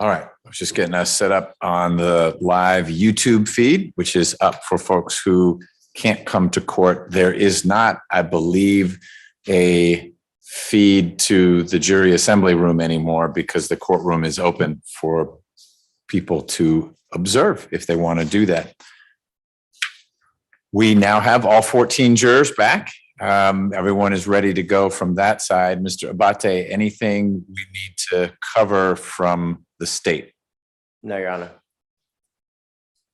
All right, I was just getting us set up on the live YouTube feed, which is up for folks who can't come to court. There is not, I believe, a feed to the jury assembly room anymore because the courtroom is open for people to observe if they want to do that. We now have all 14 jurors back. Everyone is ready to go from that side. Mr. Abate, anything we need to cover from the state? No, Your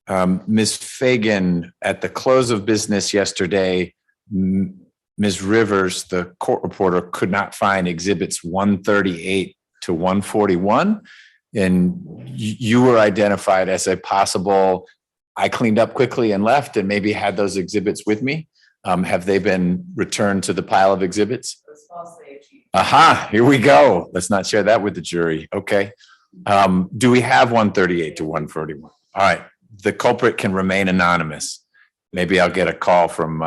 Honor. Ms. Fagan, at the close of business yesterday, Ms. Rivers, the court reporter, could not find exhibits 138 to 141, and you were identified as a possible, I cleaned up quickly and left and maybe had those exhibits with me. Have they been returned to the pile of exhibits? Aha, here we go. Let's not share that with the jury. Okay. Do we have 138 to 141? All right. The culprit can remain anonymous. Maybe I'll get a call from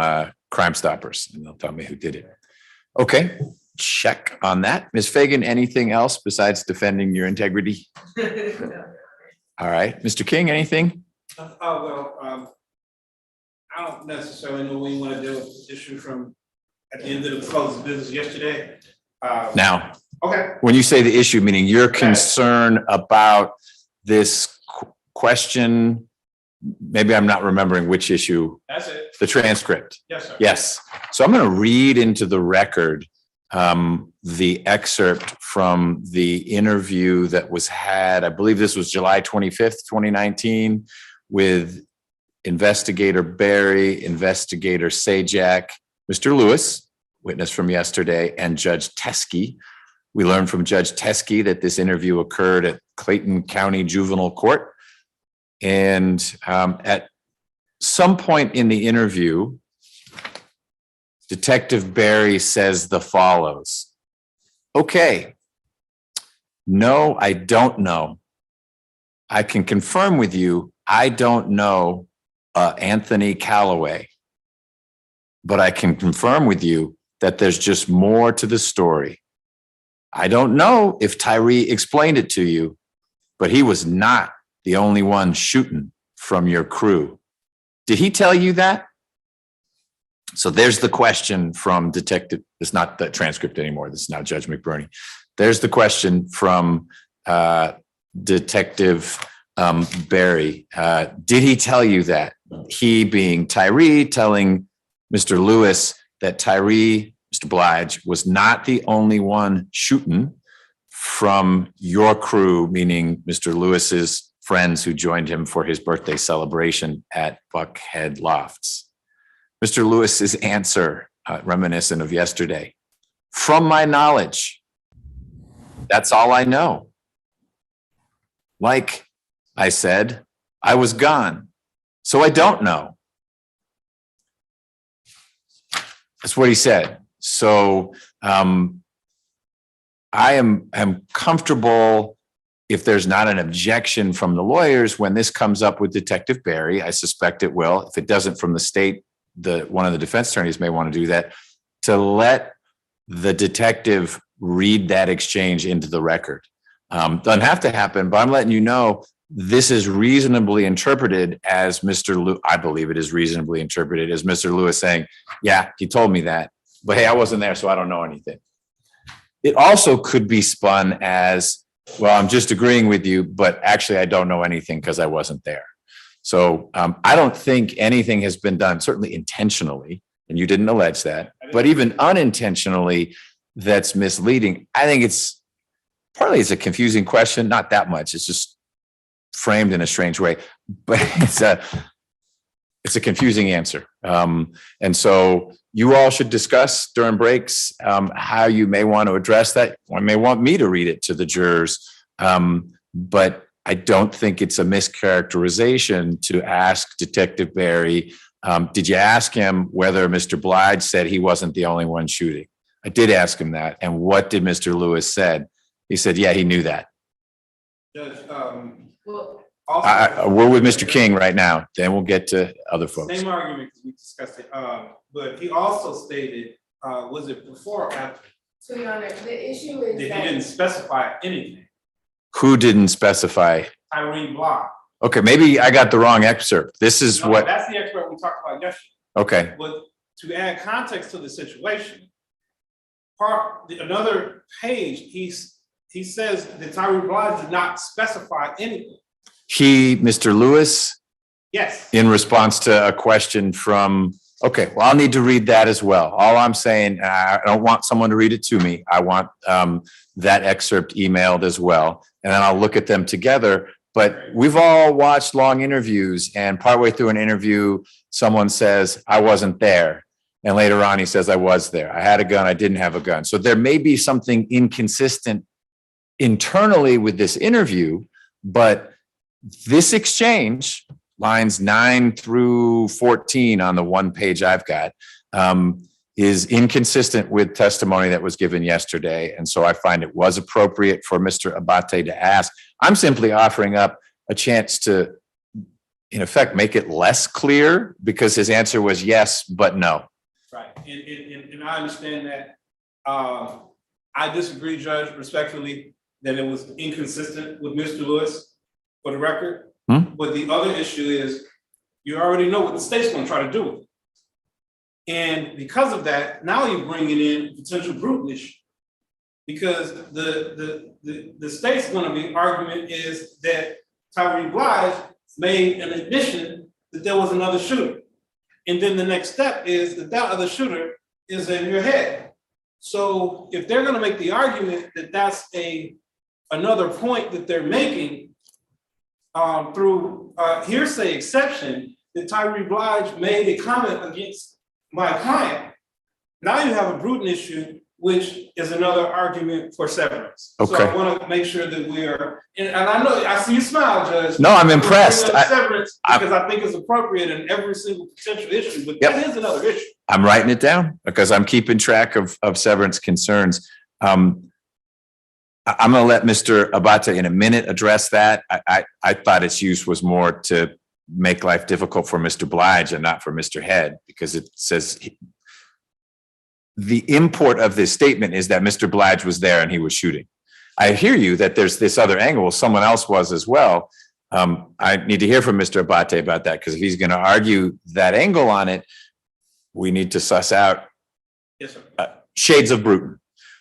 Crime Stoppers and they'll tell me who did it. Okay. Check on that. Ms. Fagan, anything else besides defending your integrity? All right. Mr. King, anything? I don't necessarily know what you want to do with the issue from at the end of the close of business yesterday. Now, Okay. when you say the issue, meaning you're concerned about this question, maybe I'm not remembering which issue. That's it. The transcript. Yes, sir. Yes. So I'm going to read into the record the excerpt from the interview that was had, I believe this was July 25th, 2019, with Investigator Barry, Investigator Sajak, Mr. Lewis, witness from yesterday, and Judge Teskey. We learned from Judge Teskey that this interview occurred at Clayton County Juvenile Court. And at some point in the interview, Detective Barry says the follows. Okay. No, I don't know. I can confirm with you, I don't know Anthony Calloway, but I can confirm with you that there's just more to the story. I don't know if Tyree explained it to you, but he was not the only one shooting from your crew. Did he tell you that? So there's the question from Detective, it's not the transcript anymore. This is now Judge McBurney. There's the question from Detective Barry. Did he tell you that? He being Tyree telling Mr. Lewis that Tyree, Mr. Blige, was not the only one shooting from your crew, meaning Mr. Lewis's friends who joined him for his birthday celebration at Buckhead Lofts. Mr. Lewis's answer, reminiscent of yesterday. From my knowledge, that's all I know. Like I said, I was gone, so I don't know. That's what he said. So I am comfortable if there's not an objection from the lawyers when this comes up with Detective Barry. I suspect it will. If it doesn't from the state, one of the defense attorneys may want to do that, to let the detective read that exchange into the record. Doesn't have to happen, but I'm letting you know this is reasonably interpreted as I believe it is reasonably interpreted as Mr. Lewis saying, yeah, he told me that, but hey, I wasn't there, so I don't know anything. It also could be spun as, well, I'm just agreeing with you, but actually I don't know anything because I wasn't there. So I don't think anything has been done, certainly intentionally, and you didn't allege that, but even unintentionally, that's misleading. I think partly it's a confusing question, not that much. It's just framed in a strange way, but it's a confusing answer. And so you all should discuss during breaks how you may want to address that. One may want me to read it to the jurors, but I don't think it's a mischaracterization to ask Detective Barry, did you ask him whether Mr. Blige said he wasn't the only one shooting? I did ask him that. And what did Mr. Lewis said? He said, yeah, he knew that. Judge, We're with Mr. King right now. Then we'll get to other folks. Same argument because we discussed it. But he also stated, was it before or after? So, Your Honor, the issue is That that he didn't specify anything. Who didn't specify? Tyree Block. Okay, maybe I got the wrong excerpt. This is No, what, that's the expert we talked about yesterday. okay, But to add context to the situation, another page, he says that Tyree Blige did not specify anything. Mr. Lewis, Yes. in response to a question from, okay, well, I'll need to read that as well. All I'm saying, I don't want someone to read it to me. I want that excerpt emailed as well. And then I'll look at them together. But we've all watched long interviews, and partway through an interview, someone says, I wasn't there. And later on, he says, I was there. I had a gun, I didn't have a gun. So there may be something inconsistent internally with this interview, but this exchange, lines 9 through 14 on the one page I've got, is inconsistent with testimony that was given yesterday. And so I find it was appropriate for Mr. Abate to ask. I'm simply offering up a chance to, in effect, make it less clear, because his answer was yes, but no. Right, and I understand that. I disagree, Judge, respectfully, that it was inconsistent with Mr. Lewis, for the record. But the other issue is, you already know what the state's gonna try to do with it. And because of that, now you're bringing in potential brutal issue. Because the state's gonna be argument is that Tyree Blige made an admission that there was another shooter. And then the next step is that other shooter is in your head. So if they're gonna make the argument that that's another point that they're making through hearsay exception, that Tyree Blige made a comment against my client, now you have a brutal issue, which is another argument for severance. Okay. So I want to make sure that we are, and I know, I see you smile, Judge. No, I'm impressed. Severance, because I think it's appropriate in every single potential issue, but that is another issue. I'm writing it down because I'm keeping track of severance concerns. I'm going to let Mr. Abate in a minute address that. I thought its use was more to make life difficult for Mr. Blige and not for Mr. Head, because it says the import of this statement is that Mr. Blige was there and he was shooting. I hear you that there's this other angle. Someone else was as well. I need to hear from Mr. Abate about that, because if he's going to argue that angle on it, we need to suss out shades of Bruton.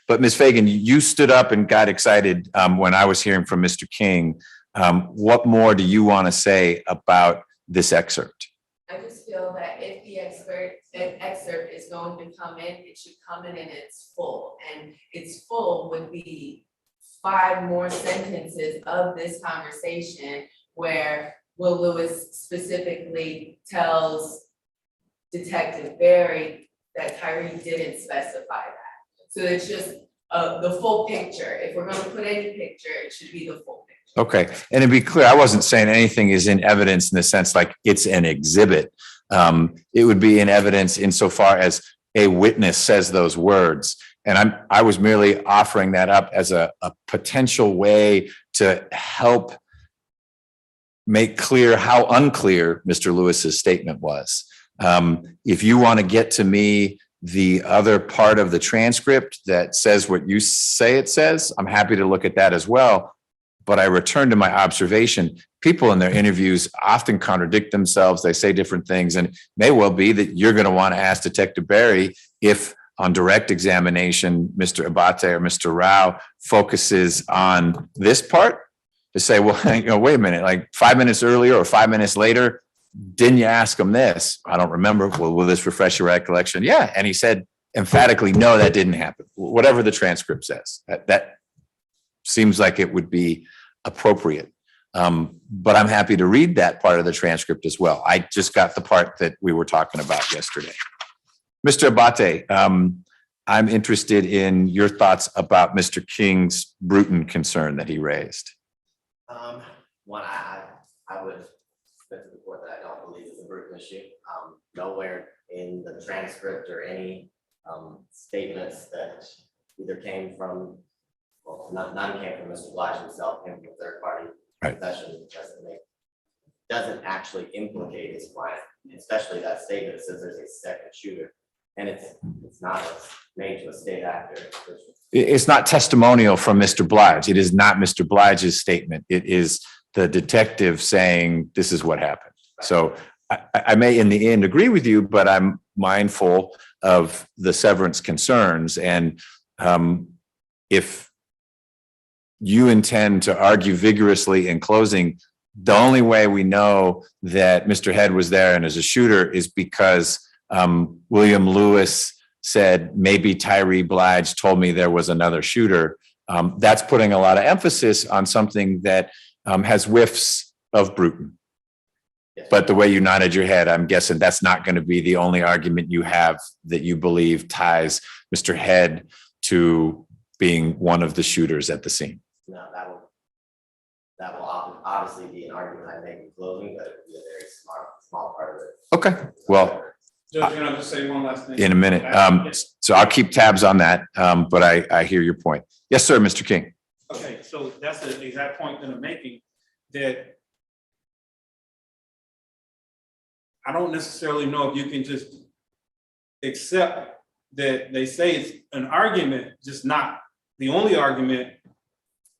But Ms. Fagan, you stood up and got excited when I was hearing from Mr. King. What more do you want to say about this excerpt? I just feel that if the excerpt is going to come in, it should come in its full. And its full would be 5 more sentences of this conversation where Will Lewis specifically tells Detective Barry that Tyree didn't specify that. So it's just the full picture. If we're going to put any picture, it should be the full picture. Okay, and to be clear, I wasn't saying anything is in evidence in the sense like it's an exhibit. It would be in evidence insofar as a witness says those words. And I was merely offering that up as a potential way to help make clear how unclear Mr. Lewis's statement was. If you want to get to me the other part of the transcript that says what you say it says, I'm happy to look at that as well. But I return to my observation. People in their interviews often contradict themselves. They say different things, and it may well be that you're going to want to ask Detective Barry if on direct examination, Mr. Abate or Mr. Rao focuses on this part to say, well, wait a minute, like 5 minutes earlier or 5 minutes later, didn't you ask him this? I don't remember. Well, will this refresh your recollection? Yeah. And he said emphatically, no, that didn't happen. Whatever the transcript says, that seems like it would be appropriate. But I'm happy to read that part of the transcript as well. I just got the part that we were talking about yesterday. Mr. Abate, I'm interested in your thoughts about Mr. King's Bruton concern that he raised. One, I would submit to the court that I don't believe it's a Bruton issue. Nowhere in the transcript or any statements that either came from, well, none came from Mr. Blige himself, came from a third party possession, doesn't actually implicate his client, especially that statement that says there's a second shooter. And it's not made to a state actor. It's not testimonial from Mr. Blige. It is not Mr. Blige's statement. It is the detective saying, this is what happened. So I may in the end agree with you, but I'm mindful of the severance concerns. And if you intend to argue vigorously in closing, the only way we know that Mr. Head was there and is a shooter is because William Lewis said, maybe Tyree Blige told me there was another shooter. That's putting a lot of emphasis on something that has whiffs of Bruton. But the way you nodded your head, I'm guessing that's not going to be the only argument you have that you believe ties Mr. Head to being one of the shooters at the scene. No, that will obviously be an argument I make in closing, but it would be a very small part of it. Okay, well, Judge, can I just say one last thing? in a minute. So I'll keep tabs on that, but I hear your point. Yes, sir, Mr. King. Okay, so that's the exact point that I'm making, that I don't necessarily know if you can just accept that they say it's an argument, just not the only argument,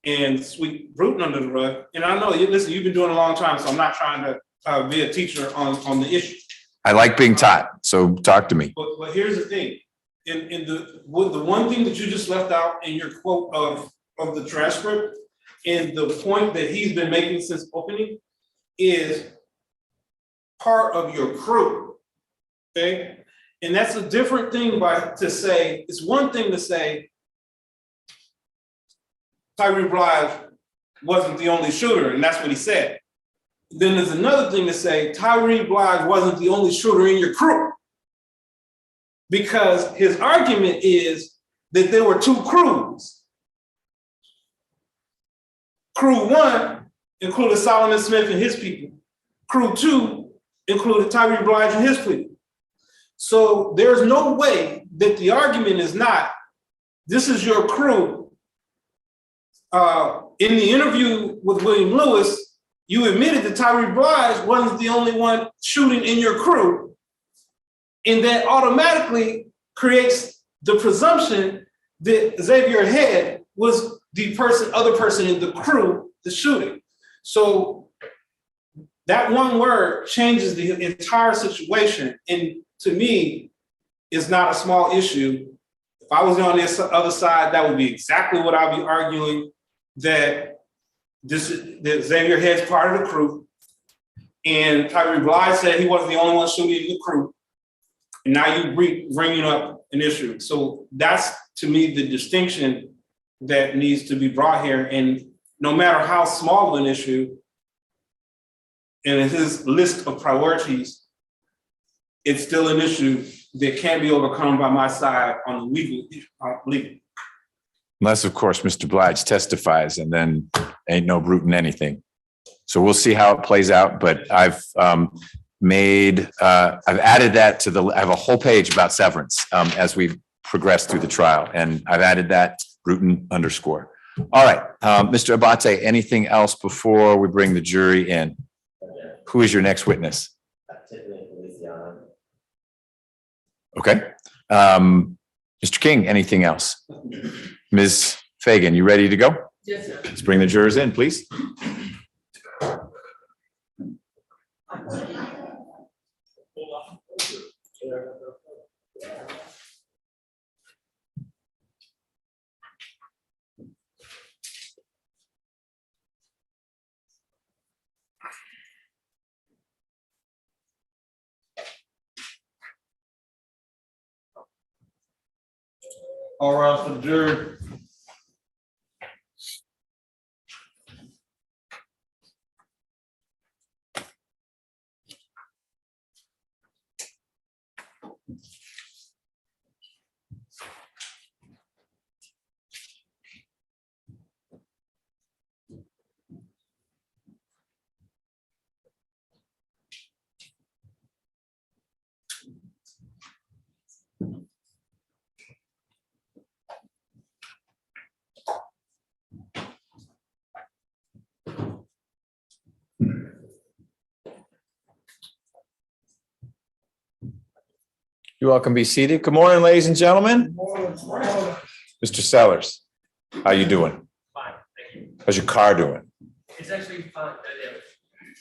and sweep Bruton under the rug. And I know, listen, you've been doing it a long time, so I'm not trying to be a teacher on the issue. I like being taught, so talk to me. But here's the thing, in the one thing that you just left out in your quote of the transcript, and the point that he's been making since opening is part of your crew, okay? And that's a different thing to say, it's one thing to say Tyree Blige wasn't the only shooter, and that's what he said. Then there's another thing to say Tyree Blige wasn't the only shooter in your crew. Because his argument is that there were two crews. Crew one included Solomon Smith and his people. Crew two included Tyree Blige and his people. So there's no way that the argument is not, this is your crew. In the interview with William Lewis, you admitted that Tyree Blige wasn't the only one shooting in your crew. And that automatically creates the presumption that Xavier Head was the other person in the crew, the shooting. So that one word changes the entire situation. And to me, it's not a small issue. If I was on this other side, that would be exactly what I'd be arguing, that that Xavier Head's part of the crew. And Tyree Blige said he wasn't the only one shooting in the crew. And now you bringing up an issue. So that's, to me, the distinction that needs to be brought here. And no matter how small an issue, in his list of priorities, it's still an issue that can't be overcome by my side on the legal. Unless, of course, Mr. Blige testifies and then ain't no Bruton anything. So we'll see how it plays out, but I've added that to I have a whole page about severance as we progress through the trial, and I've added that Bruton _. All right, Mr. Abate, anything else before we bring the jury in? Who is your next witness? Tiffany, Feliciano. Okay. Mr. King, anything else? Ms. Fagan, you ready to go? Yes, sir. Let's bring the jurors in, please. All right, for the jury. You all can be seated. Good morning, ladies and gentlemen. Mr. Sellers, how you doing? Fine, thank you. How's your car doing? It's actually fine.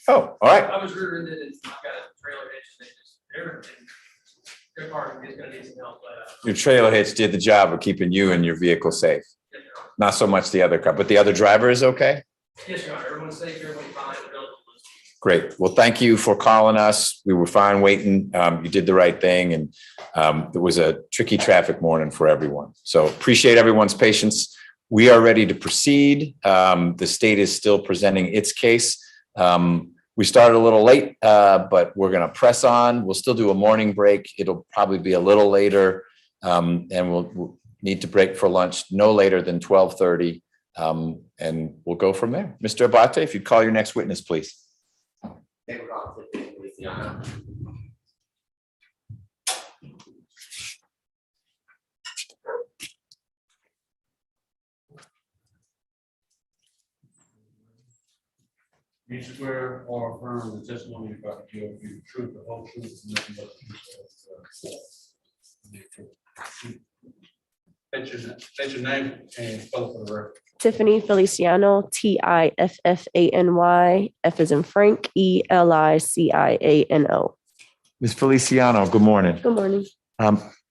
Oh, all right. I was rear-ended and I've got a trailer hitch and their car is gonna need some help, but. Your trailer hitch did the job of keeping you and your vehicle safe. Not so much the other car, but the other driver is okay? Yes, Your Honor, everyone's safe, everyone's fine. Great. Well, thank you for calling us. We were fine waiting. You did the right thing, and it was a tricky traffic morning for everyone. So appreciate everyone's patience. We are ready to proceed. The state is still presenting its case. We started a little late, but we're going to press on. We'll still do a morning break. It'll probably be a little later, and we'll need to break for lunch no later than 12:30, and we'll go from there. Mr. Abate, if you'd call your next witness, please. They were on Tiffany, Feliciano. You swear or affirm the testimony you're about to give will be the truth, the whole truth, and nothing but the truth. State your name and spell it for the record. Tiffany Feliciano, Tiffany, F as in Frank, Eliciano. Ms. Feliciano, good morning. Good morning.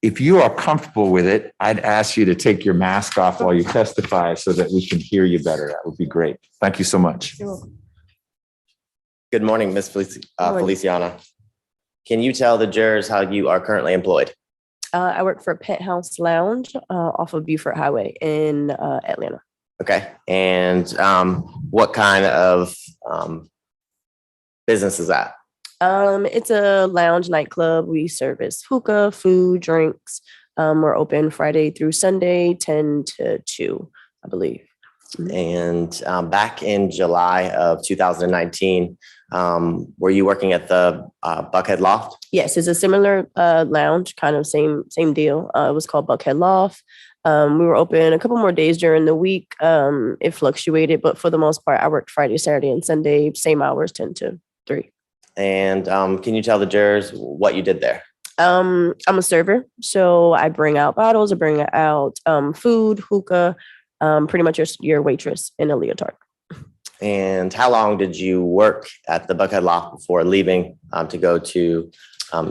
If you are comfortable with it, I'd ask you to take your mask off while you testify so that we can hear you better. That would be great. Thank you so much. You're welcome. Good morning, Ms. morning. Feliciano. Can you tell the jurors how you are currently employed? I work for Penthouse Lounge off of Beaufort Highway in Atlanta. Okay, and what kind of business is that? It's a lounge nightclub. We service hookah, food, drinks. We're open Friday through Sunday, 10 to 2, I believe. And back in July of 2019, were you working at the Buckhead Loft? Yes, it's a similar lounge, kind of same deal. It was called Buckhead Loft. We were open a couple more days during the week. It fluctuated, but for the most part, I worked Friday, Saturday, and Sunday, same hours, 10 to 3. And can you tell the jurors what you did there? I'm a server, so I bring out bottles, I bring out food, hookah, pretty much your waitress in a leotard. And how long did you work at the Buckhead Loft before leaving to go to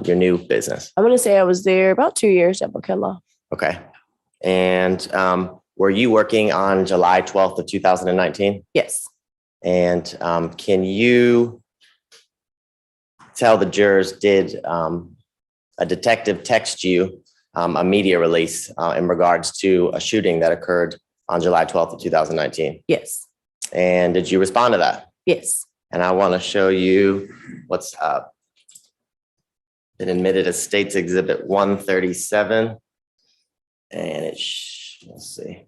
your new business? I'm gonna say I was there about 2 years at Buckhead Loft. Okay. And were you working on July 12th of 2019? Yes. And can you tell the jurors, did a detective text you a media release in regards to a shooting that occurred on July 12th of 2019? Yes. And did you respond to that? Yes. And I want to show you what's been admitted as State's Exhibit 137. And let's see.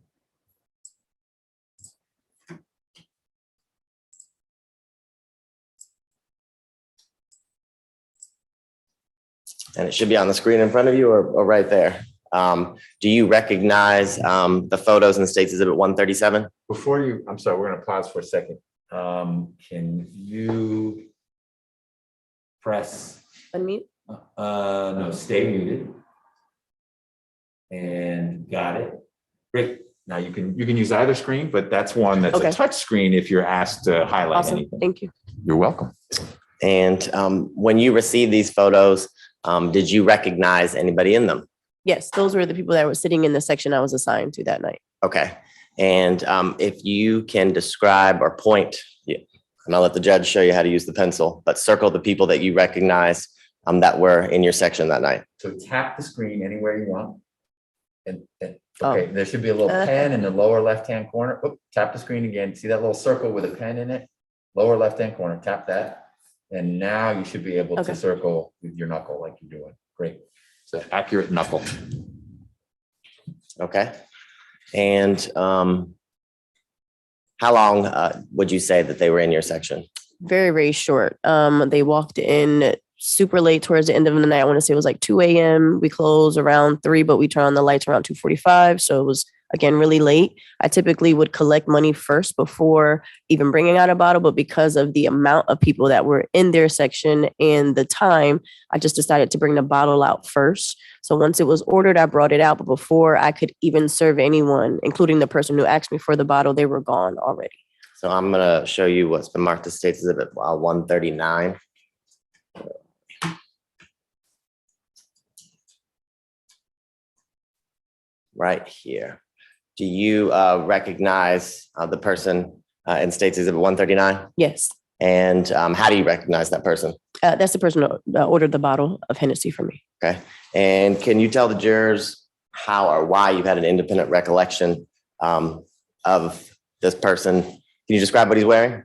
And it should be on the screen in front of you or right there. Do you recognize the photos in State's Exhibit 137? Before you, I'm sorry, we're going to pause for a second. Can you press? Unmute. No, stay muted. And got it. Great. Now you can use either screen, but that's one that's Okay. a touch screen if you're asked to highlight Awesome. anything. Thank you. You're welcome. And when you received these photos, did you recognize anybody in them? Yes, those were the people that were sitting in the section I was assigned to that night. Okay. And if you can describe or point, and I'll let the judge show you how to use the pencil, but circle the people that you recognize that were in your section that night. So tap the screen anywhere you want. And Oh. okay, there should be a little pen in the lower left-hand corner. Oop, tap the screen again. See that little circle with a pen in it? Lower left-hand corner, tap that. And now you should be able to Okay. circle with your knuckle like you're doing. Great. It's an accurate knuckle. Okay. And how long would you say that they were in your section? Very, very short. They walked in super late towards the end of the night. I want to say it was like 2 a.m. We closed around 3, but we turned on the lights around 2:45. So it was again, really late. I typically would collect money first before even bringing out a bottle, but because of the amount of people that were in their section and the time, I just decided to bring the bottle out first. So once it was ordered, I brought it out, but before I could even serve anyone, including the person who asked me for the bottle, they were gone already. So I'm gonna show you what's been marked as State's Exhibit 139. Right here. Do you recognize the person in State's Exhibit 139? Yes, And how do you recognize that person? that's the person who ordered the bottle of Hennessy for me. Okay. And can you tell the jurors how or why you've had an independent recollection of this person? Can you describe what he's wearing?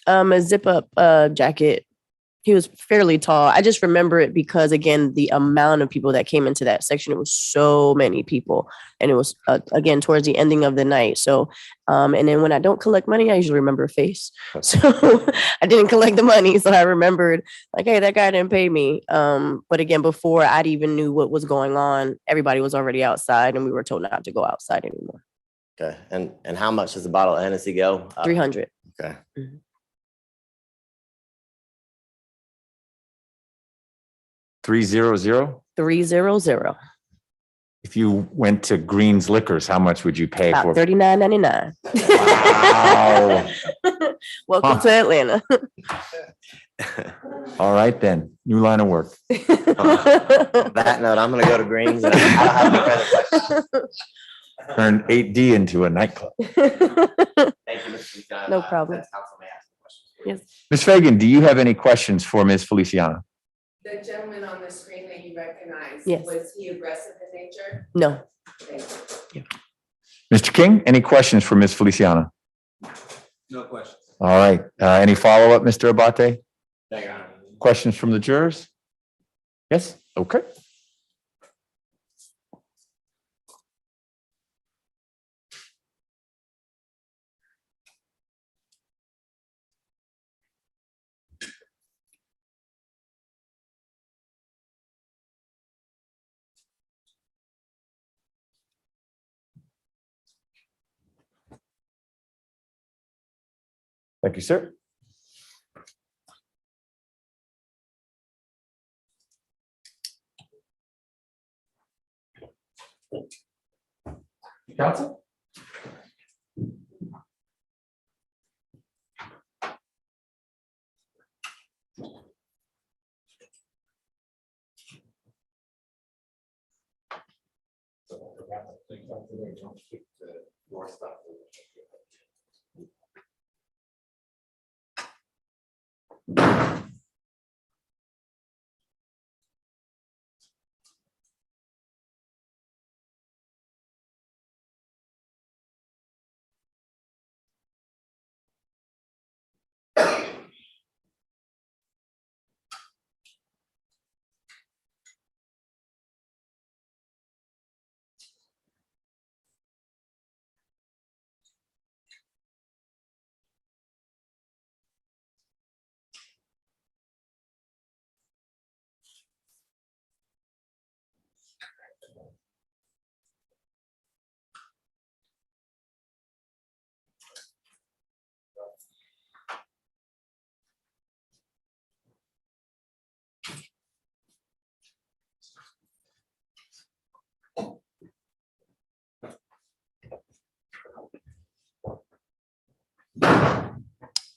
A zip-up jacket. He was fairly tall. I just remember it because, again, the amount of people that came into that section, it was so many people. And it was, again, towards the ending of the night. So, and then when I don't collect money, I usually remember a face. So I didn't collect the money. So I remembered, like, hey, that guy didn't pay me. But again, before I'd even knew what was going on, everybody was already outside and we were told not to go outside anymore. Okay. And how much does the bottle of Hennessy go? 300. Okay. Mhm. 300. 300. If you went to Green's Liquors, how much would you pay About for? $39.99. Wow. Welcome Huh. to Atlanta. All right, then. New line of work. On that note, I'm gonna go to Greens. And I don't have any further questions. Turn 8D into a nightclub. Thank you, Mr. Feliciano. No problem. Defense counsel may ask questions. Yes. Ms. Fagan, do you have any questions for Ms. Feliciano? The gentleman on the screen that you recognize, Yes. was he aggressive in nature? No. Thank you. Mr. King, any questions for Ms. Feliciano? No questions. All right. Any follow-up, Mr. Abate? No, Your Honor. Questions from the jurors? Yes? Okay. Thank you, sir. Counsel?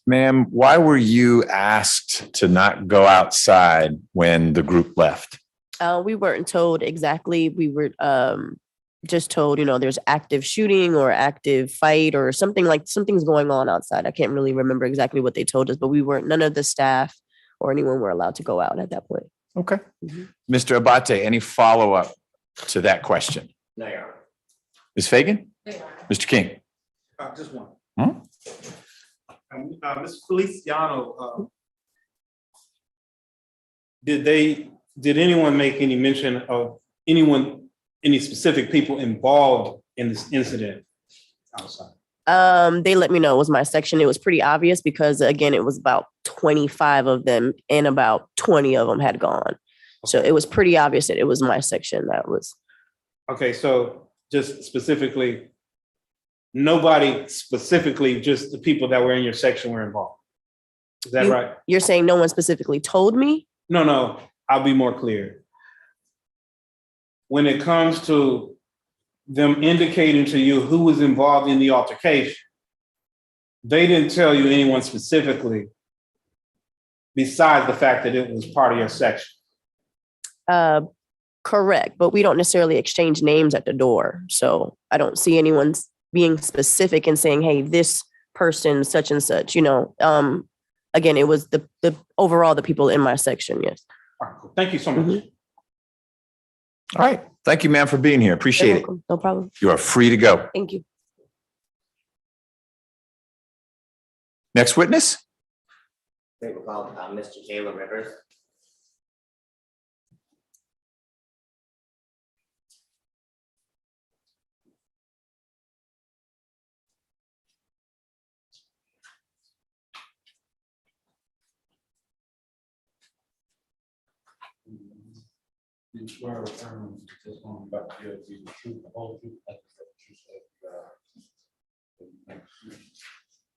Ma'am, why were you asked to not go outside when the group left? We weren't told exactly. We were just told, there's active shooting or active fight or something's going on outside. I can't really remember exactly what they told us, but none of the staff or anyone were allowed to go out at that point. Okay. Mhm. Mr. Abate, any follow-up to that question? No, Your Honor. Ms. Fagan? Thank you. Mr. King? Just one. Hmm? Mr. Feliciano, did anyone make any mention of any specific people involved in this incident outside? They let me know it was my section. It was pretty obvious because, again, it was about 25 of them and about 20 of them had gone. So it was pretty obvious that it was my section that was. Okay, so just specifically, nobody specifically, just the people that were in your section were involved. Is that right? You're saying no one specifically told me? No, I'll be more clear. When it comes to them indicating to you who was involved in the altercation, they didn't tell you anyone specifically besides the fact that it was part of your section. Correct, but we don't necessarily exchange names at the door. So I don't see anyone being specific and saying, hey, this person, such and such, again, it was the overall the people in my section. Yes. All right, cool. Thank you so much. Mhm. All right. Thank you, ma'am, for being here. Appreciate You're it. welcome. No problem. You are free to go. Thank you. Next witness? I think we'll call Mr. Jaa Rivers. You swear or affirm the testimony about to give you the truth, the whole truth, nothing but the truth.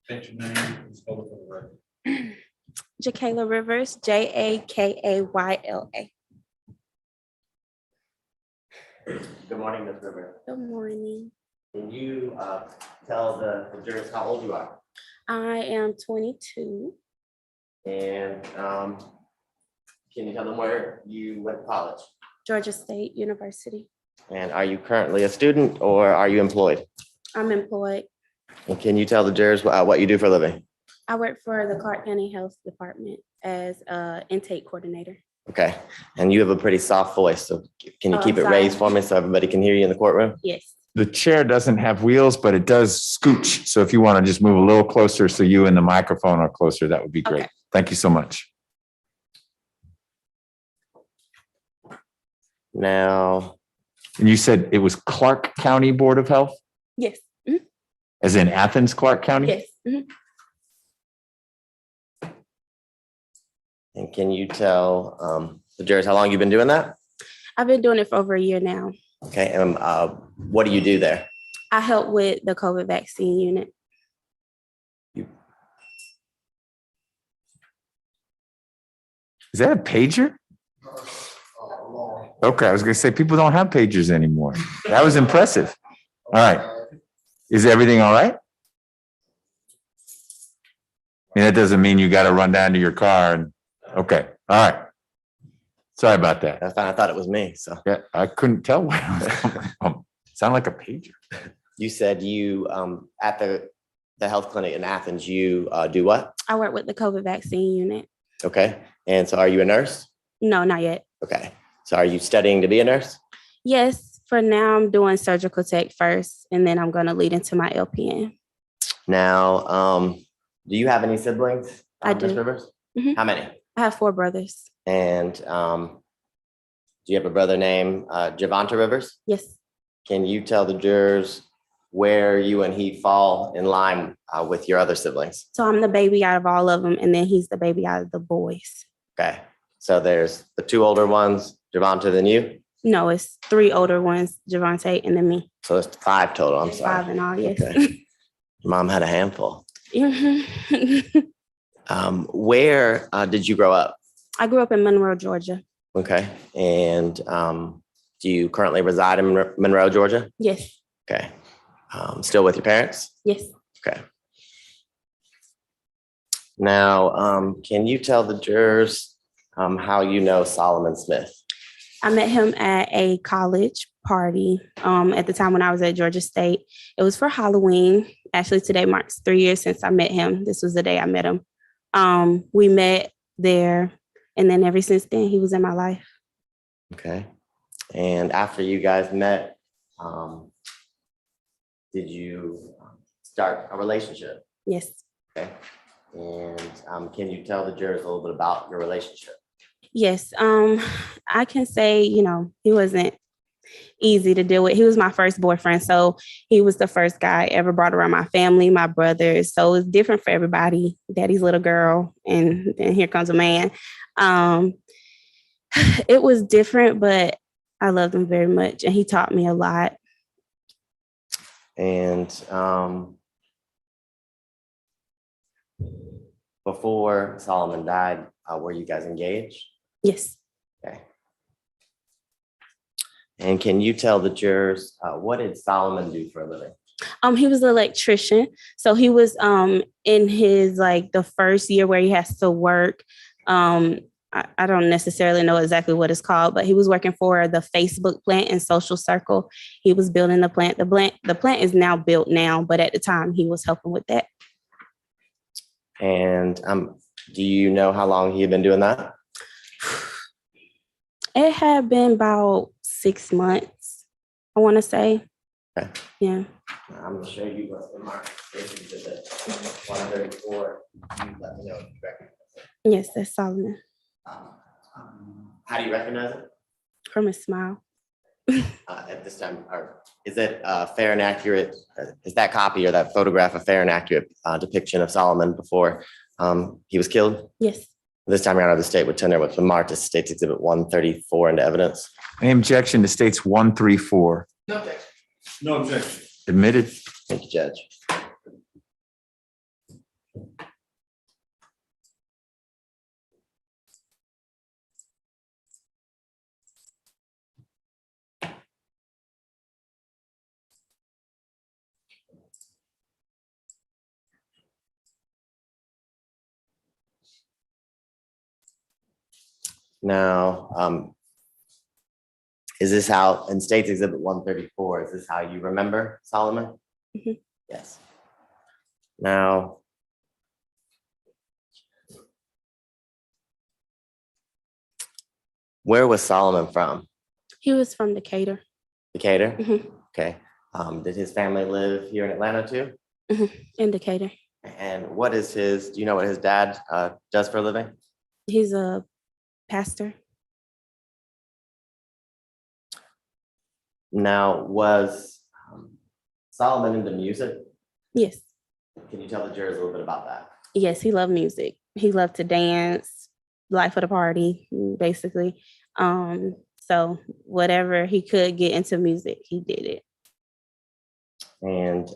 State your name and spell it for the record. Jaa Rivers, Jakayla. Good morning, Ms. Rivers. Good morning. Can you tell the jurors how old you are? I am 22. And can you tell them where you went to college? Georgia State University. And are you currently a student or are you employed? I'm employed. And can you tell the jurors what you do for a living? I work for the Clark County Health Department as an intake coordinator. Okay. And you have a pretty soft voice, so can you Oh, keep it sorry. raised for me so everybody can hear you in the courtroom? Yes. The chair doesn't have wheels, but it does scooch. So if you want to just move a little closer so you and the microphone are closer, that would be great. Okay. Thank you so much. Now, And you said it was Clark County Board of Health, Yes. as in Athens, Clark County? Yes. Mhm. and can you tell the jurors how long you've been doing that? I've been doing it for over a year now. Okay. And what do you do there? I help with the COVID vaccine unit. Is that a pager? Okay, I was gonna say, people don't have pagers anymore. That was impressive. All right. Is everything all right? And that doesn't mean you gotta run down to your car and, okay, all right. Sorry about that. That's fine. I thought it was me. So Yeah, I couldn't tell where it was coming from. Sound like a pager. you said you at the health clinic in Athens, you do what? I work with the COVID vaccine unit. Okay. And so are you a nurse? No, not yet. Okay. So are you studying to be a nurse? Yes, for now I'm doing surgical tech first, and then I'm going to lead into my LPN. Now, do you have any siblings? I Ms. do. Rivers? Mhm. How many? I have 4 brothers. And do you have a brother named Javonta Rivers? Yes. Can you tell the jurors where you and he fall in line with your other siblings? So I'm the baby out of all of them, and then he's the baby out of the boys. Okay. So there's the 2 older ones, Javonta, then you. No, it's 3 older ones, Javante, and then me. So it's 5 total. I'm sorry. 5 in all, yes. Okay. Mom had a handful. Mhm. Where did you grow up? I grew up in Monroe, Georgia. Okay. And do you currently reside in Monroe, Georgia? Yes, Okay. Still with your parents? yes. Okay. Now, can you tell the jurors how you know Solomon Smith? I met him at a college party at the time when I was at Georgia State. It was for Halloween. Actually, today marks 3 years since I met him. This was the day I met him. We met there, and then ever since then, he was in my life. Okay. And after you guys met, did you start a relationship? Yes. Okay. And can you tell the jurors a little bit about your relationship? Yes. I can say, he wasn't easy to deal with. He was my first boyfriend. So he was the first guy I ever brought around my family, my brothers. So it's different for everybody. Daddy's little girl, and then here comes a man. It was different, but I loved him very much. And he taught me a lot. And before Solomon died, were you guys engaged? Yes. Okay. And can you tell the jurors, what did Solomon do for a living? He was an electrician. So he was in his like the first year where he has to work. I don't necessarily know exactly what it's called, but he was working for the Facebook plant and social circle. He was building the plant. The plant is now built now, but at the time he was helping with that. And do you know how long he had been doing that? It had been about 6 months, I want to say. Okay. Yeah. I'm gonna show you what's the mark. This is exhibit 134. You let me know if you recognize it. Yes, that's Solomon. How do you recognize it? From his smile. At this time, or is it fair and accurate? Is that copy or that photograph a fair and accurate depiction of Solomon before he was killed? Yes. This time around, the state would turn what's been marked as State's Exhibit 134 into evidence. Any objection to states 134? No objection. No objection. Admitted. Thank you, Judge. Now, is this how, in State's Exhibit 134, is this how you remember Solomon? Mhm. Yes. Now, where was Solomon from? He was from Decatur. Decatur? Mhm. Okay. Did his family live here in Atlanta too? In Decatur. And what is his, do you know what his dad does for a living? He's a pastor. Now, was Solomon into music? Yes. Can you tell the jurors a little bit about that? Yes, he loved music. He loved to dance, life of the party, basically. So whatever he could get into music, he did it. And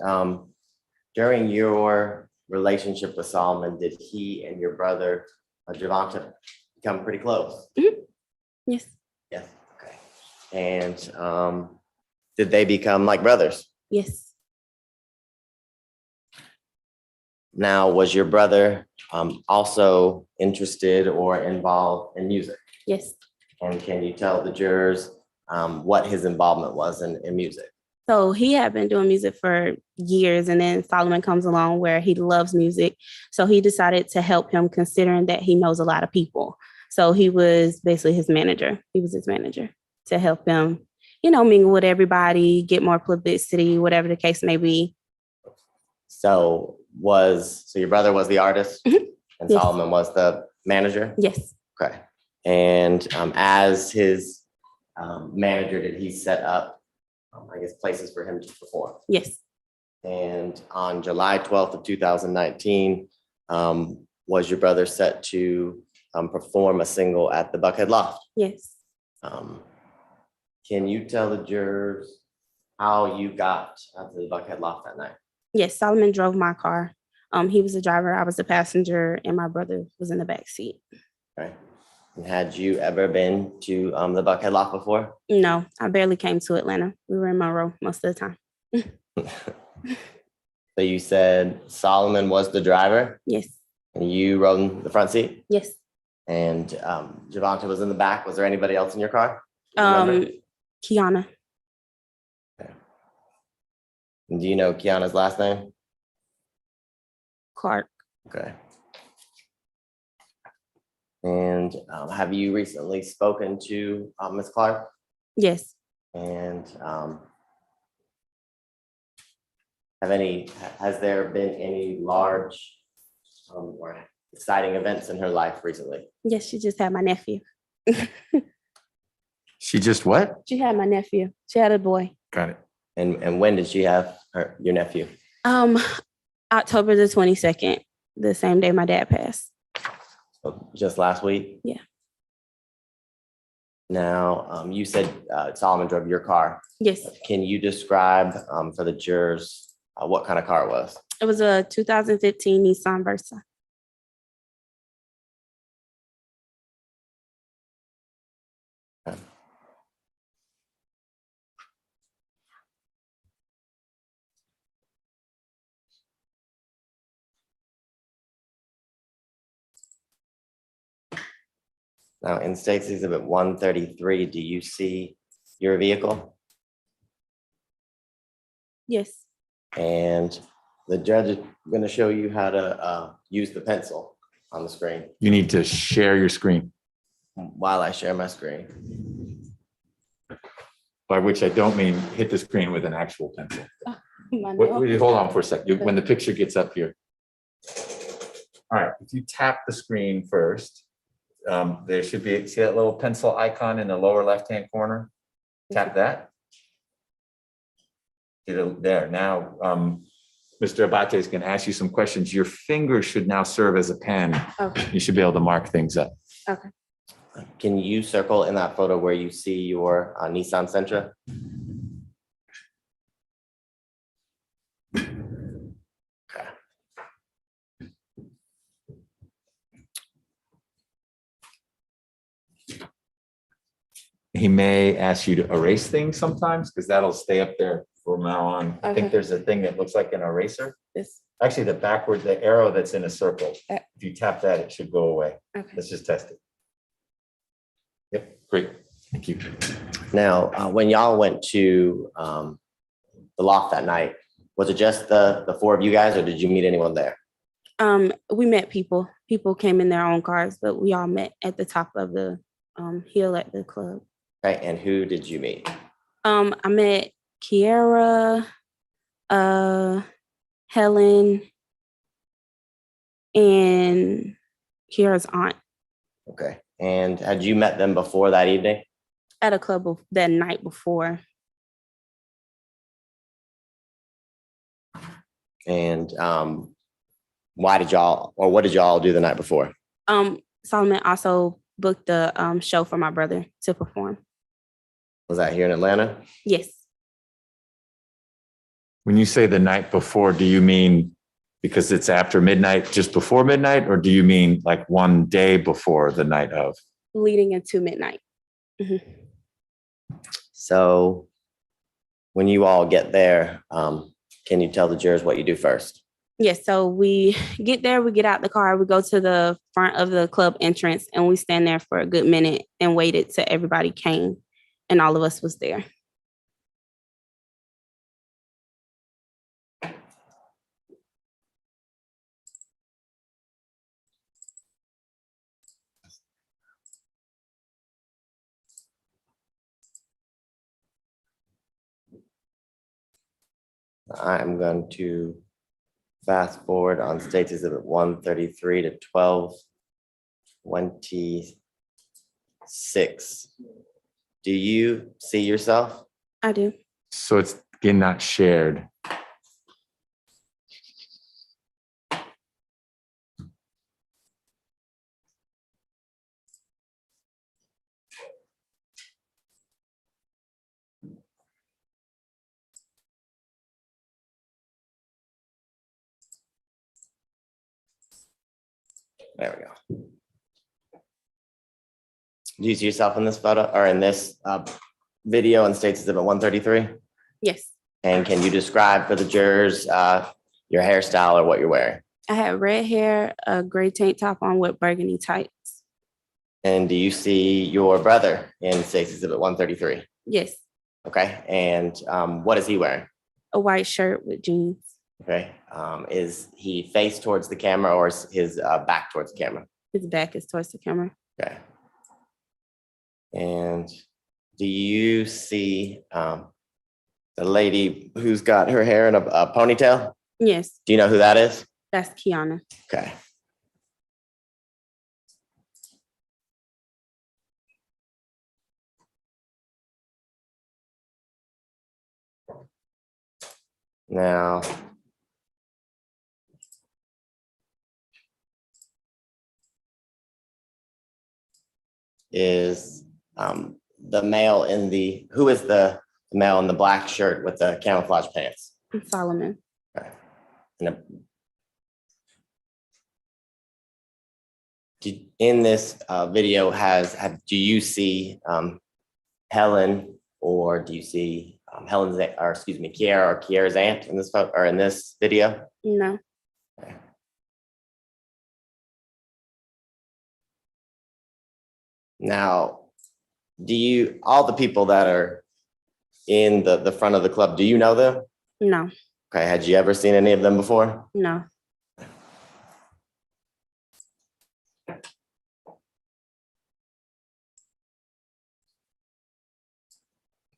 during your relationship with Solomon, did he and your brother, Javonta, become pretty close? Yes. Yes. Okay. And did they become like brothers? Yes. Now, was your brother also interested or involved in music? Yes. And can you tell the jurors what his involvement was in music? So he had been doing music for years, and then Solomon comes along where he loves music. So he decided to help him, considering that he knows a lot of people. So he was basically his manager. He was his manager to help him, mingle with everybody, get more publicity, whatever the case may be. So your brother was the artist and Yes. Solomon was the manager? Yes. Okay. And as his manager, did he set up, places for him to perform? Yes. And on July 12th of 2019, was your brother set to perform a single at the Buckhead Loft? Yes. Can you tell the jurors how you got to the Buckhead Loft that night? Yes, Solomon drove my car. He was the driver, I was the passenger, and my brother was in the back seat. Okay. And had you ever been to the Buckhead Loft before? No, I barely came to Atlanta. We were in Monroe most of the time. So you said Solomon was the driver Yes. and you rode in the front seat? Yes. And Javonta was in the back. Was there anybody else in your car? You remember? Kiana. And do you know Kiana's last name? Clark. Okay. And have you recently spoken to Ms. Clark? Yes. And has there been any large or exciting events in her life recently? Yes, she just had my nephew. She just what? She had my nephew. She had a boy. Got it. And when did she have your nephew? October the 22nd, the same day my dad passed. Just last week? Yeah. Now, you said Solomon drove your car. Yes, Can you describe for the jurors what kind of car it was? it was a 2015 Nissan Versa. Now, in State's Exhibit 133, do you see your vehicle? Yes. And the judge is going to show you how to use the pencil on the screen You need to share your screen, while I share my screen. by which I don't mean hit the screen with an actual pencil. My Hold on for a sec. When the picture gets up here. All right, if you tap the screen first, there should be, see that little pencil icon in the lower left-hand corner? Tap that. There, now, Mr. Abate is going to ask you some questions. Your finger should now serve as a pen. Okay. You should be able to mark things up. Okay. Can you circle in that photo where you see your Nissan Sentra? Okay. He may ask you to erase things sometimes because that'll stay up there from now on. I think Okay. there's a thing that looks like an eraser. This. Actually, the arrow that's in a circle. Uh. If you tap that, it should go away. Okay. Let's just test it. Yep, great. Thank you. Now, when y'all went to the loft that night, was it just the four of you guys, or did you meet anyone there? We met people. People came in their own cars, but we all met at the top of the hill at the club. Okay, and who did you meet? I met Kiera, Helen, and Kiera's aunt Okay, and had you met them before that evening? at a club that night before. And why did y'all, or what did y'all do the night before? Solomon also booked a show for my brother to perform. Was that here in Atlanta? Yes. When you say the night before, do you mean because it's after midnight, just before midnight, or do you mean like one day before the night of? Leading into midnight. Mhm. So when you all get there, can you tell the jurors what you do first? Yes, so we get there, we get out the car, we go to the front of the club entrance, and we stand there for a good minute and waited till everybody came and all of us was there. I'm going to fast forward on State's Exhibit 133 to 12:26. Do you see yourself? I do. So it's again not shared. There we go. Do you see yourself in this photo or in this video in State's Exhibit 133? Yes. And can you describe for the jurors your hairstyle or what you're wearing? I had red hair, a gray tank top on with burgundy tights. And do you see your brother in State's Exhibit 133? Yes. Okay, and what is he wearing? A white shirt with jeans. Okay, is he face towards the camera or is his back towards the camera? His back is towards the camera. Okay. And do you see the lady who's got her hair in a ponytail? Yes, Do you know who that is? that's Kiana. Okay. Now, is the male in the, who is the male in the black shirt with the camouflage pants? Solomon. Okay. And in this video do you see Helen, or do you see Helen's, or excuse me, Kier or Kier's aunt in this photo or in this video? No. Okay. Now, all the people that are in the front of the club, do you know them? No. Okay, had you ever seen any of them before? No.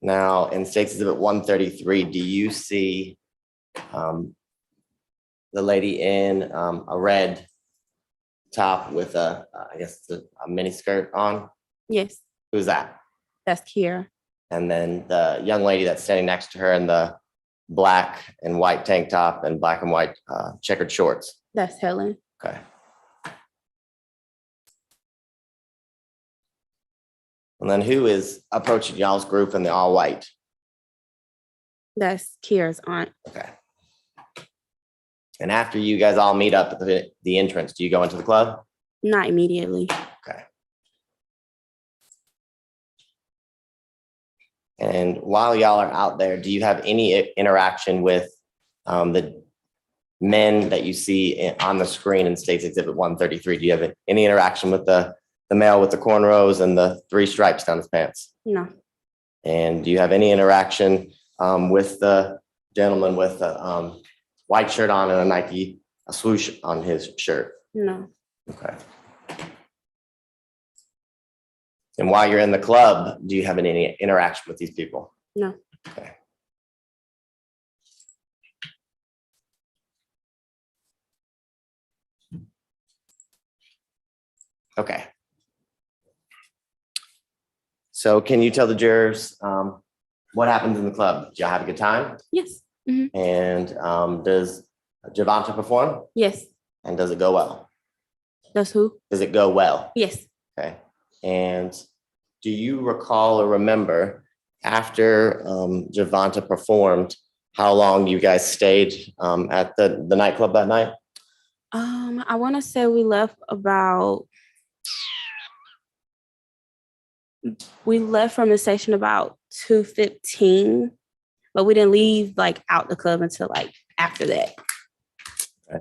Now, in State's Exhibit 133, do you see the lady in a red top with I guess a mini skirt on? Yes, Who's that? that's Kier. And then the young lady that's standing next to her in the black and white tank top and black and white checkered shorts. That's Helen. Okay. And then who is approaching y'all's group in the all white? That's Kier's aunt. Okay. And after you guys all meet up at the entrance, do you go into the club? Not immediately. Okay. And while y'all are out there, do you have any interaction with the men that you see on the screen in State's Exhibit 133? Do you have any interaction with the male with the cornrows and the 3 stripes down his pants? No. And do you have any interaction with the gentleman with the white shirt on and a swoosh on his shirt? No. Okay. And while you're in the club, do you have any interaction with these people? No. Okay. Okay. So can you tell the jurors what happens in the club? Do y'all have a good time? Yes. And does Javonta perform? Yes. And does it go well? Does who? Does it go well? Yes. Okay. And do you recall or remember after Javonta performed, how long you guys stayed at the nightclub that night? I want to say we left from the station about 2:15, but we didn't leave like out the club until like after that. Okay.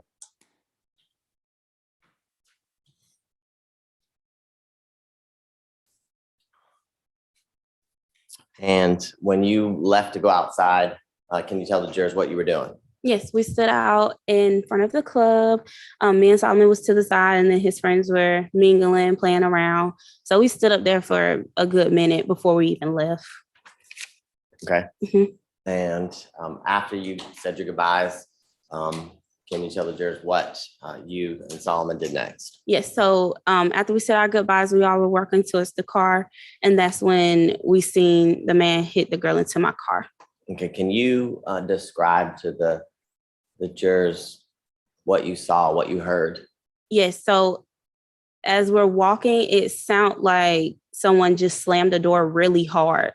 And when you left to go outside, can you tell the jurors what you were doing? Yes, we stood out in front of the club. Me and Solomon was to the side, and then his friends were mingling, playing around. So we stood up there for a good minute before we even left. Okay. Mhm. And after you said your goodbyes, can you tell the jurors what you and Solomon did next? Yes, so after we said our goodbyes, we all were working towards the car, and that's when we seen the man hit the girl into my car. Okay, can you describe to the jurors what you saw, what you heard? Yes, so as we're walking, it sounded like someone just slammed the door really hard.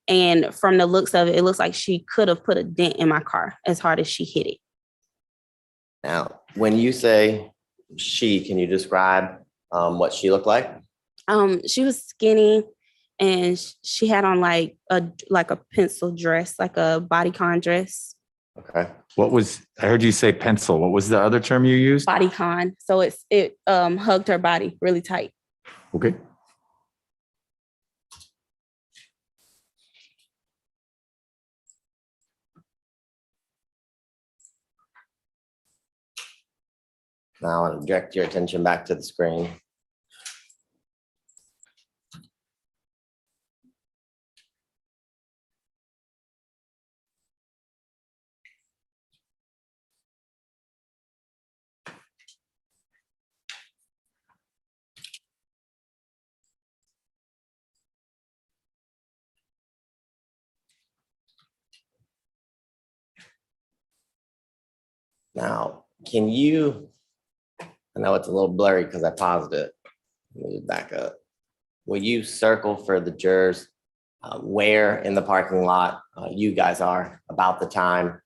And from the looks of it, it looks like she could have put a dent in my car as hard as she hit it. Now, when you say she, can you describe what she looked like? She was skinny, and she had on like a pencil dress, like a bodycon dress. Okay. I heard you say pencil. What was the other term you used? Bodycon. So it hugged her body really tight. Okay. Now I'll direct your attention back to the screen. Now, can you, I know it's a little blurry because I paused it. Let me back up. Will you circle for the jurors where in the parking lot you guys are about the time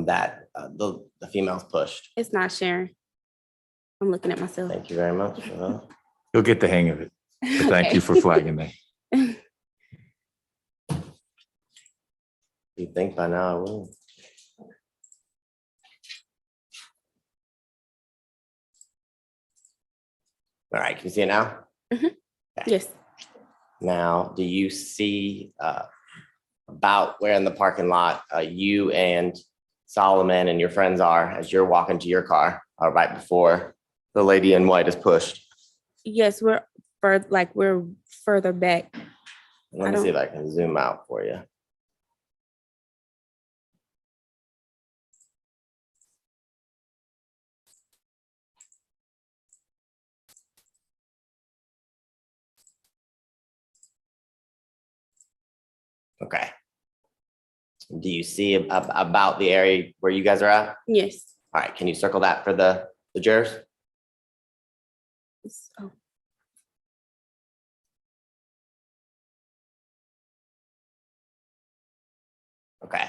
that the female's pushed. It's not sharing. I'm looking at myself. Thank you very much. You'll get the hang of it. But thank you for flagging that. You think by now I will. All right, can you see it now? Yes. Now, do you see about where in the parking lot you and Solomon and your friends are as you're walking to your car right before the lady in white is pushed? Yes, we're further back. Let me see if I can zoom out for you. Okay. Do you see about the area where you guys are at? Yes. All right, can you circle that for the jurors? Oh, Okay.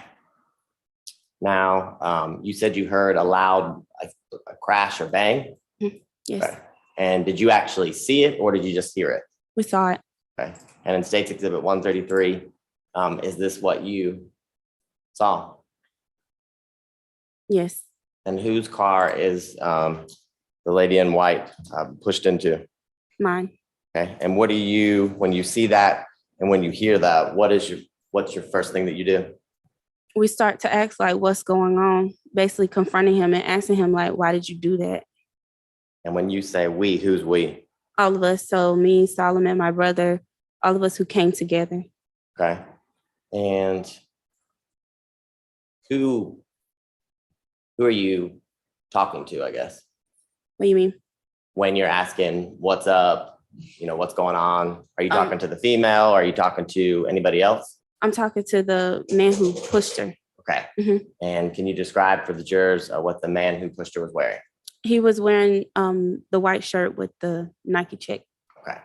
Now, you said you heard a loud a crash or bang? yes. Okay. And did you actually see it or did you just hear it? We saw it. Okay. And in State's Exhibit 133, is this what you saw? Yes. And whose car is the lady in white pushed into? Mine. Okay. And what do you, when you see that and when you hear that, what's your first thing that you do? We start to ask like, what's going on? Basically confronting him and asking him like, why did you do that? And when you say we, who's we? All of us. So me, Solomon, my brother, all of us who came together. Okay. And who are you talking to, I guess? What do you mean? When you're asking what's up, what's going on? Are you talking to the female? Are you talking to anybody else? I'm talking to the man who pushed her. Okay. Mhm. And can you describe for the jurors what the man who pushed her was wearing? He was wearing the white shirt with the Nike check. Okay.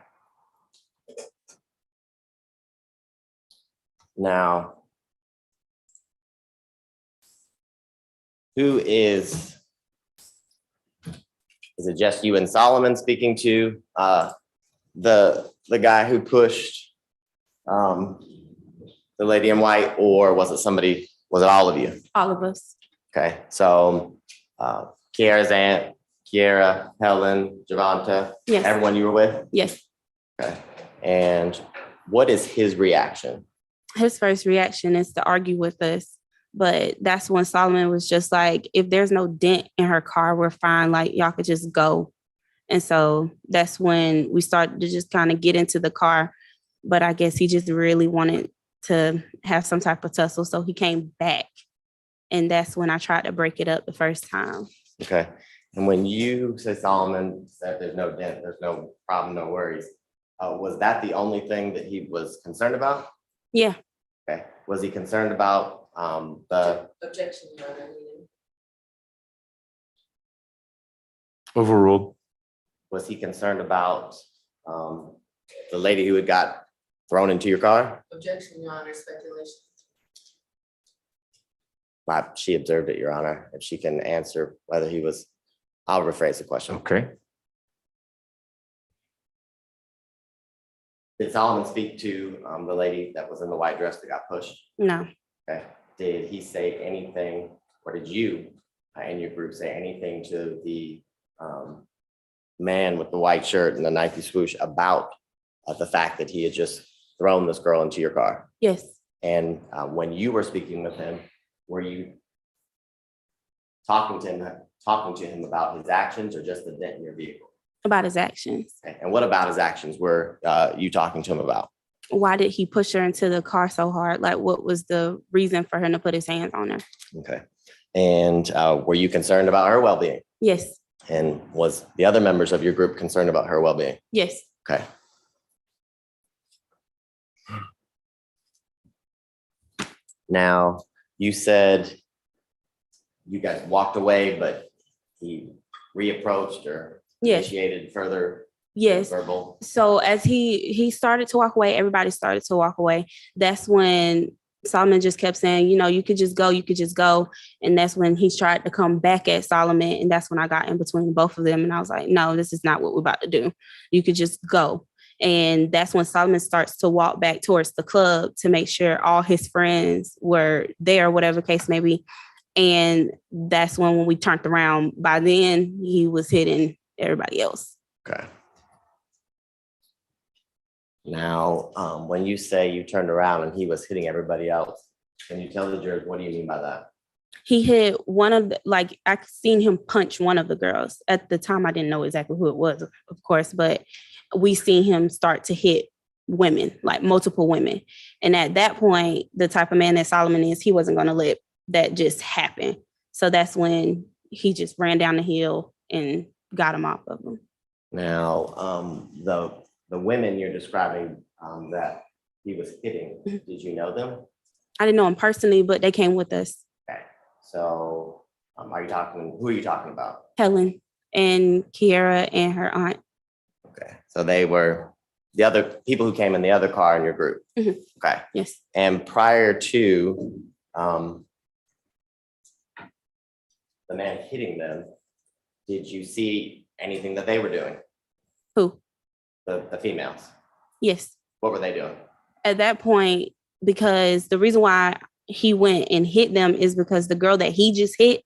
Now, who is it just you and Solomon speaking to the guy who pushed the lady in white, or was it all of you? All of us. Okay, so Kiera's aunt, Kiera, Helen, Javonta, Yes. everyone you were with? Yes. Okay, and what is his reaction? His first reaction is to argue with us. But that's when Solomon was just like, if there's no dent in her car, we're fine. Like, y'all could just go. And so that's when we started to just kind of get into the car. But I guess he just really wanted to have some type of tussle. So he came back. And that's when I tried to break it up the first time. Okay, and when you say Solomon said there's no dent, there's no problem, no worries, was that the only thing that he was concerned about? Yeah. Okay, was he concerned about the Objection, Your Honor. Overruled. was he concerned about the lady who had got thrown into your car? Objection, Your Honor, speculation. She observed it, Your Honor. If she can answer whether he was, I'll rephrase the question. Okay. Did Solomon speak to the lady that was in the white dress that got pushed? No. Okay. Did he say anything, or did you and your group say anything to the man with the white shirt and the Nike swoosh about the fact that he had just thrown this girl into your car? Yes. And when you were speaking with him, were you talking to him about his actions or just the dent in your vehicle? About his actions. Okay. And what about his actions were you talking to him about? Why did he push her into the car so hard? Like, what was the reason for him to put his hands on her? Okay. And were you concerned about her well-being? Yes. And was the other members of your group concerned about her well-being? Yes. Okay. Now, you said you guys walked away, but he reapproached or Yes. initiated further Yes. Verbal. So as he started to walk away, everybody started to walk away. That's when Solomon just kept saying, you know, you could just go, you could just go. And that's when he tried to come back at Solomon. And that's when I got in between both of them. And I was like, no, this is not what we're about to do. You could just go. And that's when Solomon starts to walk back towards the club to make sure all his friends were there, whatever case may be. And that's when we turned around, by then he was hitting everybody else. Okay. Now, when you say you turned around and he was hitting everybody else, can you tell the jurors, what do you mean by that? He hit one of the, like, I seen him punch one of the girls. At the time, I didn't know exactly who it was, of course, but we seen him start to hit women, like multiple women. And at that point, the type of man that Solomon is, he wasn't going to let that just happen. So that's when he just ran down the hill and got him off of him. Now, the women you're describing that he was hitting, did you know them? I didn't know him personally, but they came with us. Okay, so who are you talking about? Helen and Kiera and her aunt. Okay, so they were the other people who came in the other car in your group. Mhm. Okay. Yes. And prior to the man hitting them, did you see anything that they were doing? Who? The females. Yes. What were they doing? At that point, because the reason why he went and hit them is because the girl that he just hit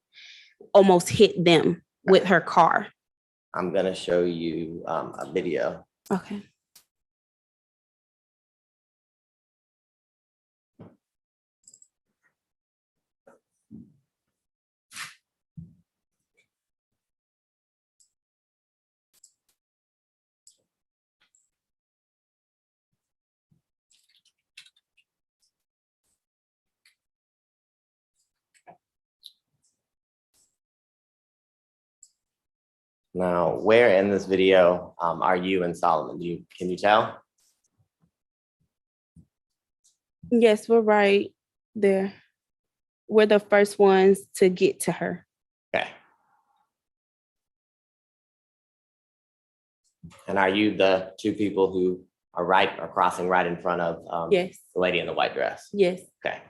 almost hit them with her car. I'm gonna show you a video. Okay. Now, where in this video are you and Solomon? Can you tell? Yes, we're right there. We're the first ones to get to her. Okay. And are you the two people who are crossing right in front of Yes. the lady in the white dress? Yes. Okay.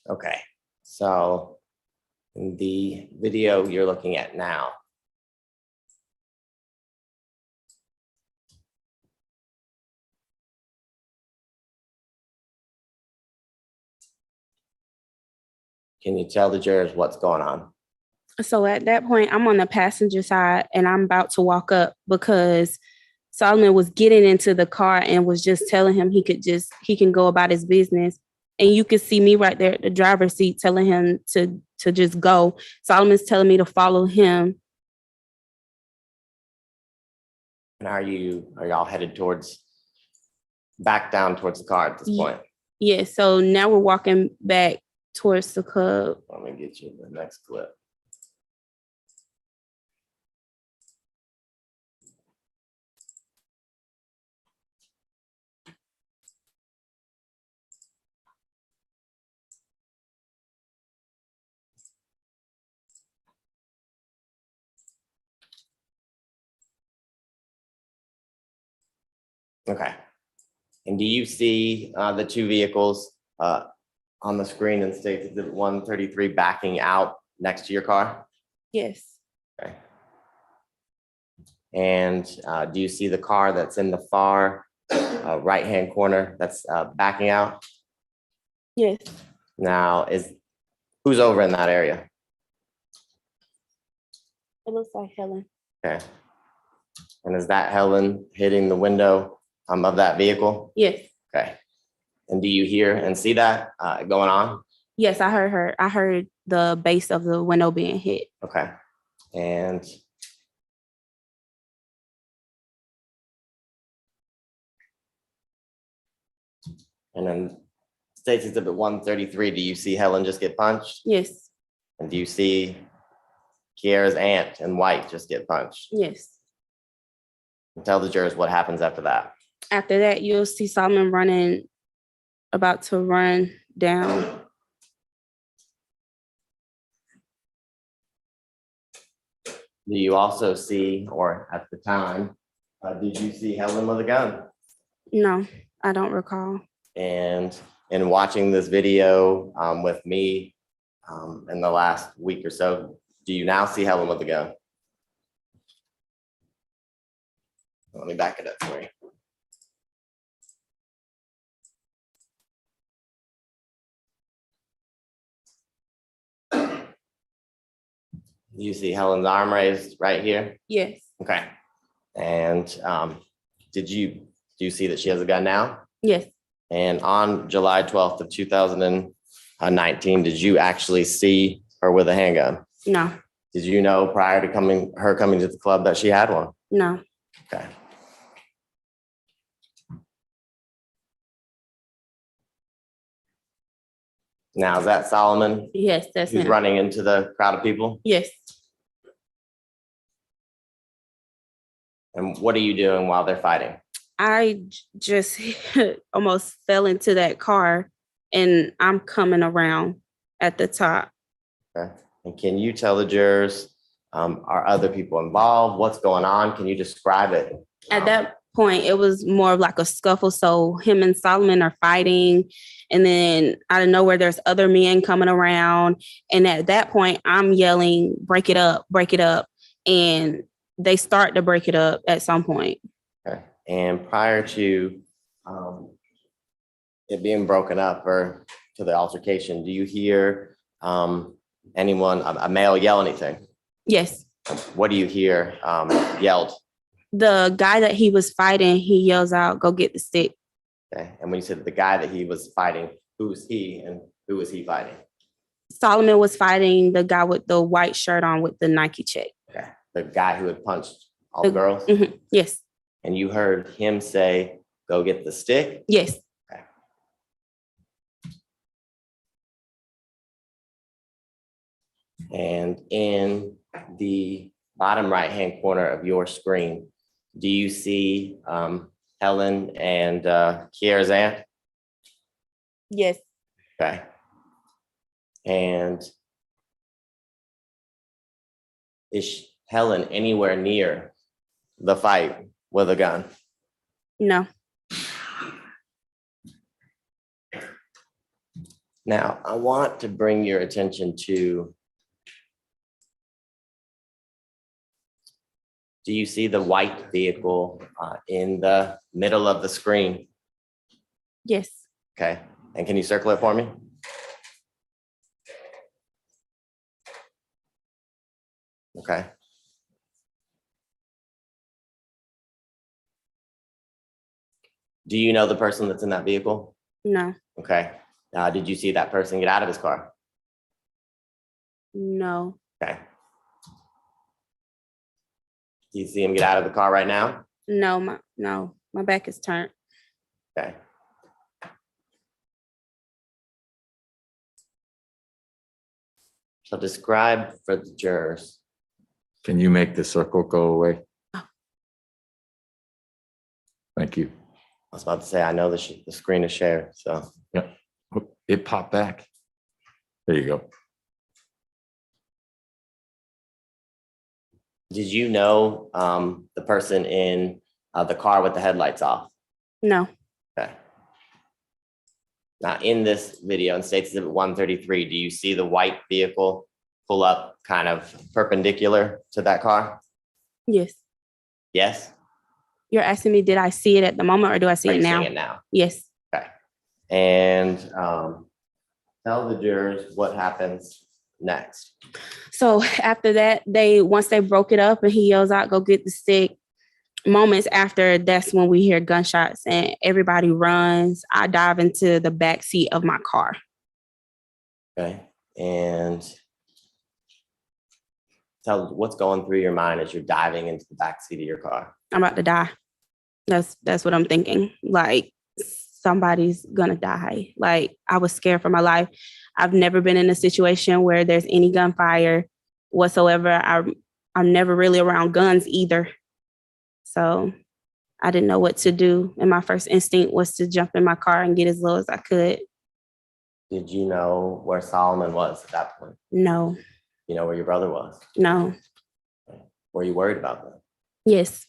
Okay, so in the video you're looking at now, can you tell the jurors what's going on? So at that point, I'm on the passenger side and I'm about to walk up because Solomon was getting into the car and was just telling him he can go about his business. And you could see me right there at the driver's seat telling him to just go. Solomon's telling me to follow him. And are y'all headed back down towards the car at this point? Yeah, so now we're walking back towards the club. Let me get you the next clip. Okay. And do you see the two vehicles on the screen and states that 133 backing out next to your car? Yes. Okay. And do you see the car that's in the far right-hand corner that's backing out? Yes. Now, Who's over in that area? It looks like Helen. Okay. And is that Helen hitting the window of that vehicle? Yes. Okay. And do you hear and see that going on? Yes, I heard her. I heard the base of the window being hit. Okay. And then State's Exhibit 133, do you see Helen just get punched? Yes. And do you see Kier's aunt in white just get punched? Yes. And tell the jurors what happens after that. After that, you'll see Solomon running, about to run down. Do you also see, or at the time, did you see Helen with a gun? No, I don't recall. And in watching this video with me in the last week or so, do you now see Helen with a gun? Let me back it up for you. You see Helen's arm raised right here? Yes. Okay. And do you see that she has a gun now? Yes. And on July 12th of 2019, did you actually see her with a handgun? No. Did you know prior to her coming to the club that she had one? No. Okay. Now, is that Solomon Yes, that's who's him. running into the crowd of people? Yes. And what are you doing while they're fighting? I just almost fell into that car and I'm coming around at the top. Okay. And can you tell the jurors, are other people involved? What's going on? Can you describe it? At that point, it was more of like a scuffle. So him and Solomon are fighting. And then out of nowhere, there's other men coming around. And at that point, I'm yelling, break it up, break it up. And they start to break it up at some point. Okay. And prior to it being broken up or to the altercation, do you hear anyone, a male, yell anything? Yes. What do you hear yelled? The guy that he was fighting, he yells out, go get the stick. Okay. And when you said the guy that he was fighting, who's he and who was he fighting? Solomon was fighting the guy with the white shirt on with the Nike check. Okay. The guy who had punched all the girls? Mhm. Yes. And you heard him say, go get the stick? Yes. Okay. And in the bottom right-hand corner of your screen, do you see Helen and Kier's aunt? Yes. Okay. And is Helen anywhere near the fight with a gun? No. Now, I want to bring your attention to, do you see the white vehicle in the middle of the screen? Yes. Okay, and can you circle it for me? Okay. Do you know the person that's in that vehicle? No. Okay. Did you see that person get out of his car? No. Okay. Do you see him get out of the car right now? No. My back is turned. Okay. So describe for the jurors. Can you make the circle go away? Oh. Thank you. I was about to say, I know the screen is shared, so. Yep. It popped back. There you go. Did you know the person in the car with the headlights off? No. Okay. Now, in this video, in State's Exhibit 133, do you see the white vehicle pull up kind of perpendicular to that car? Yes. Yes? You're asking me, did I see it at the moment or do I see Are it you now? seeing it now? Yes. Okay. And tell the jurors what happens next. So after that, once they broke it up and he yells out, "Go get the stick." Moments after, that's when we hear gunshots and everybody runs. I dive into the back seat of my car. Okay, and tell what's going through your mind as you're diving into the back seat of your car. I'm about to die. That's what I'm thinking. Like, somebody's gonna die. Like, I was scared for my life. I've never been in a situation where there's any gunfire whatsoever. I'm never really around guns either. So I didn't know what to do. And my first instinct was to jump in my car and get as low as I could. Did you know where Solomon was at that point? No, You know where your brother was? no. Were you worried about them? Yes,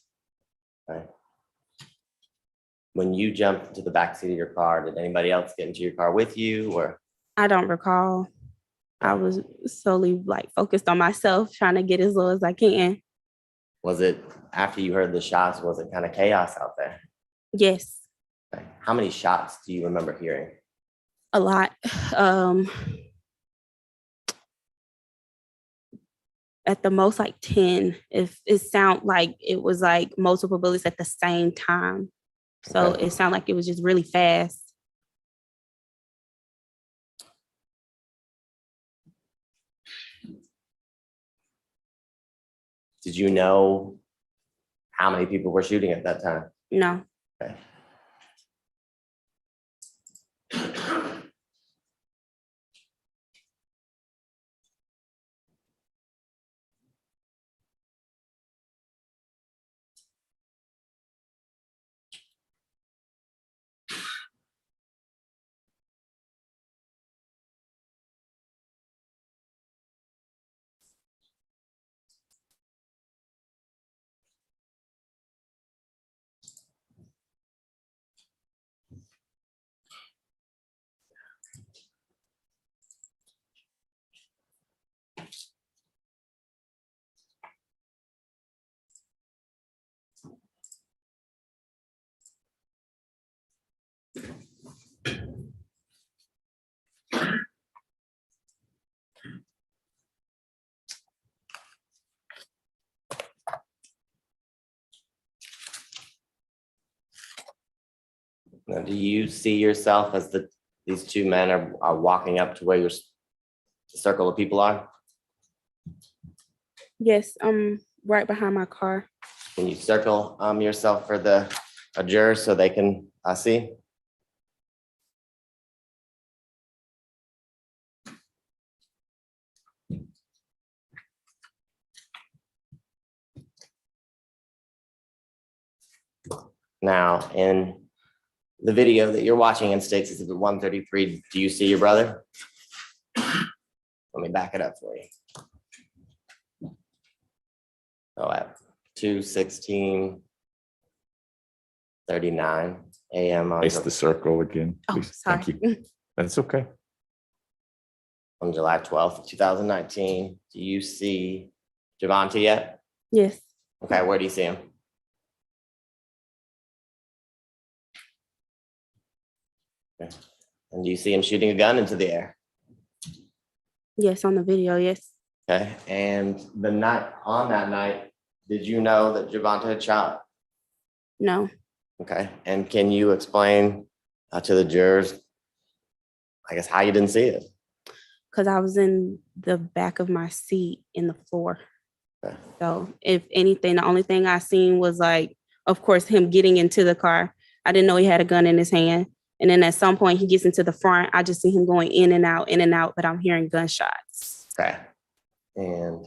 Okay. When you jumped into the back seat of your car, did anybody else get into your car with you, or? I don't recall. I was solely like focused on myself, trying to get as low as I can. Was it after you heard the shots, was it kind of chaos out there? Yes, Okay. How many shots do you remember hearing? a lot. At the most, like 10. If it sound like it was like multiple bullets at the same time. So Okay. it sounded like it was just really fast. Did you know how many people were shooting at that time? No, Okay. Now, do you see yourself as these two men are walking up to where the circle of people are? yes, I'm right behind my car. Can you circle yourself for the jurors so they can see? Now, in the video that you're watching in States Exhibit 133, do you see your brother? Let me back it up for you. Oh, at 2:16:39 a.m. Place the circle again, Oh, please. sorry. Thank you. That's okay. on July 12th, 2019. Do you see Javante yet? Yes, Okay, where do you see him? Okay. And do you see him shooting a gun into the air? yes, on the video, yes. Okay, and on that night, did you know that Javante had shot? No, Okay, and can you explain to the jurors, I guess, how you didn't see it? because I was in the back of my seat in the floor. Okay. So if anything, the only thing I seen was like, of course, him getting into the car. I didn't know he had a gun in his hand. And then at some point he gets into the front. I just see him going in and out, but I'm hearing gunshots. Okay, and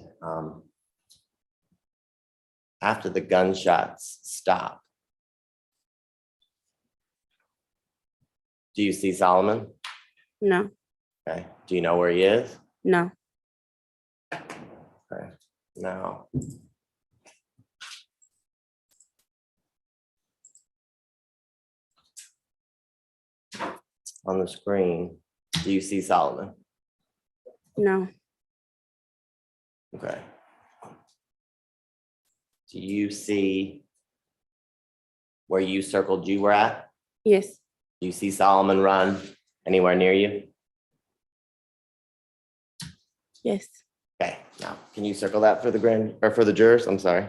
after the gunshots stop, do you see Solomon? No, Okay, do you know where he is? no. Okay, now. On the screen, do you see Solomon? No, Okay. Do you see where you circled you were at? yes, Do you see Solomon run anywhere near you? Yes. Okay, now, can you circle that for the grand, or for the jurors? I'm sorry.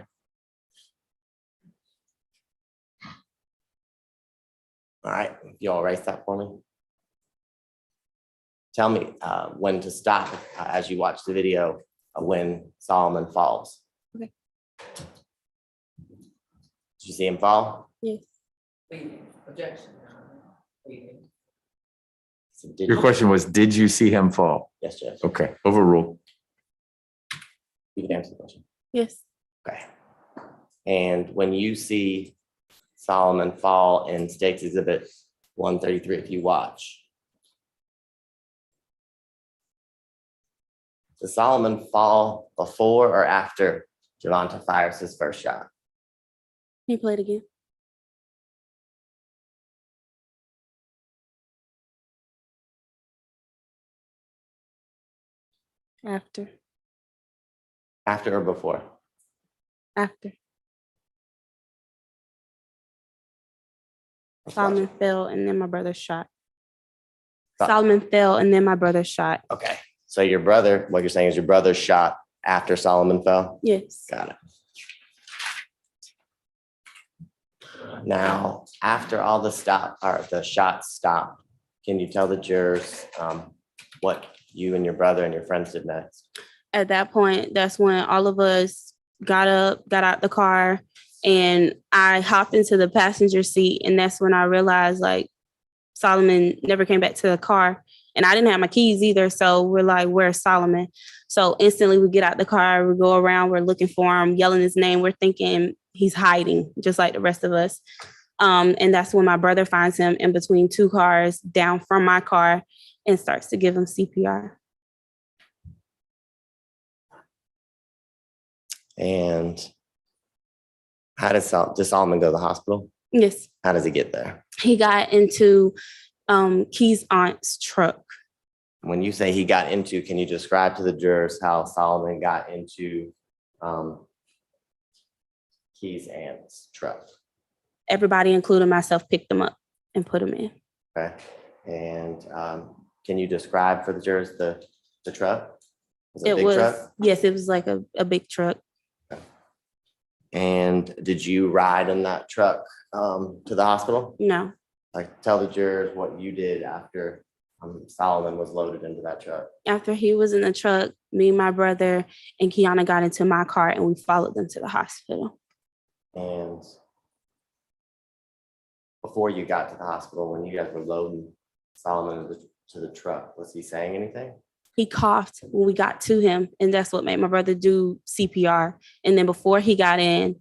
All right, you all erase that for me? Tell me when to stop as you watch the video when Solomon falls. Okay. Did you see him fall? Yes. Waiting, objection, waiting. So did Your you- question was, did you see him fall? Yes, Judge. Okay, overruled. You can answer the question. Yes. Okay. And when you see Solomon fall in State's Exhibit 133, if you watch, does Solomon fall before or after Javonta fires his first shot? Can you play it again? After. After or before? After. Solomon fell and then my brother shot. Solomon fell and then my brother shot. Okay, so your brother, what you're saying is your brother shot after Solomon fell? Yes. Got it. Now, after all the shots stopped, can you tell the jurors what you and your brother and your friends did next? At that point, that's when all of us got up, got out the car, and I hopped into the passenger seat. And that's when I realized like Solomon never came back to the car. And I didn't have my keys either. So we're like, where's Solomon? So instantly we get out the car, we go around, we're looking for him, yelling his name. We're thinking he's hiding, just like the rest of us. And that's when my brother finds him in between two cars down from my car and starts to give him CPR. And how does Solomon go to the hospital? Yes, How does he get there? he got into Key's aunt's truck. When you say he got into, can you describe to the jurors how Solomon got into Key's aunt's truck? Everybody, including myself, picked him up and put him in. Okay, and can you describe for the jurors the truck? Was it a big truck? Yes, it was like a big truck. And did you ride in that truck to the hospital? No, Like, tell the jurors what you did after Solomon was loaded into that truck. after he was in the truck, me, my brother, and Kiana got into my car and we followed them to the hospital. And before you got to the hospital, when you guys were loading Solomon to the truck, was he saying anything? He coughed when we got to him, and that's what made my brother do CPR. And then before he got in,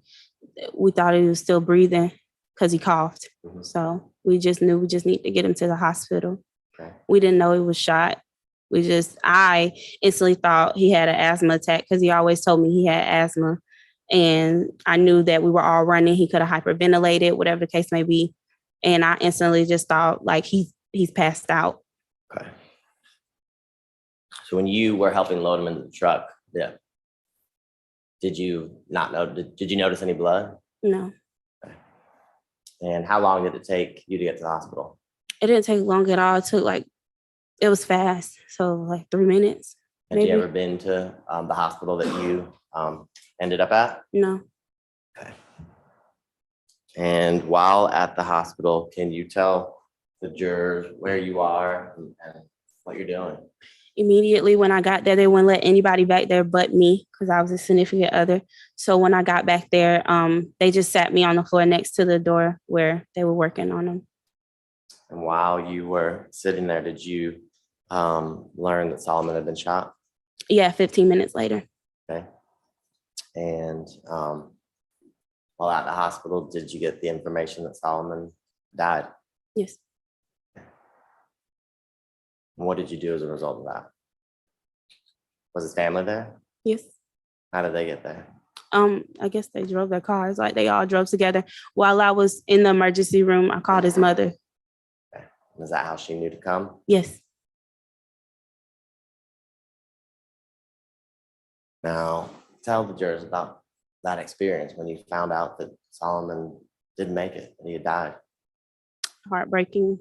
we thought he was still breathing because he coughed. Mhm. So we just knew we just need to get him to the hospital. Okay. We didn't know he was shot. I instantly thought he had an asthma attack because he always told me he had asthma. And I knew that we were all running. He could have hyperventilated, whatever the case may be. And I instantly just thought like he's passed out. Okay. So when you were helping load him into the truck, yeah, did you not know? Did you notice any blood? No, And how long did it take you to get to the hospital? it didn't take long at all. It was fast. So like 3 minutes. Had Maybe. you ever been to the hospital that you ended up at? No. Okay. And while at the hospital, can you tell the jurors where you are and what you're doing? Immediately when I got there, they wouldn't let anybody back there but me because I was a significant other. So when I got back there, they just sat me on the floor next to the door where they were working on him. And while you were sitting there, did you learn that Solomon had been shot? Yeah, 15 minutes later. Okay. And while at the hospital, did you get the information that Solomon died? Yes. And what did you do as a result of that? Was his family there? Yes. How did they get there? I guess they drove their cars, like they all drove together. While I was in the emergency room, I called his mother. Okay. Is that how she knew to come? Yes. Now, tell the jurors about that experience when you found out that Solomon didn't make it and he had died. Heartbreaking.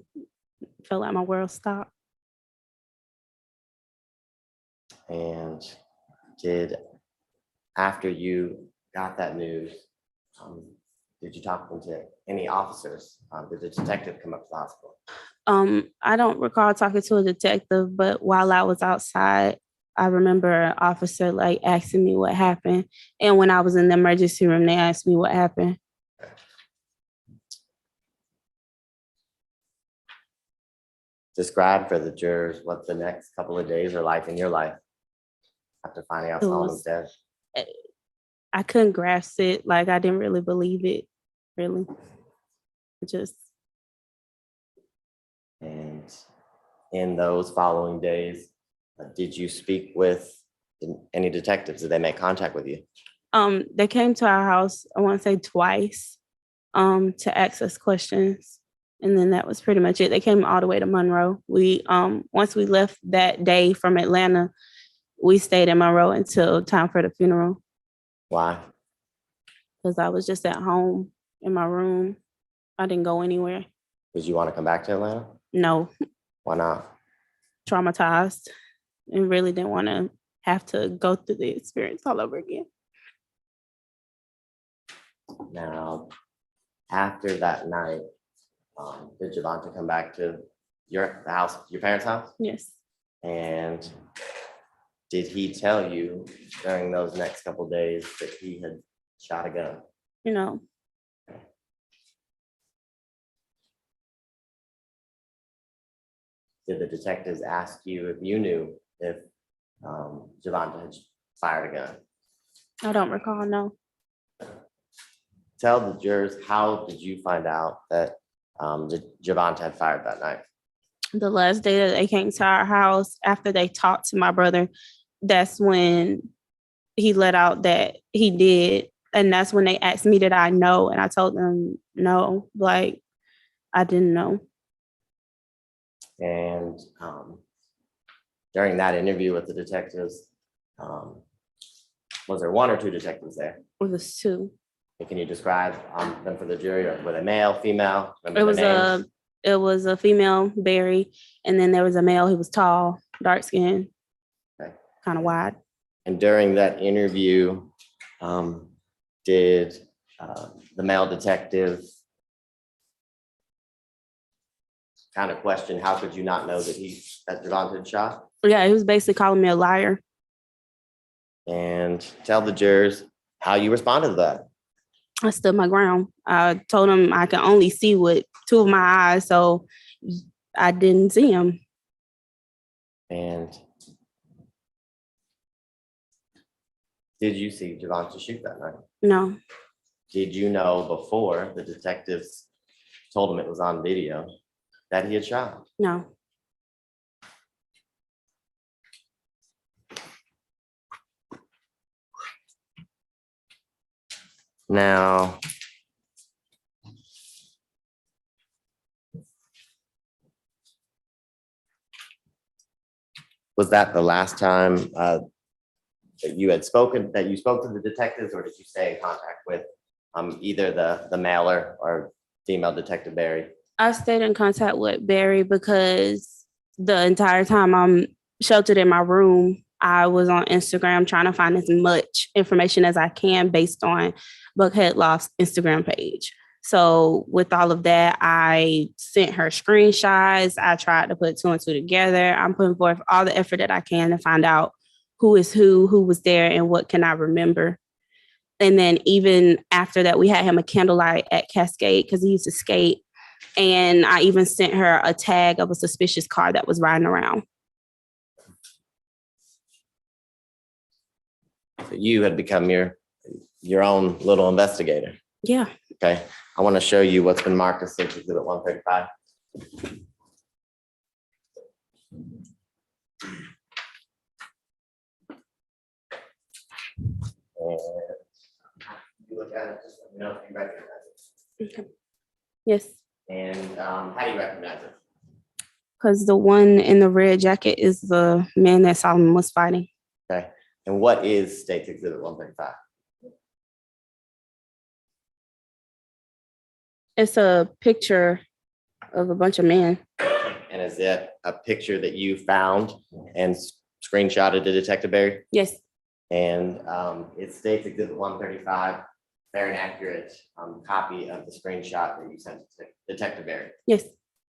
Felt like my world stopped. And after you got that news, did you talk to any officers? Did the detective come up to the hospital? I don't recall talking to a detective, but while I was outside, I remember an officer like asking me what happened. And when I was in the emergency room, they asked me what happened. Describe for the jurors what the next couple of days are like in your life after finding out Solomon's dead. I couldn't grasp it. Like, I didn't really believe it, really. Just. And in those following days, did you speak with any detectives? Did they make contact with you? They came to our house, I want to say twice, to ask us questions. And then that was pretty much it. They came all the way to Monroe. We, once we left that day from Atlanta, we stayed in Monroe until time for the funeral. Why? Because I was just at home in my room. I didn't go anywhere. Did you want to come back to Atlanta? No. Why not? Traumatized and really didn't want to have to go through the experience all over again. Now, after that night, did Javonte come back to your house, your parents' house? Yes. And did he tell you during those next couple of days that he had shot a gun? No. Did the detectives ask you if you knew if Javonte had fired a gun? I don't recall, no. Tell the jurors, how did you find out that Javonte had fired that night? The last day that they came to our house, after they talked to my brother, that's when he let out that he did. And that's when they asked me, did I know? And I told them no, like I didn't know. And during that interview with the detectives, was there one or two detectives there? It was two. Can you describe them for the jury? Or were they male, female? It was a female, Barry, and then there was a male. He was tall, dark skinned, Okay. Kind of wide. And during that interview, did the male detective kind of question, how could you not know that Javonte had shot? Yeah, he was basically calling me a liar. And tell the jurors how you responded to that. I stood my ground. I told him I can only see with two of my eyes, so I didn't see him. And did you see Javonte shoot that night? No. Did you know before the detectives told him it was on video that he had shot? No. Now, was that the last time that you spoke to the detectives, or did you stay in contact with either the male or female detective Barry? I stayed in contact with Barry because the entire time I'm sheltered in my room, I was on Instagram trying to find as much information as I can based on Buckhead Loft's Instagram page. So with all of that, I sent her screenshots. I tried to put two and two together. I'm putting forth all the effort that I can to find out who is who was there, and what can I remember. And then even after that, we had him a candlelight at Cascade because he used to skate. And I even sent her a tag of a suspicious car that was riding around. So you had become your own little investigator. Yeah. Okay. I want to show you what's been marked as State Exhibit 135. And you look at it, just let me know if you recognize it. Okay. Yes. And how do you recognize it? Because the one in the red jacket is the man that Sullivan was fighting. Okay. And what is State Exhibit 135? It's a picture of a bunch of men. And is it a picture that you found and screenshotted to Detective Barry? Yes, And it states Exhibit 135, very accurate copy of the screenshot that you sent to Detective Barry. yes.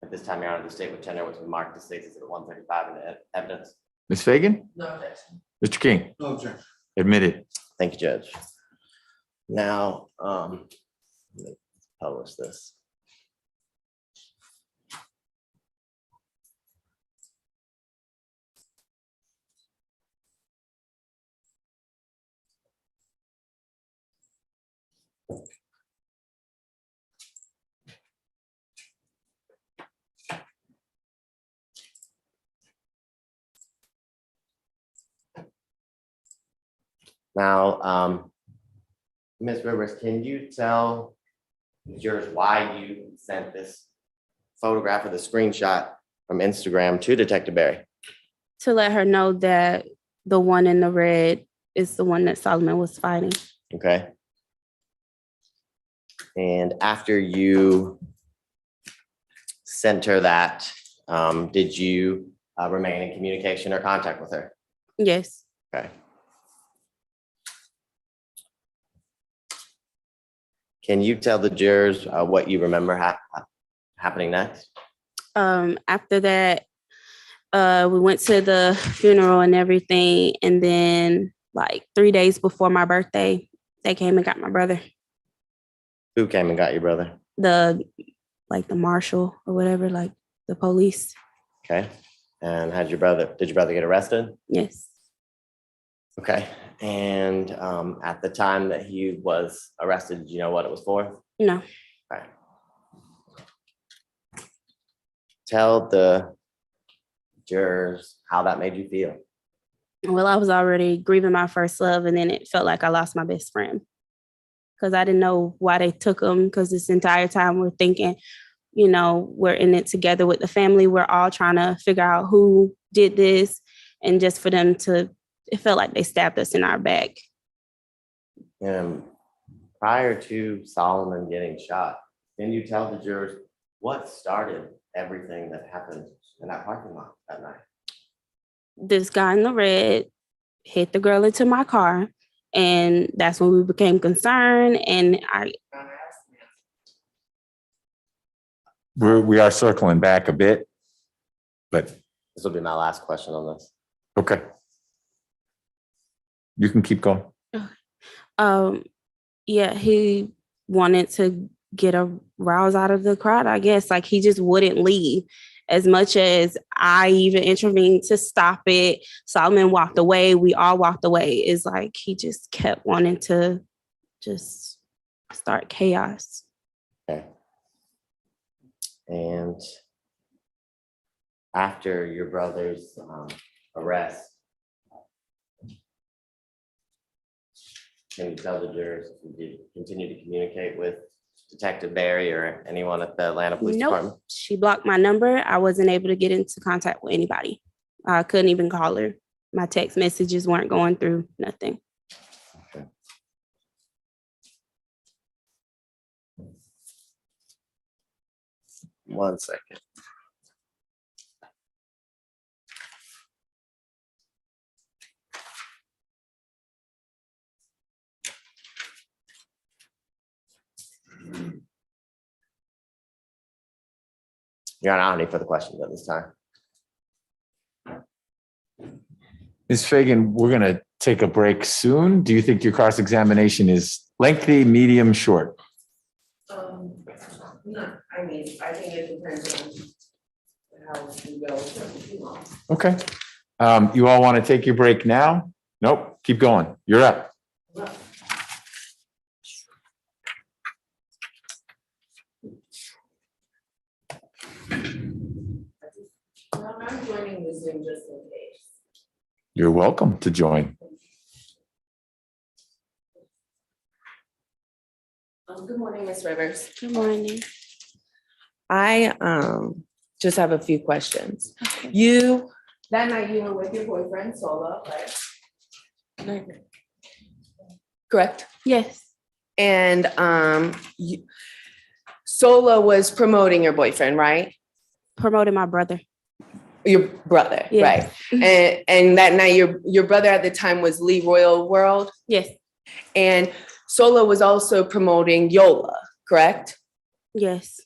At this time, Your Honor, the state with tenor was marked as states Exhibit 135 in the evidence. Ms. Fagan? No objection. Mr. King? No objection. Admitted. Thank you, Judge. Now, let me publish this. Now, Ms. Rivers, can you tell the jurors why you sent this photograph of the screenshot from Instagram to Detective Barry? To let her know that the one in the red is the one that Solomon was fighting. Okay. And after you sent her that, did you remain in communication or contact with her? Yes. Okay. Can you tell the jurors what you remember happening next? After that, we went to the funeral and everything. And then like 3 days before my birthday, they came and got my brother. Who came and got your brother? The marshal or whatever, like the police. Okay. And did your brother get arrested? Yes. Okay. And at the time that he was arrested, did you know what it was for? No. Okay. Tell the jurors how that made you feel. Well, I was already grieving my first love, and then it felt like I lost my best friend because I didn't know why they took him. Because this entire time we're thinking, we're in it together with the family. We're all trying to figure out who did this, and just for them to, it felt like they stabbed us in our back. And prior to Solomon getting shot, can you tell the jurors what started everything that happened in that parking lot that night? This guy in the red hit the girl into my car, and that's when we became concerned. And We are circling back a bit, but This will be my last question on this. okay. You can keep going. Yeah, he wanted to get a rouse out of the crowd, I guess. Like, he just wouldn't leave. As much as I even intervened to stop it, Solomon walked away. We all walked away. It's like he just kept wanting to just start chaos. Okay. And after your brother's arrest, can you tell the jurors if you did continue to communicate with Detective Barry or anyone at the Atlanta Police Department? Nope, she blocked my number. I wasn't able to get into contact with anybody. I couldn't even call her. My text messages weren't going through, nothing. Okay. One second. Your Honor, I don't have any further questions at this time. Ms. Fagan, we're going to take a break soon. Do you think your cross-examination is lengthy, medium, short? No, I think it depends on how we go. Okay. You all want to take your break now? Nope, keep going. You're up. I'm joining the Zoom just in case. You're welcome to join. Good morning, Ms. Rivers. Good morning. I just have a few questions. That night you were with your boyfriend, Solo, right? Correct. Yes. And Solo was promoting your boyfriend, right? Promoted my brother. Your brother, Yes. right? And that night, your brother at the time was Lee Royal World, Yes, and Solo was also promoting Yola, correct? yes,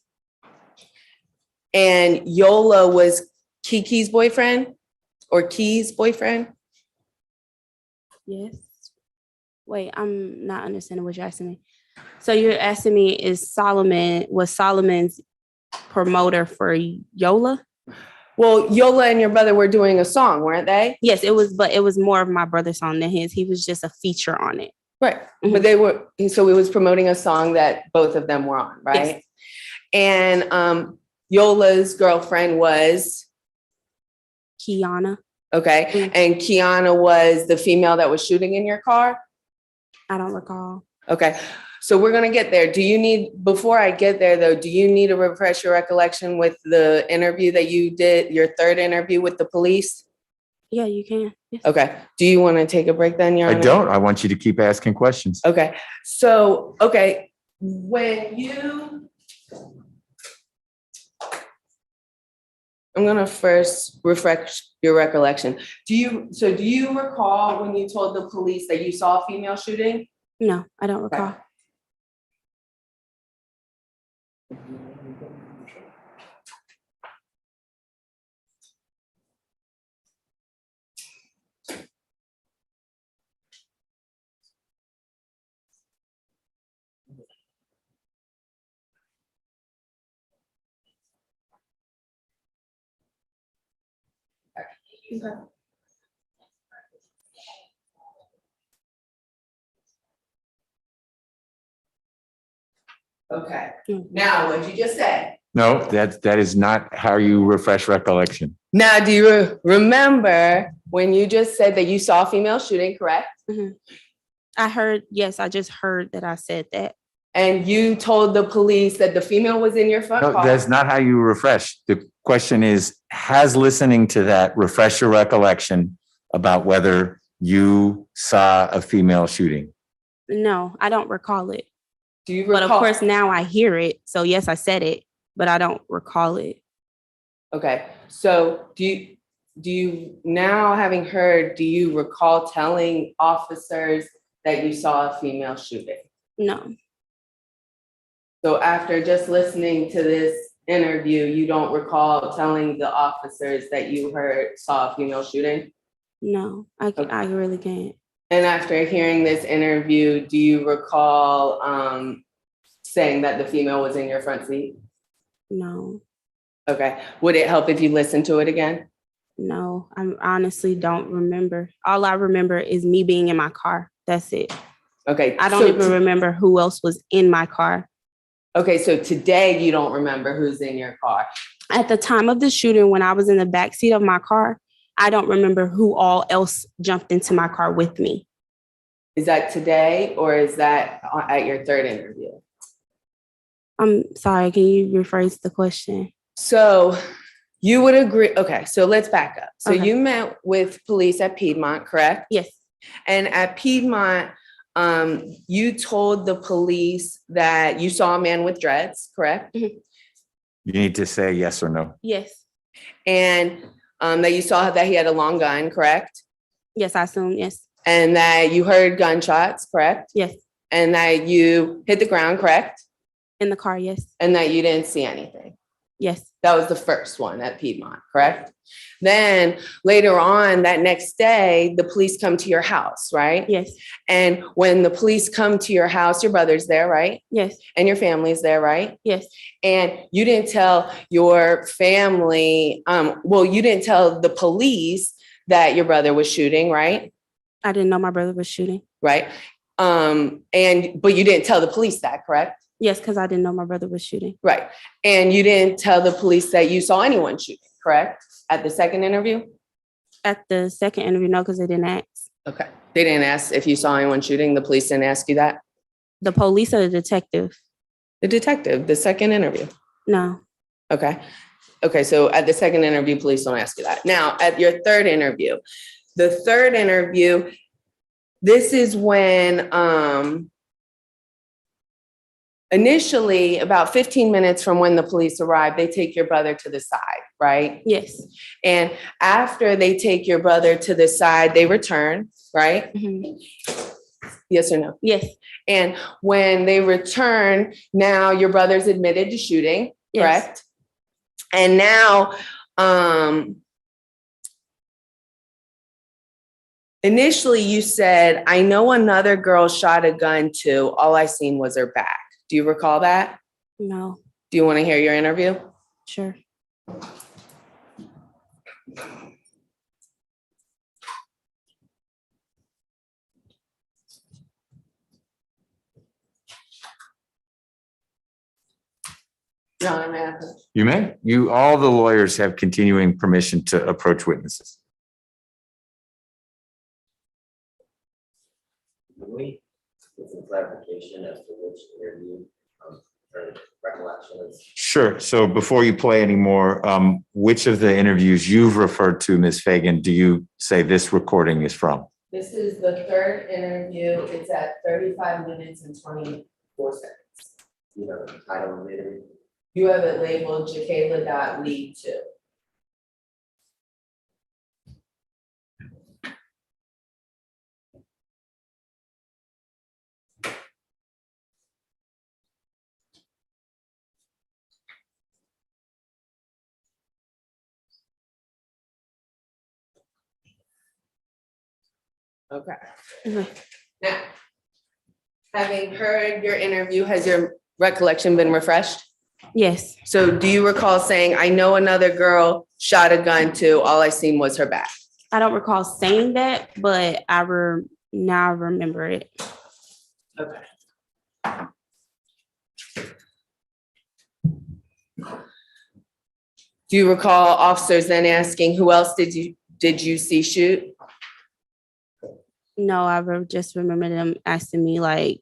And Yola was Kiki's boyfriend or Key's boyfriend? yes. Wait, I'm not understanding what you're asking me. So you're asking me, was Solomon's promoter for Yola? Well, Yola and your brother were doing a song, weren't they? Yes, it was, but it was more of my brother's song than his. He was just a feature on it. Right. Mhm. But they were, so it was promoting a song that both of them were on, right? Yes. And Yola's girlfriend was, Kiana, okay, Mhm. and Kiana was the female that was shooting in your car? I don't recall. Okay, so we're gonna get there. Before I get there though, do you need to refresh your recollection with the interview that you did, your third interview with the police? Yeah, you can. Yes. Okay, do you want to take a break then, Your I Honor? don't. I want you to keep asking questions. Okay, so, okay, when you, I'm gonna first refresh your recollection. Do you recall when you told the police that you saw a female shooting? No, I don't recall. Okay. Okay, Mm. now what'd you just say? No, that is not how you refresh recollection. Now, do you remember when you just said that you saw a female shooting, correct? I heard, yes, I just heard that I said that. And you told the police that the female was in your front No, car? that's not how you refresh. The question is, has listening to that refresh your recollection about whether you saw a female shooting? No, I don't recall it. Do you But of recall? course, now I hear it. So yes, I said it, but I don't recall it. Okay, so do you now, having heard, do you recall telling officers that you saw a female shooting? No, So after just listening to this interview, you don't recall telling the officers that you saw a female shooting? no, I really can't. And after hearing this interview, do you recall saying that the female was in your front seat? No, Okay, would it help if you listened to it again? no, I honestly don't remember. All I remember is me being in my car. That's it. Okay. I don't even remember who else was in my car. Okay, so today you don't remember who's in your car. At the time of the shooting, when I was in the backseat of my car, I don't remember who all else jumped into my car with me. Is that today or is that at your third interview? I'm sorry, can you rephrase the question? So you would agree, okay, so let's back up. So Okay. you met with police at Piedmont, correct? Yes, And at Piedmont, you told the police that you saw a man with dreads, correct? You need to say yes or no. yes, And that you saw that he had a long gun, correct? yes, I assume, yes, And that you heard gunshots, correct? yes. And that you hit the ground, correct? In the car, yes, And that you didn't see anything. yes, That was the first one at Piedmont, correct? Then later on that next day, the police come to your house, right? yes, And when the police come to your house, your brother's there, right? yes, And your family's there, right? yes, And you didn't tell your family, you didn't tell the police that your brother was shooting, right? I didn't know my brother was shooting. Right? But you didn't tell the police that, correct? Yes, because I didn't know my brother was shooting. Right. And you didn't tell the police that you saw anyone shooting, correct? At the second interview? At the second interview, no, because they didn't ask. Okay. They didn't ask if you saw anyone shooting. The police didn't ask you that? The police or the detective? The detective, the second interview. No. Okay. Okay. So at the second interview, police don't ask you that. Now, at your third interview, this is when initially, about 15 minutes from when the police arrive, they take your brother to the side, right? Yes. And after they take your brother to the side, they return, right? Mhm. Yes or no? Yes. And when they return, now your brother's admitted to shooting, Yes. correct? And now, initially you said, I know another girl shot a gun too. All I seen was her back. Do you recall that? No. Do you want to hear your interview? Sure. John Mathis. You may. All the lawyers have continuing permission to approach witnesses. Can we get some clarification as to which interview, or recollection is? Sure. So before you play anymore, which of the interviews you've referred to, Ms. Fagan, do you say this recording is from? This is the third interview. It's at 35 minutes and 24 seconds. You know, the title of the interview? You have it labeled Jacayla.Lee 2. Okay. Mhm. Now, having heard your interview, has your recollection been refreshed? Yes. So do you recall saying, I know another girl shot a gun too, all I seen was her back? I don't recall saying that, but now I remember it. Okay. Do you recall officers then asking, who else did you see shoot? No, just remember them asking me, like,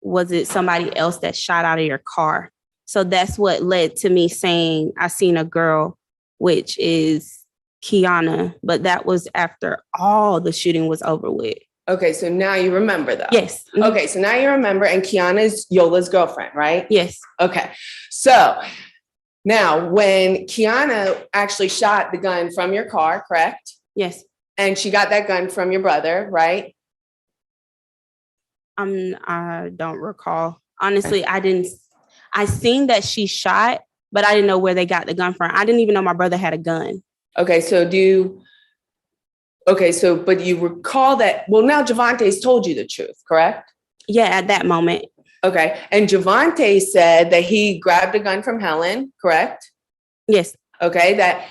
was it somebody else that shot out of your car? So that's what led to me saying I seen a girl, which is Kiana, but that was after all the shooting was over with. Okay, so now you remember though? Yes. Mhm. Okay, so now you remember, and Kiana is Yola's girlfriend, right? Yes. Okay, so now when Kiana actually shot the gun from your car, correct? Yes. And she got that gun from your brother, right? I don't recall. Honestly, I seen that she shot, but I didn't know where they got the gun from. I didn't even know my brother had a gun. Okay, but you recall that, well, now Javante's told you the truth, correct? Yeah, at that moment. Okay, and Javante said that he grabbed a gun from Helen, correct? Yes. Okay, that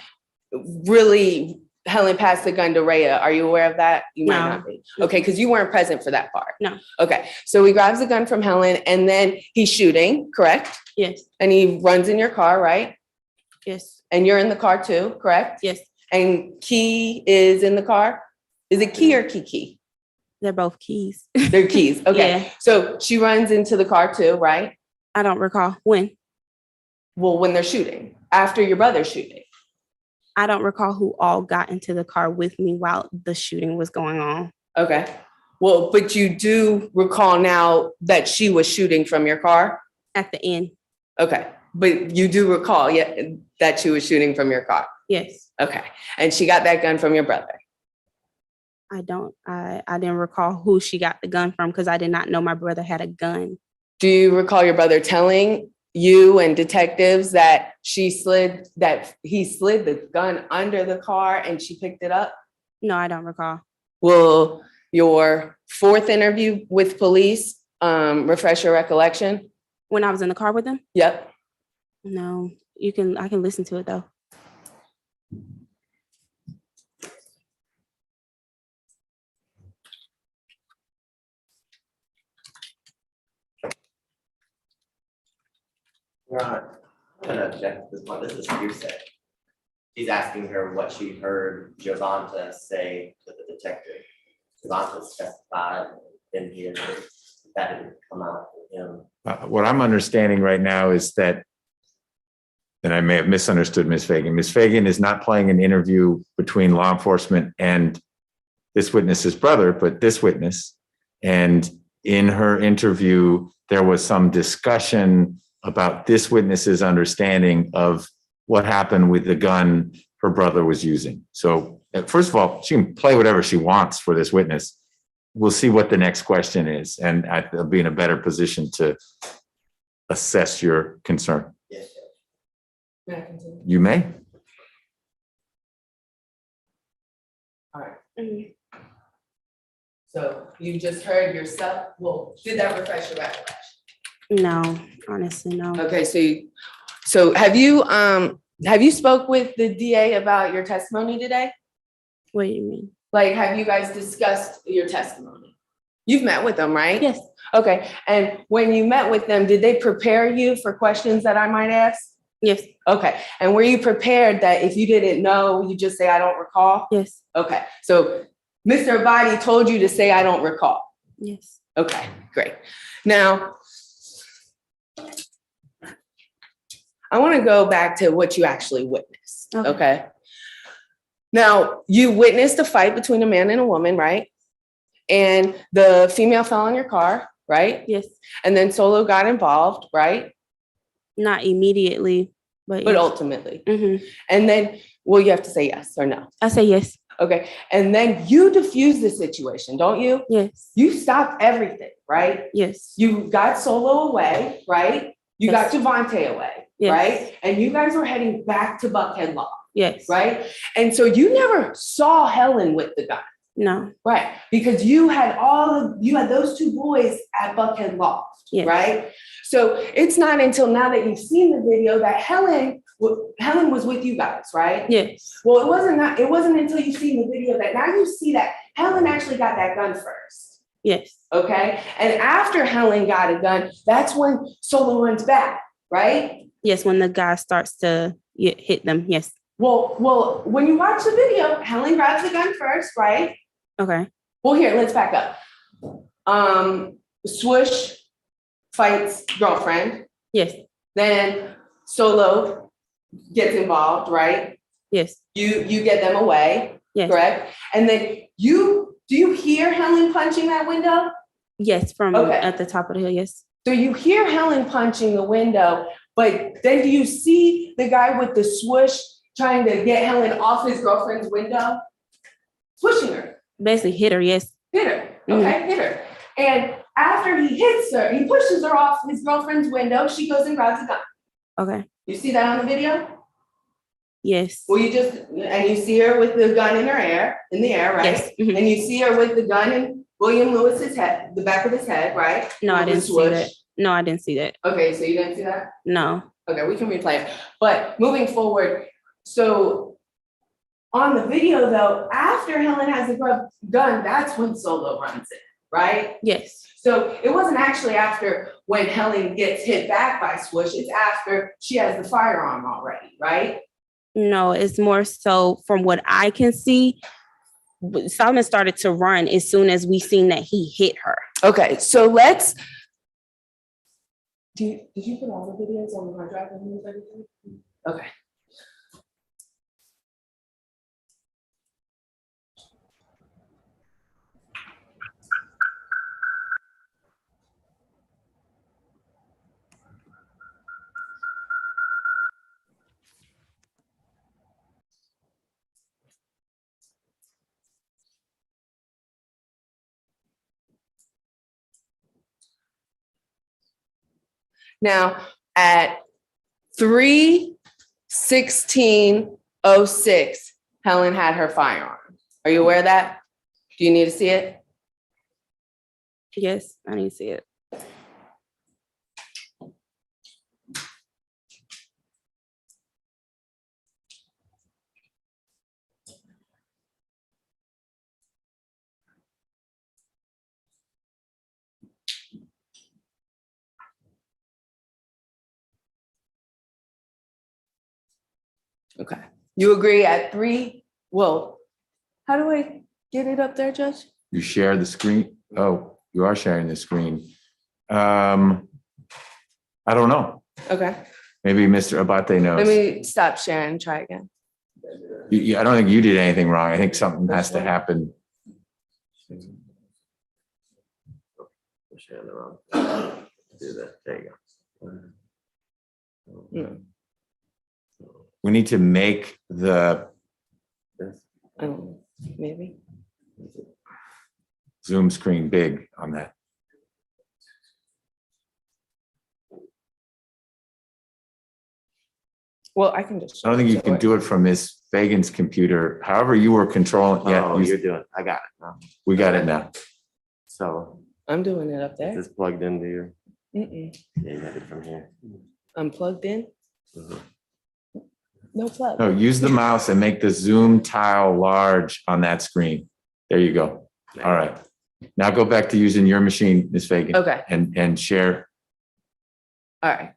really Helen passed the gun to Rhea. Are you aware of that? You might No. not be. Okay, because you weren't present for that part. No. Okay, so he grabs the gun from Helen and then he's shooting, correct? Yes. And he runs in your car, right? Yes. And you're in the car too, correct? Yes. And Key is in the car? Is it Key or Kiki? They're both keys. They're Keys. Okay. Yeah. So she runs into the car too, right? I don't recall when. Well, when they're shooting, after your brother's shooting. I don't recall who all got into the car with me while the shooting was going on. Okay. Well, but you do recall now that she was shooting from your car? At the end. Okay. But you do recall, yeah, that she was shooting from your car? Yes. Okay. And she got that gun from your brother? I didn't recall who she got the gun from because I did not know my brother had a gun. Do you recall your brother telling you and detectives that he slid the gun under the car and she picked it up? No, I don't recall. Will your fourth interview with police refresh your recollection? When I was in the car with them? Yep. No, I can listen to it though. Your Honor, I'm gonna object to this one. This is hearsay. She's asking her what she heard Javante say to the detective. Javante testified in here that didn't come out with him. What I'm understanding right now is that, and I may have misunderstood Ms. Fagan. Ms. Fagan is not playing an interview between law enforcement and this witness's brother, but this witness. And in her interview, there was some discussion about this witness's understanding of what happened with the gun her brother was using. So first of all, she can play whatever she wants for this witness. We'll see what the next question is, and I'll be in a better position to assess your concern. Yes, Judge. May I continue? You may. All right, Mhm. so you just heard yourself, well, did that refresh your recollection? No, honestly, no. Okay, so have you spoke with the DA about your testimony today? What do you mean? Like, have you guys discussed your testimony? You've met with them, right? Yes, Okay, and when you met with them, did they prepare you for questions that I might ask? yes, Okay, and were you prepared that if you didn't know, you just say, I don't recall? yes, Okay, so Mr. Abadi told you to say, I don't recall. yes. Okay, great. Now, I want to go back to what you actually witnessed, Okay. okay? Now, you witnessed a fight between a man and a woman, right? And the female fell on your car, right? Yes, And then Solo got involved, right? not immediately, but But yes. ultimately. Mhm. And then, well, you have to say yes or no. I say yes, Okay, and then you diffuse the situation, don't you? yes, You stopped everything, right? yes, You got Solo away, right? You got Yes. Devontae away, Yes. right? And you guys were heading back to Buckhead Law, yes. right? And so you never saw Helen with the gun, No, right? Because you had those two boys at Buckhead Law, yes. right? So it's not until now that you've seen the video that Helen was with you guys, right? Yes, Well, it wasn't until you've seen the video that now you see that Helen actually got that gun first. yes, Okay, and after Helen got a gun, that's when Solo runs back, right? yes. When the guy starts to hit them, yes. Well, when you watch the video, Helen grabs the gun first, right? Okay, Well, here, let's back up. Swoosh fights girlfriend, yes, then Solo gets involved, right? yes, You get them away, yes, correct? And then do you hear Helen punching that window? yes. From Okay. at the top of the hill, yes, So you hear Helen punching the window, but then do you see the guy with the swoosh trying to get Helen off his girlfriend's window? Swooshing her, basically hit her. Yes, hit her, okay, hit her. And after he hits her, he pushes her off his girlfriend's window, she goes and grabs a gun. okay, You see that on the video? yes, Well, and you see her with the gun in the air, right? yes. Mhm. And you see her with the gun in William Lewis's head, the back of his head, right? No, I With the didn't see swoosh. that. No, I didn't see that. Okay, so you didn't see that? No, Okay, we can replay it. But moving forward, so on the video though, after Helen has the gun, that's when Solo runs in, right? yes, So it wasn't actually after when Helen gets hit back by Swoosh, it's after she has the firearm already, right? no. It's more so from what I can see. Solomon started to run as soon as we seen that he hit her. Okay, so did you put all the videos on the hard drive and move everything? Okay. Now, at 3:16:06, Helen had her firearm. Are you aware of that? Do you need to see it? Yes, I didn't see it. Okay. You agree at 3? Well, how do I get it up there, Judge? You share the screen? Oh, you are sharing the screen. I don't know. Okay. Maybe Mr. Abate knows. Let me stop sharing and try again. I don't think you did anything wrong. I think something has to happen. Push it in the wrong. Do that. There you go. We need to make the Maybe. Zoom screen big on that. Well, I can just. I don't think you can do it from Ms. Fagan's computer. However you were controlling, yeah, Oh, you're doing, I got it now. we got it now. So I'm doing it up is there. this plugged into your, Mm-mm. yeah, you had it from here. I'm plugged in. Mhm. No plug. No, use the mouse and make the Zoom tile large on that screen. There you go. All right. Now go back to using your machine, Ms. Fagan. Okay, And share. all right.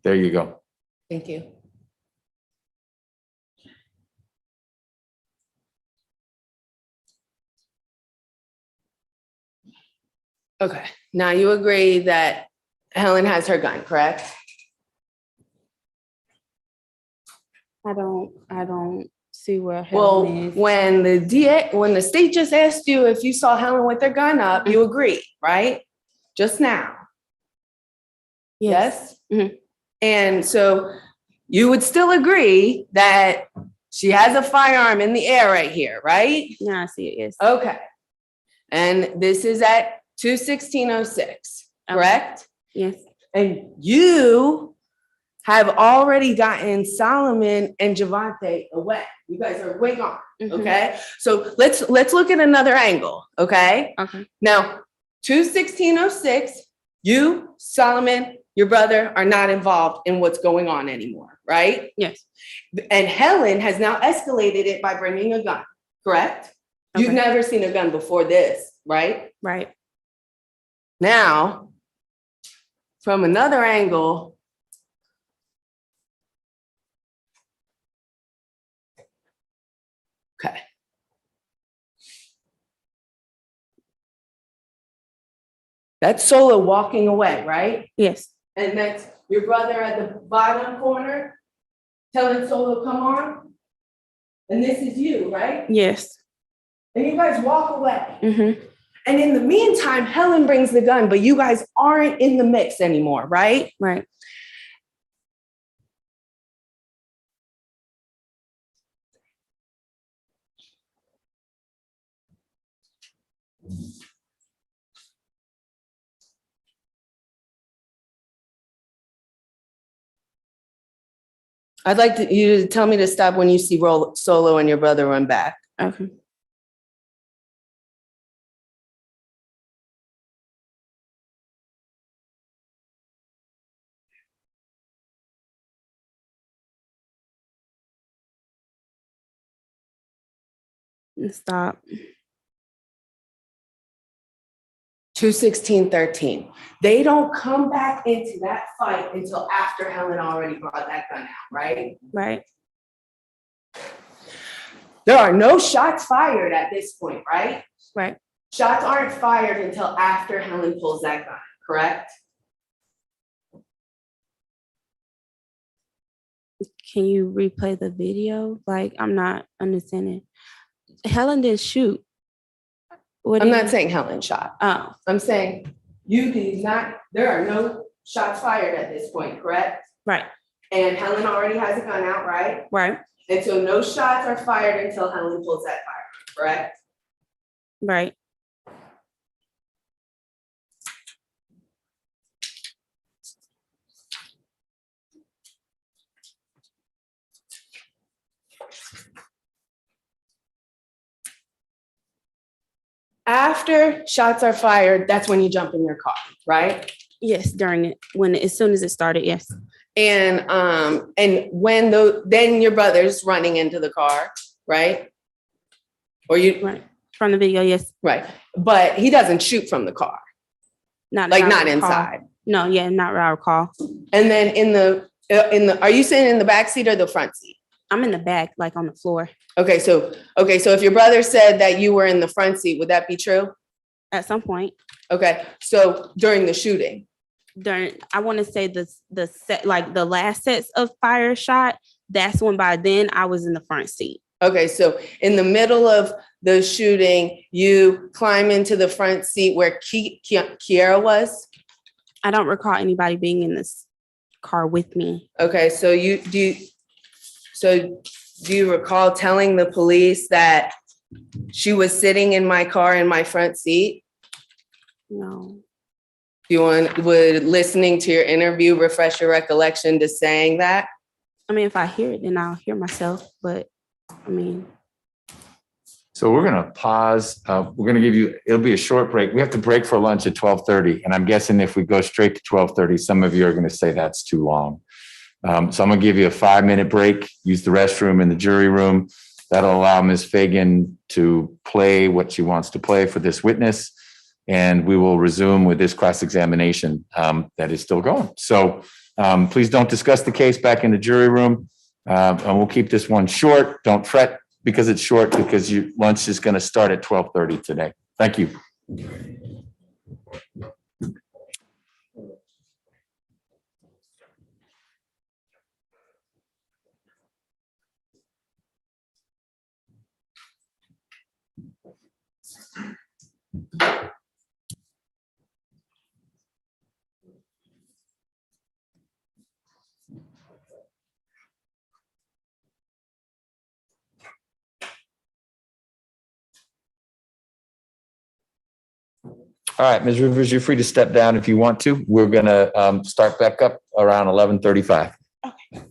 There you go. Thank you. Okay, now you agree that Helen has her gun, correct? I don't see where Well, Helen is. when the state just asked you if you saw Helen with her gun up, you agreed, right? Just now, yes? Mhm. And so you would still agree that she has a firearm in the air right here, right? Yeah, I see it, yes. Okay. And this is at 21606, Okay. correct? Yes, And you have already gotten Solomon and Javante away. You guys are way gone, Mhm. okay? So let's look at another angle, okay? okay, Now, 21606, you, Solomon, your brother are not involved in what's going on anymore, right? yes, And Helen has now escalated it by bringing a gun, correct? You've Okay. never seen a gun before this, right? right. Now, from another angle, okay. That's Solo walking away, right? Yes, And that's your brother at the bottom corner telling Solo, come on. And this is you, right? yes. And you guys walk away. Mm-hmm. And in the meantime, Helen brings the gun, but you guys aren't in the mix anymore, right? Right. I'd like you to tell me to stop when you see Solo and your brother run back. Okay. And stop. 21613. They don't come back into that fight until after Helen already brought that gun out, right? Right. There are no shots fired at this point, right? Right. Shots aren't fired until after Helen pulls that gun, correct? Can you replay the video? Like, I'm not understanding. Helen didn't shoot. What I'm do you- not saying Helen shot. Oh, I'm saying you did not, there are no shots fired at this point, correct? right, And Helen already has a gun out, right? right, And so no shots are fired until Helen pulls that firearm, correct? right. After shots are fired, that's when you jump in your car, right? Yes, during it, as soon as it started, yes. And when then your brother's running into the car, right? Or you, Right. From the video, yes. right, but he doesn't shoot from the car, Not like that I not recall. inside. No, yeah, not what I recall. And then in the, are you sitting in the back seat or the front seat? I'm in the back, like on the floor. Okay, so if your brother said that you were in the front seat, would that be true? At some point, Okay, so during the shooting, during, I want to say the set, like the last sets of fire shot, that's when by then I was in the front seat. Okay, so in the middle of the shooting, you climb into the front seat where Kiera was? I don't recall anybody being in this car with me. Okay, so do you recall telling the police that she was sitting in my car in my front seat? No. Would listening to your interview refresh your recollection to saying that? I mean, if I hear it, then I'll hear myself, but I mean. So we're gonna pause. We're gonna give you, it'll be a short break. We have to break for lunch at 12:30. And I'm guessing if we go straight to 12:30, some of you are gonna say that's too long. So I'm gonna give you a 5-minute break, use the restroom in the jury room. That'll allow Ms. Fagan to play what she wants to play for this witness. And we will resume with this cross-examination that is still going. So please don't discuss the case back in the jury room. And we'll keep this one short. Don't fret because it's short, because your lunch is gonna start at 12:30 today. Thank you. All right, Ms. Rivers, you're free to step down if you want to. We're gonna start back up around 11:35. Okay.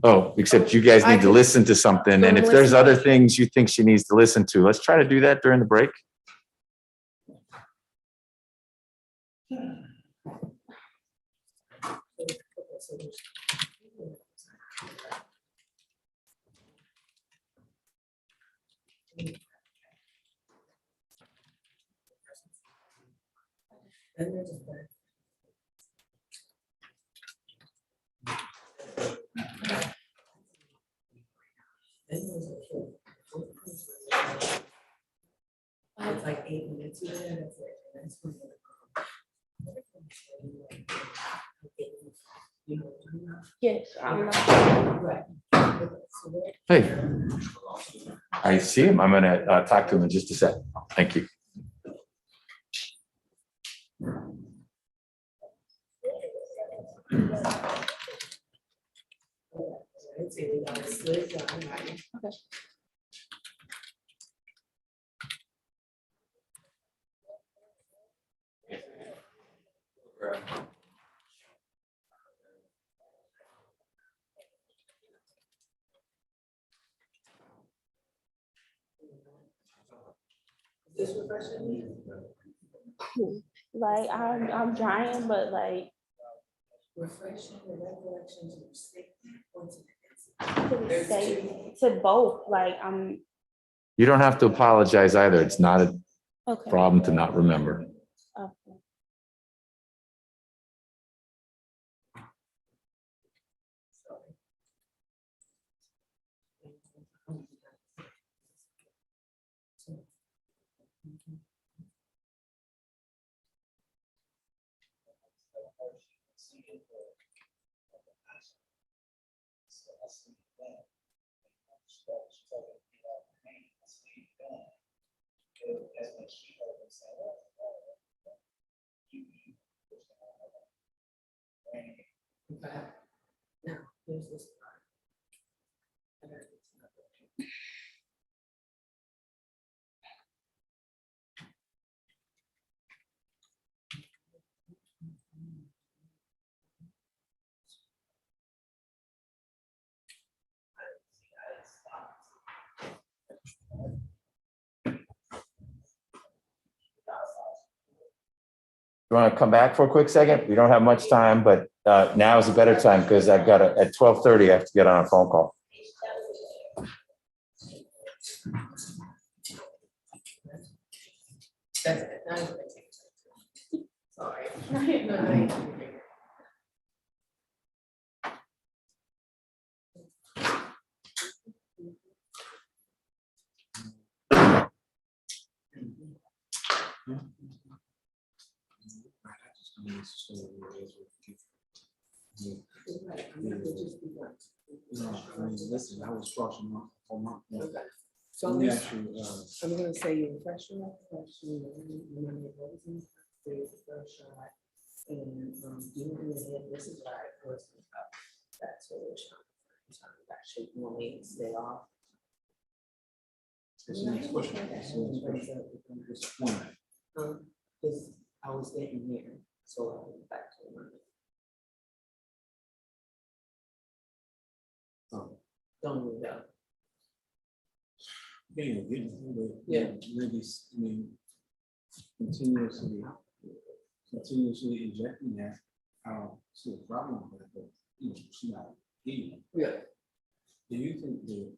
Oh, except you guys need to listen to something. And if there's other things you think she needs to listen to, let's try to do that during the break. It's like 8 minutes. Yes. Hey, I see him. I'm gonna talk to him in just a sec. Thank you. Like I'm trying, but like Refreshing the recollections of safety or to both. Like I'm You don't have to apologize either. It's not a okay. problem to not remember. Okay. Now, here's this part. You want to come back for a quick second? We don't have much time, but now is a better time because I've got at 12:30, I have to get on a phone call. That's it. Now you can take it. Sorry. No. Listen, I was crossing on my. So Let me Miss- ask you, I'm gonna say your freshman question, remember what was in the first shot. And, you went ahead, this is right, first, that's what we're trying, that should normally stay off. this next question. This next question. This point. Cause I was getting here, so I went back to the money. Don't move down. Yeah, Yeah. maybe, I mean, continuously injecting that, I don't see a problem with that, but, you know, she's not healing. Yeah. Do you think that?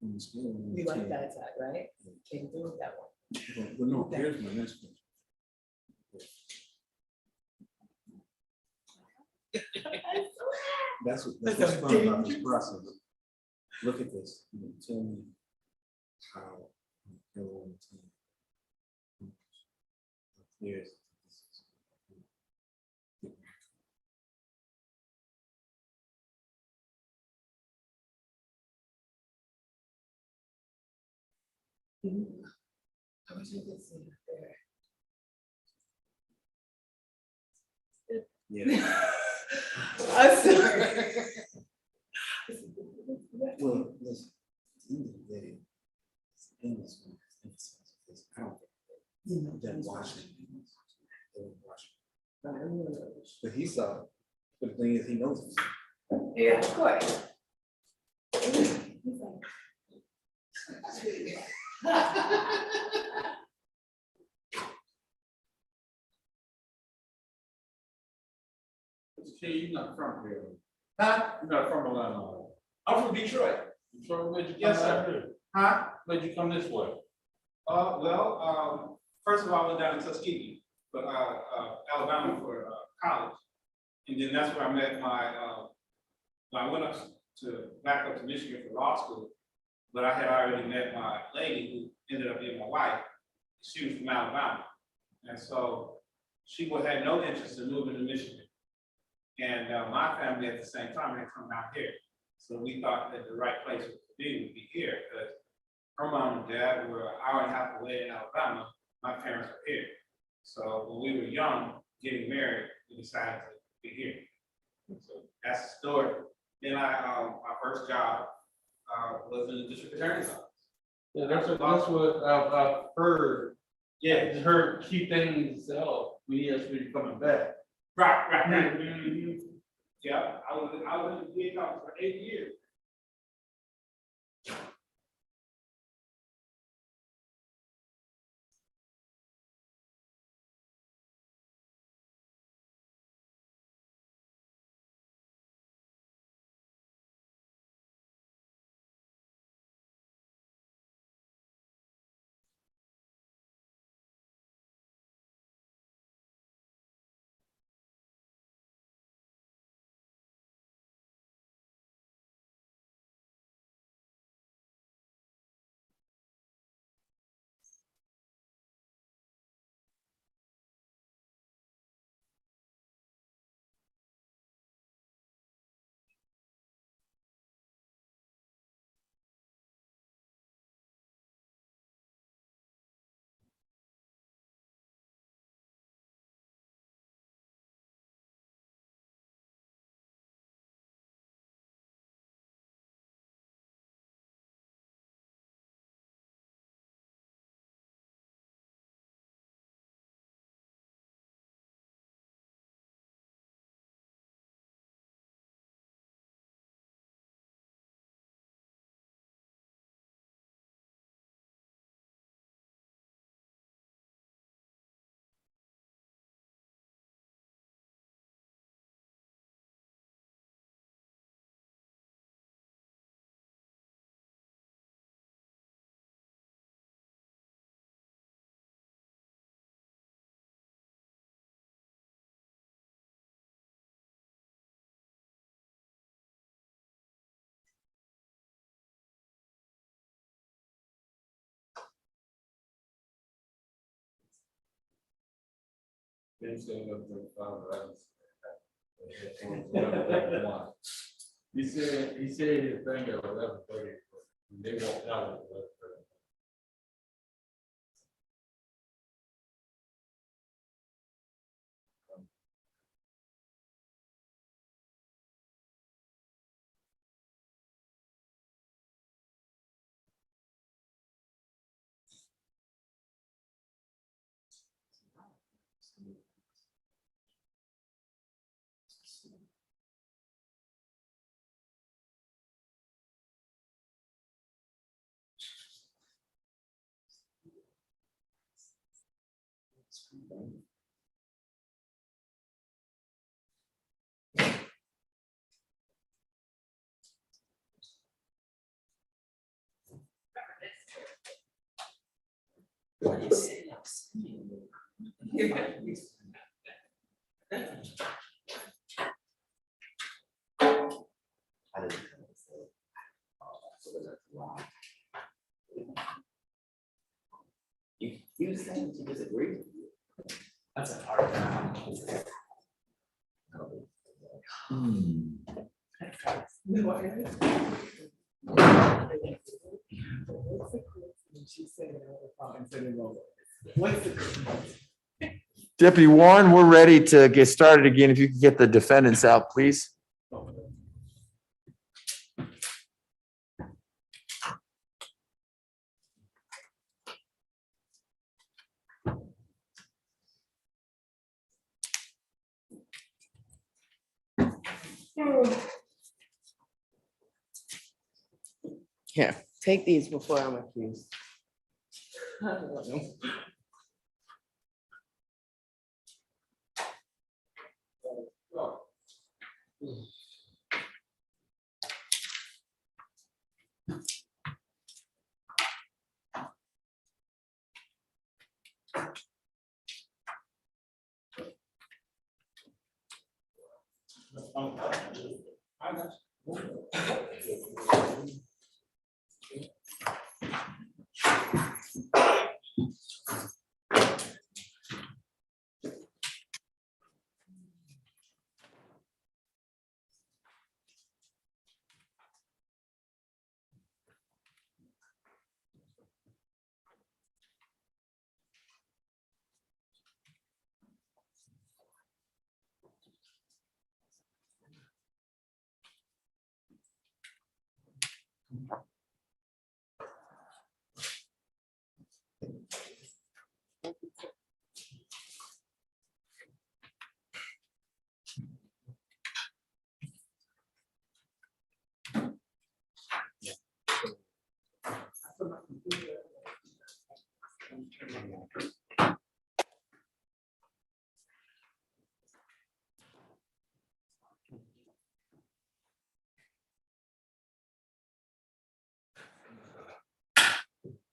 On the scale of one You to like 10, that side, right? Can't do it that one. Well, no, here's my next question. That's what's fun about this process. Look at this, you know, tell me how. How clear is this? I wish you could see it there. Yeah. I'm sorry. Well, listen, at the end of the day, in this one, I don't think that Washington. But he saw it. But the thing is, he knows it. Yeah, of course. Okay, you're not from here. Huh? You're not from Atlanta. I'm from Detroit. So where'd you come Yes, out sir. here? Huh? Where'd you come this way? First of all, I went down to Tuskegee, but, Alabama for, college. And then that's where I met when I went up back up to Michigan for law school. But I had already met my lady who ended up being my wife. She was from Alabama. And so she had no interest in moving to Michigan. And, my family at the same time had come out here. So we thought that the right place to be would be here, because her mom and dad were an hour and a half away in Alabama. My parents were here. So when we were young, getting married, we decided to be here. So that's the story. Then my first job was in the district attorney's office. Yeah, that's what I've heard. Yeah, Heard key things, we actually coming back. right. Mhm. Yeah, I was in the DA office for 8 years. He said his thing at 11:30. They walked out at 11:30. I didn't come and say, so that's wrong. You saying to disagree with you? That's a hard time. Deputy Warren, we're ready to get started again. If you could get the defendants out, please. Here, take these before I'm accused.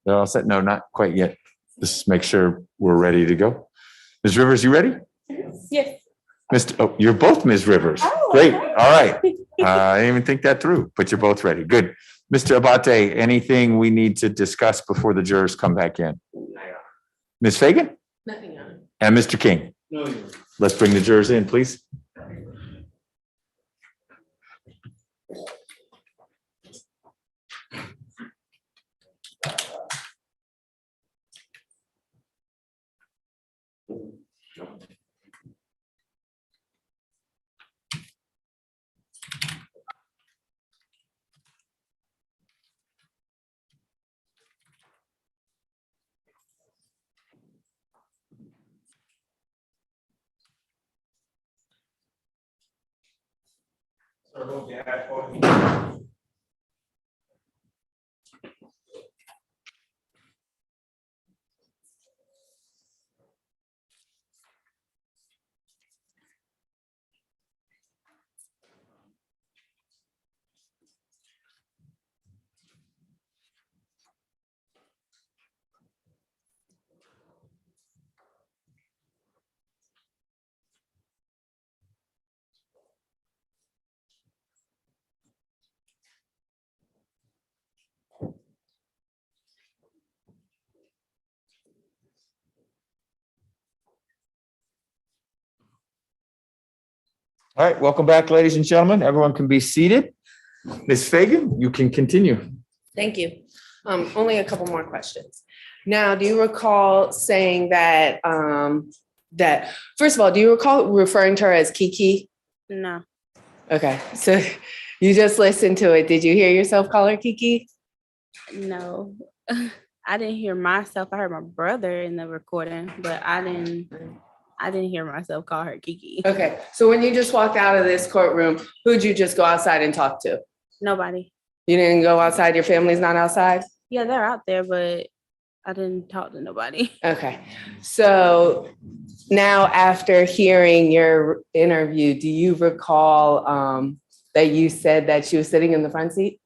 They're all set? No, not quite yet. Just make sure we're ready to go. Ms. Rivers, you ready? Yes. Oh, you're both Ms. Rivers. Oh, Great. okay. All right. I didn't even think that through, but you're both ready. Good. Mr. Abate, anything we need to discuss before the jurors come back in? Ms. Fagan Nothing on it. and Mr. King. No, Let's bring the jurors in, please. All right, welcome back, ladies and gentlemen. Everyone can be seated. Ms. Fagan, you can continue. Thank you. Only a couple more questions. Now, do you recall saying that, first of all, do you recall referring to her as Kiki? No, Okay, so you just listened to it. Did you hear yourself call her Kiki? no. I didn't hear myself. I heard my brother in the recording, but I didn't hear myself call her Kiki. Okay, so when you just walked out of this courtroom, who'd you just go outside and talk to? Nobody. You didn't go outside? Your family's not outside? Yeah, they're out there, but I didn't talk to nobody. Okay, so now after hearing your interview, do you recall that you said that she was sitting in the front seat?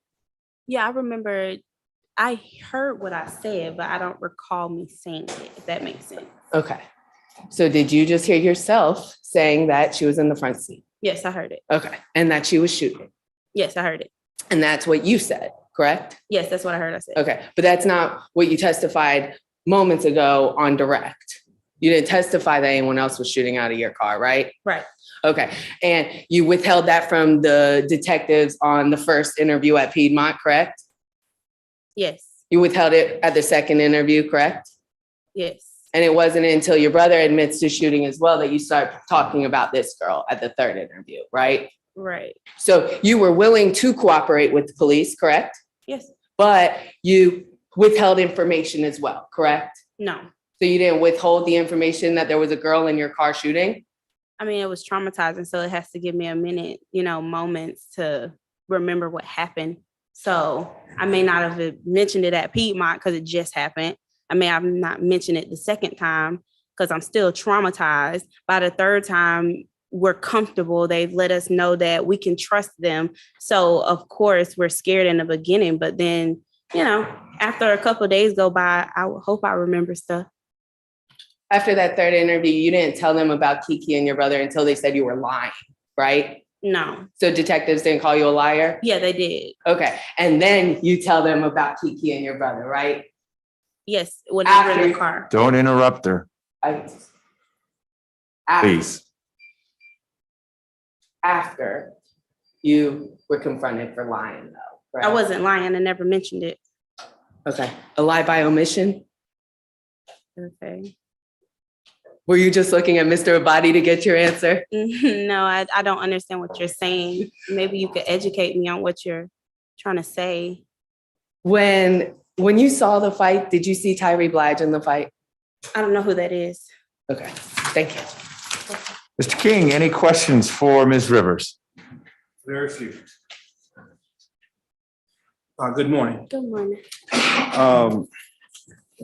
Yeah, I remember I heard what I said, but I don't recall me saying it, if that makes sense. Okay, so did you just hear yourself saying that she was in the front seat? Yes, I heard it. Okay, and that she was shooting? Yes, I heard it. And that's what you said, correct? Yes, that's what I heard I said. Okay, but that's not what you testified moments ago on direct. You didn't testify that anyone else was shooting out of your car, right? Right. Okay, and you withheld that from the detectives on the first interview at Piedmont, correct? Yes. You withheld it at the second interview, correct? Yes. And it wasn't until your brother admits to shooting as well that you start talking about this girl at the third interview, right? Right. So you were willing to cooperate with the police, correct? Yes. But you withheld information as well, correct? No. So you didn't withhold the information that there was a girl in your car shooting? I mean, it was traumatizing, so it has to give me a minute, moments to remember what happened. So I may not have mentioned it at Piedmont because it just happened. I may have not mentioned it the second time because I'm still traumatized. By the third time, we're comfortable. They've let us know that we can trust them. So of course we're scared in the beginning, but then, after a couple of days go by, I hope I remember stuff. After that third interview, you didn't tell them about Kiki and your brother until they said you were lying, right? No. So detectives didn't call you a liar? Yeah, they did. Okay, and then you tell them about Kiki and your brother, right? Yes, when they were in the After- car. Don't interrupt her, After please. you were confronted for lying though, right? I wasn't lying. I never mentioned it. Okay, a lie by omission? Okay. Were you just looking at Mr. Abadi to get your answer? No, I don't understand what you're saying. Maybe you could educate me on what you're trying to say. When you saw the fight, did you see Tyree Blige in the fight? I don't know who that is. Okay, thank you. Mr. King, any questions for Ms. Rivers? Very few. Good morning. Good morning.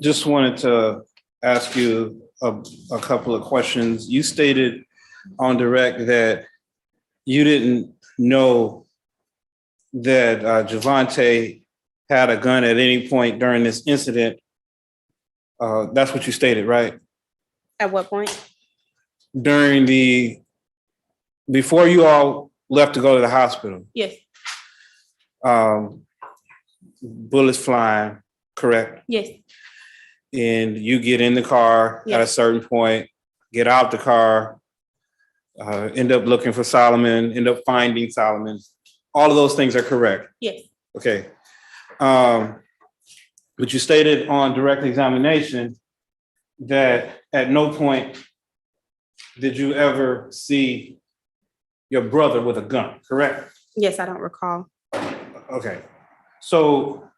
Just wanted to ask you a couple of questions. You stated on direct that you didn't know that Javante had a gun at any point during this incident. That's what you stated, right? At what point? Before you all left to go to the hospital, Yes. bullets flying, correct? Yes. And you get in the car at a Yes. certain point, get out the car, end up looking for Solomon, end up finding Solomon. All of those things are correct. Yes. Okay. But you stated on direct examination that at no point did you ever see your brother with a gun, correct? Yes, I don't recall. Okay. So,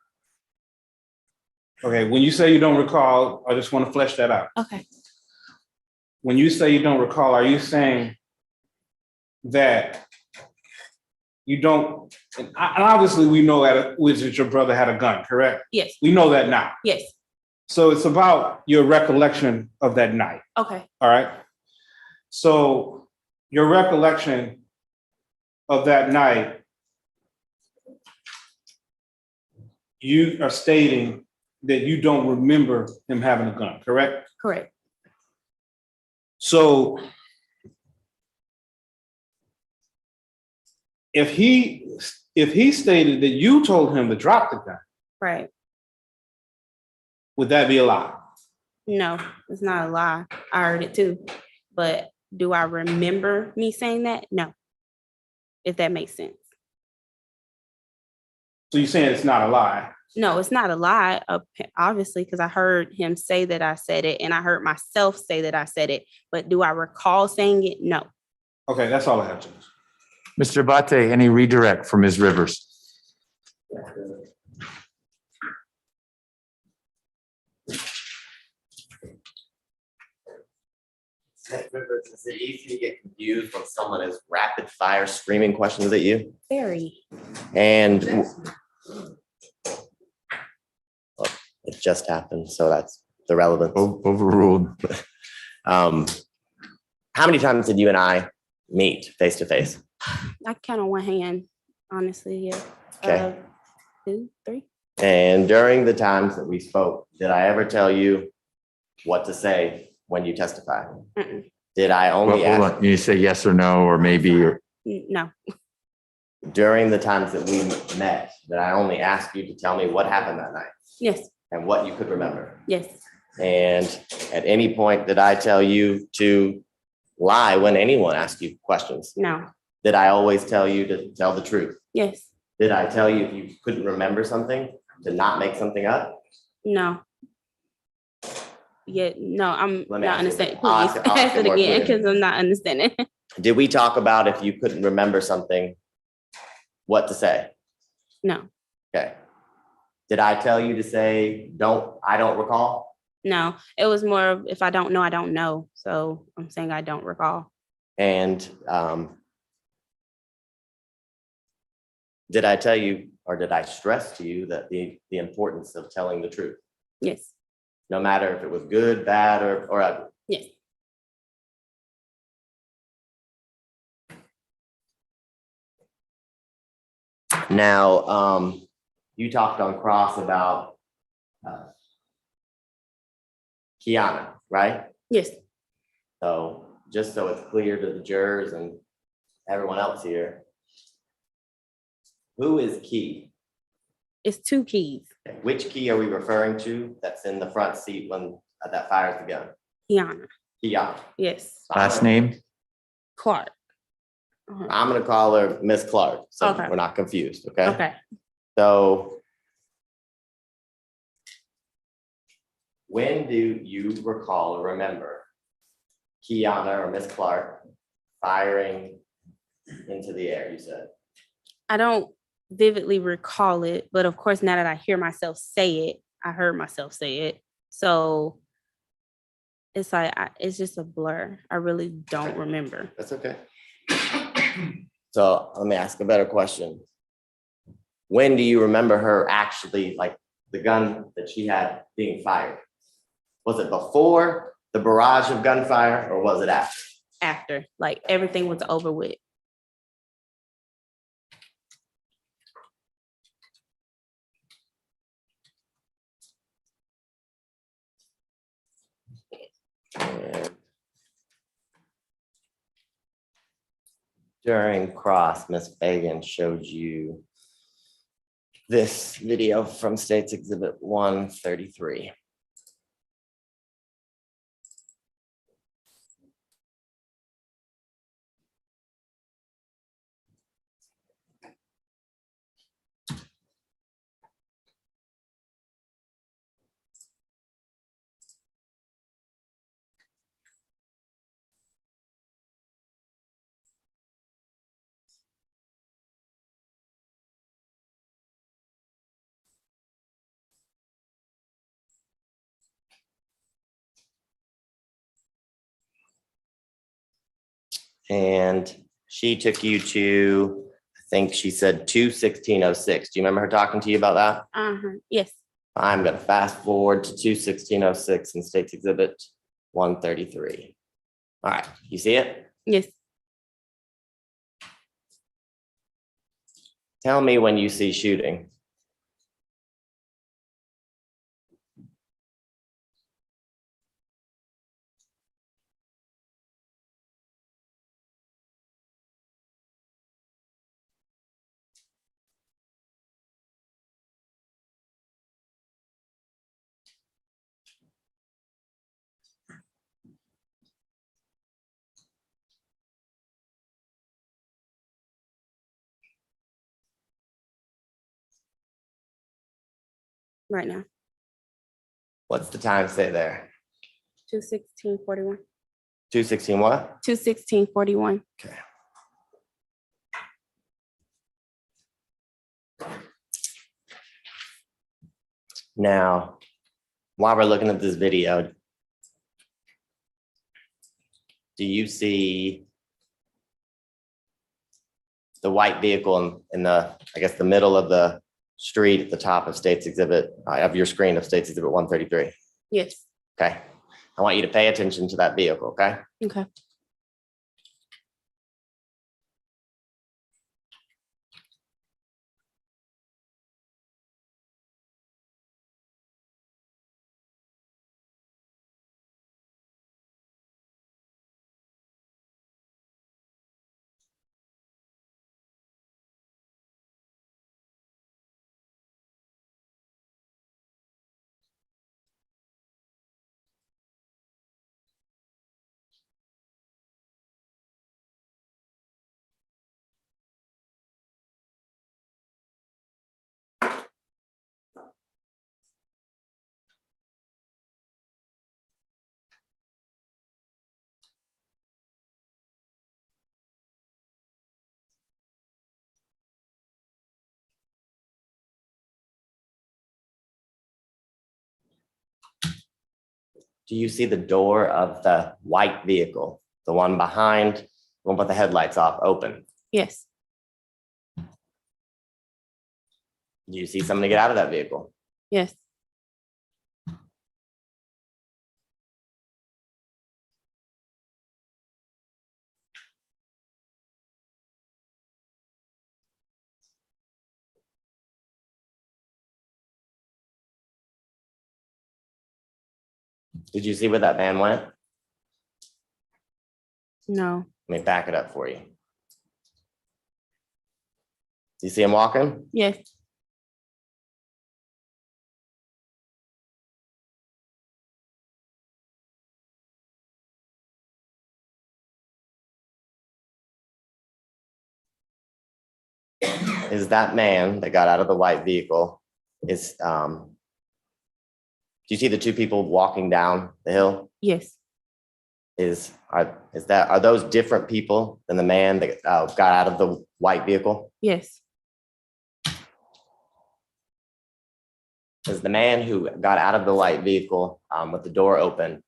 when you say you don't recall, I just want to flesh that out. Okay. When you say you don't recall, are you saying that you don't, and obviously we know that your brother had a gun, correct? Yes. We know that now. Yes. So it's about your recollection of that night, Okay. all right? So your recollection of that night, you are stating that you don't remember him having a gun, correct? Correct. So if he stated that you told him to drop the gun, Right. would that be a lie? No, it's not a lie. I heard it too. But do I remember me saying that? No. if that makes sense. So you're saying it's not a lie? No, it's not a lie, obviously, because I heard him say that I said it and I heard myself say that I said it. But do I recall saying it? No. Okay, that's all I have, Judge. Mr. Abate, any redirect for Ms. Rivers? Rivers, is it easy to get confused when someone is rapid fire screaming questions at you? Very. And well, it just happened, so that's the relevance. Overruled. How many times did you and I meet face to face? I count on one hand, honestly, yeah. Okay. 2, 3. And during the times that we spoke, did I ever tell you what to say when you testify? Mm-mm. Did I only Hold ask on. You say yes or no, or maybe, or No. during the times that we met, did I only ask you to tell me what happened that night Yes. and what you could remember? Yes. And at any point, did I tell you to lie when anyone asked you questions? No. Did I always tell you to tell the truth? Yes. Did I tell you if you couldn't remember something to not make something up? No. Yeah, no, I'm Let me not ask you understanding. again. I'll Please ask ask it it more again clearly. because I'm not understanding. Did we talk about if you couldn't remember something, what to say? No. Okay. Did I tell you to say, I don't recall? No, it was more of if I don't know, I don't know. So I'm saying I don't recall. And did I tell you, or did I stress to you that the importance of telling the truth, Yes. no matter if it was good, bad, or ugly? Yes. Now, you talked on cross about Kiana, right? Yes. So just so it's clear to the jurors and everyone else here, who is Key? It's 2 keys. Which key are we referring to that's in the front seat when that fires the gun? Kiana. Kiana. Yes. last name? Clark. Uh-huh. I'm gonna call her Miss Clark, so Okay. we're not confused, okay? Okay. So when do you recall or remember Kiana or Miss Clark firing into the air, you said? I don't vividly recall it, but of course, now that I hear myself say it, I heard myself say it. So it's like, it's just a blur. I really don't remember. That's okay. So let me ask a better question. When do you remember her actually, like the gun that she had being fired? Was it before the barrage of gunfire or was it after? After, like everything was over with. And during cross, Miss Fagan showed you this video from State's Exhibit 133. And she took you to, I think she said 2/16/06. Do you remember her talking to you about that? Yes. I'm gonna fast forward to 2/16/06 in State's Exhibit 133. All right, you see it? Yes. Tell me when you see shooting. right now. What's the time say there? 2:16:41. 2:16 what? 2:16:41. Okay. Now, while we're looking at this video, do you see the white vehicle in the, I guess, the middle of the street at the top of State's Exhibit, of your screen of State's Exhibit 133? Yes. Okay. I want you to pay attention to that vehicle, okay? Okay. Do you see the door of the white vehicle, the one behind, the one with the headlights off, open? Yes. Do you see somebody get out of that vehicle? Yes. Did you see where that van went? No. Let me back it up for you. Do you see him walking? Yes. Is that man that got out of the white vehicle, do you see the two people walking down the hill? Yes. Are those different people than the man that got out of the white vehicle? Yes. Is the man who got out of the white vehicle with the door open,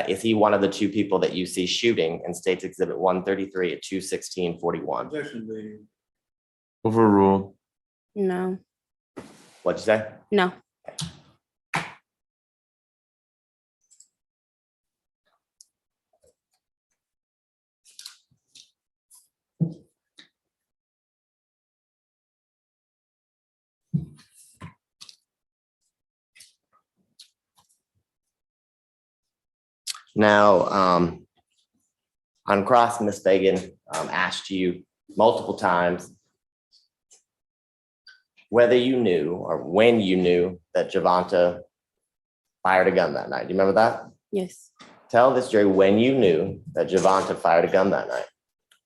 is he one of the two people that you see shooting in State's Exhibit 133 at 2:16:41? Objection, lady. Overruled. No. What'd you say? No. Now, on cross, Ms. Fagan asked you multiple times whether you knew or when you knew that Javonta fired a gun that night. Do you remember that? Yes. Tell this jury when you knew that Javonta fired a gun that night.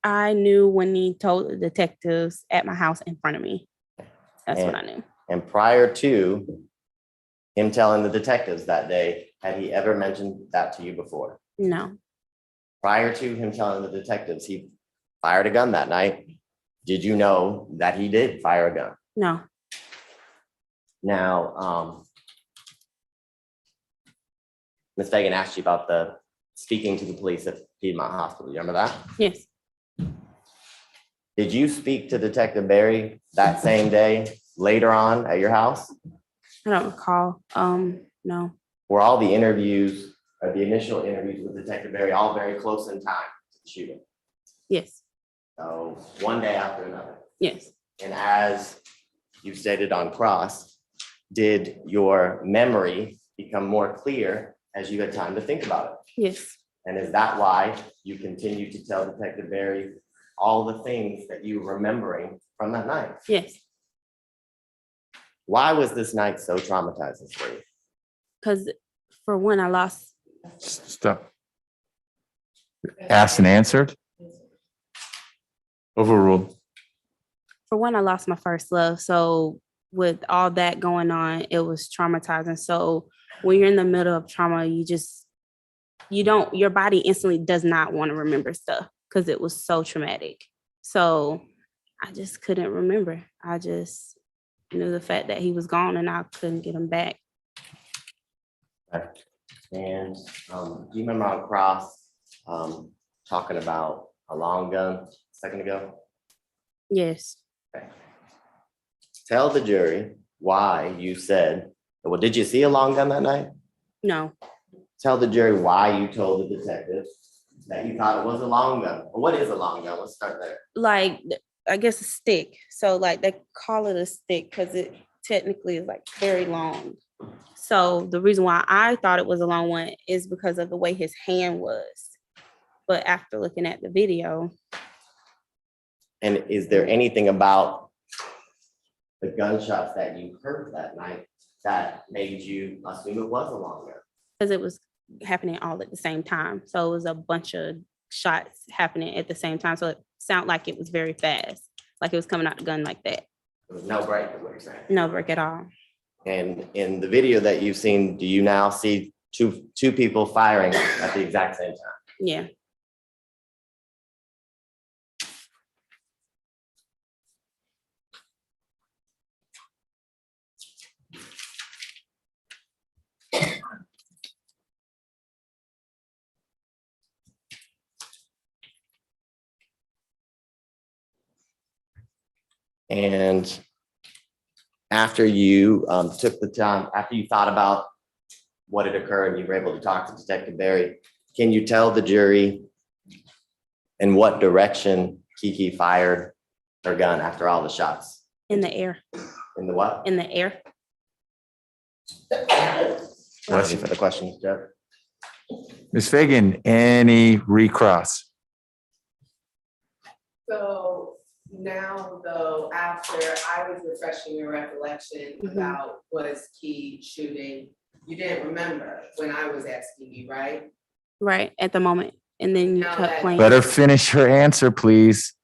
I knew when he told the detectives at my house in front of me. That's what I knew. And prior to him telling the detectives that day, had he ever mentioned that to you before? No. Prior to him telling the detectives he fired a gun that night, did you know that he did fire a gun? No. Now, Ms. Fagan asked you about the speaking to the police at Piedmont Hospital. You remember that? Yes. Did you speak to Detective Barry that same day later on at your house? I don't recall. No. Were all the interviews, or the initial interviews with Detective Barry, all very close in time to the shooting? Yes. So one day after another. Yes. And as you stated on cross, did your memory become more clear as you had time to think about it? Yes. And is that why you continue to tell Detective Barry all the things that you were remembering from that night? Yes. Why was this night so traumatizing for you? Because for one, I lost. Stop. Asked and answered. Overruled. For one, I lost my first love. So with all that going on, it was traumatizing. So when you're in the middle of trauma, your body instantly does not want to remember stuff because it was so traumatic. So I just couldn't remember. I just knew the fact that he was gone and I couldn't get him back. And do you remember on Cross talking about a long gun a second ago? Yes. Tell the jury why you said, well, did you see a long gun that night? No. Tell the jury why you told the detective that you thought it was a long gun. Or what is a long gun? Let's start there. Like, I guess a stick. So like they call it a stick because it technically is like very long. So the reason why I thought it was a long one is because of the way his hand was. But after looking at the video. And is there anything about the gunshots that you heard that night that made you assume it was a long gun? Because it was happening all at the same time. So it was a bunch of shots happening at the same time. So it sounded like it was very fast, like it was coming out the gun like that. There was no break, is what you're saying. No break at all. And in the video that you've seen, do you now see two people firing at the exact same time? Yeah. And after you took the time, after you thought about what had occurred and you were able to talk to Detective Barry, can you tell the jury in what direction Kiki fired her gun after all the shots? In the air. In the what? In the air. Thank you for the question, Jeff. Ms. Fagan, any recross? So now though, after I was refreshing your recollection about was Key shooting, you didn't remember when I was asking you, right? Right, at the moment. And then you Now kept that- playing. Better finish her answer, please.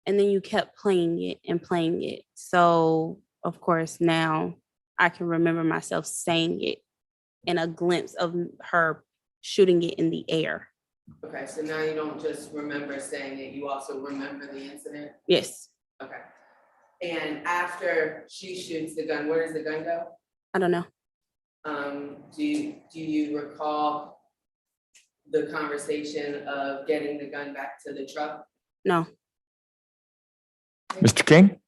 And then you kept playing it and playing it. So of course now I can remember myself saying it in a glimpse of her shooting it in the air. Okay, so now you don't just remember saying it, you also remember the incident? Yes. Okay. And after she shoots the gun, where does the gun go? I don't know. Do you recall the conversation of getting the gun back to the truck? No. Mr. King?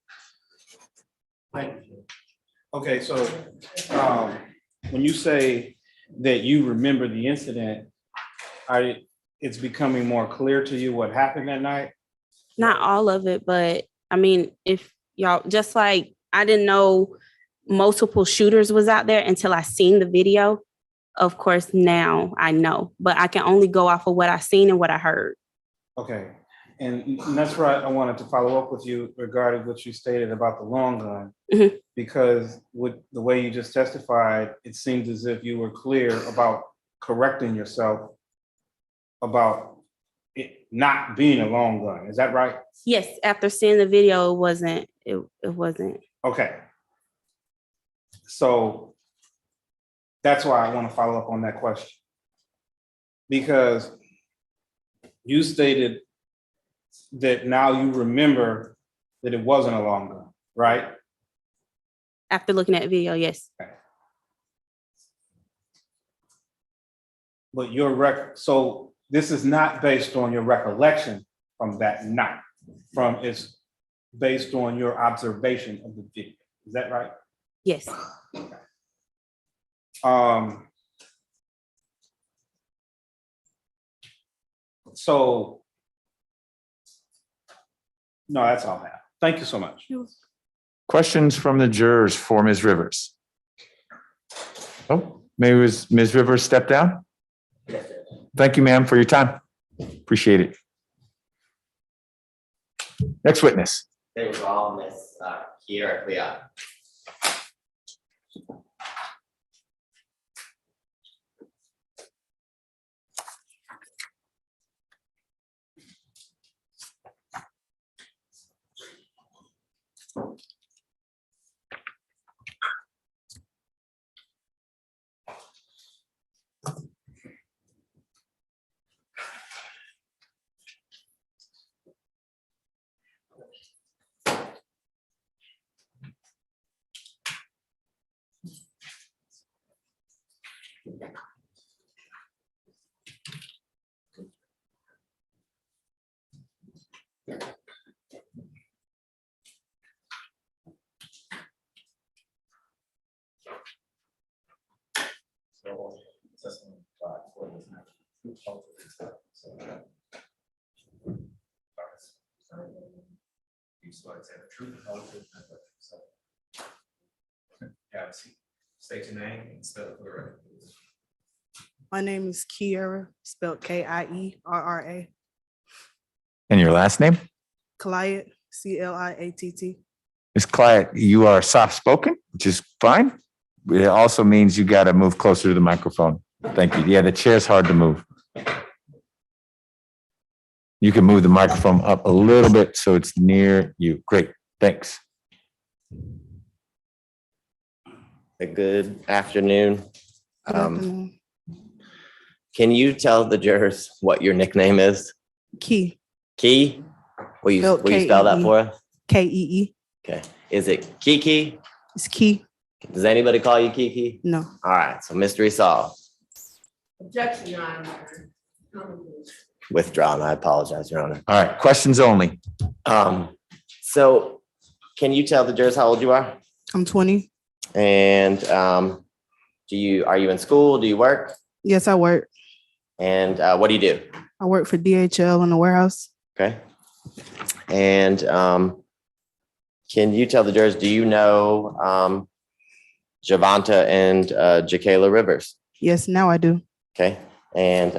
Okay, so when you say that you remember the incident, it's becoming more clear to you what happened that night? Not all of it, but I mean, if y'all, just like I didn't know multiple shooters was out there until I seen the video. Of course, now I know, but I can only go off of what I seen and what I heard. Okay, and that's right. I wanted to follow up with you regarding what you stated about the long gun. Mhm. Because with the way you just testified, it seems as if you were clear about correcting yourself about it not being a long gun. Is that right? Yes, after seeing the video, it wasn't. Okay. So that's why I want to follow up on that question. Because you stated that now you remember that it wasn't a long gun, right? After looking at the video, yes. But your record, so this is not based on your recollection from that night, it's based on your observation of the video. Is that right? Yes. So, no, that's all I have. Thank you so much. Questions from the jurors for Ms. Rivers? Oh, maybe Ms. Rivers step down? Yes, sir. Thank you, ma'am, for your time. Appreciate it. Next witness. They were all Miss Kier, Ciatte. State your name and spell it for the record, please. My name is Kier, spelled Kierra. And your last name? Cliatt, Cliatt. Ms. Clyde, you are soft-spoken, which is fine. It also means you got to move closer to the microphone. Thank you. Yeah, the chair's hard to move. You can move the microphone up a little bit so it's near you. Great, thanks. A good afternoon. Good afternoon. Can you tell the jurors what your nickname is? Key, Key? Will you Spelled spell that K-E-E. for us? Kee. Okay. Is it Kiki? It's Key. Does anybody call you Kiki? No. All right, so mystery solved. Objection, Your Honor. Withdrawn. I apologize, Your Honor. All right, questions only. So can you tell the jurors how old you are? I'm 20. And are you in school? Do you work? Yes, I work. And what do you do? I work for DHL in the warehouse. Okay. And can you tell the jurors, do you know Javonta and Jaa Rivers? Yes, now I do. Okay. And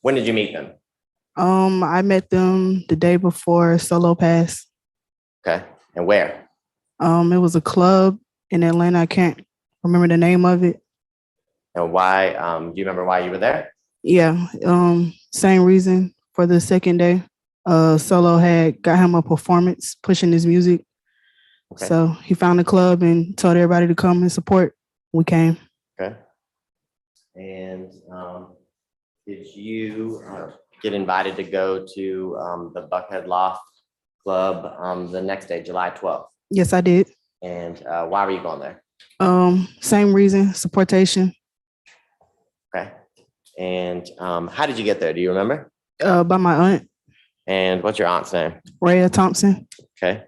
when did you meet them? I met them the day before Solo Pass. Okay. And where? It was a club in Atlanta. I can't remember the name of it. And why? Do you remember why you were there? Yeah. Same reason for the second day. Solo had got him a performance pushing his music. Okay. So he found a club and told everybody to come and support. We came. Okay. And did you get invited to go to the Buckhead Loft Club the next day, July 12th? Yes, I did. And why were you going there? Same reason, supportation. Okay. And how did you get there? Do you remember? By my aunt, And what's your aunt's name? Rhea Thompson. Okay.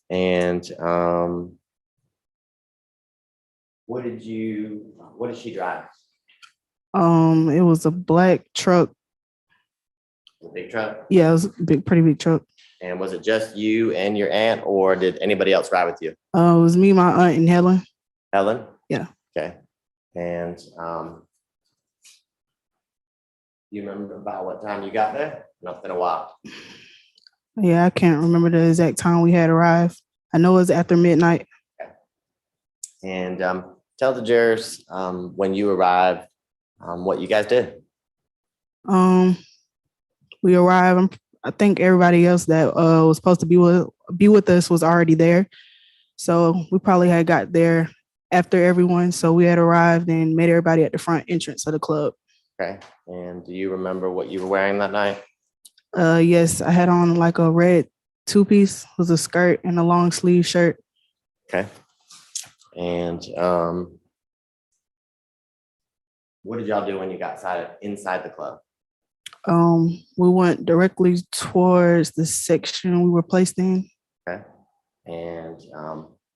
And what did she drive? It was a black truck. A big truck? Yeah, it was a pretty big truck. And was it just you and your aunt, or did anybody else ride with you? It was me, my aunt, and Helen. Helen? Yeah. Okay. And you remember about what time you got there? No, it's been a while. Yeah, I can't remember the exact time we had arrived. I know it was after midnight. And tell the jurors when you arrived, what you guys did. We arrived. I think everybody else that was supposed to be with us was already there. So we probably had got there after everyone. So we had arrived and met everybody at the front entrance of the club. Okay. And do you remember what you were wearing that night? Yes, I had on like a red two-piece, was a skirt and a long sleeve shirt. Okay. And what did y'all do when you got inside the club? We went directly towards the section we were placed in. Okay. And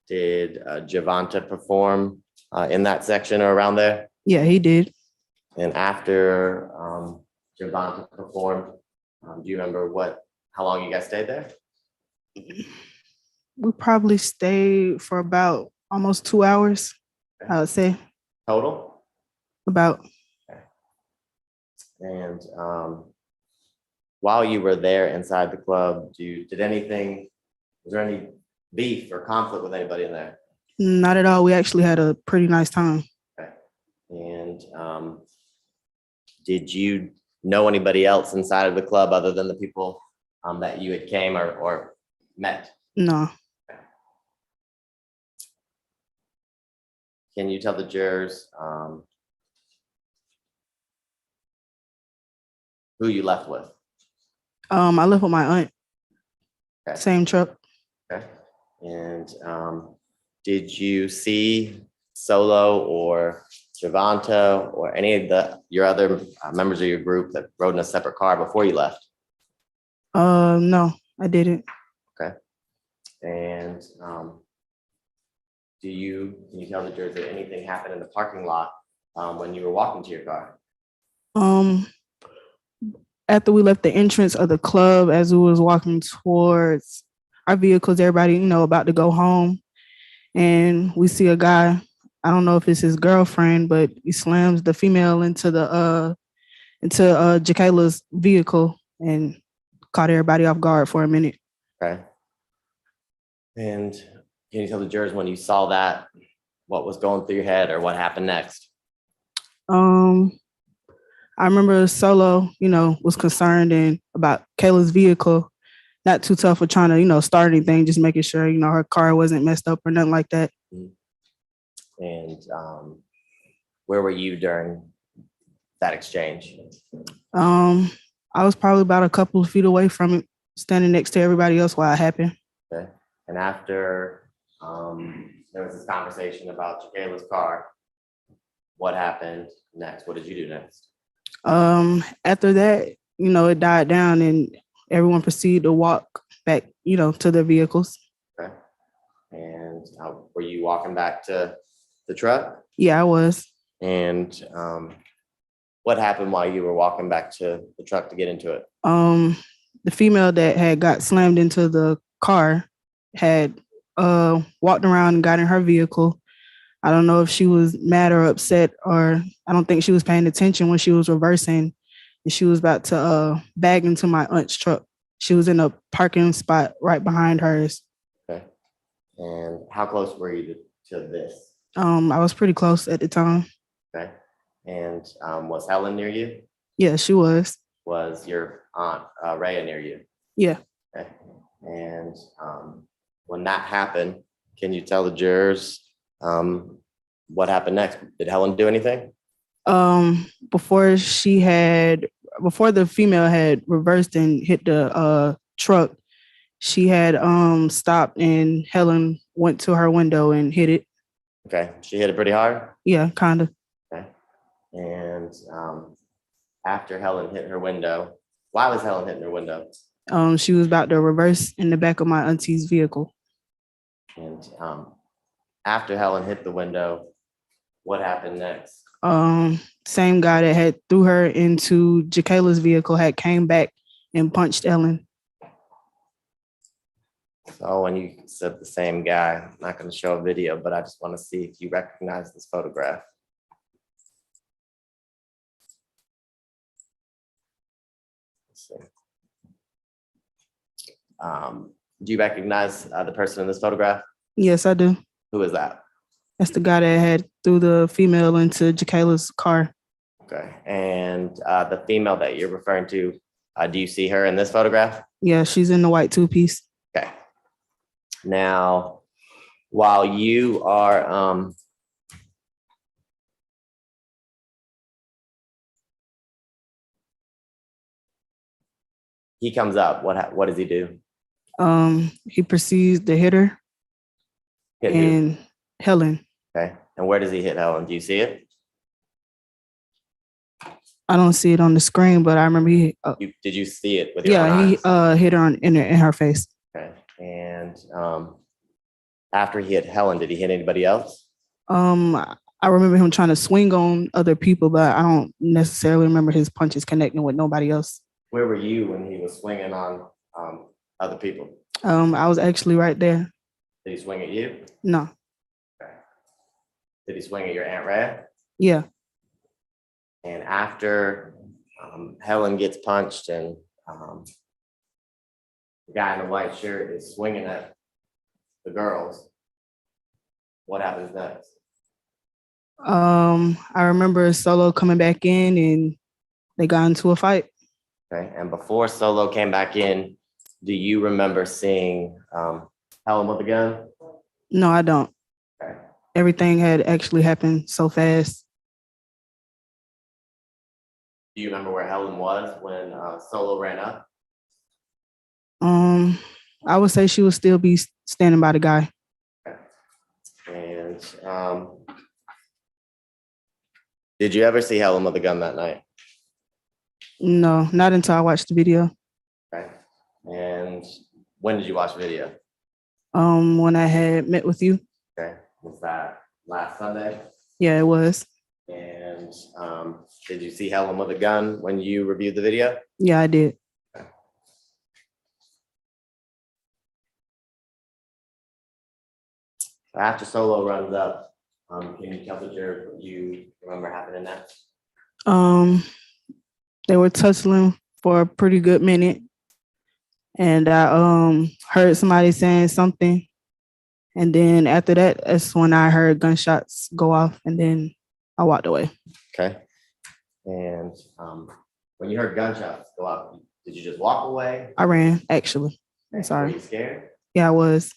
did Javonta perform in that section or around there? Yeah, he did. And after Javonta performed, do you remember how long you guys stayed there? We probably stayed for about almost 2 hours, I would say. Total? About. Okay. And while you were there inside the club, was there any beef or conflict with anybody in there? Not at all. We actually had a pretty nice time. Okay. And did you know anybody else inside of the club other than the people that you had came or met? No. Can you tell the jurors who you left with? I left with my aunt. Okay. Same truck. Okay. And did you see Solo or Javanto, or any of your other members of your group that rode in a separate car before you left? No, I didn't. And can you tell the jurors that anything happened in the parking lot when you were walking to your car? After we left the entrance of the club, as we was walking towards our vehicles, everybody, about to go home, and we see a guy. I don't know if it's his girlfriend, but he slams the female into Jacayla's vehicle and caught everybody off guard for a minute. Okay. And can you tell the jurors when you saw that, what was going through your head or what happened next? I remember Solo, was concerned and about Kayla's vehicle, not too tough for trying to, start anything, just making sure, her car wasn't messed up or nothing like that. And where were you during that exchange? I was probably about a couple of feet away from it, standing next to everybody else while it happened. Okay. And after there was this conversation about Jacayla's car, what happened next? What did you do next? After that, it died down and everyone proceeded to walk back, to their vehicles. Okay. And were you walking back to the truck? Yeah, I was. And what happened while you were walking back to the truck to get into it? The female that had got slammed into the car had walked around and got in her vehicle. I don't know if she was mad or upset, or I don't think she was paying attention when she was reversing and she was about to bag into my aunt's truck. She was in a parking spot right behind hers. Okay. And how close were you to this? I was pretty close at the time. Okay. And was Helen near you? Yeah, she was. Was your aunt Rhea near you? Yeah. Okay. And when that happened, can you tell the jurors what happened next? Did Helen do anything? Before the female had reversed and hit the truck, she had stopped and Helen went to her window and hit it. Okay. She hit it pretty hard? Yeah, kind of. Okay. And after Helen hit her window, why was Helen hitting her window? She was about to reverse in the back of my auntie's vehicle. And after Helen hit the window, what happened next? Same guy that had threw her into Jacayla's vehicle had came back and punched Ellen. So when you said the same guy, I'm not going to show a video, but I just want to see if you recognize this photograph. Let's see. Do you recognize the person in this photograph? Yes, I do. Who is that? That's the guy that had threw the female into Jacayla's car. Okay. And the female that you're referring to, do you see her in this photograph? Yeah, she's in the white two-piece. Okay. Now, while you are he comes up, what does he do? He proceeds to hit her. Hit who? And Helen. Okay. And where does he hit Helen? Do you see it? I don't see it on the screen, but I remember Did you see it with your own eyes? he hit her in her face. Okay. And after he hit Helen, did he hit anybody else? I remember him trying to swing on other people, but I don't necessarily remember his punches connecting with nobody else. Where were you when he was swinging on other people? I was actually right there. Did he swing at you? No. Okay. Did he swing at your Aunt Rhea? Yeah. And after Helen gets punched and the guy in the white shirt is swinging at the girls, what happens next? I remember Solo coming back in and they got into a fight. Okay. And before Solo came back in, do you remember seeing Helen with a gun? No, I don't. Okay. Everything had actually happened so fast. Do you remember where Helen was when Solo ran up? I would say she would still be standing by the guy. Okay. And Did you ever see Helen with a gun that night? No, not until I watched the video. Okay. And when did you watch the video? When I had met with you. Okay. Was that last Sunday? Yeah, it was. And did you see Helen with a gun when you reviewed the video? Yeah, I did. After Solo runs up, can you tell the jury what you remember happening next? They were tussling for a pretty good minute. And I heard somebody saying something. And then after that, that's when I heard gunshots go off, and then I walked away. Okay. And when you heard gunshots go off, did you just walk away? I ran, actually. I'm Were sorry. you scared? Yeah, I was.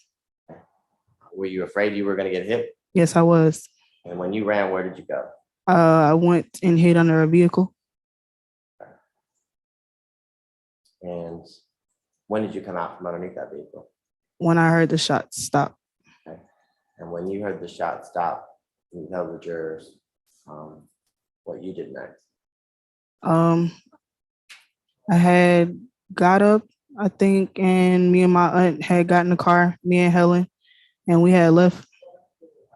Were you afraid you were going to get hit? Yes, I was. And when you ran, where did you go? I went and hid under a vehicle. And when did you come out from underneath that vehicle? When I heard the shots stop. Okay. And when you heard the shot stop, you tell the jurors what you did next. I had got up, I think, and me and my aunt had got in the car, me and Helen, and we had left.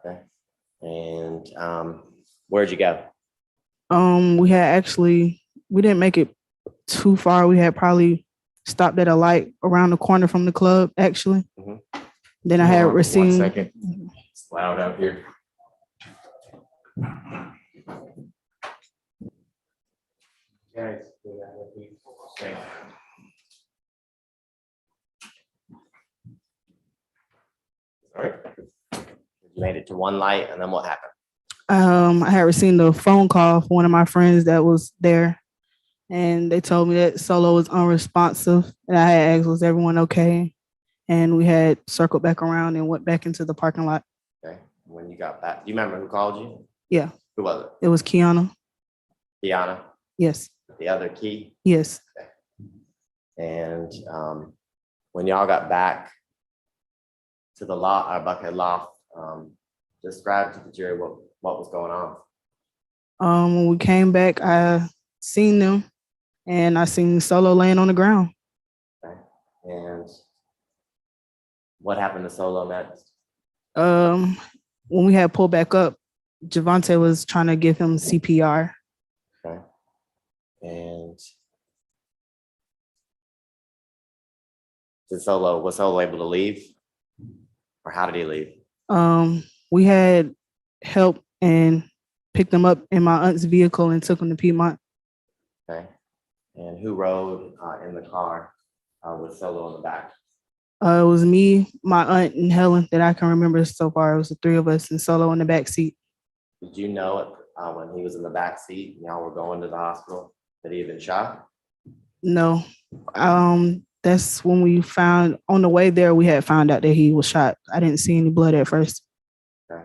Okay. And where'd you go? We didn't make it too far. We had probably stopped at a light around the corner from the club, actually. Mhm. Then I had Hold on received. 1 second. It's loud out here. Guys, all right. You made it to one light, and then what happened? I had received a phone call from one of my friends that was there, and they told me that Solo was unresponsive. And I had asked, was everyone okay? And we had circled back around and went back into the parking lot. Okay. When you got back, do you remember who called you? Yeah, Who was it was Kiana. it? Kiana, Yes, the other key. yes. And when y'all got back to the lot, our Buckhead loft, describe to the jury what was going on. When we came back, I seen them, and I seen Solo laying on the ground. Okay. And what happened to Solo next? When we had pulled back up, Javante was trying to give him CPR. Okay. And was Solo able to leave? Or how did he leave? We had help and picked him up in my aunt's vehicle and took him to Piedmont. Okay. And who rode in the car with Solo in the back? It was me, my aunt, and Helen that I can remember so far. It was the three of us and Solo in the back seat. Did you know it when he was in the back seat and y'all were going to the hospital that he had been shot? No. That's when we found, on the way there, we had found out that he was shot. I didn't see any blood at first. Okay.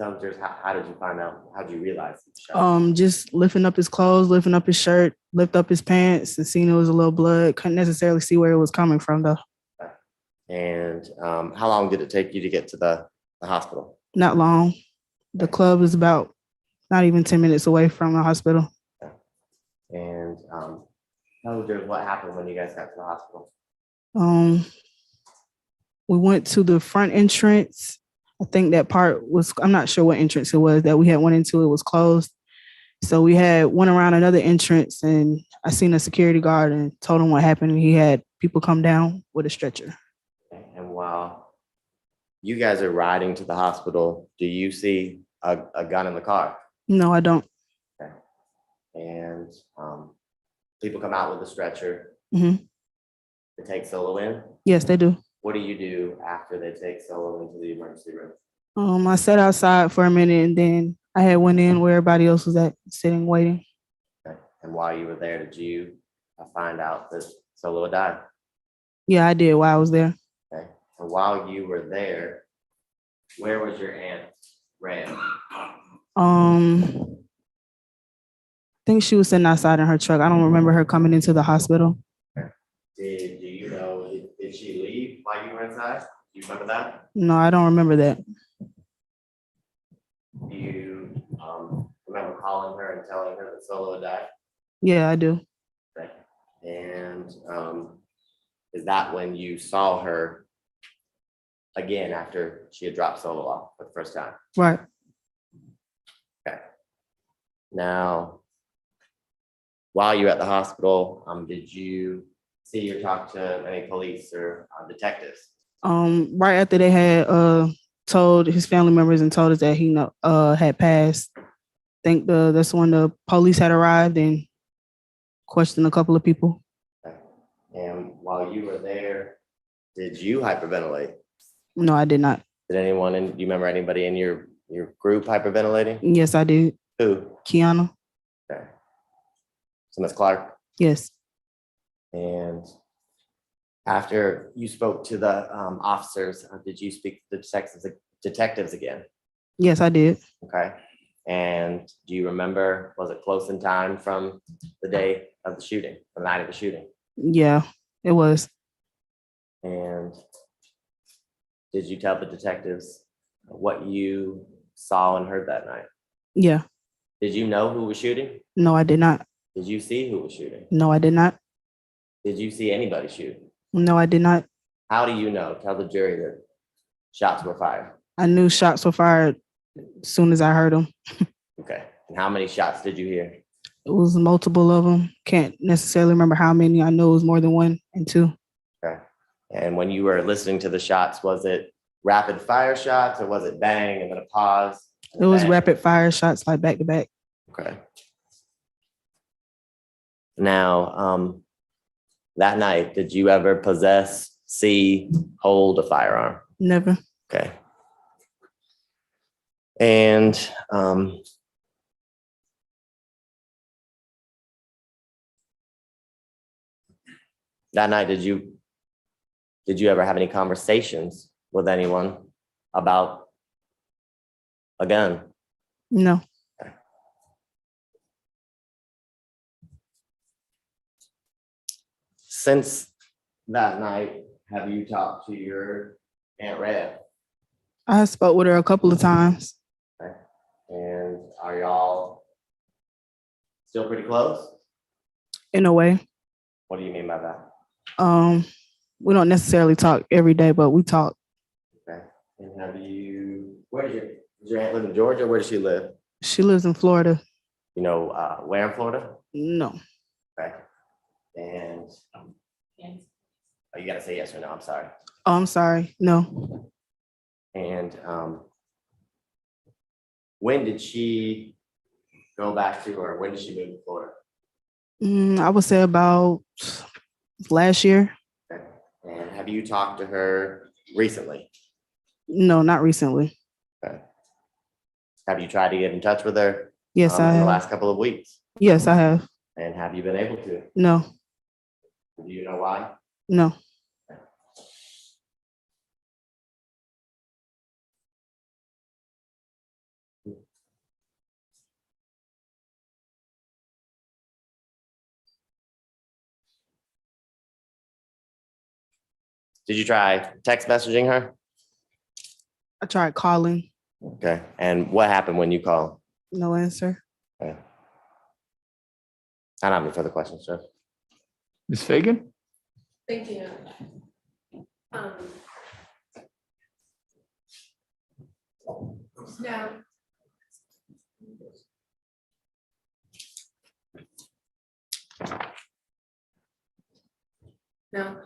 Tell us, how did you find out? How did you realize he was shot? Just lifting up his clothes, lifting up his shirt, lift up his pants, and seeing it was a little blood. Couldn't necessarily see where it was coming from, though. Okay. And how long did it take you to get to the hospital? Not long. The club is about not even 10 minutes away from the hospital. Okay. And tell us what happened when you guys got to the hospital. We went to the front entrance. I think that part was, I'm not sure what entrance it was that we had went into. It was closed. So we went around another entrance, and I seen a security guard and told him what happened. He had people come down with a stretcher. And while you guys are riding to the hospital, do you see a gun in the car? No, I don't. Okay. And people come out with a stretcher. Mm-hmm. To take Solo in? Yes, they do. What do you do after they take Solo into the emergency room? I sat outside for a minute, and then I had went in where everybody else was at, sitting, waiting. Okay. And while you were there, did you find out that Solo had died? Yeah, I did while I was there. Okay. And while you were there, where was your aunt, Ram? I think she was sitting outside in her truck. I don't remember her coming into the hospital. Do you know, did she leave while you were inside? Do you remember that? No, I don't remember that. Do you remember calling her and telling her that Solo had died? Yeah, I do. Okay. And is that when you saw her again after she had dropped Solo off for the first time? Right. Now, while you were at the hospital, did you see or talk to any police or detectives? Right after they had told his family members and told us that he had passed. I think that's when the police had arrived and questioned a couple of people. And while you were there, did you hyperventilate? No, I did not. Did anyone do you remember anybody in your group hyperventilating? Yes, I did. Who? Kiana. Okay. So Ms. Clark. Yes. And after you spoke to the officers, did you speak to the detectives again? Yes, I did. Okay. And do you remember, was it close in time from the day of the shooting, the night of the shooting? Yeah, it was. And did you tell the detectives what you saw and heard that night? Yeah. Did you know who was shooting? No, I did not. Did you see who was shooting? No, I did not. Did you see anybody shoot? No, I did not. How do you know? Tell the jury that shots were fired. I knew shots were fired as soon as I heard them. Okay. And how many shots did you hear? It was multiple of them. Can't necessarily remember how many. I know it was more than one and two. Okay. And when you were listening to the shots, was it rapid fire shots or was it bang and then a pause? It was bang? rapid fire shots, like back to back. Okay. Now, that night, did you ever possess, see, hold a firearm? Never. Okay. And that night, did you ever have any conversations with anyone about a gun? No. Since that night, have you talked to your Aunt Red? I spoke with her a couple of times. Okay. And are y'all still pretty close? In a way. What do you mean by that? We don't necessarily talk every day, but we talk. Okay. And where does your aunt live in Georgia? Where does she live? She lives in Florida. You know, where in Florida? No. Okay. And you gotta say yes or no, I'm sorry. Oh, I'm sorry. No. And when did she go back to, or when did she move to Florida? I would say about last year. Okay. And have you talked to her recently? No, not recently. Okay. Have you tried to get in touch with her? Yes, I in the have. last couple of weeks? Yes, I have. And have you been able to? No. Do you know why? No. Did you try text messaging her? I tried calling. Okay. And what happened when you called? No answer. Okay. I don't have any further questions, sir. Ms. Fagan? Thank you. Now. Now,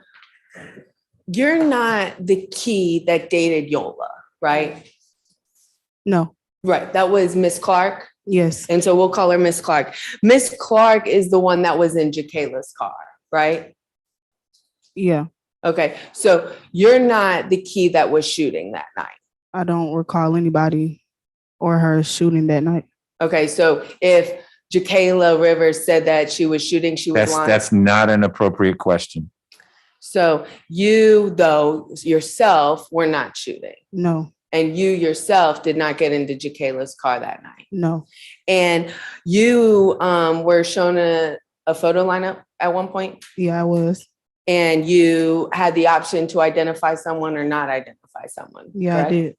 you're not the key that dated Yola, right? No. Right, that was Miss Clark. Yes. And so we'll call her Miss Clark. Miss Clark is the one that was in Jacayla's car, right? Yeah. Okay, so you're not the key that was shooting that night. I don't recall anybody or her shooting that night. Okay, so if Jaa Rivers said that she was shooting, she was lying. That's not an appropriate question. So you, though, yourself were not shooting. No. And you yourself did not get into Jacayla's car that night. No. And you were shown a photo lineup at one point. Yeah, I was. And you had the option to identify someone or not identify someone. Yeah, correct? I did.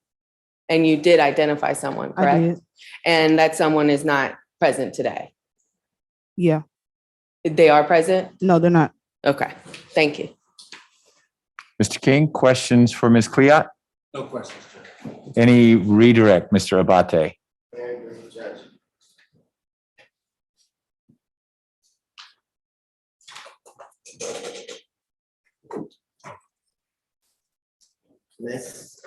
And you did identify someone, correct? I did. And that someone is not present today? Yeah. They are present? No, they're not. Okay, thank you. Mr. King, questions for Ms. Ciatte? No questions, Judge. Any redirect, Mr. Abate? Very good, Judge. This,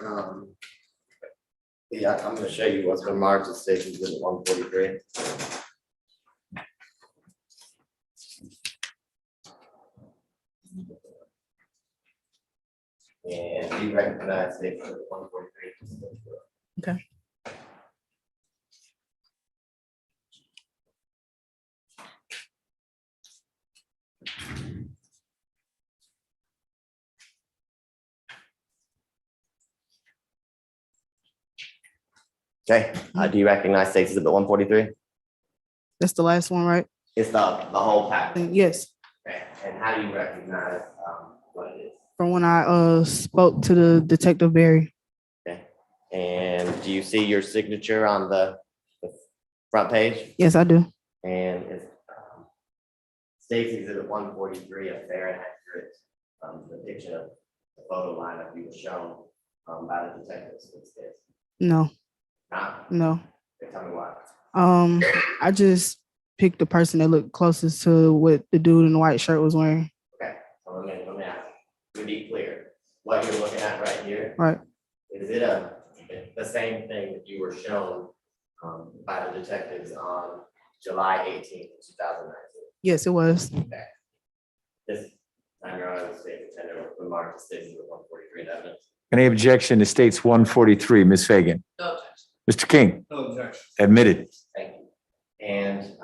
yeah, I'm gonna show you what's been marked as State Exhibit 143. And you recognize State Exhibit 143. Okay. Okay, do you recognize State Exhibit 143? That's the last one, right? It's the whole package. Yes. Okay, and how do you recognize what it is? From when I spoke to the Detective Barry. Okay, and do you see your signature on the front page? Yes, I do. And it's State's Exhibit 143, a fair and accurate depiction of the photo lineup you were shown by the detectives in this case. No, Not, no. okay, tell me why. I just picked the person that looked closest to what the dude in the white shirt was wearing. Okay, so let me ask, to be clear, what you're looking at right here, Right. is it the same thing that you were shown by the detectives on July 18th, 2019? Yes, it was. Okay. This time your honor, the state contender remarked the statement of 143 in evidence. Any objection to states 143, Ms. Fagan? No objection. Mr. King, No objection. admitted. Thank you. And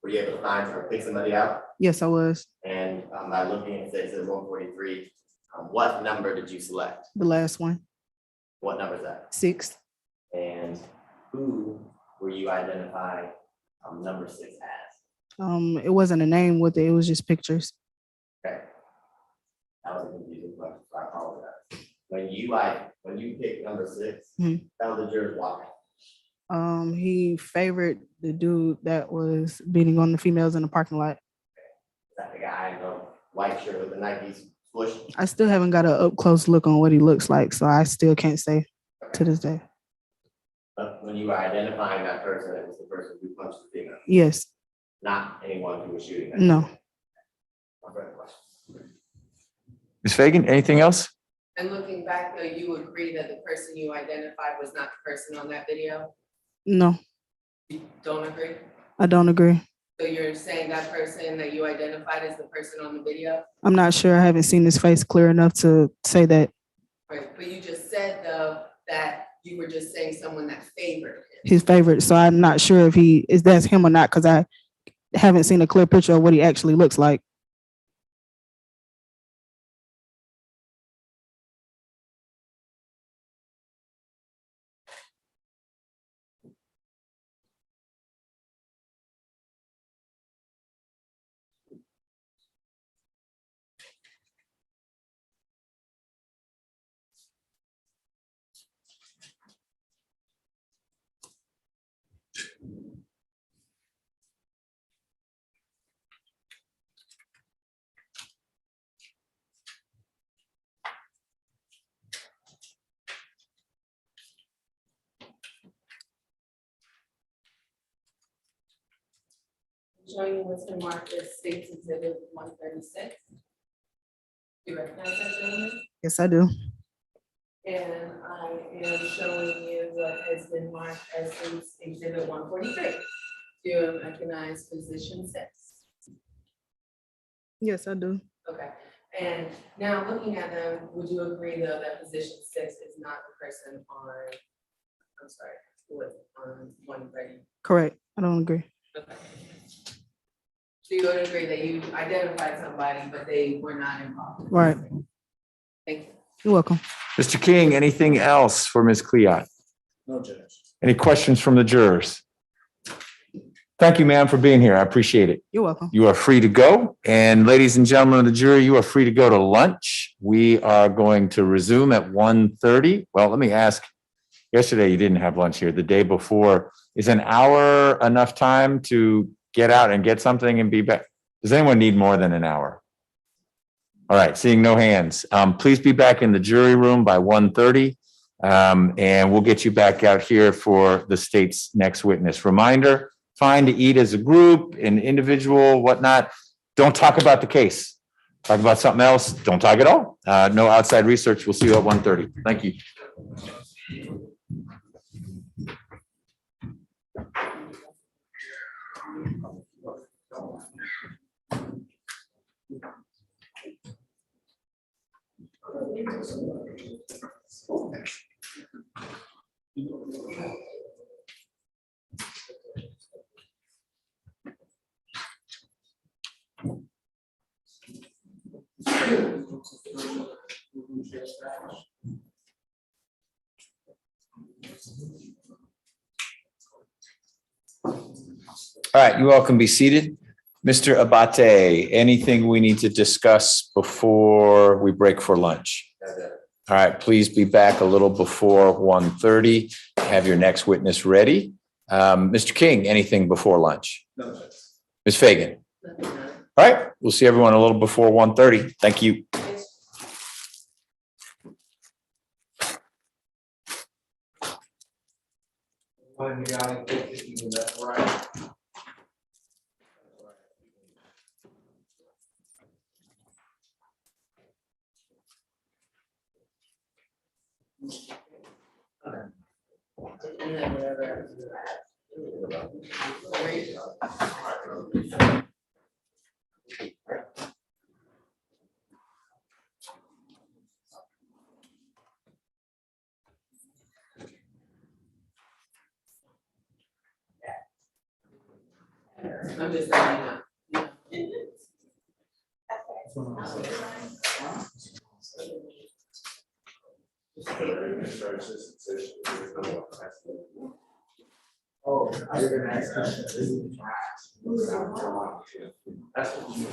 were you able to find or pick somebody out? Yes, I was. And by looking at states 143, what number did you select? The last one. What number is that? 6. And who were you identifying number 6 as? It wasn't a name with it. It was just pictures. Okay. That was a confusing question, so I apologize. When you picked number 6, Mhm. that was the jurors walking. He favored the dude that was beating on the females in the parking lot. Is that the guy in the white shirt with the Nikes swoosh? I still haven't got an up close look on what he looks like, so I still can't say to this day. But when you were identifying that person, it was the person who punched the female, Yes. not anyone who was shooting. that No. female. No further questions. Ms. Fagan, anything else? And looking back, though, you agree that the person you identified was not the person on that video? No, You don't agree? I don't agree. So you're saying that person that you identified is the person on the video? I'm not sure. I haven't seen his face clear enough to say that. Right, but you just said, though, that you were just saying someone that favored him. His favorite. So I'm not sure if that's him or not, because I haven't seen a clear picture of what he actually looks like. Joining Mr. Marcus, States Exhibit 136. Do you recognize that gentleman? Yes, I do. And I am showing you what has been marked as States Exhibit 143. Do you recognize position 6? Yes, I do. Okay, and now looking at them, would you agree though that position 6 is not the person on, I'm sorry, what, on 130? Correct. I don't agree. Okay. So you would agree that you identified somebody, but they were not involved? Right. Thank you. You're welcome. Mr. King, anything else for Ms. Ciatte? No, Judge. Any questions from the jurors? Thank you, ma'am, for being here. I appreciate it. You're welcome. You are free to go. And ladies and gentlemen of the jury, you are free to go to lunch. We are going to resume at 1:30. Well, let me ask yesterday you didn't have lunch here, the day before. Is an hour enough time to get out and get something and be back? Does anyone need more than an hour? All right, seeing no hands. Please be back in the jury room by 1:30. And we'll get you back out here for the state's next witness. Reminder, fine to eat as a group, an individual, whatnot. Don't talk about the case. Talk about something else. Don't talk at all. No outside research. We'll see you at 1:30. Thank you. All right, you all can be seated. Mr. Abate, anything we need to discuss before we break for lunch? All right, please be back a little before 1:30. Have your next witness ready. Mr. King, anything before lunch? No. Ms. Fagan? All right, we'll see everyone a little before 1:30. Thank you. I'm just letting you know. Oh, I was gonna ask questions. That's what you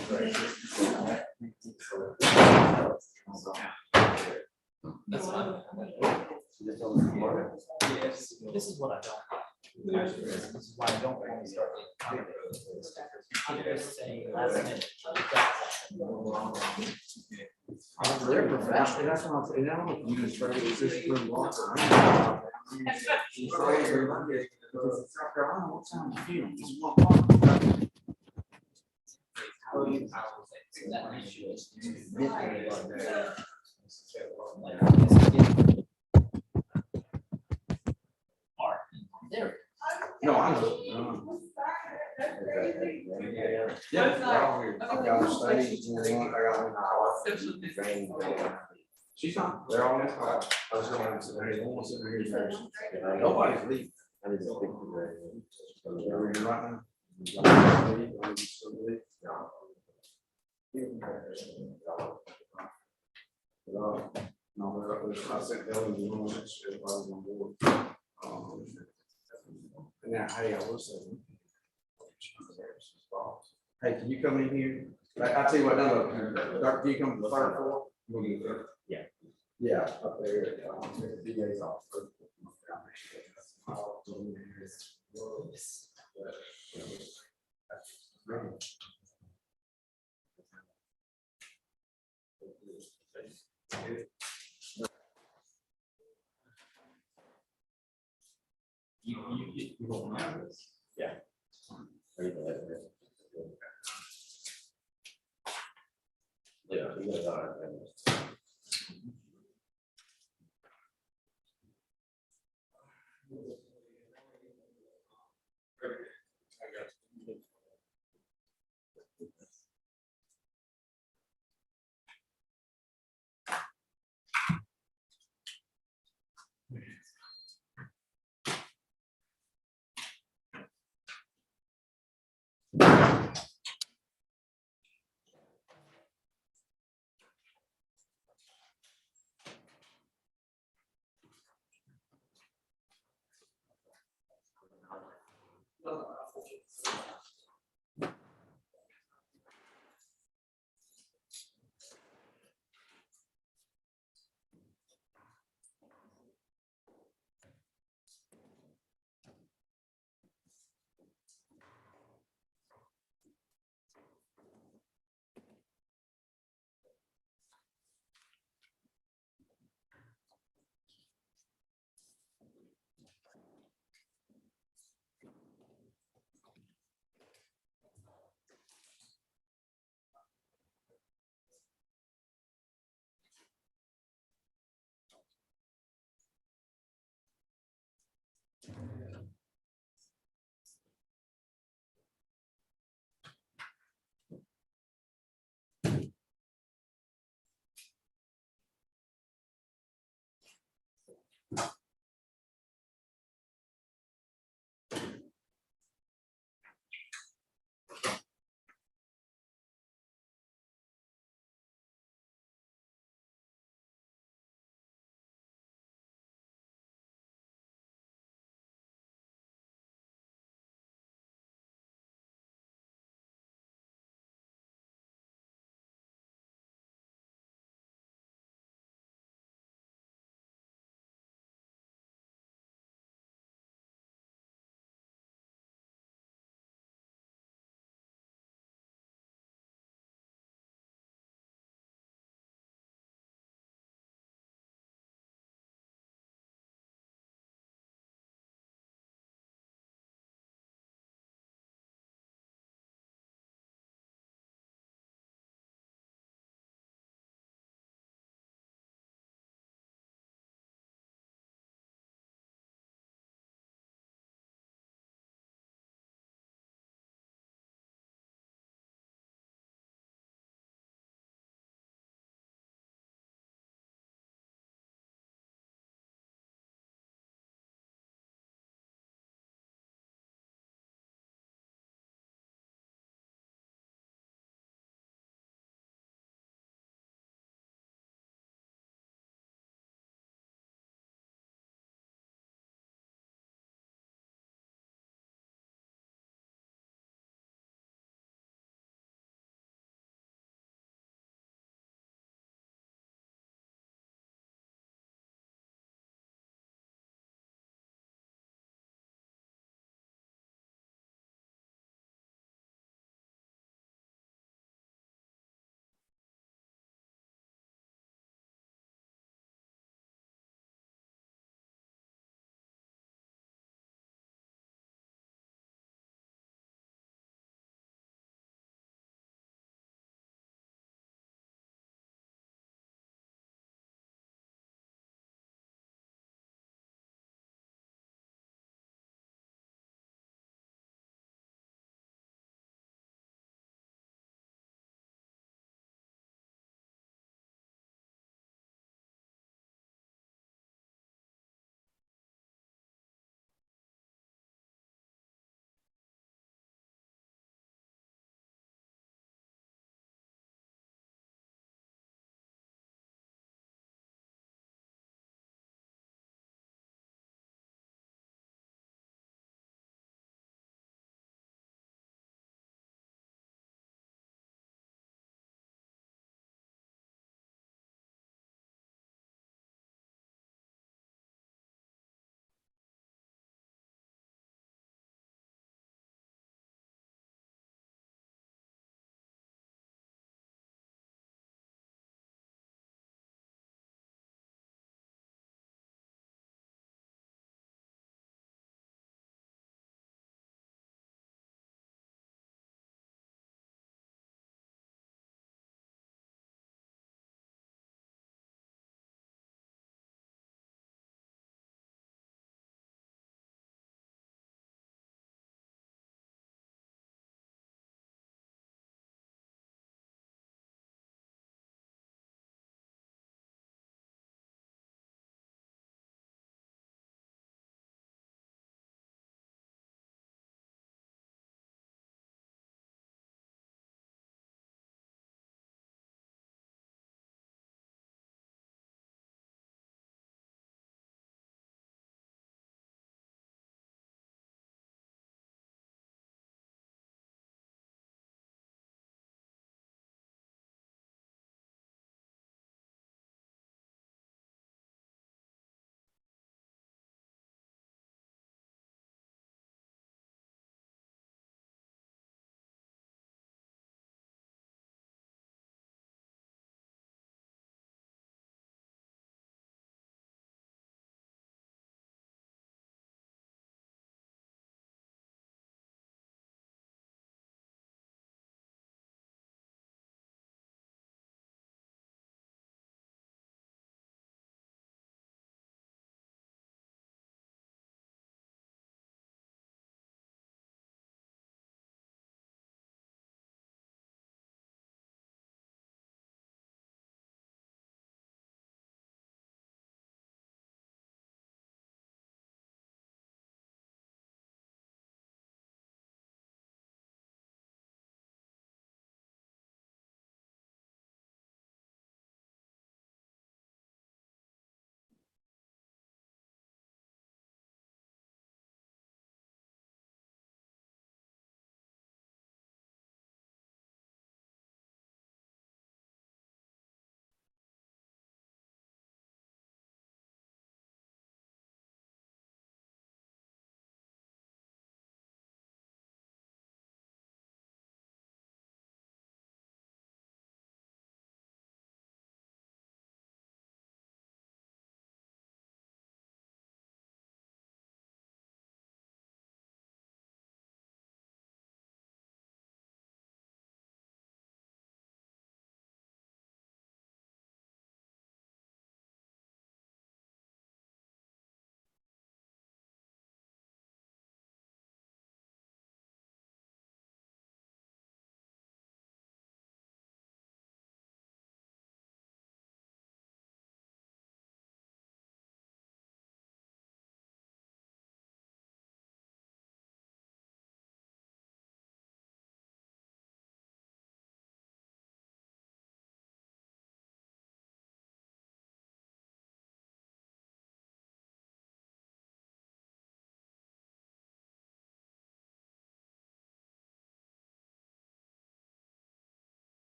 That's fine. Yes, this is what I don't like. This is why I don't want to start. I'm just saying last minute. They're professional, that's what I'm saying, I don't know if administrators just for long time. South Carolina, what time is it? It's 1 No, I'm. Yeah, I got a study, she's not, they're all in class. I was going to sit there, no one's sitting here. Nobody's leaving. I need to speak to them. Right now. No, I sent Ellen the room, she was on board. And now, hey, I will say. Hey, can you come in here? I'll tell you what, no, Dr. Can you come to the third floor? Yeah. Yeah, up there. The DA's off. You won't have this. Yeah.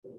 There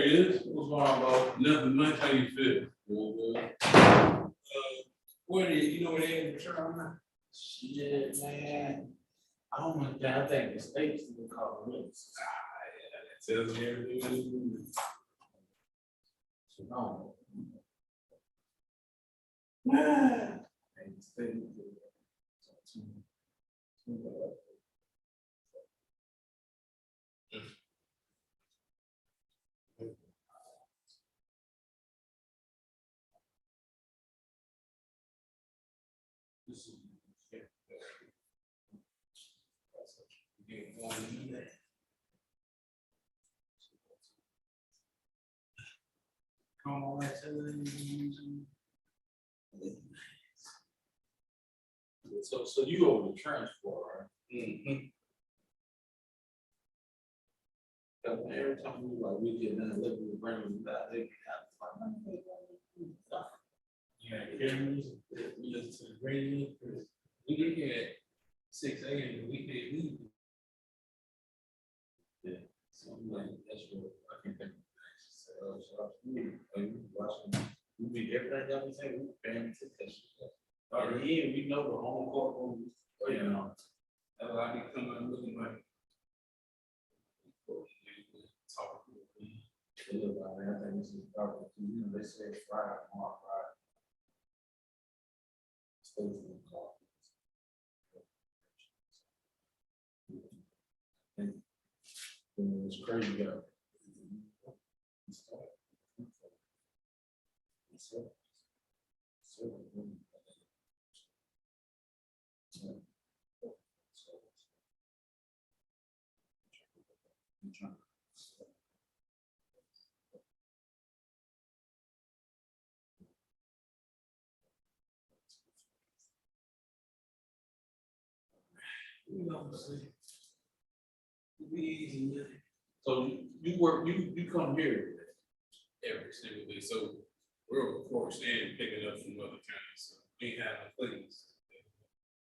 he is. What's going on, bro? Nothing much. How you feel? Good. Where you know where they in the trial? Shit, man. I don't know. I think the state's gonna call the witness. Yeah, that tells me everything. So no. Come on, so you over the transport, right? Mm-hmm. Every time we get done, we bring them back, they have fun. Yeah, cameras, we listen to the radio, we get here at 6 a.m. We can't leave. Yeah, so I'm like, that's what I can think of. So watching, we be everything that we say, we paying attention. And here, we know the home courtroom, you know, that's why I be coming and looking like. Talk to me. I think this is probably, you know, they say Friday, tomorrow, Friday. And it's crazy, yeah. So you work, you come here every single day, so we're of course and picking up from other counties, so we have plays.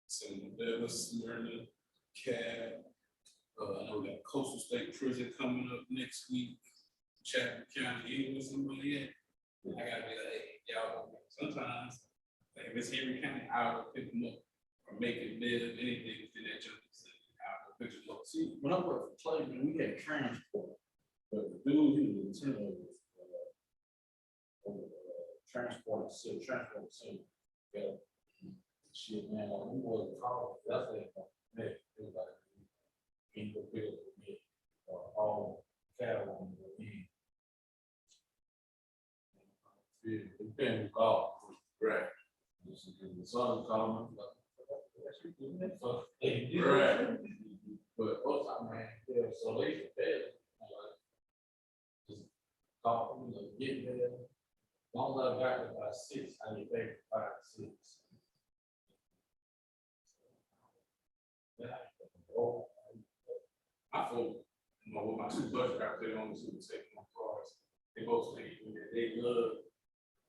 So there was Smyrna, Cab, I know that Coastal State Prison coming up next week, Ciatte County, even with somebody at. I gotta be like, hey, y'all, sometimes, like if it's Henry County, I'll pick them up or make it live, anything within that jungle city, I'll pick them up. See, when I worked for Clay, man, we had transport, but the dude, he was lieutenant transport, so transport, so, yeah. Shit, man, we was called, that's it, man, it was like, he go pick up with me, all cattle on the end. Depending on God, right? The son called me, like, right? But most time, man, yeah, so they prepared, like, just call me, like, get there. As long as I got there by 6, I get paid for 5 to 6. I feel, you know, with my two bus drivers, they don't see take my cars. They both say they love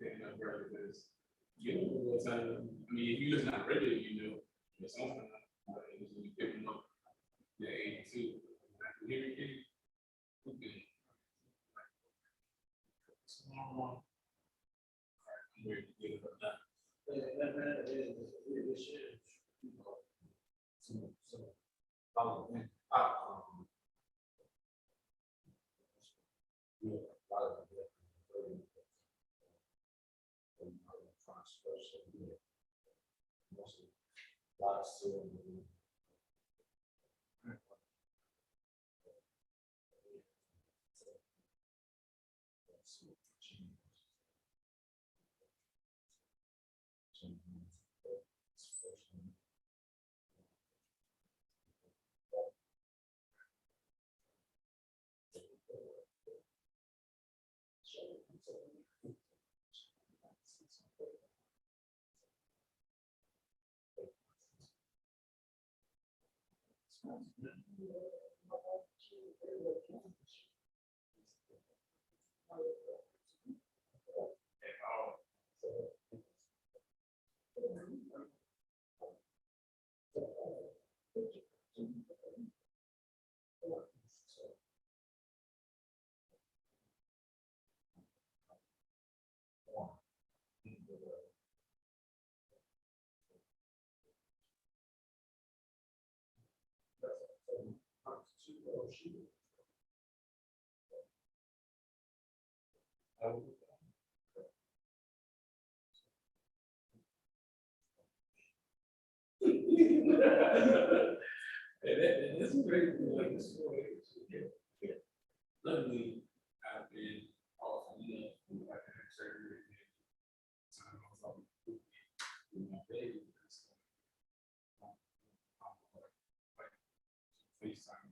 picking up brother because you don't know what time. I mean, if you just not ready, you know, but sometimes when you picking up the 82, like here again, okay. I'm ready to get it up now. That man is shit. So, yeah, a lot of That's great. Like this story. Yeah. Luckily, I've been off enough from like surgery. Time off with my baby. FaceTime.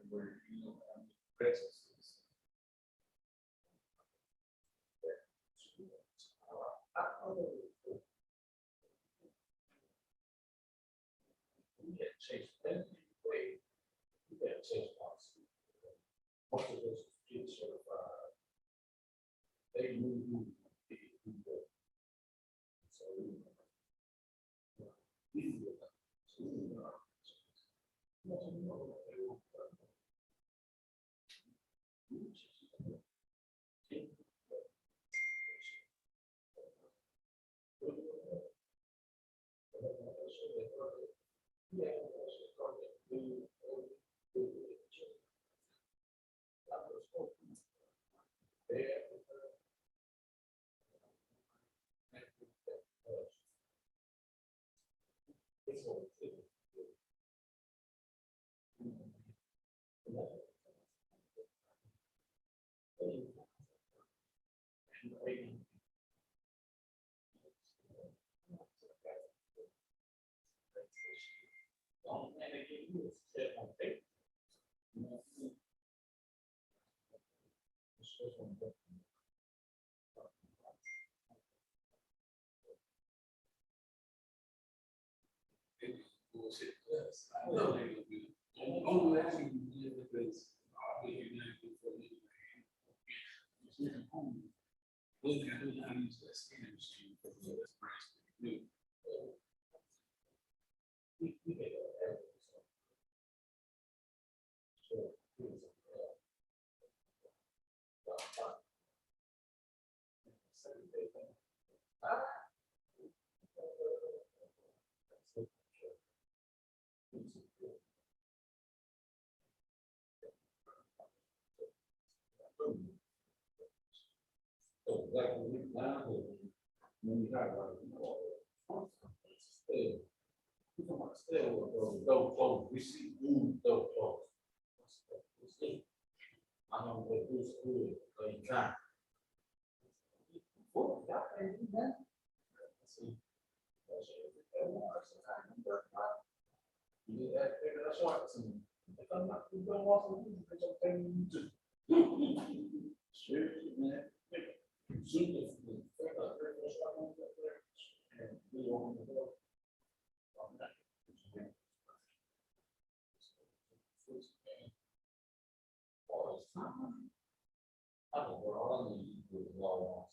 Where, you know, I know they gonna do it. Only way I can do it because I'll be here now before you. One thing I do not use that scanning machine for the price. We see those I don't know who's good, but you can't. That's why it's if I'm not going off of it's okay to seriously, man. I don't know, all I need to do is law.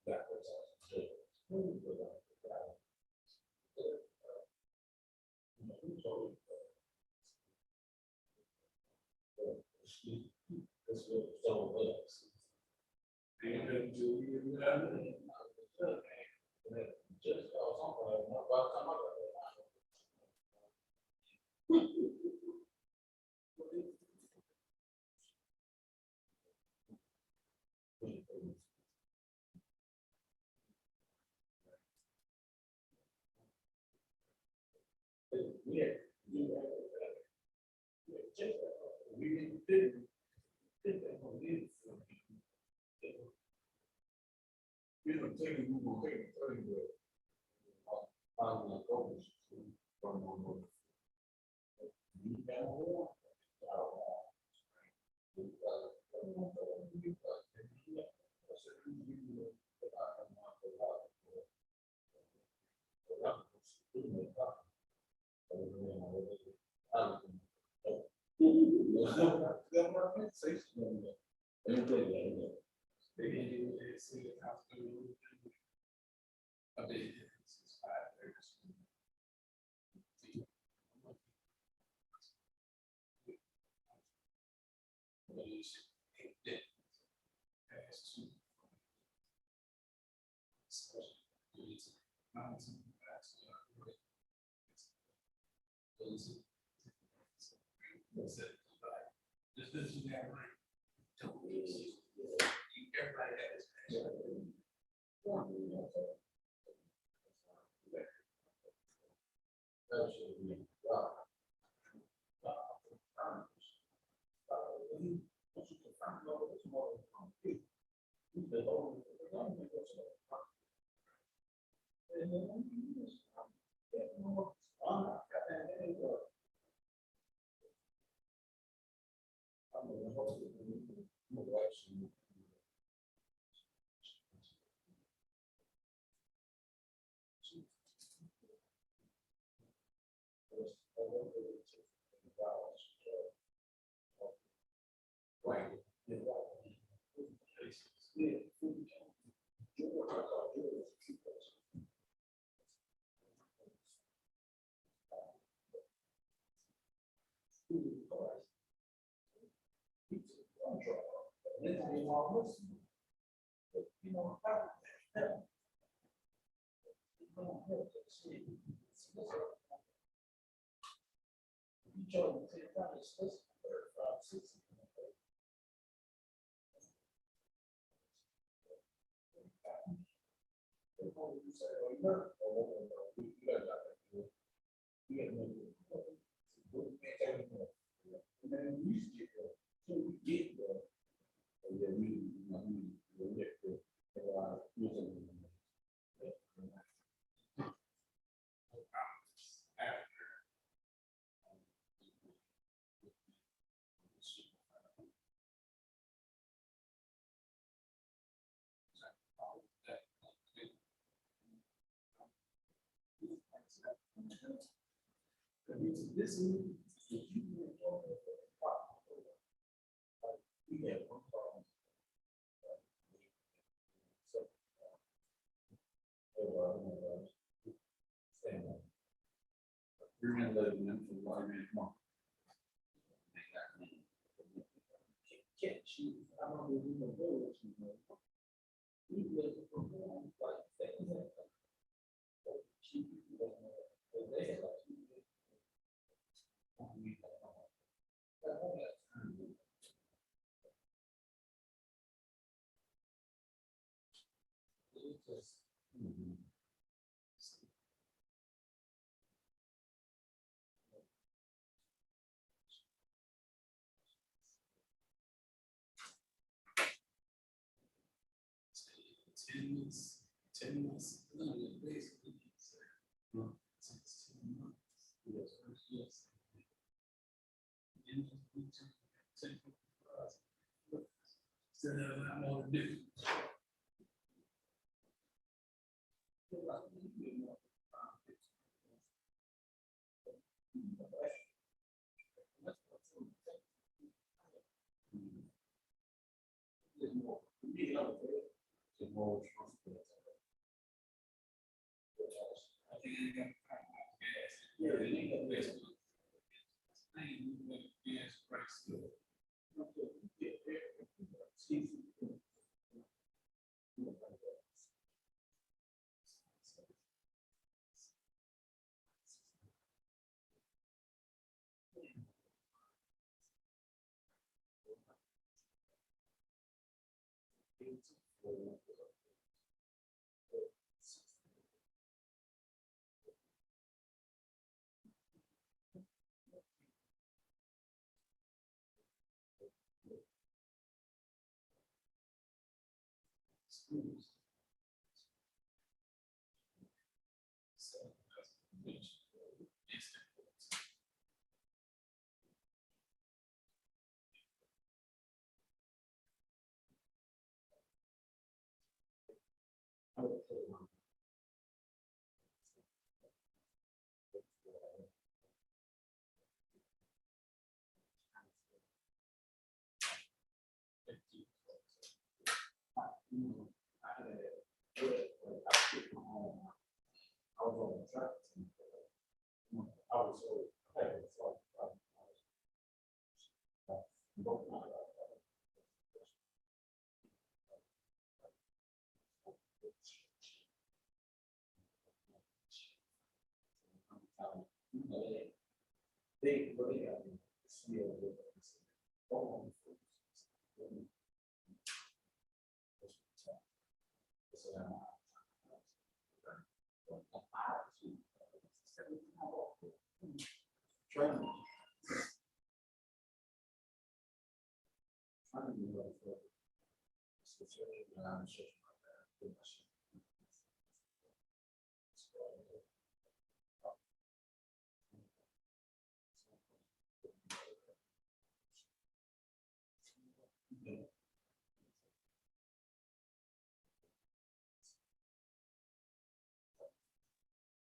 That was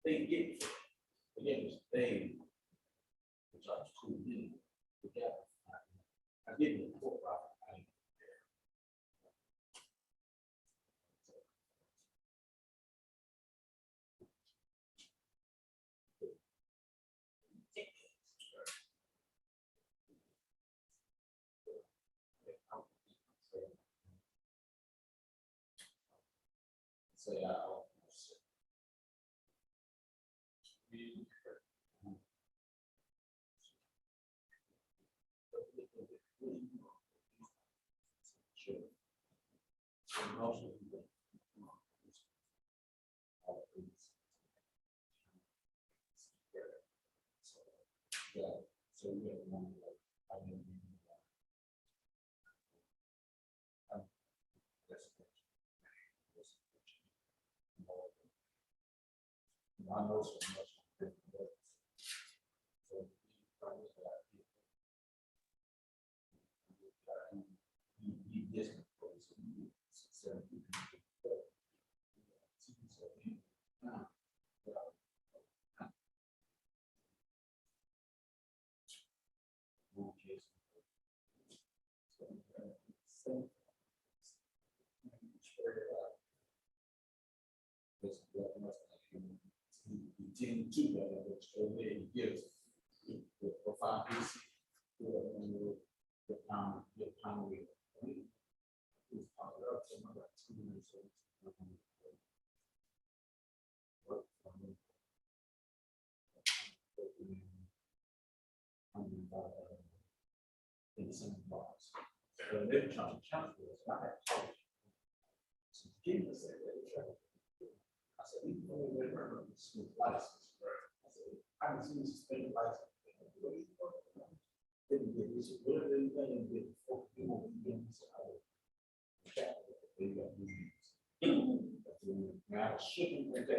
They get, again, they, which I was cool, together. I didn't court, say I. So we have one. I know so much.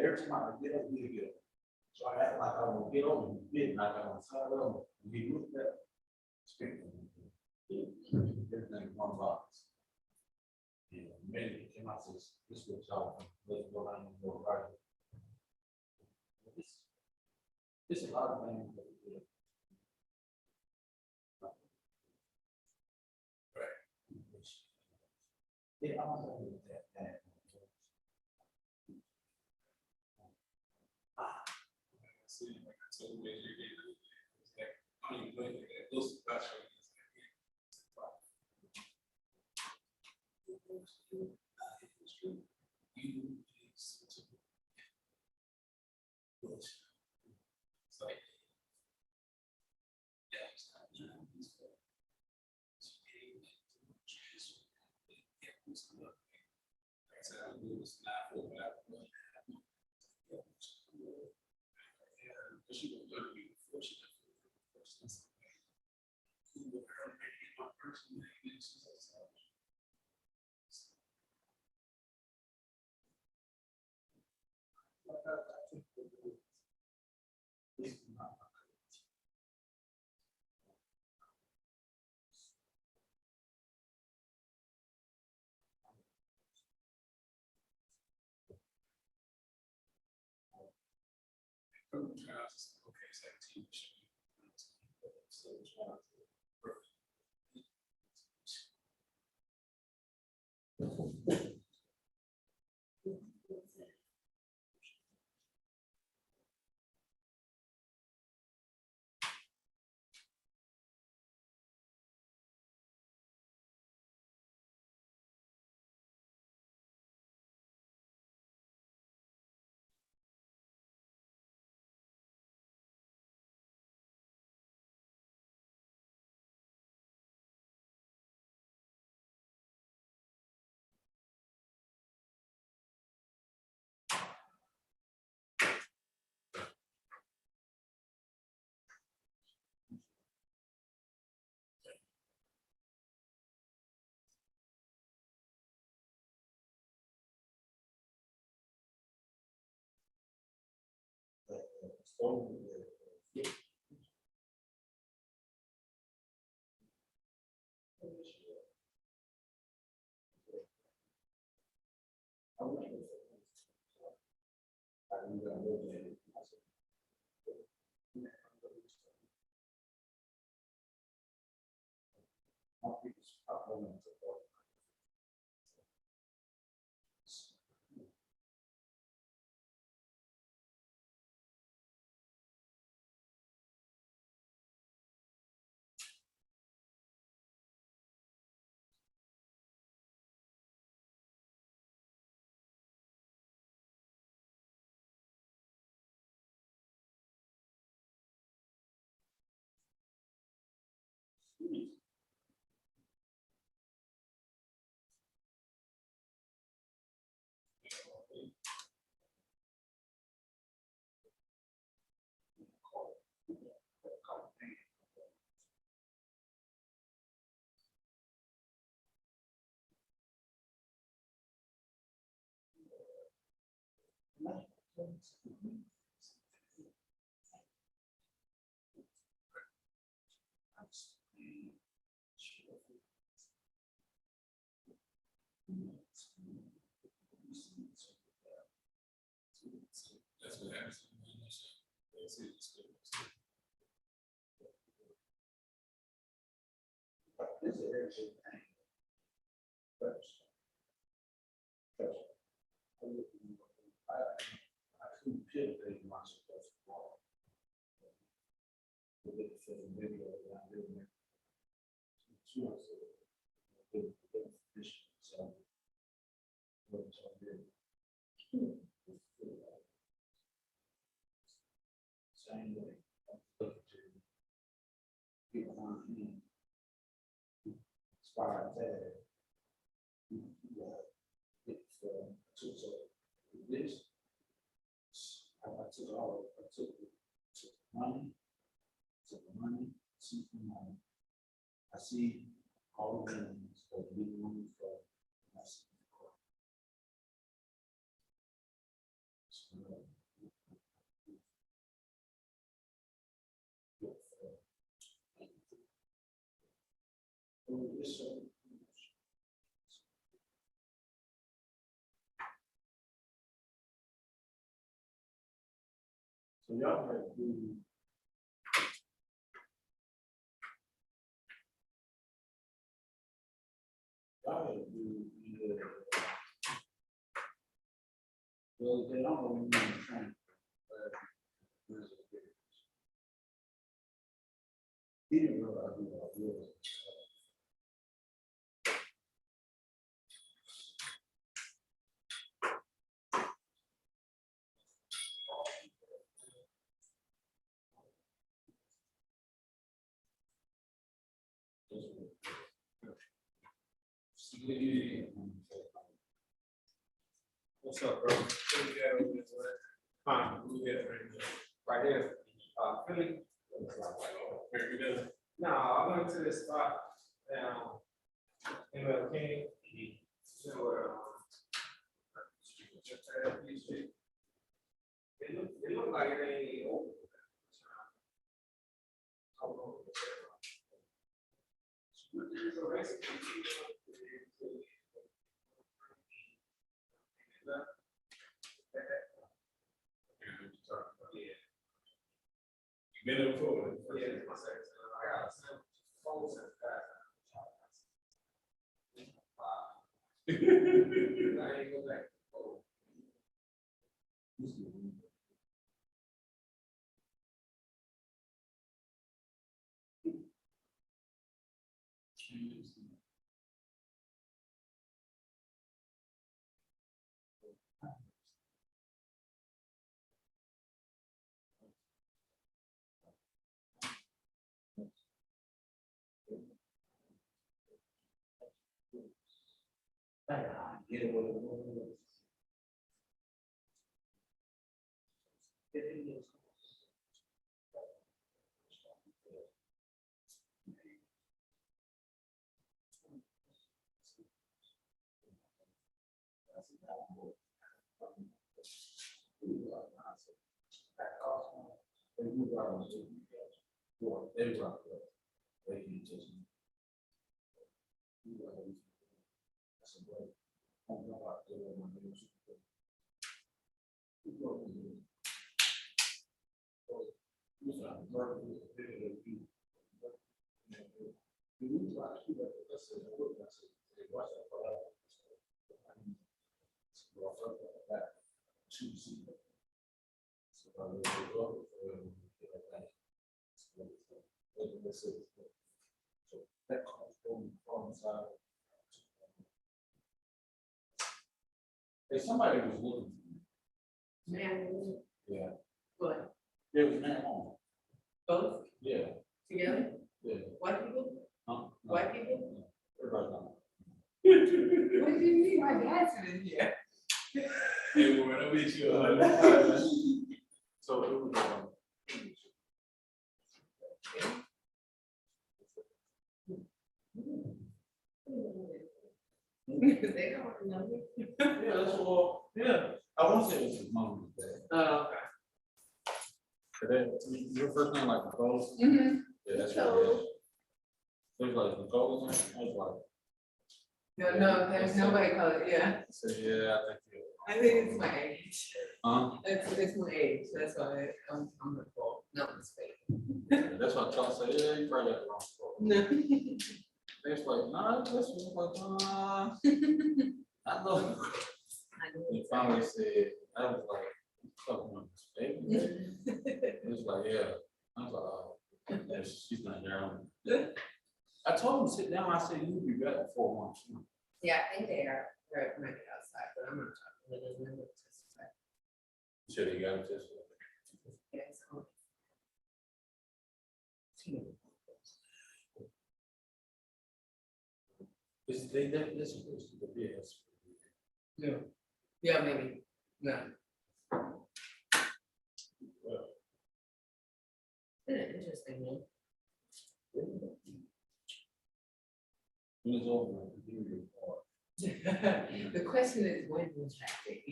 Every time I get up, we get up. So I act like I won't get over, you did, like I was tired of, we looked at. Everything one box. Yeah, maybe it came out says, this was all, let's go around and go right. It's a lot of things that we do. Right. Yeah, I'm not with that. See, like I told you, it's like, I don't even know that those special. It's like, yeah, it's not like I said, I knew it was not for what I was. She was going to be fortunate for the person. Who would her maybe my person name is. Okay, so teach. That's what happens. Same way. People on me. As far as that. This. I took money, see the money. I see all the things that we want for. So y'all have to do. Y'all have to do either. Well, they don't know when you're trying. He didn't realize who I was. What's up, bro? Fine, we get right here. Philly. Very good. No, I went to this spot down in the King. So, it looked like it ain't open. So basically, Been there before. yeah, I got some phone sense I ain't go back. Oh. Get it what it was. Hey, somebody was looking for me. Man, Yeah. what, There was man on. both Yeah. together, Yeah. white people? So it was, They don't remember. yeah, that's what, yeah, I want to say it was his mom's day. Oh, Your first name like Nicole? okay. Mhm. Yeah, that's what it is. It was like Nicole, I was No, there's nobody called it, yeah. like, I said, yeah, I think you. I think it's my age. Huh? It's my age, that's why I'm the fault, not the spade. That's what I tell say, yeah, you probably got the wrong spot. No. It's like, nah, this was like, I know. He finally said, I was like, fuck my baby. It was like, yeah. I was like, oh, yeah, she's not there. I told him to sit down. I said, you'll be back in 4 months. Yeah, I think they are, they're maybe outside, but I'm not talking to them. You said he got it this way. Yes. They're supposed to be, yes. Yeah. Yeah, maybe, no. Interesting, man. When it's over, you report. The question is, when was that day?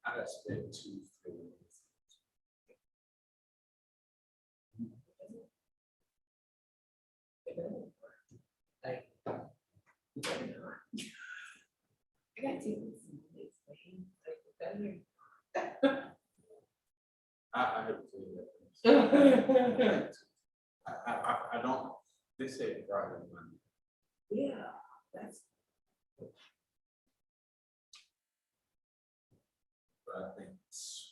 I got spent 2, 3 minutes. Like, I got to. I have to tell you that. I don't, they say Friday, Monday. Yeah, that's. But I think it's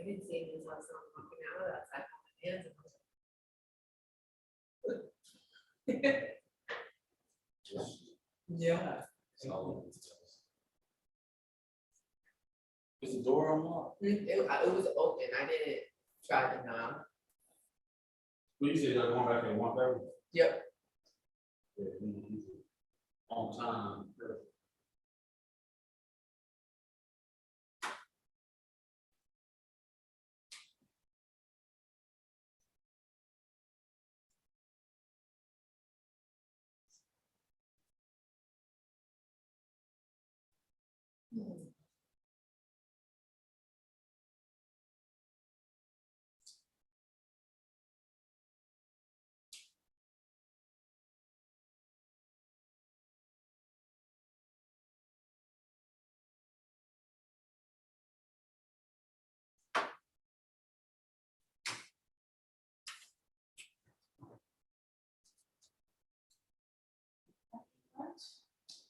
I didn't see any until I saw them walking out outside my hands. Yeah. Is the door unlocked? It was open, I didn't try the knob. Well, you said they're going back at 1:30? Yep. Yeah, he's on time.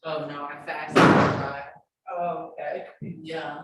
Oh, no, I fasted. Oh, okay. Yeah.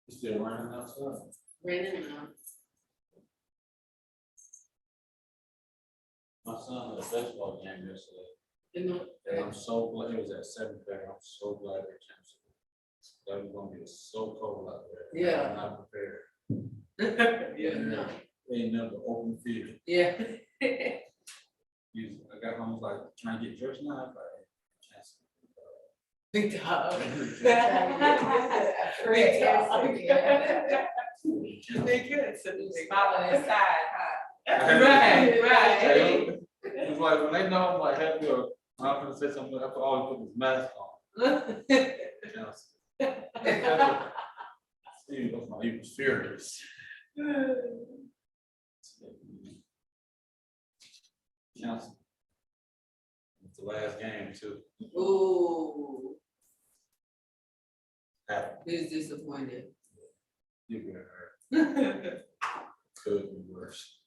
It's still running outside. Raining now. my son had a baseball game yesterday, You know, and I'm so glad it was at 7:30. I'm so glad they canceled it. That was gonna be so cold out there. Yeah. I'm not prepared. yeah, no, Ain't never open field. yeah. I got home, like, trying to get dressed now, I was like, cancel. Big dog. They could, so they smiling inside, huh? Right. It's like, when they know I'm like, have your, I'm gonna say something, I have to always put this mask on. Cancel. Steve, he was furious. Cancel. It's the last game too. Ooh, Happened. who's disappointed? You get hurt. Could be worse.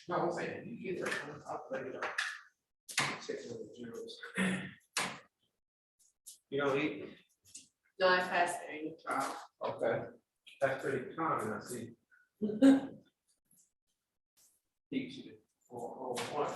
No, I'm saying, you get that, I'll let it up. Check with the jurors. You don't eat? No, I passed the trial. Okay, that's pretty common, I see. Teach you on what?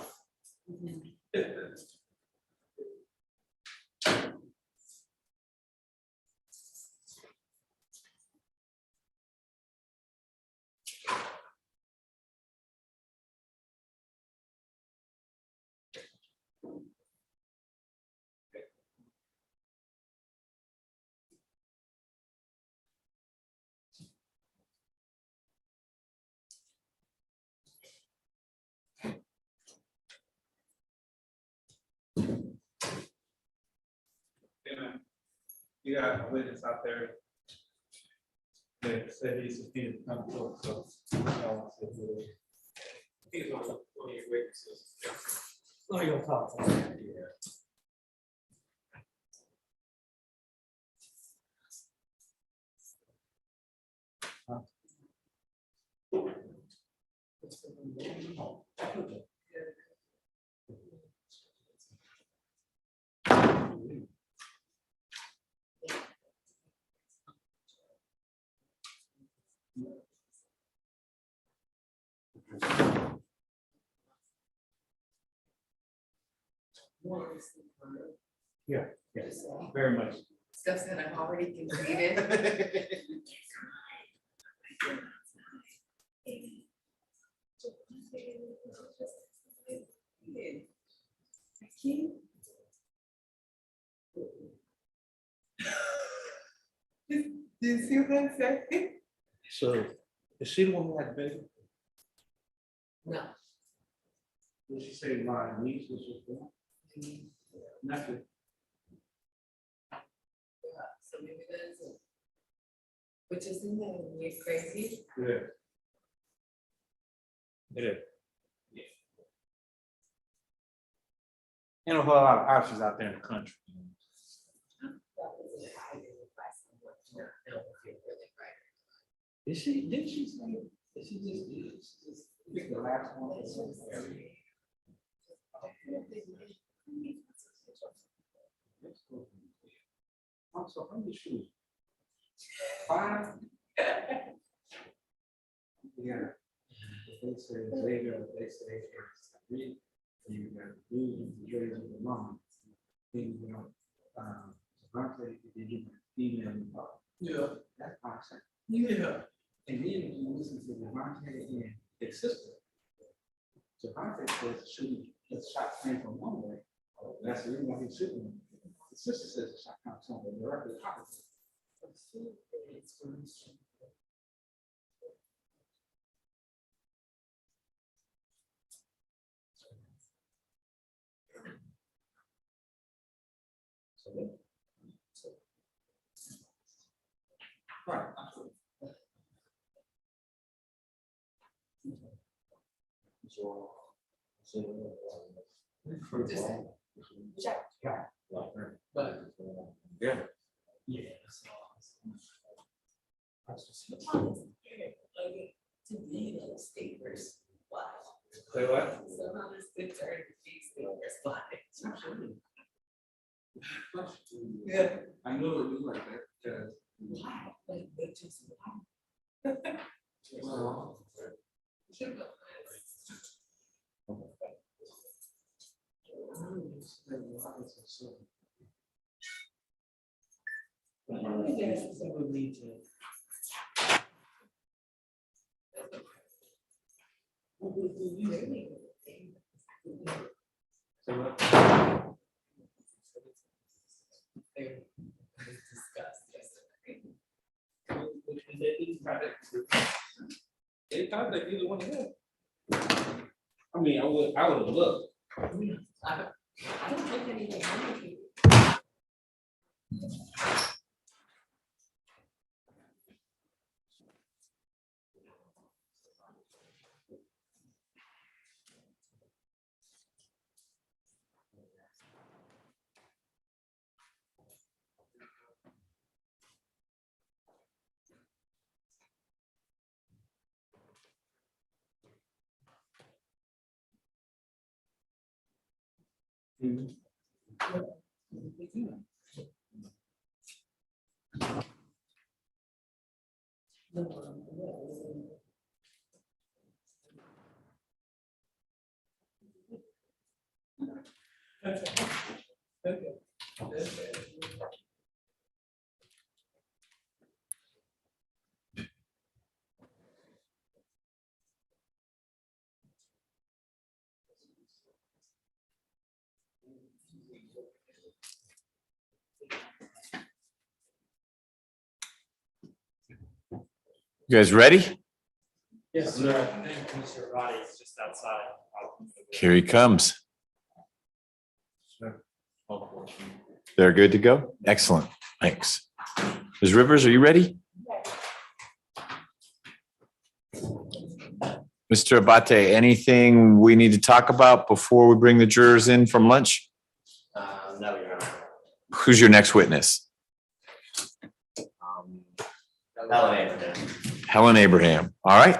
You got a witness out there that said he's subpoenaed to come forward, so. He's one of your witnesses. Let me go talk to him. Yeah, yes, very much. Stuff that I've already completed. Do you see what I'm saying? So, is she the one who had the baby? No. Did she say my niece was just born? Nothing. So maybe that's it. Which isn't that weird crazy? Yeah. It is. Yeah. And a whole lot of options out there in the country. Did she say, did she just pick the last one? I'm so, how many shoes? 5? Yeah. They say later, they say it's 3, you got blue, the dreads of the mom. Then you know, Devontae, then you got female. Yeah. That's awesome. Yeah. And then you listen to Devontae and his sister. Devontae says shooting, the shot came from one way. That's the reason why he's shooting. The sister says the shot comes from the directly opposite. Right. Yeah. Yeah. To be in state versus black. Say what? Somehow this good turn to be state versus black. Yeah. I know it was like that, because. Why? Like, but just why? Well, I guess it would lead to. Say what? They contact either one of them. I mean, I would have looked. I don't think anything wrong with you. You guys ready? Yes, sir. I think Mr. Roddy is just outside. Here he comes. They're good to go? Excellent. Thanks. Ms. Rivers, are you ready? Mr. Abate, anything we need to talk about before we bring the jurors in from lunch? No, Your Honor. Who's your next witness? Helen Abraham. Helen Abraham. All right.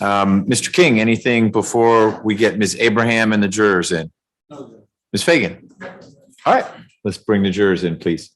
Mr. King, anything before we get Ms. Abraham and the jurors in? Ms. Fagan? All right. Let's bring the jurors in, please.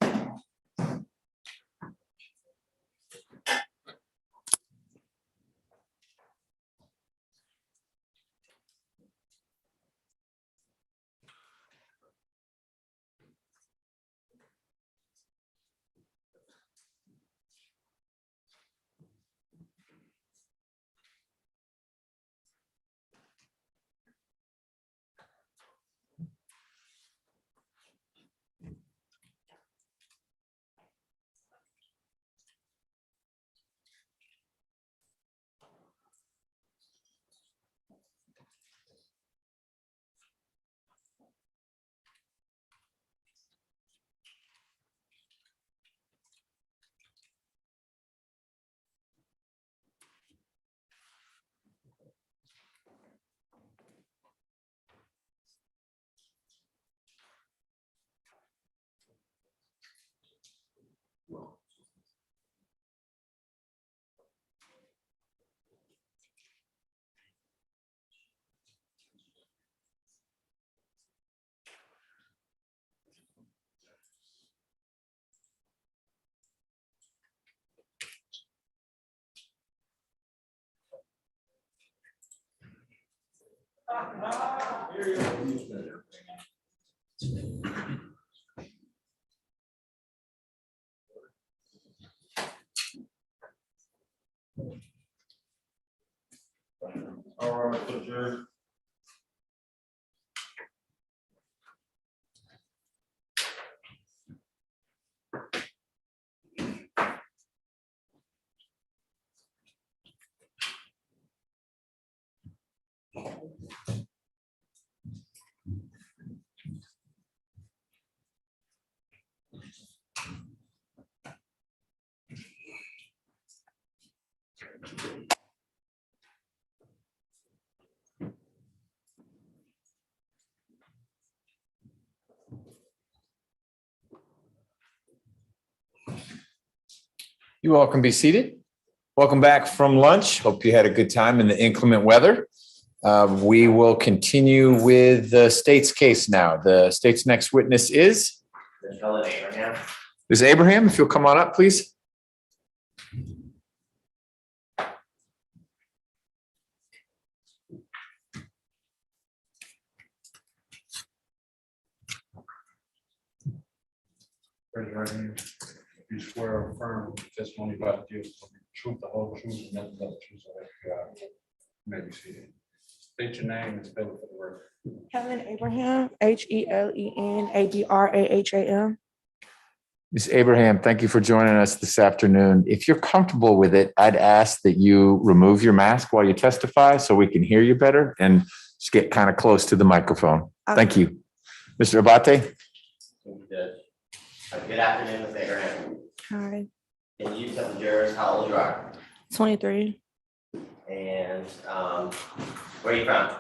All right, for the jury. You all can be seated. Welcome back from lunch. Hope you had a good time in the inclement weather. We will continue with the state's case now. The state's next witness is Helen Abraham. Ms. Abraham. If you'll come on up, please. Raise your right hand. You swear or affirm the testimony about to give the truth, the whole truth, and nothing but the truth, so help you God. You may be seated. State your name and spell it for the record. Helen Abraham, HelenAbraham. Ms. Abraham, thank you for joining us this afternoon. If you're comfortable with it, I'd ask that you remove your mask while you testify so we can hear you better and just get kind of close to the microphone. Thank you. Mr. Abate? Good afternoon, Ms. Abraham. Hi, Can you tell the jurors how old you are? 23. And where are you from?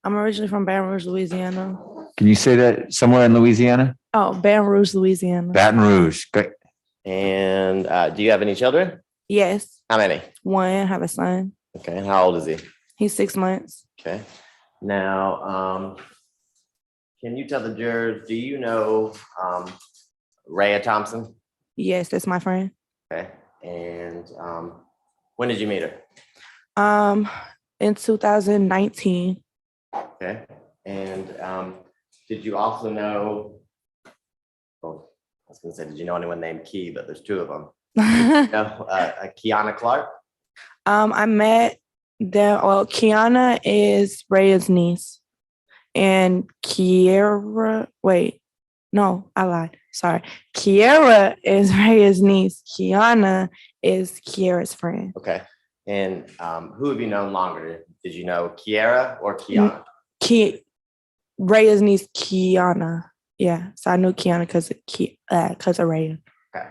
I'm originally from Baton Rouge, Louisiana. Can you say that somewhere in Louisiana? Oh, Baton Rouge, Louisiana. Baton Rouge. Great. And do you have any children? Yes, How many? one, have a son. Okay, and how old is he? He's 6 months. Okay. Now, can you tell the jurors, do you know Rhea Thompson? Yes, that's my friend. Okay, and when did you meet her? In 2019. Okay, and did you also know, oh, I was gonna say, did you know anyone named Key, but there's two of them. No, Kiana Clark? I met them. Well, Kiana is Rhea's niece, and Kiera. Wait, no, I lied. Sorry. Kiera is Rhea's niece. Kiana is Kiera's friend. Okay, and who have you known longer? Did you know Kiera or Kiana? Rhea's niece, Kiana. Yeah, so I knew Kiana because of Rhea. Okay.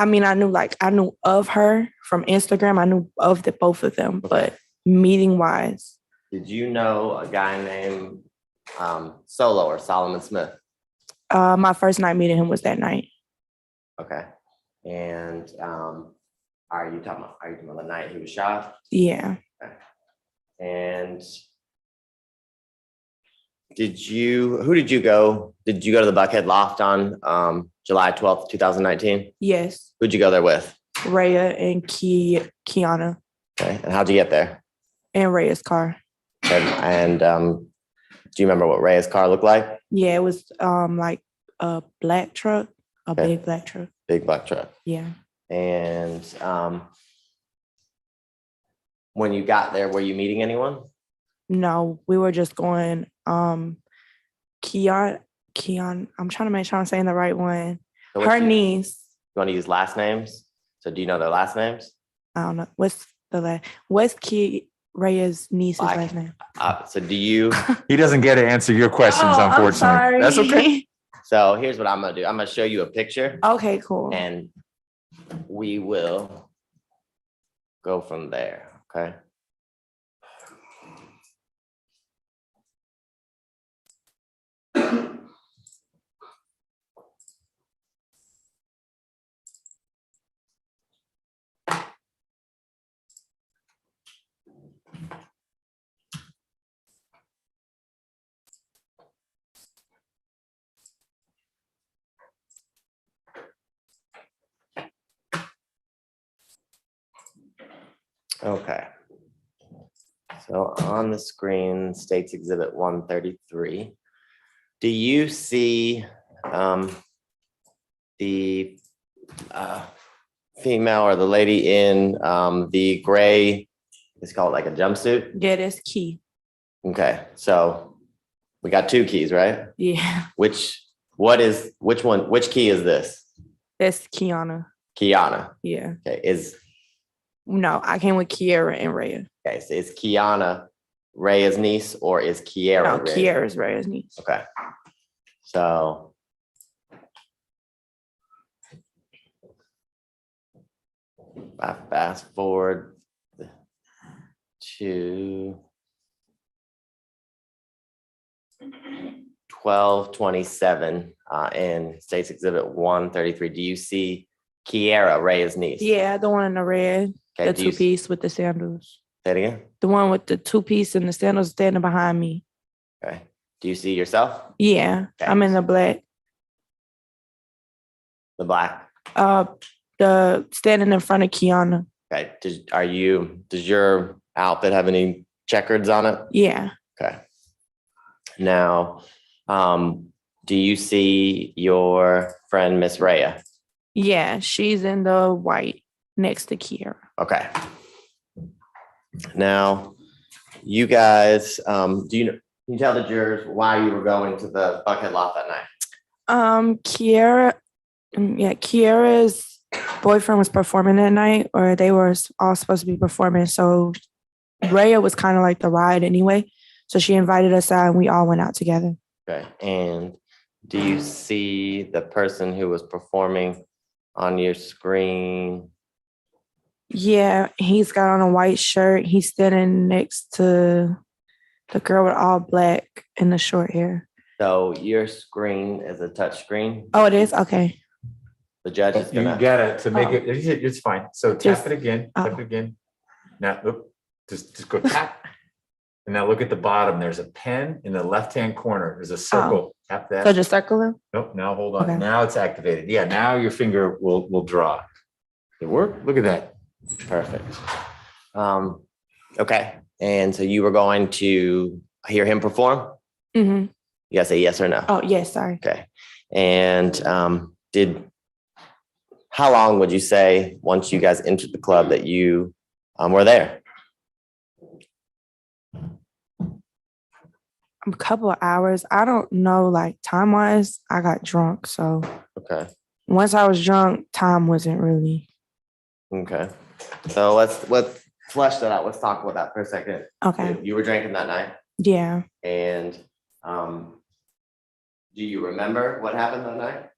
I mean, I knew of her from Instagram. I knew of the both of them, but meeting wise. Did you know a guy named Solo or Solomon Smith? My first night meeting him was that night. Okay, and are you talking about the night he was shot? Yeah. Okay. And who did you go? Did you go to the Buckhead Loft on July 12th, 2019? Yes. Who'd you go there with? Rhea and Kiana. Okay, and how'd you get there? And Rhea's car. And do you remember what Rhea's car looked like? Yeah, it was like a black truck, Okay. big black truck. Big black truck. Yeah. And when you got there, were you meeting anyone? No, we were just going. Kian. I'm trying to make sure I'm saying the right one. So Her niece. You want to use last names? So do you know their last names? I don't know. What's Rhea's niece's last name? So do you? He doesn't get to answer your questions, Oh, I'm unfortunately. sorry. That's okay. So here's what I'm gonna do. I'm gonna show you a picture. Okay, cool. And we will go from there. Okay. Okay. So on the screen, States Exhibit 133. Do you see the female or the lady in the gray, it's called like a jumpsuit? Yeah, that's Key. Okay, so we got two keys, right? Yeah, Which key is this? that's Kiana. Kiana. Yeah. Okay, No, I came with Kiera and Rhea. okay, so is Kiana Rhea's niece or is Kiera? No, Rhea's? Kiera's Rhea's niece. Okay. So I fast forward to 1227 in States Exhibit 133. Do you see Kiera Rhea's niece? Yeah, the one in the red, Okay, the two-piece with the sandals. say it again? The one with the two-piece and the sandals standing behind me. Okay. Do you see yourself? Yeah, Okay. I'm in the black. The black. The standing in front of Kiana. Okay. Does your outfit have any checkers on it? Yeah. Okay. Now, do you see your friend Miss Rhea? Yeah, she's in the white next to Kiera. Okay. Now, you guys, can you tell the jurors why you were going to the Buckhead Loft that night? Kiera's boyfriend was performing that night, or they were all supposed to be performing. So Rhea was kind of like the ride anyway. So she invited us out and we all went out together. Okay. And do you see the person who was performing on your screen? Yeah, he's got on a white shirt. He's standing next to the girl with all black and the short hair. So your screen is a touch screen. Oh, it is? Okay. The judge is You gonna. gotta, to make it, it's fine. So tap Just- it again, tap it again. Now, just go tap. And now look at the bottom. There's a pen in the left-hand corner. There's a circle. Tap that. So just circle him? Nope, now hold on. Okay. Now it's activated. Yeah, now your finger will draw. It work? Look at that. Perfect. Okay, and so you were going to hear him perform? Mm-hmm. You gotta say yes or no. Oh, yes, sorry. Okay, and how long would you say once you guys entered the club that you were there? A couple of hours. I don't know, like time wise, I got drunk. So Okay, once I was drunk, time wasn't really. okay. So let's flesh that out. Let's talk about that for a second. Okay. You were drinking that night, Yeah. and do you remember what happened that night?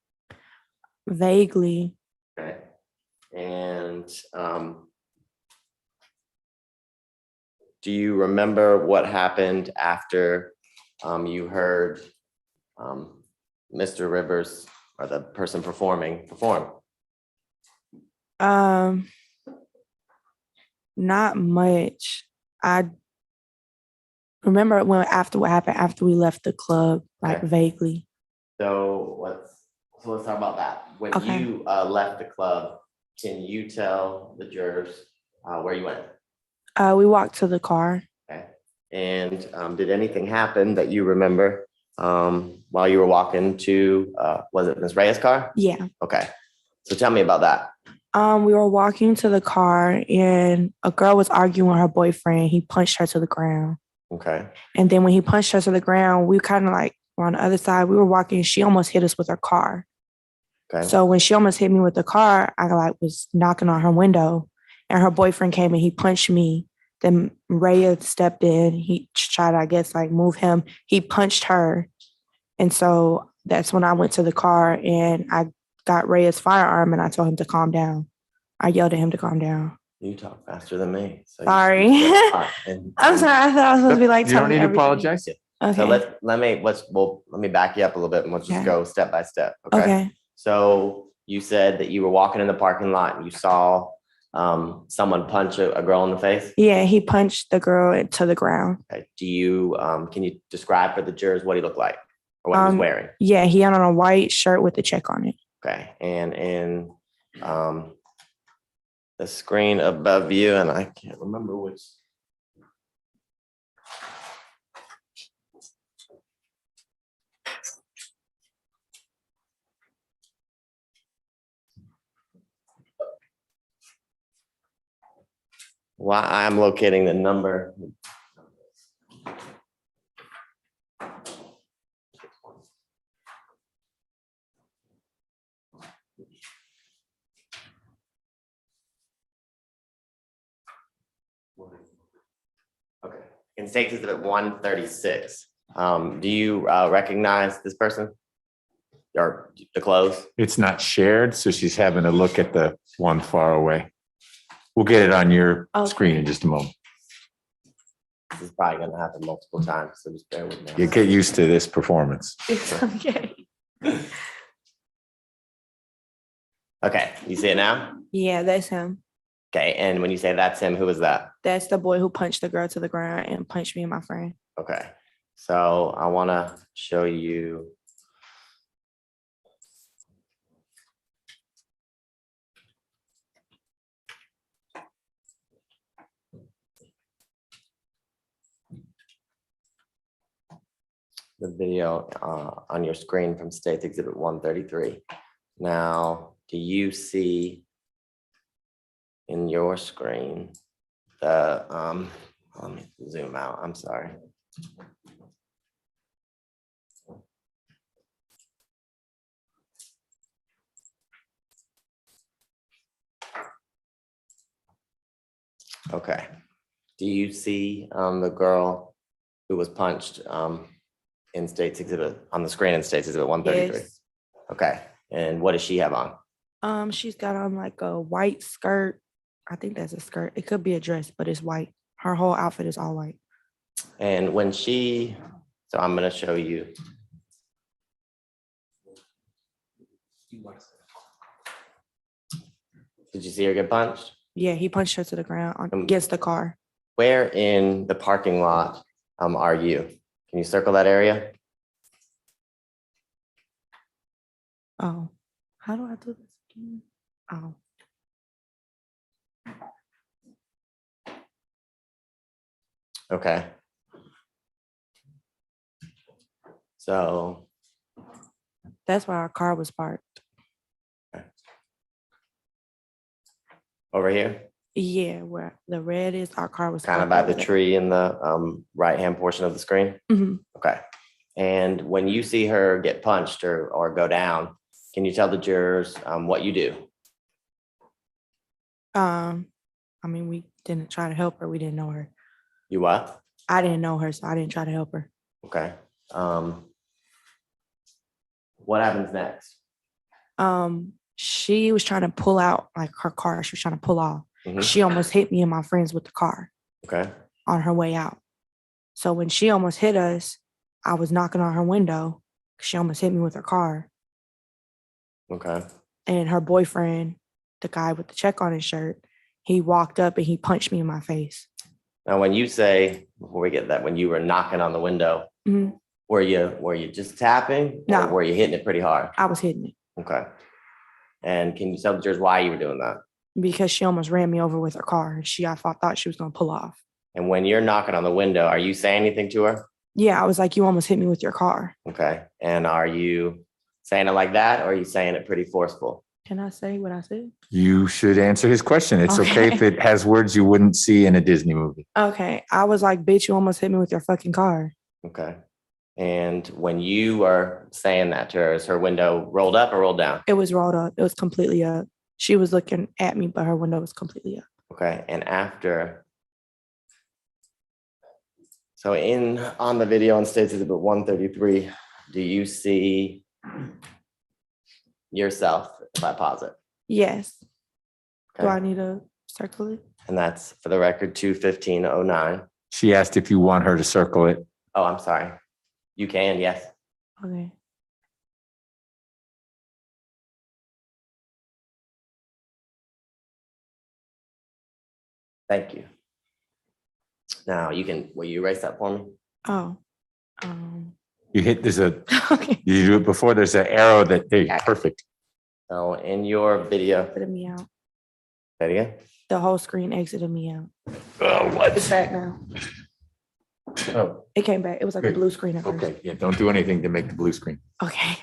Vaguely. Okay, and do you remember what happened after you heard Mr. Rivers or the person perform? Not much. I remember what happened after we left the club, like Okay. vaguely. So let's talk about that. When Okay. you left the club, can you tell the jurors where you went? We walked to the car. Okay. And did anything happen that you remember while you were walking to, was it Ms. Reyes' car? Yeah. Okay. So tell me about that. We were walking to the car and a girl was arguing with her boyfriend. He punched her to the ground. Okay. And then when he punched her to the ground, we kind of like were on the other side. We were walking. She almost hit us with her car. Okay. So when she almost hit me with the car, I like was knocking on her window and her boyfriend came and he punched me. Then Raya stepped in. He tried to, I guess, like move him. He punched her. And so that's when I went to the car and I got Raya's firearm and I told him to calm down. I yelled at him to calm down. You talk faster than me. So Sorry. and- I'm sorry. I thought I was supposed to be like You don't telling need to everything. apologize. Okay. So let me back you up a little bit and let's just Okay. go step by step. Okay. Okay. So you said that you were walking in the parking lot and you saw someone punch a girl in the face. Yeah, he punched the girl to the ground. Okay. Can you describe for the jurors what he looked like or what he was wearing? Yeah, he had on a white shirt with a check on it. Okay. And in the screen above you, and I can't remember which. Why I'm locating the number. Okay, in state exhibit 136. Do you recognize this person? Or the clothes? It's not shared, so she's having a look at the one far away. We'll get it on your screen in just a moment. This is probably gonna happen multiple times, so just bear with me. You get used to this performance. It's okay. Okay, you see it now? Yeah, that's him. Okay, and when you say that's him, who is that? That's the boy who punched the girl to the ground and punched me and my friend. Okay, so I wanna show you. The video on your screen from State Exhibit 133. Now, do you see in your screen the, let me zoom out, I'm sorry. Okay, do you see the girl who was punched in State's Exhibit, on the screen in State's Exhibit 133? Yes. Okay, and what does she have on? She's got on like a white skirt. I think that's a skirt. It could be a dress, but it's white. Her whole outfit is all white. And when she, so I'm gonna show you. Did you see her get punched? Yeah, he punched her to the ground against the car. Where in the parking lot are you? Can you circle that area? Oh, how do I do this again? Oh, Okay. So, that's where our car was parked. over here, Yeah, where the red is, our car was kind of parked by the over there. tree in the right-hand portion of the screen? Mhm. Okay. And when you see her get punched or go down, can you tell the jurors what you do? I mean, we didn't try to help her. We didn't know her. You what? I didn't know her, so I didn't try to help her. Okay. What happens next? She was trying to pull out like her car. She was trying to pull off. Mhm. She almost hit me and my friends with the car Okay. on her way out. So when she almost hit us, I was knocking on her window. She almost hit me with her car. Okay. And her boyfriend, the guy with the check on his shirt, he walked up and he punched me in my face. Now, when you say, before we get that, when you were knocking on the window, Mhm. were you just tapping? No. Or were you hitting it pretty hard? I was hitting it Okay. And can you tell the jurors why you were doing that? because she almost ran me over with her car. And I thought she was going to pull off. And when you're knocking on the window, are you saying anything to her? Yeah, I was like, you almost hit me with your car. Okay. And are you saying it like that, or are you saying it pretty forceful? Can I say what I said? You should answer his question. It's okay if it has words you wouldn't see in a Disney movie. Okay. I was like, bitch, you almost hit me with your fucking car. Okay. And when you are saying that to her, is her window rolled up or rolled down? It was rolled up. It was completely up. She was looking at me, but her window was completely up. Okay. And after, so on the video on State Exhibit 133, do you see yourself if I pause it? Yes. Do Okay. I need to circle it? And that's for the record 2:15:09. She asked if you want her to circle it. Oh, I'm sorry. You can, yes. Okay. Thank you. Now will you erase that for me? Oh. You hit, Okay. you do it before, there's an arrow hey, perfect. So in your video, Exited me out. say it again. The whole screen exited me out. Oh, what? It's back now. Oh, It came back. It was like a Good. blue screen at first. okay. Yeah, don't do anything to make the blue screen. Okay.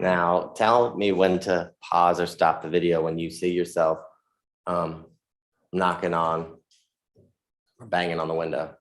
Now tell me when to pause or stop the video when you see yourself knocking on or banging on the window.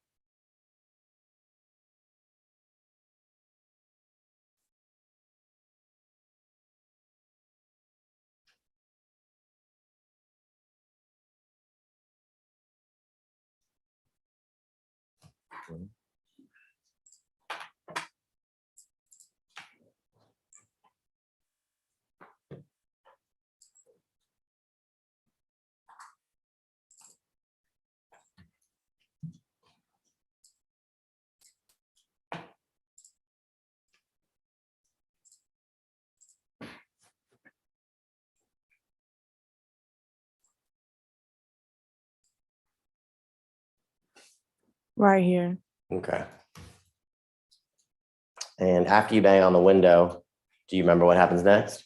Right here. Okay. And after you bang on the window, do you remember what happens next?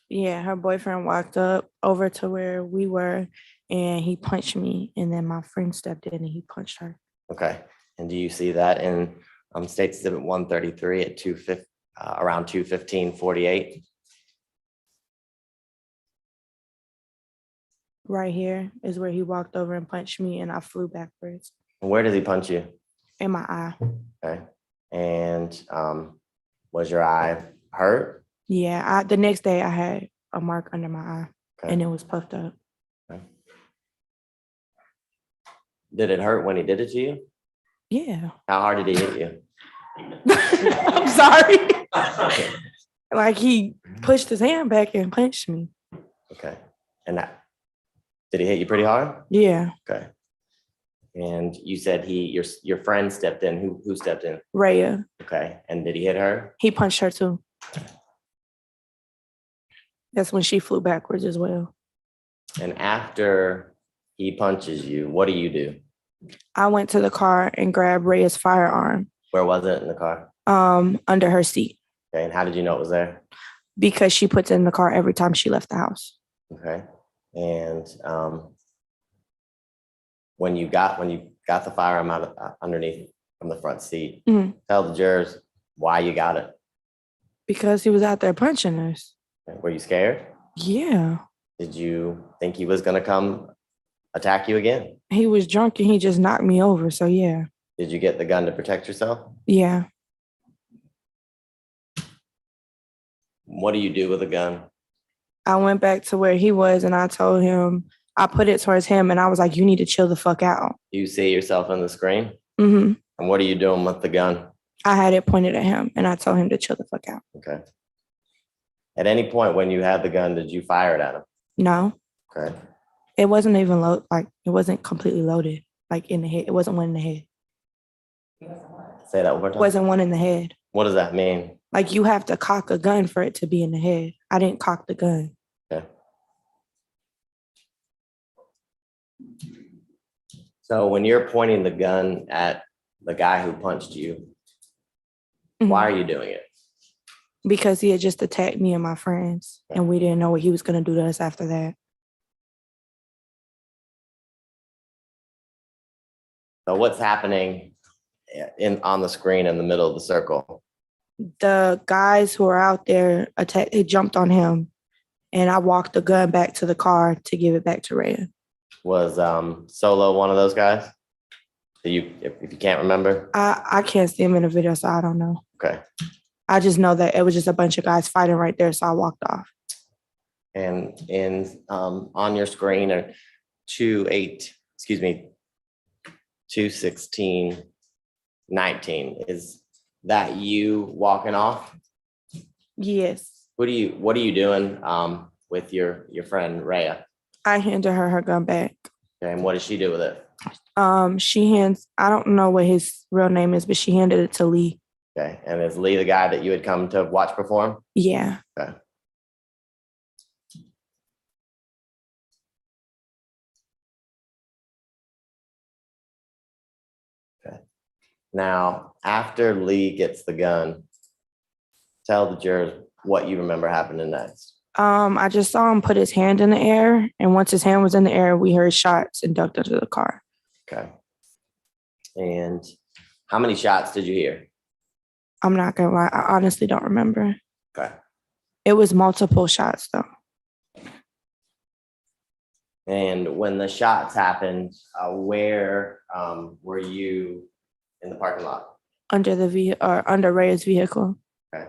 Yeah, her boyfriend walked up over to where we were and he punched me. And then my friend stepped in and he punched her. Okay. And do you see that in State Exhibit 133 at around 2:15:48? Right here is where he walked over and punched me and I flew backwards Where does he punch you? in my eye. Okay. And was your eye hurt? Yeah, the next day I had a mark under my eye Okay. and it was puffed up. Okay. Did it hurt when he did it to you? Yeah. How hard did he hit you? I'm sorry. Like he pushed his hand back and punched me. Okay. And did he hit you pretty hard? Yeah. Okay. And you said your friend stepped in. Who stepped in? Raya. Okay. And did he hit her? He punched her too. That's when she flew backwards as well. And after he punches you, what do you do? I went to the car and grabbed Rhea's firearm Where was it in the car? under her seat Okay, and how did you know it was there? because she puts it in the car every time she left the house. Okay, and when you got the firearm out of underneath from the front seat, Mhm. tell the jurors why you got it. Because he was out there punching us. Were you scared? Yeah. Did you think he was gonna come attack you again? He was drunk and he just knocked me over. So yeah. Did you get the gun to protect yourself? Yeah. What do you do with a gun? I went back to where he was and I told him, I put it towards him and I was like, you need to chill the fuck out. Do you see yourself on the screen? Mm-hmm. And what are you doing with the gun? I had it pointed at him and I told him to chill the fuck out. Okay. At any point when you had the gun, did you fire it at him? No, Okay. it wasn't even it wasn't completely loaded, like in the head. It wasn't one in the head. Say that one more It time. wasn't one in the head. What does that mean? Like you have to cock a gun for it to be in the head. I didn't cock the gun. Okay. So when you're pointing the gun at the guy who punched you, why are you doing it? Because he had just attacked me and my friends and we didn't know what he was going to do to us after that. So what's happening on the screen in the middle of the circle? The guys who are out there they jumped on him and I walked the gun back to the car to give it back to Rhea. Was Solo one of those guys? If you can't remember? I can't see him in the video, so I don't know. Okay. I just know that it was just a bunch of guys fighting right there, so I walked off. And on your screen are 2:16:19. Is that you walking off? Yes. What are you doing with your friend Rhea? I handed her gun back. Okay, and what does she do with it? I don't know what his real name is, but she handed it to Lee. Okay, and is Lee the guy that you had come to watch perform? Yeah. Okay. Okay. Now, after Lee gets the gun, tell the jurors what you remember happening next. I just saw him put his hand in the air, and once his hand was in the air, we heard shots and ducked into the car. Okay. And how many shots did you hear? I'm not gonna lie, I honestly don't remember. Okay. It was multiple shots though. And when the shots happened, where were you in the parking lot? Under Rhea's vehicle. Okay.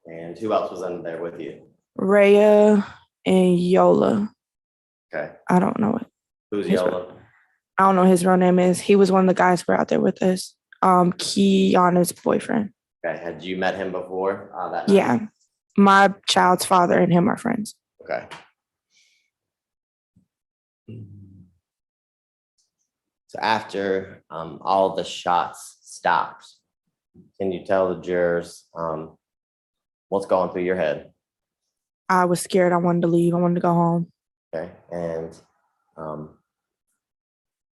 And who else was in there with you? Rhea and Yola. Okay. I don't know it. Who's Yola? I don't know what his real name is. He was one of the guys who were out there with us. Kiana's boyfriend. Okay. Had you met him before that night? Yeah. My child's father and him are friends. Okay. So after all the shots stopped, can you tell the jurors what's going through your head? I was scared. I wanted to leave. I wanted to go home. Okay. And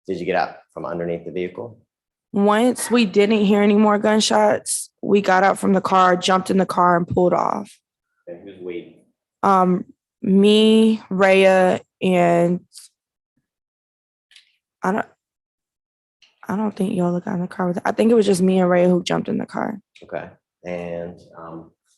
did you get out from underneath the vehicle? Once we didn't hear any more gunshots, we got out from the car, jumped in the car, and pulled off. Okay. Who's we? Me, Rhea, and I don't think Yola got in the car with it. I think it was just me and Rhea who jumped in the car. Okay. And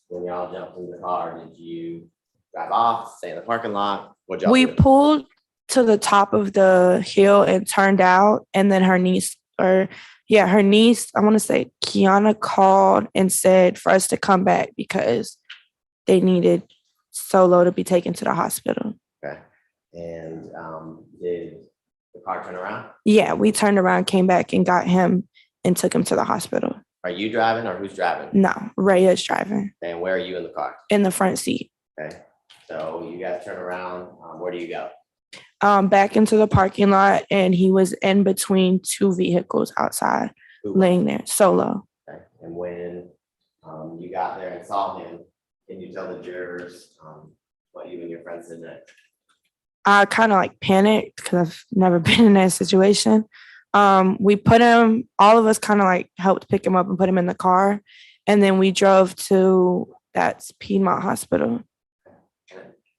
when y'all jumped in the car, did you drive off, stay in the parking lot? What'd y'all We do? pulled to the top of the hill and turned out, and then her niece, I want to say Kiana called and said for us to come back because they needed Solo to be taken to the hospital. Okay. And did the car turn around? Yeah, we turned around, came back, and got him and took him to the hospital. Are you driving or who's driving? No, Rhea's driving And where are you in the car? in the front seat. Okay. So you guys turn around. Where do you go? Back into the parking lot, and he was in between two vehicles outside, Who- laying there, Solo. Okay. And when you got there and saw him, can you tell the jurors what you and your friends did next? I kind of panicked because I've never been in that situation, We put him, all of us kind of like helped pick him up and put him in the car. And then we drove to that's Piedmont Hospital.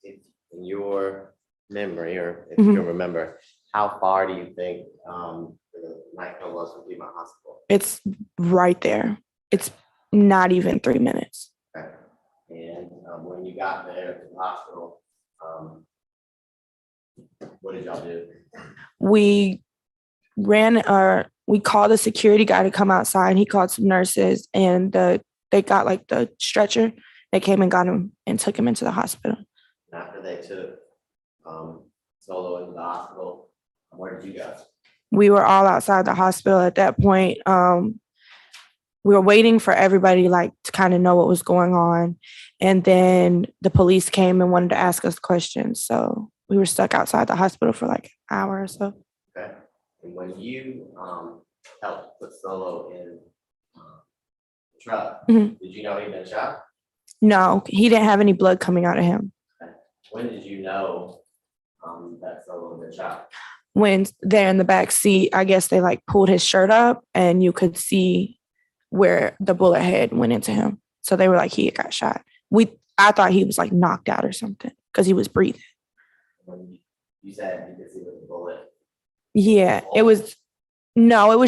In your memory, or if Mhm. you can remember, how far do you think the nightclub was from Piedmont Hospital? It's right there. It's not even 3 minutes. Okay. And when you got there to the hospital, what did y'all do? We we called a security guy to come outside. He called some nurses, and they got like the stretcher. They came and got him and took him into the hospital. And after they took Solo into the hospital, where did you go? We were all outside the hospital at that point. We were waiting for everybody like to kind of know what was going on. And then the police came and wanted to ask us questions. So we were stuck outside the hospital for like an hour or so. Okay. And when you helped put Solo in the truck, Mhm. did you know he'd been shot? No, he didn't have any blood coming out of him. Okay. When did you know that Solo had been shot? When they're in the back seat, I guess they like pulled his shirt up and you could see where the bullet head went into him. So they were like, he got shot. I thought he was like knocked out or something because he was breathing. When you said you could see the bullet. Yeah, it was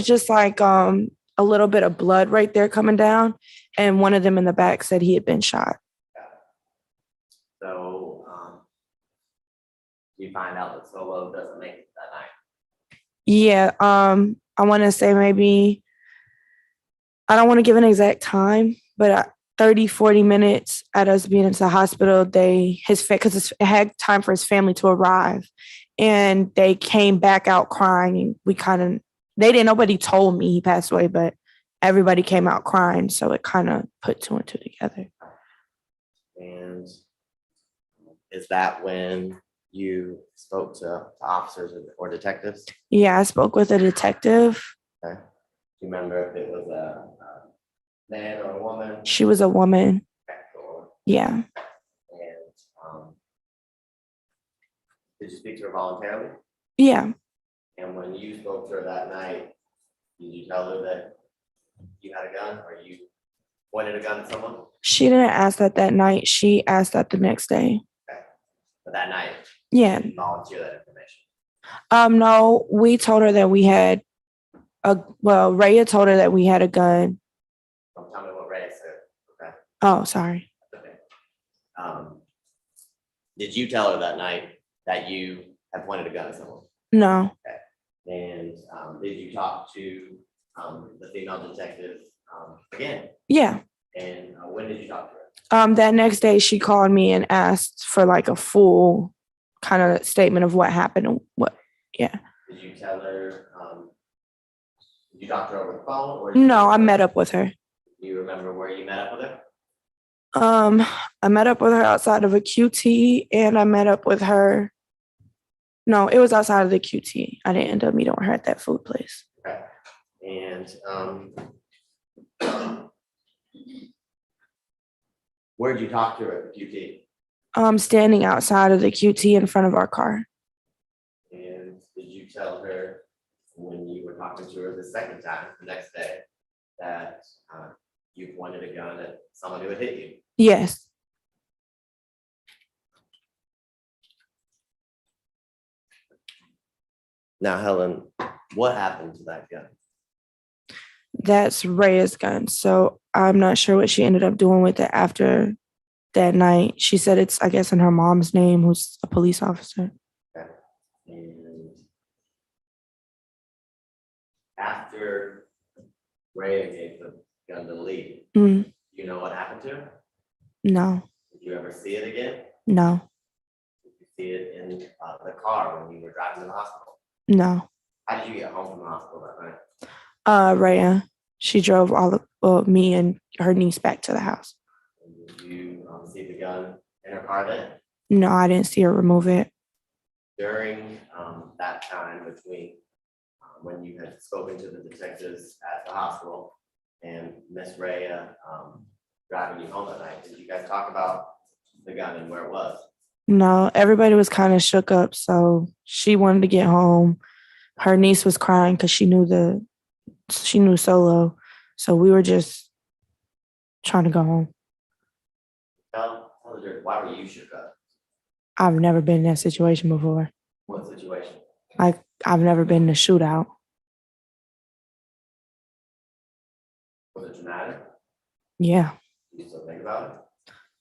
just like a little bit of blood right there coming down. And one of them in the back said he had been shot. So you find out that Solo doesn't make it that night. Yeah, I want to say maybe, I don't want to give an exact time, but 30, 40 minutes at us being into the hospital, because it had time for his family to arrive, and they came back out crying. Nobody told me he passed away, but everybody came out crying. So it kind of put two and two together. And is that when you spoke to officers or detectives? Yeah, I spoke with a detective. Okay. Do you remember if it was a man or a woman? She was a woman. Okay, cool. Yeah. And did you speak to her voluntarily? Yeah. And when you spoke to her that night, did you tell her that you had a gun, or you pointed a gun at someone? She didn't ask that night. She asked that the next day. Okay. But that night, Yeah. you volunteer that information. No, we told her that we had Raya told her that we had a gun. Don't tell me what Ray said. Okay. Oh, sorry. Okay. Did you tell her that night that you had pointed a gun at someone? No. Okay. And did you talk to the female detective again? Yeah. And when did you talk to her? That next day she called me and asked for like a full kind of statement of what happened and what. Yeah. Did you tell her? Did you talk to her over the phone, or? No, I met up with her. Do you remember where you met up with her? I met up with her outside of a QT, and I met up with her. No, it was outside of the QT. I didn't end up meeting with her at that food place. Okay. And where did you talk to her at the QT? Standing outside of the QT in front of our car. And did you tell her when you were talking to her the second time, the next day, that you pointed a gun at someone who had hit you? Yes. Now, Helen, what happened to that gun? That's Raya's gun. So I'm not sure what she ended up doing with it after that night. She said it's, I guess, in her mom's name, who's a police officer. Okay. And after Raya gave the gun to Lee, Mm, you know what happened to her? no, Did you ever see it again? no, Did you see it in the car when you were driving to the hospital? no. How did you get home from the hospital that night? Raya, she drove me and her niece back to the house. And did you see the gun in her car then? No, I didn't see her remove it. During that time between when you had spoken to the detectives at the hospital and Miss Raya driving you home that night, did you guys talk about the gun and where it was? No, everybody was kind of shook up. So she wanted to get home. her niece was crying because she knew Solo. So we were just trying to go home. Tell the jury, why were you shook up? I've never been in that situation before. What situation? I've never been in a shootout. Was it traumatic? Yeah. Do you still think about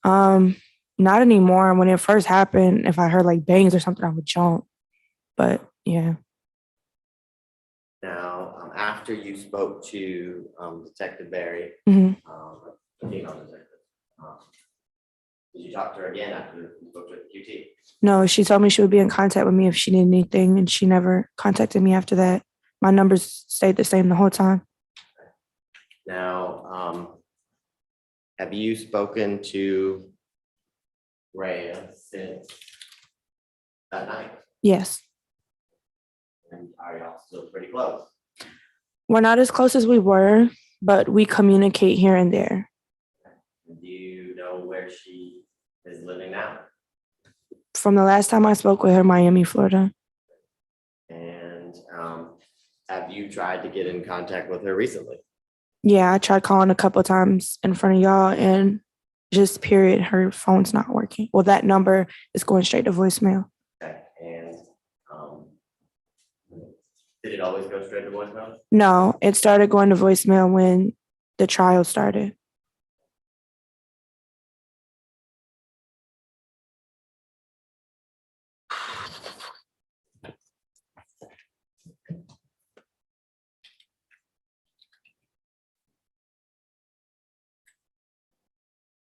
it? Not anymore. When it first happened, if I heard like bangs or something, I would jump. But yeah. Now, after you spoke to Detective Barry, Mhm. the female detective, did you talk to her again after you spoke to the QT? No, she told me she would be in contact with me if she needed anything, and she never contacted me after that. My numbers stayed the same the whole time. Now, have you spoken to Rhea since that night? Yes. And are y'all still pretty close? We're not as close as we were, but we communicate here and there. Do you know where she is living now? From the last time I spoke with her, Miami, Florida. And have you tried to get in contact with her recently? Yeah, I tried calling a couple of times in front of y'all, and just period, her phone's not working. Well, that number is going straight to voicemail. Okay. And did it always go straight to voicemail? No, it started going to voicemail when the trial started.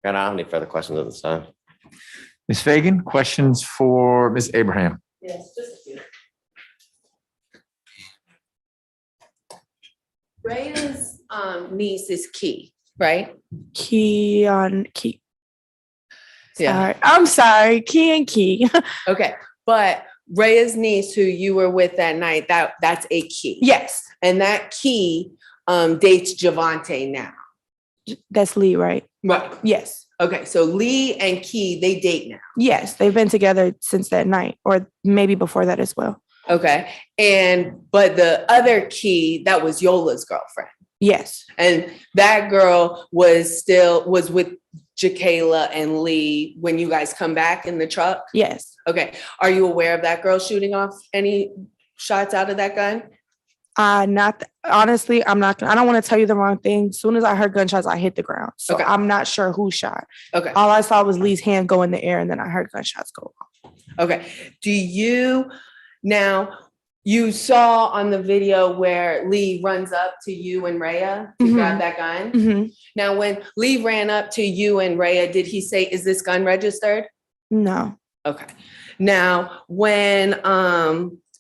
I don't have any further questions at this time. Ms. Fagan, questions for Ms. Abraham? Yes, just a few. Rhea's niece is Key, right? Key. Yeah. Sorry. I'm sorry. Key and Key. Okay, but Rhea's niece, who you were with that night, that's a Key. Yes. And that Key dates Javante now. That's Lee, right? Right. Yes. Okay, so Lee and Key, they date now. Yes, they've been together since that night, or maybe before that as well. Okay, but the other Key, that was Yola's girlfriend. Yes. And that girl was with Jakayla and Lee when you guys come back in the truck? Yes. Okay, are you aware of that girl shooting off any shots out of that gun? Honestly, I don't want to tell you the wrong thing. As soon as I heard gunshots, I hit the ground. So Okay. I'm not sure who shot. Okay. All I saw was Lee's hand go in the air, and then I heard gunshots go off. Okay. You saw on the video where Lee runs up to you and Rhea to grab that gun. Mm-hmm. Now, when Lee ran up to you and Rhea, did he say, "Is this gun registered?" No. Okay. Now,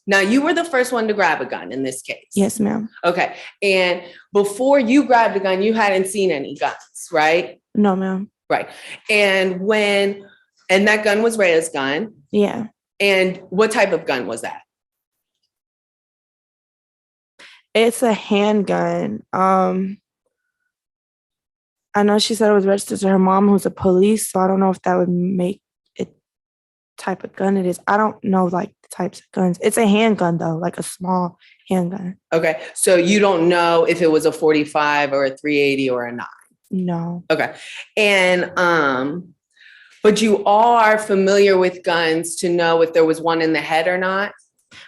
now you were the first one to grab a gun in this case. Yes, ma'am. Okay. And before you grabbed a gun, you hadn't seen any guns, right? No, ma'am. Right. And that gun was Rhea's gun. Yeah. And what type of gun was that? It's a handgun. I know she said it was registered to her mom, who's a police, so I don't know if that would make it type of gun it is. I don't know like the types of guns. It's a handgun though, like a small handgun. Okay. So you don't know if it was a 45 or a 380 or a 9? No. Okay. And but you are familiar with guns to know if there was one in the head or not?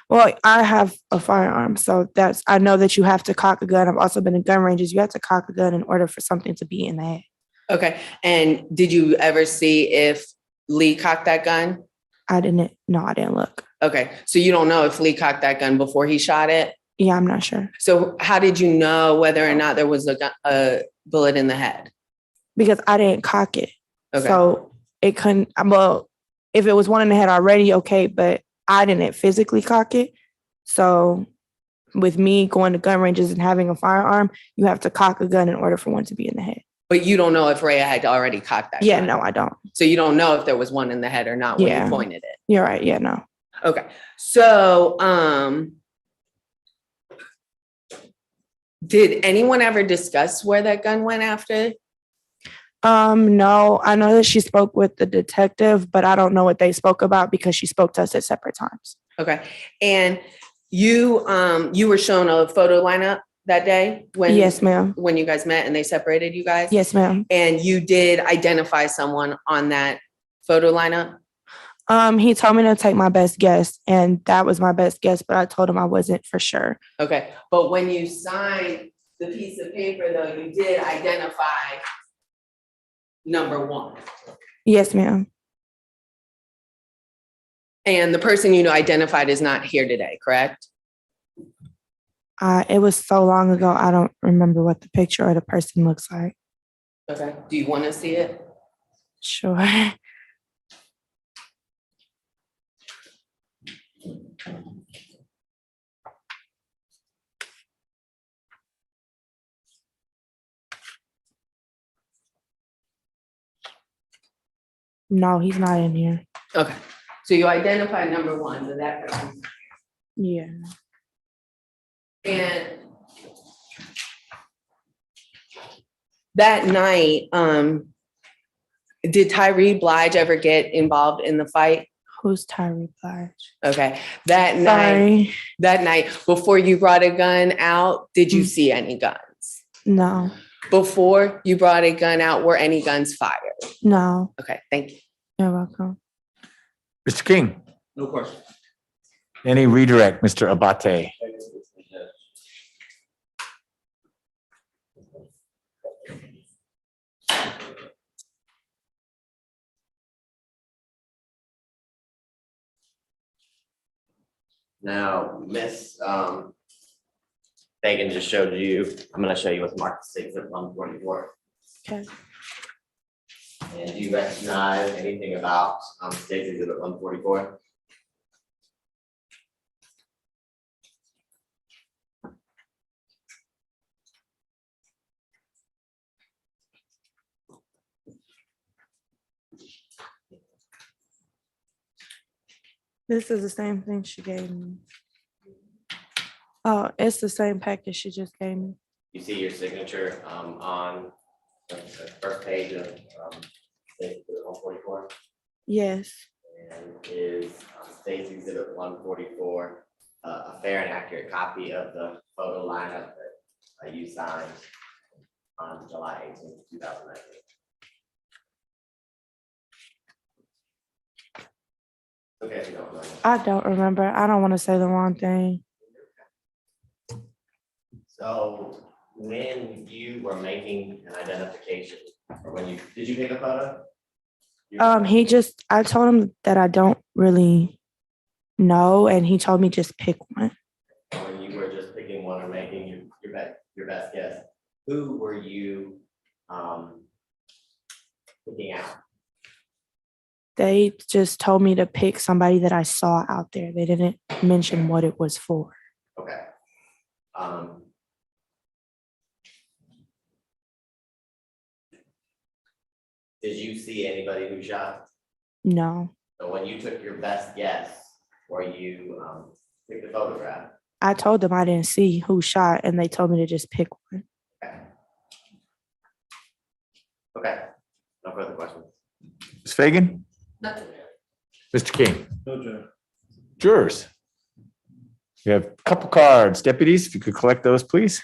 Well, I have a firearm, so I know that you have to cock a gun. I've also been in gun ranges. You have to cock a gun in order for something to be in the head. Okay. And did you ever see if Lee cocked that gun? I didn't look. Okay. So you don't know if Lee cocked that gun before he shot it? Yeah, I'm not sure. So how did you know whether or not there was a bullet in the head? Because I didn't cock it. Okay. So it couldn't, well, if it was one in the head already, okay, but I didn't physically cock it. So with me going to gun ranges and having a firearm, you have to cock a gun in order for one to be in the head. But you don't know if Rhea had already cocked that Yeah, gun. no, I don't. So you don't know if there was one in the head or not when you pointed it. You're right. Yeah, no. Okay. So did anyone ever discuss where that gun went after? No, I know that she spoke with the detective, but I don't know what they spoke about because she spoke to us at separate times. Okay. And you were shown a photo lineup that day when? Yes, ma'am. When you guys met and they separated you guys? Yes, ma'am. And you did identify someone on that photo lineup? He told me to take my best guess, and that was my best guess, but I told him I wasn't for sure. Okay, but when you signed the piece of paper though, you did identify number one. Yes, ma'am. And the person you identified is not here today, correct? It was so long ago, I don't remember what the picture or the person looks like. Okay, do you want to see it? Sure. No, he's not in here. Okay, so you identified number one, so that person. Yeah. And that night, did Tyree Blige ever get involved in the fight? Who's Tyree Blige? Okay, that night before you brought a gun out, did you see any guns? No. Before you brought a gun out, were any guns fired? No. Okay, thank you. You're welcome. Mr. King, No question. any redirect, Mr. Abate? Now, Miss Fagan just showed you, I'm gonna show you what's marked 6 of 144. Okay. And do you recognize anything about State Exhibit 144? This is the same thing she gave me. Oh, it's the same package she just gave me. You see your signature on the first page of State Exhibit 144? Yes. And is State Exhibit 144 a fair and accurate copy of the photo lineup that you signed on July 18th, 2019? Okay, if you don't remember. I don't remember. I don't want to say the wrong thing. So when you were making an identification, or did you take a photo? I told him that I don't really know, and he told me just pick one. When you were just picking one or making your best guess, who were you picking out? They just told me to pick somebody that I saw out there. They didn't mention what it was for. Okay. Did you see anybody who shot? No. So when you took your best guess, or you took the photograph? I told them I didn't see who shot, and they told me to just pick one. Okay. No further questions. Ms. Fagan? Nothing. Mr. King? No, Judge. Jurors? We have a couple cards. Deputies, if you could collect those, please.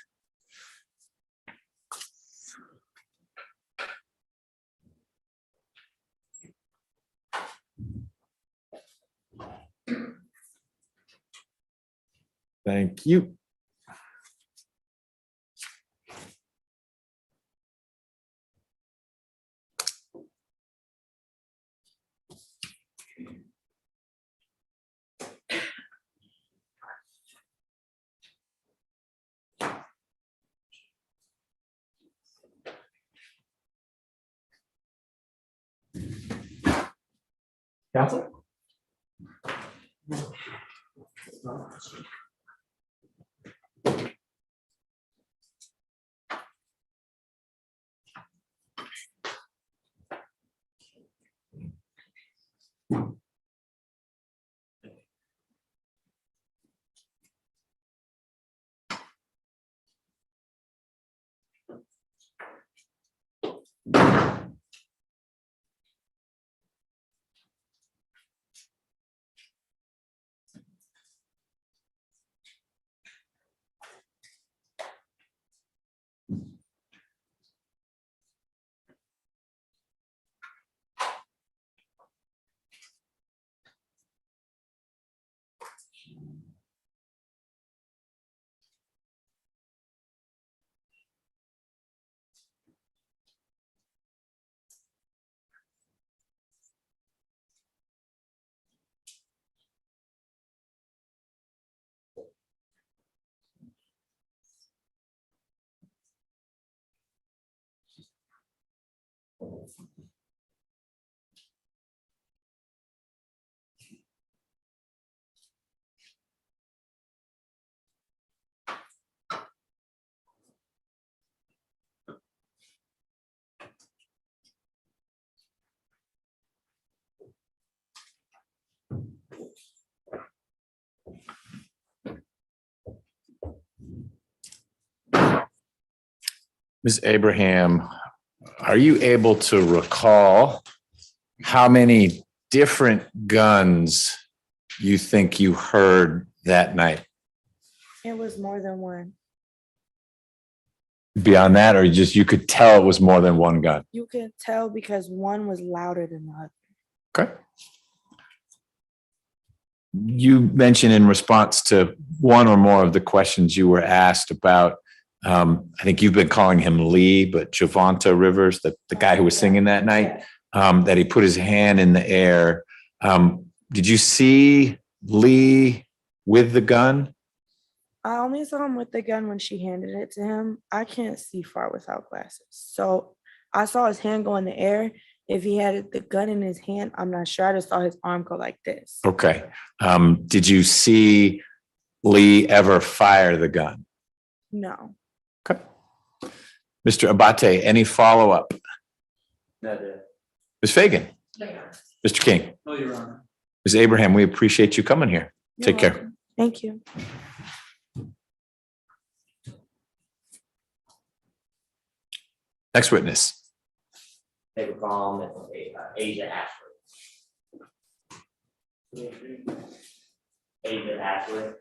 Thank you. Counsel? Ms. Abraham, are you able to recall how many different guns you think you heard that night? It was more than one. Beyond that, or just you could tell it was more than one gun? You can tell because one was louder than the other. Okay. You mentioned in response to one or more of the questions you were asked about, I think you've been calling him Lee, but Jaa Rivers, the guy who was singing that night, that he put his hand in the air. Did you see Lee with the gun? I only saw him with the gun when she handed it to him. I can't see far without glasses. So I saw his hand go in the air. If he had the gun in his hand, I'm not sure. I just saw his arm go like this. Okay. Did you see Lee ever fire the gun? No. Okay. Mr. Abate, any follow-up? No, dude. Ms. Fagan? Mr. King? No, Your Honor. Ms. Abraham, we appreciate you coming here. You're Take care. welcome. Thank you. Next witness. They would call him Asia Ashley. Asia Ashley.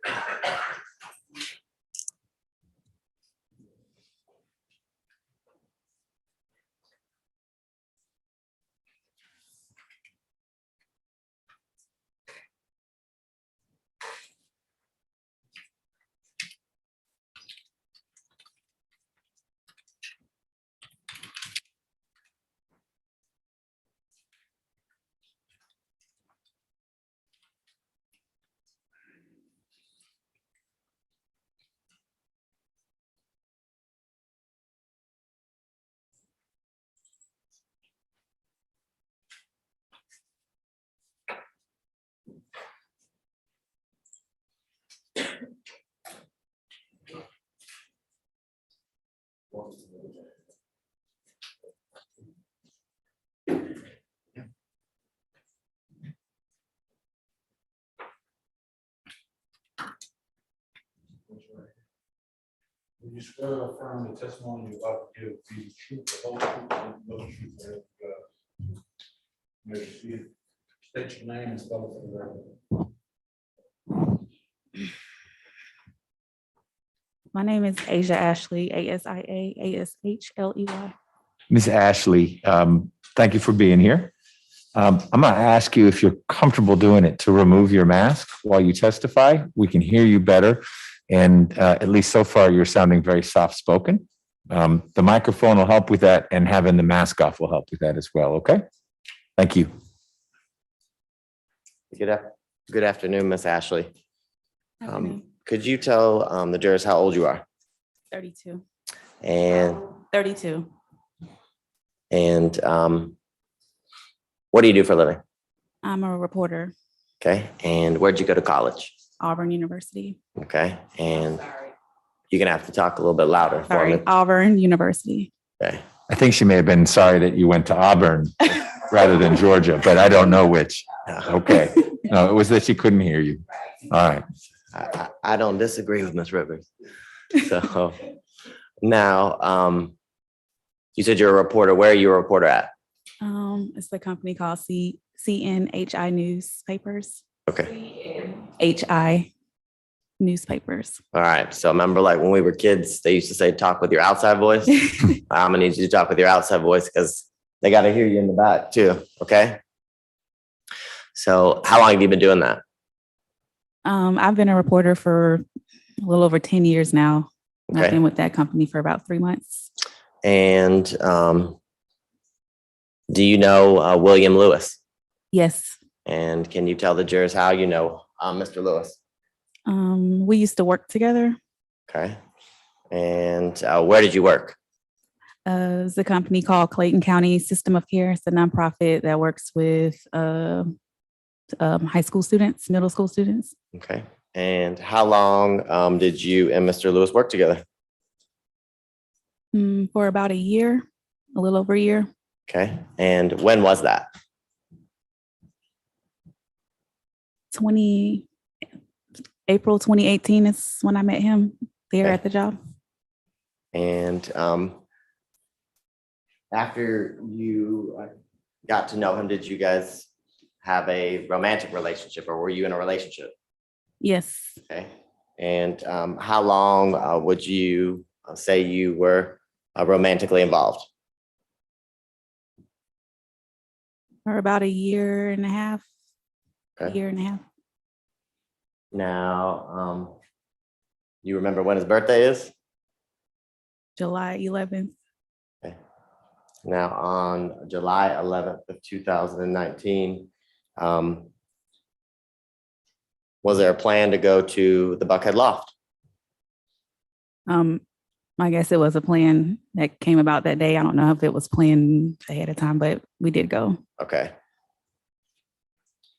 Will you swear or affirm the testimony you're about to give be the truth, the whole truth, and no truth, so help you God? May you see it. State your name and spell it for the record. My name is Asia Ashley, ASIA, ASHLEY. Ms. Ashley, thank you for being here. I'm going to ask you if you're comfortable doing it to remove your mask while you testify. We can hear you better. And at least so far, you're sounding very soft-spoken. The microphone will help with that, and having the mask off will help with that as well, okay? Thank you. Good afternoon, Miss Ashley. Could you tell the jurors how old you are? 32. And 32. and what do you do for a living? I'm a reporter, Okay, and where'd you go to college? Auburn University. Okay, and you're gonna have to talk a little bit louder for me. Sorry, Auburn University. Okay, I think she may have been sorry that you went to Auburn rather than Georgia, but I don't know which. Okay. No, it was that she couldn't hear you. All right. I don't disagree with Miss Rivers. So now, you said you're a reporter. Where are you a reporter at? It's the company called CNHI Newspapers. Okay. HI Newspapers. All right. So remember, like when we were kids, they used to say, talk with your outside voice. I'm gonna need you to talk with your outside voice because they got to hear you in the back too. Okay. So how long have you been doing that? I've been a reporter for a little over 10 years now. Okay. I've been with that company for about 3 months. And do you know William Lewis? Yes. And can you tell the jurors how you know Mr. Lewis? We used to work together. Okay. And where did you work? It's a company called Clayton County System of Care. It's a nonprofit that works with high school students, middle school students. Okay. And how long did you and Mr. Lewis work together? For about a year, a little over a year. Okay. And when was that? April 2018 is when I met him there Okay. at the job. And After you got to know him, did you guys have a romantic relationship or were you in a relationship? Yes. Okay. And how long would you say you were romantically involved? For about a year and a half. Okay. Year and a half. Now, you remember when his birthday is? July 11th. Okay. Now, on July 11th of 2019, was there a plan to go to the Buckhead Loft? I guess it was a plan that came about that day. I don't know if it was planned ahead of time, but we did go. Okay.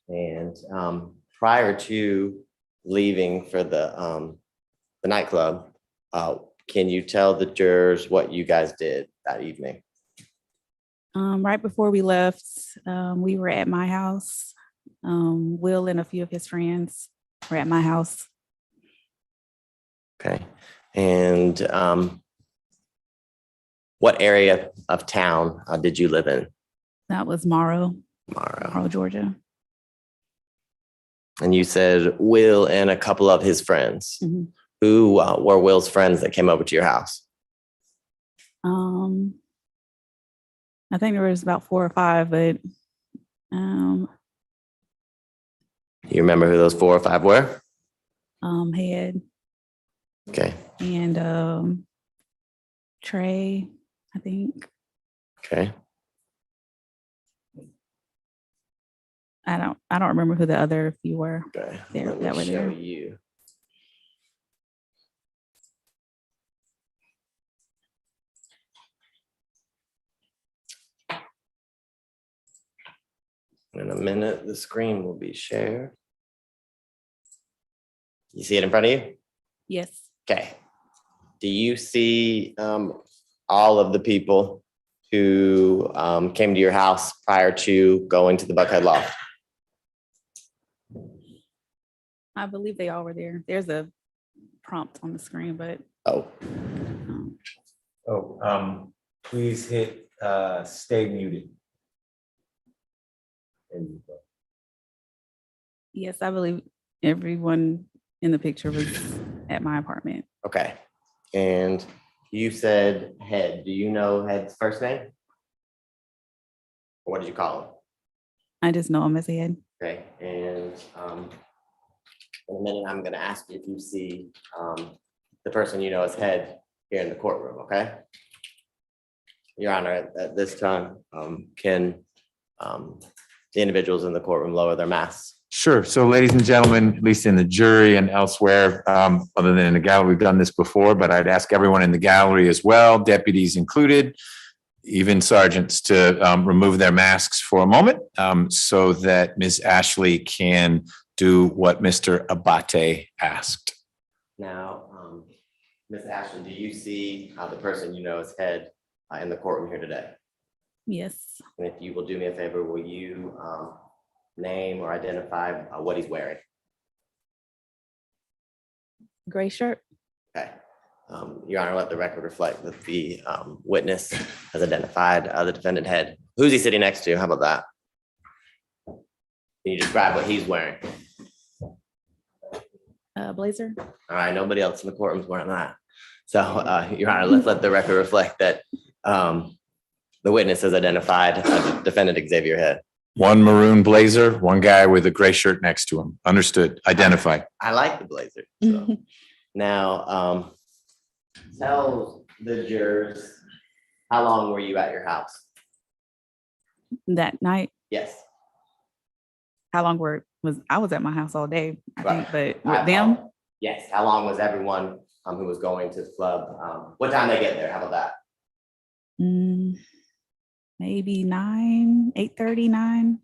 And prior to leaving for the nightclub, can you tell the jurors what you guys did that evening? Right before we left, we were at my house. Will and a few of his friends were at my house. Okay. And what area of town did you live in? That was Morrow, Morrow. Georgia. And you said Will and a couple of his friends. Mhm. Who were Will's friends that came over to your house? I think there was about 4 or 5, but You remember who those 4 or 5 were? Head Okay. and Trey, I think. Okay. I don't remember who the other few were. Okay. There Let me that were show there. you. In a minute, the screen will be shared. You see it in front of you? Yes. Okay. Do you see all of the people who came to your house prior to going to the Buckhead Loft? I believe they all were there. There's a prompt on the screen, but Oh, Please hit stay muted. yes, I believe everyone in the picture was at my apartment. okay. And you said Head. Do you know Head's first name? Or what did you call him? I just know him as Head. Okay, and in a minute, I'm gonna ask you if you see the person you know as Head here in the courtroom, okay? Your Honor, at this time, can the individuals in the courtroom lower their masks? Sure. So ladies and gentlemen, at least in the jury and elsewhere, other than in the gallery, we've done this before, but I'd ask everyone in the gallery as well, deputies included, even sergeants, to remove their masks for a moment so that Ms. Ashley can do what Mr. Abate asked. Now, Ms. Ashley, do you see the person you know as Head in the courtroom here today? Yes. And if you will do me a favor, will you name or identify what he's wearing? Gray shirt. Okay. Your Honor, let the record reflect that the witness has identified the defendant Head. Who's he sitting next to? How about that? Can you describe what he's wearing? Blazer. All right, nobody else in the courtroom is wearing that. So, Your Honor, let's let the record reflect that the witness has identified defendant Xavier Head. One maroon blazer, one guy with a gray shirt next to him. Understood. Identified. I like the blazer. So. Now, tell the jurors, how long were you at your house? That night. Yes. How long was I was at my house all day, I Right. think, but with them, Yes. How long was everyone who was going to the club? What time they get there? How about that? maybe 8:30, 9.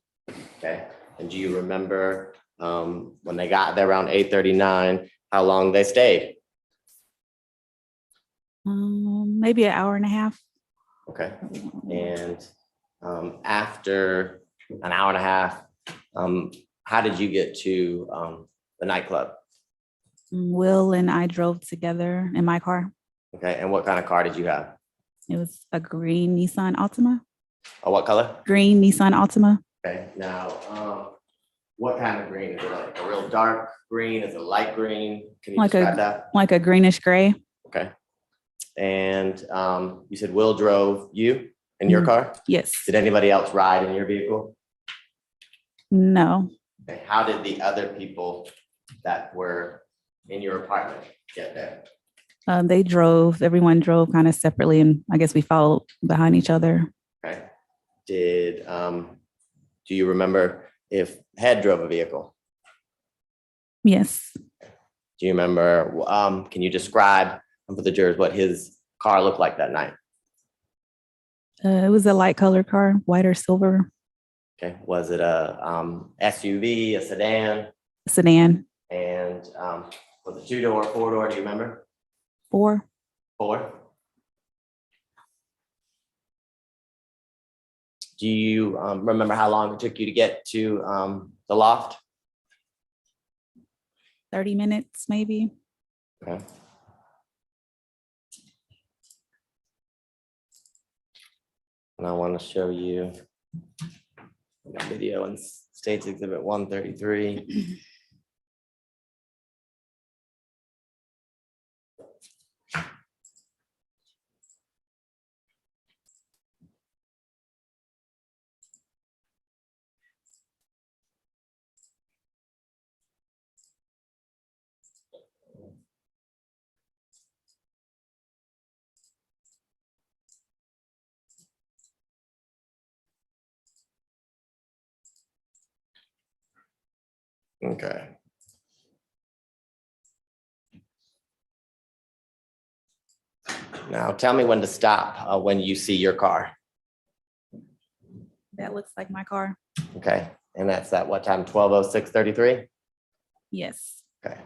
Okay. And do you remember when they got there around 8:39, how long they stayed? Maybe an hour and a half. Okay. And after an hour and a half, how did you get to the nightclub? Will and I drove together in my car. Okay. And what kind of car did you have? It was a green Nissan Altima. What color? Green Nissan Altima. Okay, now, what kind of green? Is it like a real dark green? Is it light green? Can you Like describe that? a greenish gray. Okay. And you said Will drove you in your car? Yes. Did anybody else ride in your vehicle? No. Okay. How did the other people that were in your apartment get there? Everyone drove kind of separately, and I guess we followed behind each other. Okay. Do you remember if Head drove a vehicle? Yes. Do you remember, can you describe for the jurors what his car looked like that night? It was a light colored car, white or silver. Okay, was it a SUV, a sedan? Sedan. And was it 2-door, 4-door, do you remember? 4. 4. Do you remember how long it took you to get to the loft? 30 minutes, maybe. Okay. And I want to show you a video in States Exhibit 133. Okay. Now tell me when to stop when you see your car. That looks like my car. Okay, and that's at what time? 12:06:33? Yes. Okay.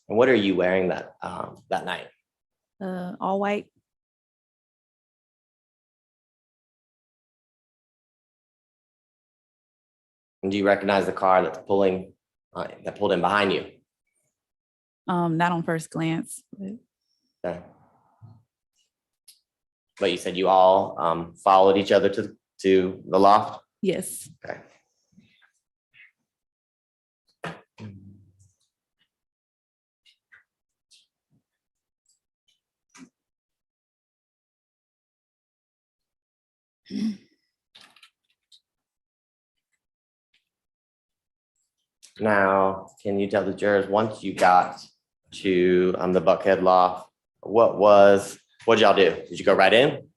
And what are you wearing that night? All white. And do you recognize the car that's pulling that pulled in behind you? Not on first glance. Okay. But you said you all followed each other to the loft? Yes. Okay. Now, can you tell the jurors, once you got to the Buckhead loft, what'd y'all do? Did you go right in?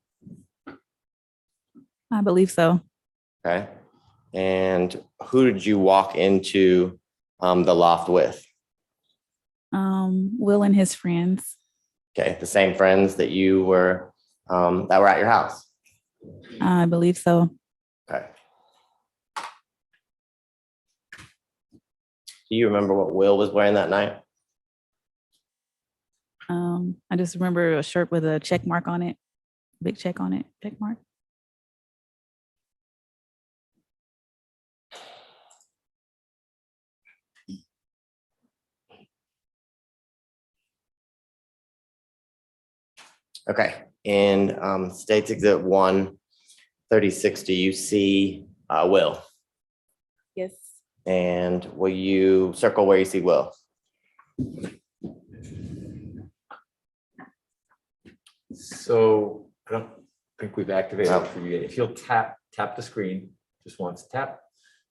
I believe so. Okay. And who did you walk into the loft with? Will and his friends. Okay, the same friends that you were that were at your house. I believe so. Okay. Do you remember what Will was wearing that night? I just remember a shirt with a check mark on it, big check on it, check mark. Okay, in States Exhibit 136, do you see Will? Yes. And will you circle where you see Will? So I don't think we've activated No. it for you yet. If you'll tap the screen, just once, tap.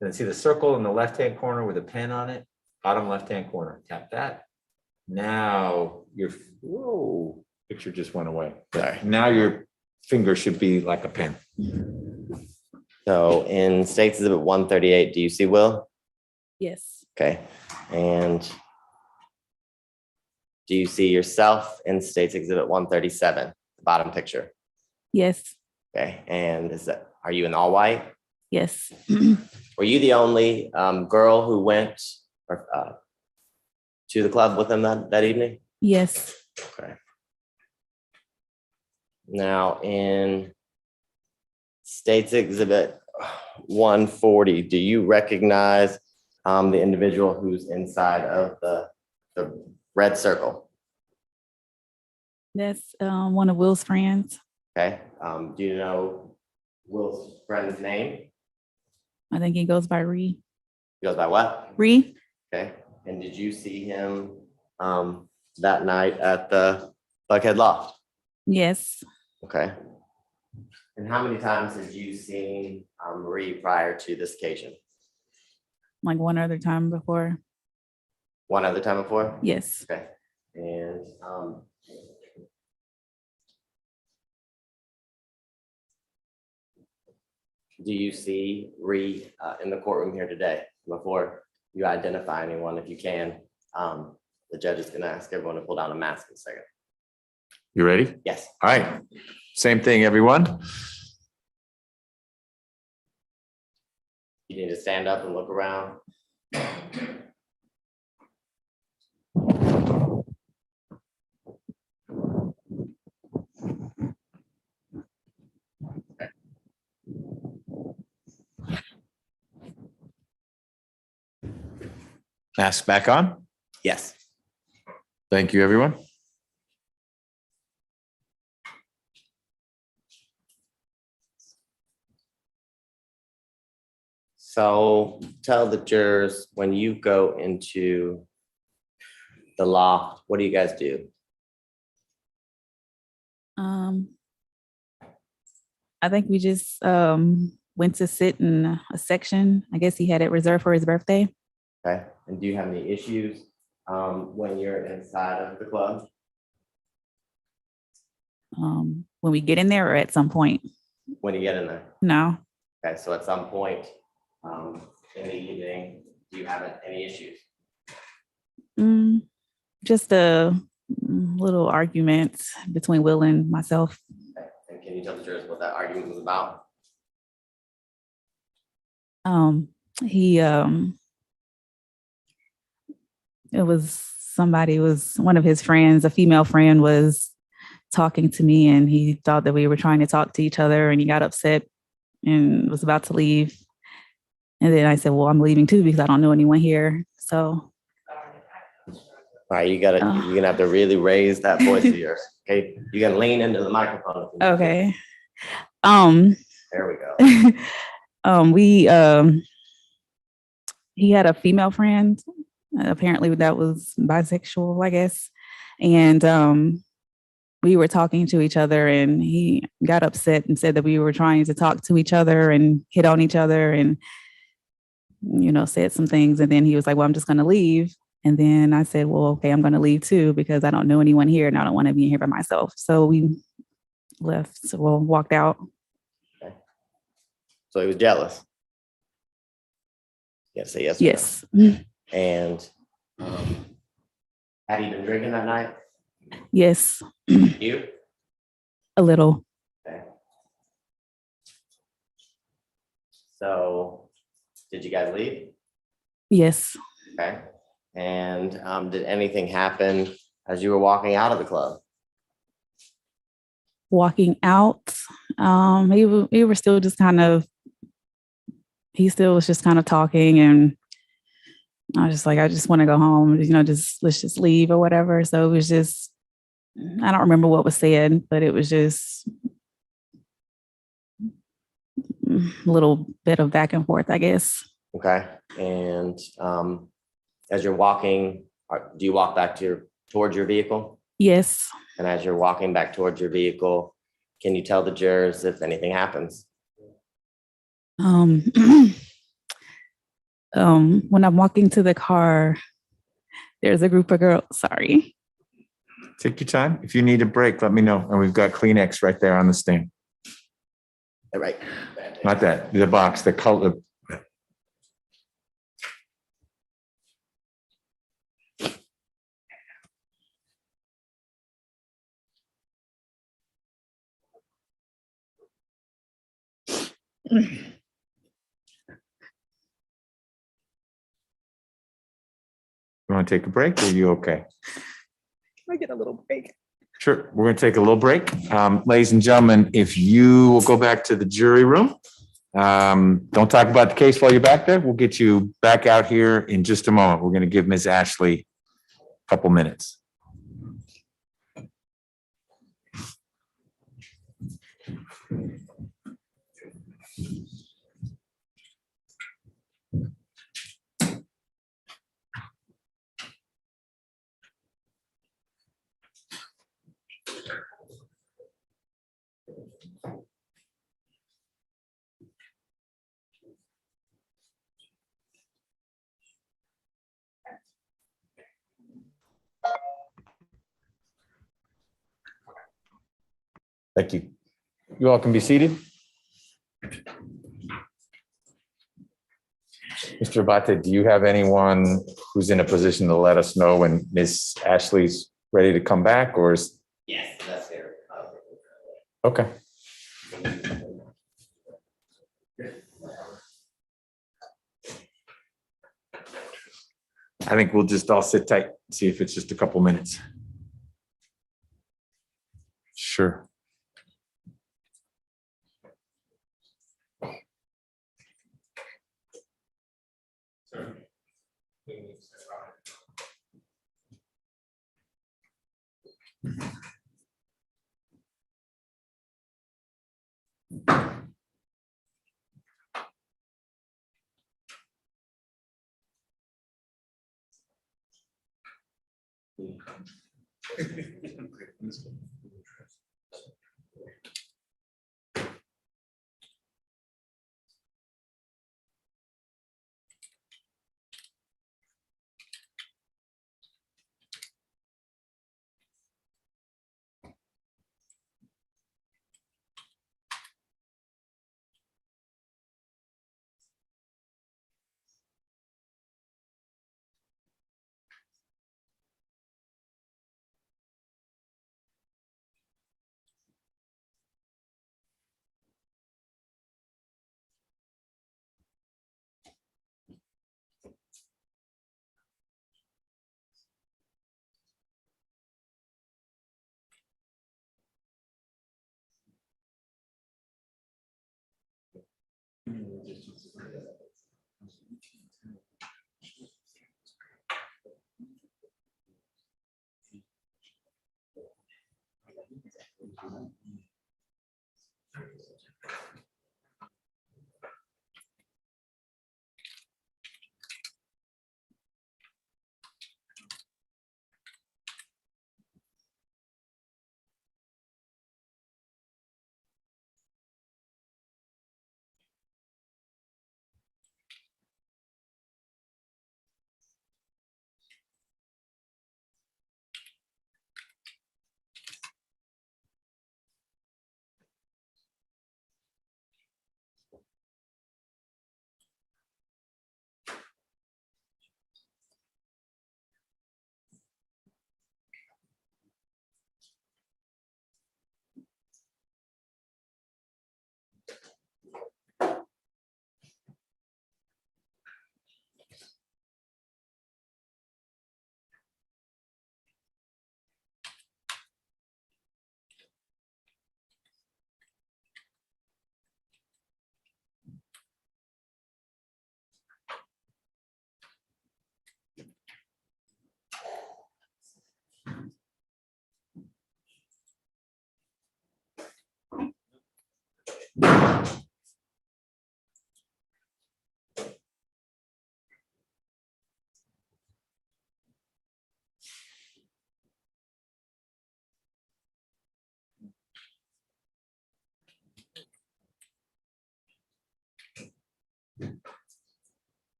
And then see the circle in the left-hand corner with a pen on it, bottom left-hand corner, tap that. Now your, whoa, picture just went away. Sorry. Now your finger should be like a pen. So in States Exhibit 138, do you see Will? Yes. Okay, and do you see yourself in States Exhibit 137, the bottom picture? Yes. Okay, and are you in all white? Yes. Were you the only girl who went to the club with him that evening? Yes. Okay. Now in States Exhibit 140, do you recognize the individual who's inside of the red circle? That's one of Will's friends. Okay, do you know Will's friend's name? I think he goes by Ree. He goes by what? Ree? Okay, and did you see him that night at the Buckhead Loft? Yes. Okay. And how many times had you seen Marie prior to this occasion? Like one other time before. One other time before? Yes. Okay, and do you see Ree in the courtroom here today? Before you identify anyone, if you can, the judge is gonna ask everyone to pull down a mask in a second. You ready? Yes. All right. Same thing, everyone. You need to stand up and look around. Mask back on. Yes. Thank you, everyone. So tell the jurors, when you go into the loft, what do you guys do? I think we just went to sit in a section. I guess he had it reserved for his birthday. Okay, and do you have any issues when you're inside of the club? When we get in there or at some point? When you get in there? No. Okay, so at some point in the evening, do you have any issues? Just a little argument between Will and myself. Okay. And can you tell the jurors what that argument was about? It was one of his friends, a female friend was talking to me and he thought that we were trying to talk to each other and he got upset and was about to leave. And then I said, well, I'm leaving too because I don't know anyone here. So. All right, you're gonna have to really raise that voice of yours. Okay, you can lean into the microphone. Okay. There we go. He had a female friend. Apparently that was bisexual, I guess. And we were talking to each other and he got upset and said that we were trying to talk to each other and hit on each other and, said some things. And then he was like, well, I'm just going to leave. And then I said, well, okay, I'm going to leave too, because I don't know anyone here and I don't want to be here by myself. So we left, walked out. Okay. So he was jealous. You gotta say yes. Yes. No. And had he been drinking that night? Yes. You? A little. Okay. So did you guys leave? Yes. Okay. And did anything happen as you were walking out of the club? Walking out, we were still just he still was just kind of talking and I was just like, I just want to go home, let's just leave or whatever. So it was just, I don't remember what was said, but it was just a little bit of back and forth, I guess. Okay. And as you're walking, do you walk back towards your vehicle? Yes. And as you're walking back towards your vehicle, can you tell the jurors if anything happens? When I'm walking to the car, there's a group of girls. Sorry. Take your time. If you need a break, let me know. And we've got Kleenex right there on the stand. All right. Not that, the box, the color. You want to take a break or are you okay? Can I get a little break? Sure. We're going to take a little break. Ladies and gentlemen, if you will go back to the jury room, don't talk about the case while you're back there. We'll get you back out here in just a moment. We're going to give Ms. Ashley a couple minutes. Thank you. You all can be seated. Mr. Abate, do you have anyone who's in a position to let us know when Ms. Ashley's ready to come back, or is? Yes, that's there. Okay. I think we'll just all sit tight, see if it's just a couple minutes. Sure.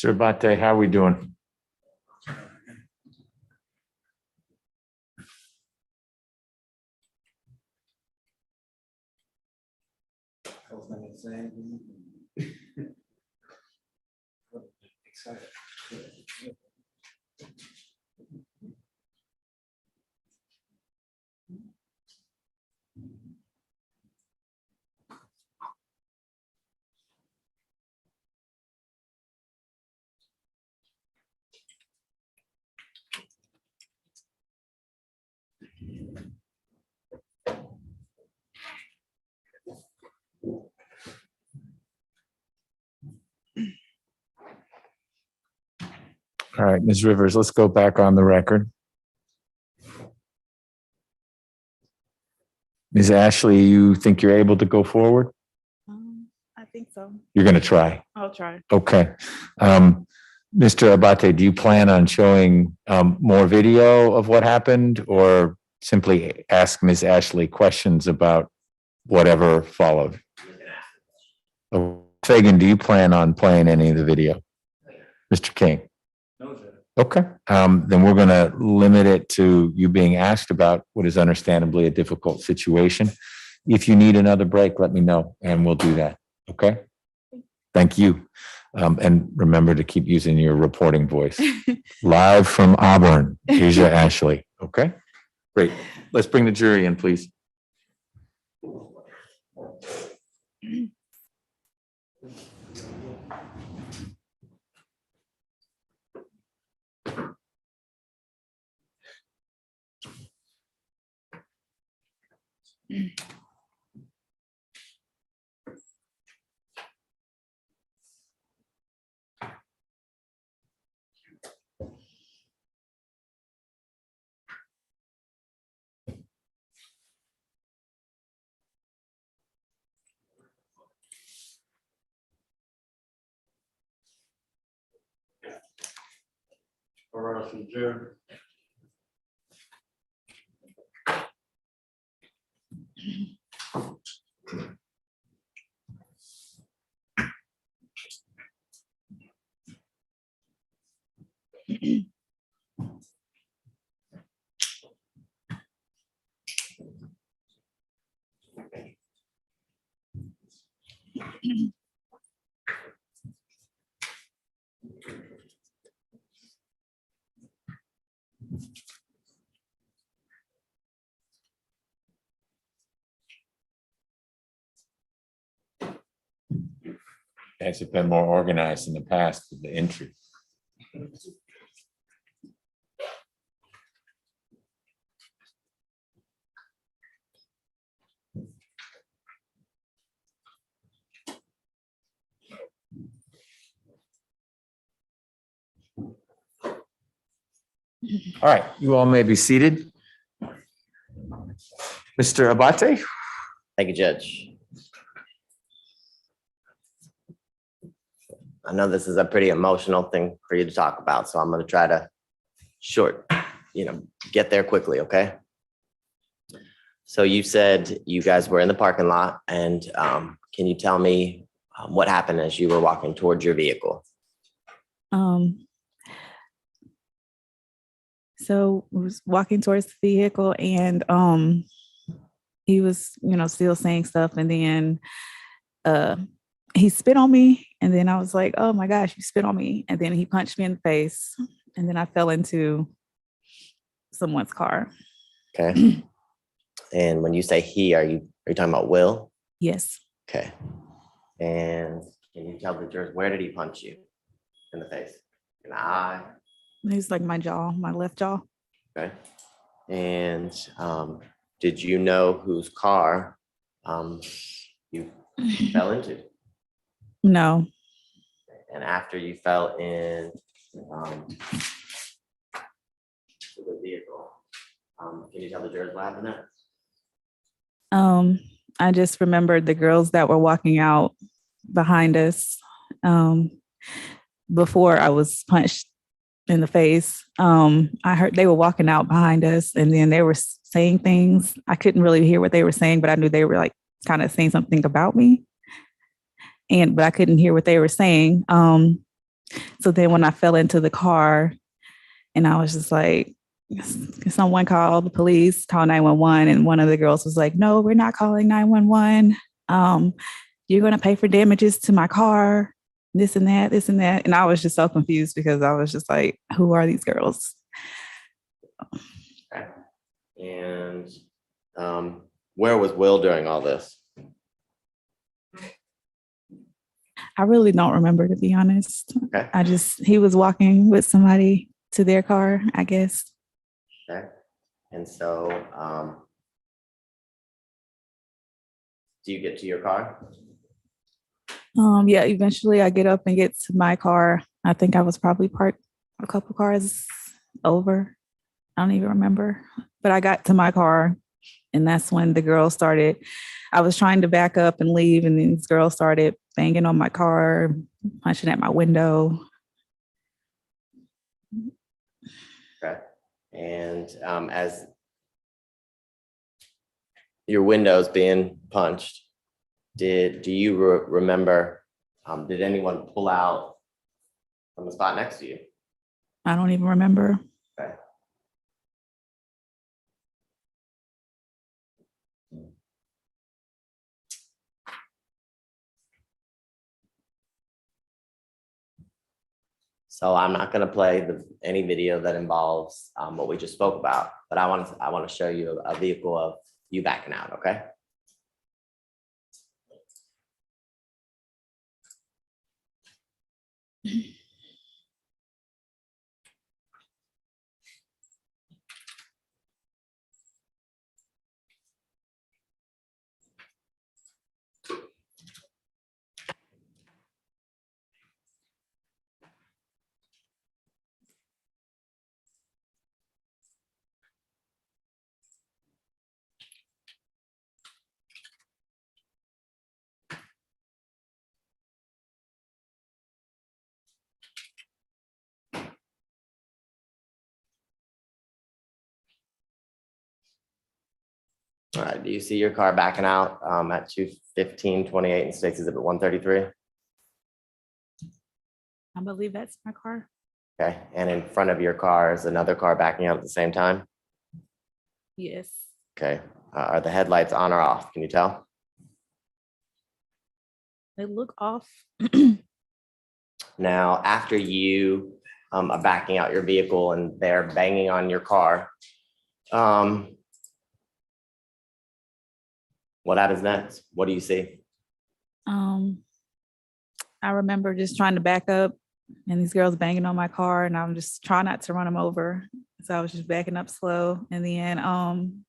Mr. Abate, how are we doing? All right, Ms. Rivers, let's go back on the record. Ms. Ashley, you think you're able to go forward? I think so. You're going to try. I'll try. Okay. Mr. Abate, do you plan on showing more video of what happened or simply ask Ms. Ashley questions about whatever followed? Fagan, do you plan on playing any of the video? Mr. King? No, Judge. Okay, then we're gonna limit it to you being asked about what is understandably a difficult situation. If you need another break, let me know and we'll do that, okay? Thank you. And remember to keep using your reporting voice. Live from Auburn, Asia Ashley, okay? Great, let's bring the jury in, please. All right, so Jared. Guys have been more organized in the past with the entry. All right, you all may be seated. Mr. Abate? Thank you, Judge. I know this is a pretty emotional thing for you to talk about, so I'm going to try to get there quickly, okay? So you said you guys were in the parking lot, and can you tell me what happened as you were walking towards your vehicle? So we was walking towards the vehicle and he was, still saying stuff, and then he spit on me, and then I was like, oh my gosh, you spit on me. And then he punched me in the face, and then I fell into someone's car. Okay. And when you say he, are you talking about Will? Yes. Okay. And can you tell the jurors, where did he punch you in the face? In the eye? He's like my jaw, my left jaw. Okay. And did you know whose car you fell into? No. And after you fell in the vehicle, can you tell the jurors what happened next? I just remembered the girls that were walking out behind us before I was punched in the face. I heard they were walking out behind us, and then they were saying things. I couldn't really hear what they were saying, but I knew they were like kind of saying something about me. But I couldn't hear what they were saying. So then when I fell into the car and I was just like, someone call the police, call 911. And one of the girls was like, no, we're not calling 911. You're going to pay for damages to my car, this and that, this and that. And I was just so confused because I was just like, who are these girls? Okay. And where was Will during all this? I really don't remember, to be honest. Okay. He was walking with somebody to their car, I guess. Okay. And so, do you get to your car? Yeah, eventually I get up and get to my car. I think I was probably parked a couple cars over. I don't even remember. But I got to my car and that's when the girl started. I was trying to back up and leave, and these girls started banging on my car, punching at my window. Okay. And as your windows being punched, do you remember, did anyone pull out from the spot next to you? I don't even remember. Okay. So I'm not going to play any video that involves what we just spoke about, but I want to show you a vehicle of you backing out. Okay. All right. Do you see your car backing out at 2:15:28 and State's Exhibit 133? I believe that's my car. Okay. And in front of your car is another car backing out at the same time? Yes. Okay. Are the headlights on or off? Can you tell? They look off. Now, after you are backing out your vehicle and they're banging on your car, what happens next? What do you see? I remember just trying to back up and these girls banging on my car, and I'm just trying not to run them over. So I was just backing up slow in the end. And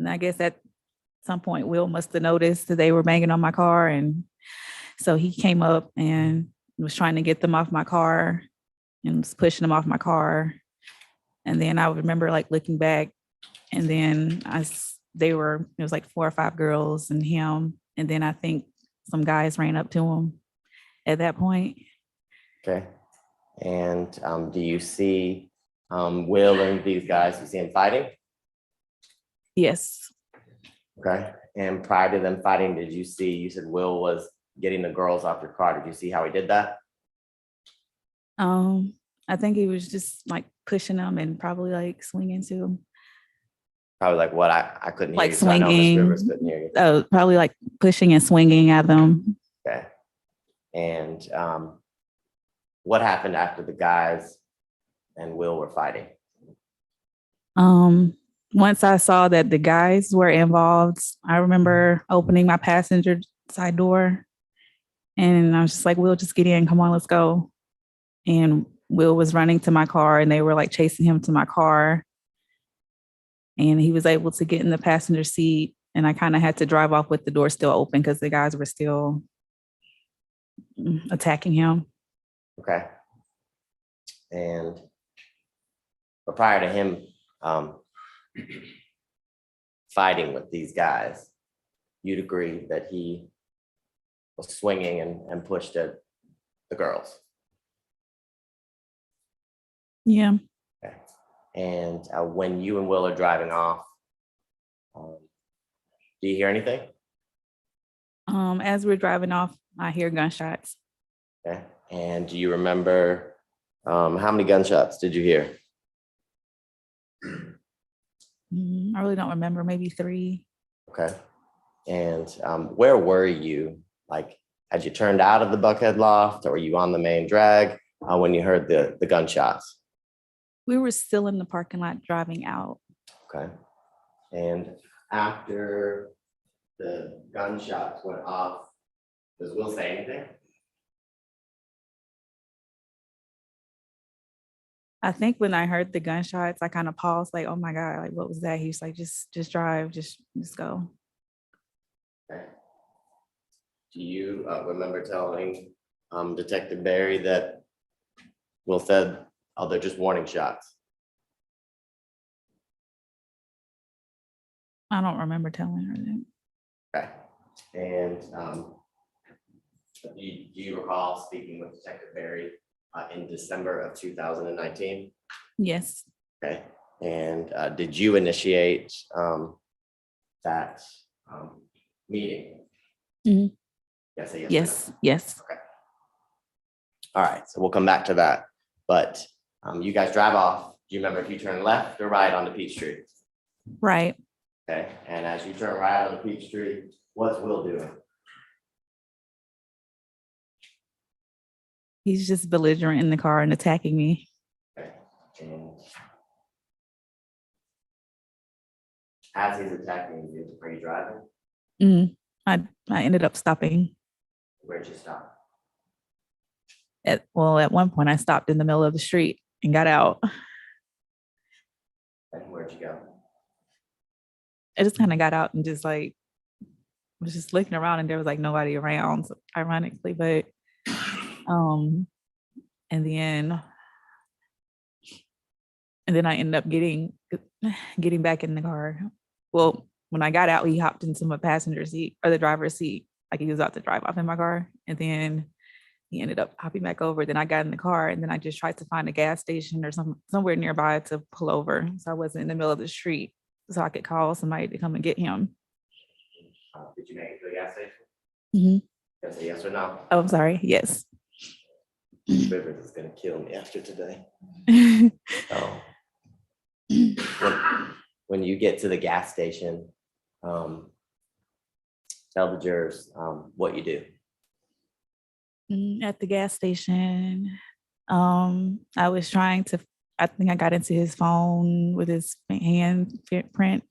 I guess at some point Will must have noticed that they were banging on my car. And so he came up and was trying to get them off my car and was pushing them off my car. And then I remember like looking back, and then it was like 4 or 5 girls and him. And then I think some guys ran up to him at that point. Okay. And do you see Will and these guys? You see them fighting? Yes. Okay. And prior to them fighting, you said Will was getting the girls off your car. Did you see how he did that? I think he was just like pushing them and probably like swinging to them. Probably like what? I couldn't hear Like you. So I know Ms. swinging. Rivers couldn't hear you. Probably like pushing and swinging at them. Okay. And what happened after the guys and Will were fighting? Once I saw that the guys were involved, I remember opening my passenger side door and I was just like, Will, just get in. Come on, let's go. And Will was running to my car and they were like chasing him to my car. And he was able to get in the passenger seat. And I kind of had to drive off with the door still open because the guys were still attacking him. Okay. But prior to him fighting with these guys, you'd agree that he was swinging and pushed at the girls. Yeah. Okay. And when you and Will are driving off, do you hear anything? As we're driving off, I hear gunshots. Okay. And do you remember how many gunshots did you hear? I really don't remember, maybe 3. Okay. And where were you? Like, had you turned out of the Buckhead loft, or were you on the main drag when you heard the gunshots? We were still in the parking lot driving out. Okay. And after the gunshots went off, does Will say anything? I think when I heard the gunshots, I kind of paused, like, oh my God, like, what was that? He was like, just drive, just go. Okay. Do you remember telling Detective Barry that Will said, oh, they're just warning shots? I don't remember telling her that. Okay. And do you recall speaking with Detective Barry in December of 2019? Yes. Okay. And did you initiate that meeting? Mhm. Yes. Yes. Yes. Okay. All right. So we'll come back to that. But you guys drive off. Do you remember if you turn left or right onto Peachtree? Right. Okay. And as you turn right onto Peachtree, what's Will doing? He's just belligerent in the car and attacking me. Okay. And as he's attacking you, are you driving? I ended up stopping. Where'd you stop? At one point I stopped in the middle of the street and got out. And where'd you go? I just kind of got out and just like was just looking around, and there was like nobody around, ironically, but and then I ended up getting back in the car. Well, when I got out, he hopped into my passenger seat or the driver's seat, like he was about to drive off in my car, and then he ended up hopping back over. Then I got in the car, and then I just tried to find a gas station or somewhere nearby to pull over, so I wasn't in the middle of the street, so I could call somebody to come and get him. Did you make it to the gas station? Mm-hmm. Yes, yes or no? Oh, I'm sorry. Yes. Rivers is gonna kill me after today. So, when you get to the gas station, tell the jurors what you do. At the gas station, I was trying to, I think I got into his phone with his handprint,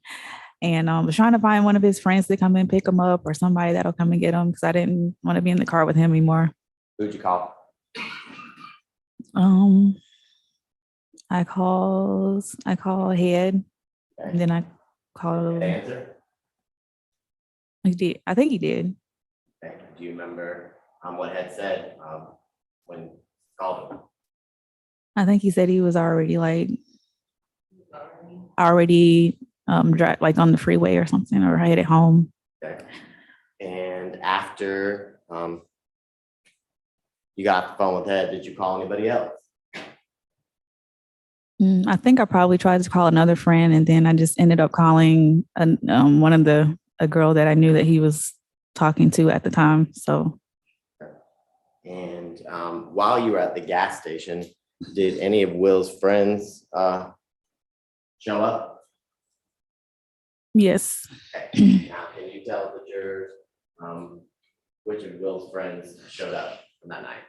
and was trying to find one of his friends to come and pick him up, or somebody that'll come and get him, because I didn't want to be in the car with him anymore. Who'd you call? I call Head, Okay. and then I called. Did they answer? He did. I think he did. Okay. Do you remember what Head said when you called him? I think he said he was already like like on the freeway or something, or headed home. Okay. And after you got off the phone with Head, did you call anybody else? I think I probably tried to call another friend, and then I just ended up calling a girl that I knew that he was talking to at the time. So. And while you were at the gas station, did any of Will's friends show up? Yes. Okay. Now, can you tell the jurors which of Will's friends showed up on that night?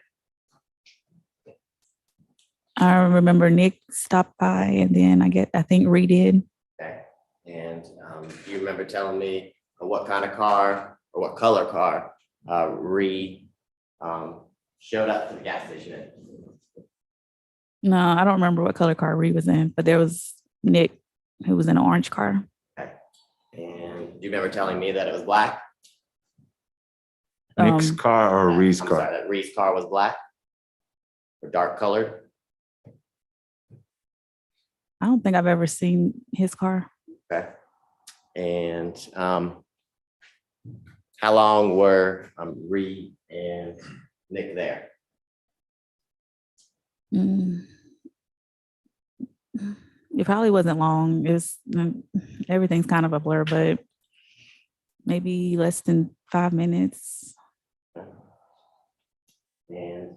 I remember Nick stopped by, and then I think Ree did. Okay. And do you remember telling me what kind of car or what color car Ree showed up to the gas station in? No, I don't remember what color car Ree was in, but there was Nick who was in an orange car. Okay. And do you remember telling me that it was black? Nick's car or Ree's I'm car? sorry, that Ree's car was black or dark colored? I don't think I've ever seen his car. Okay. And how long were Ree and Nick there? It probably wasn't long. It was everything's kind of a blur, but maybe less than 5 minutes. And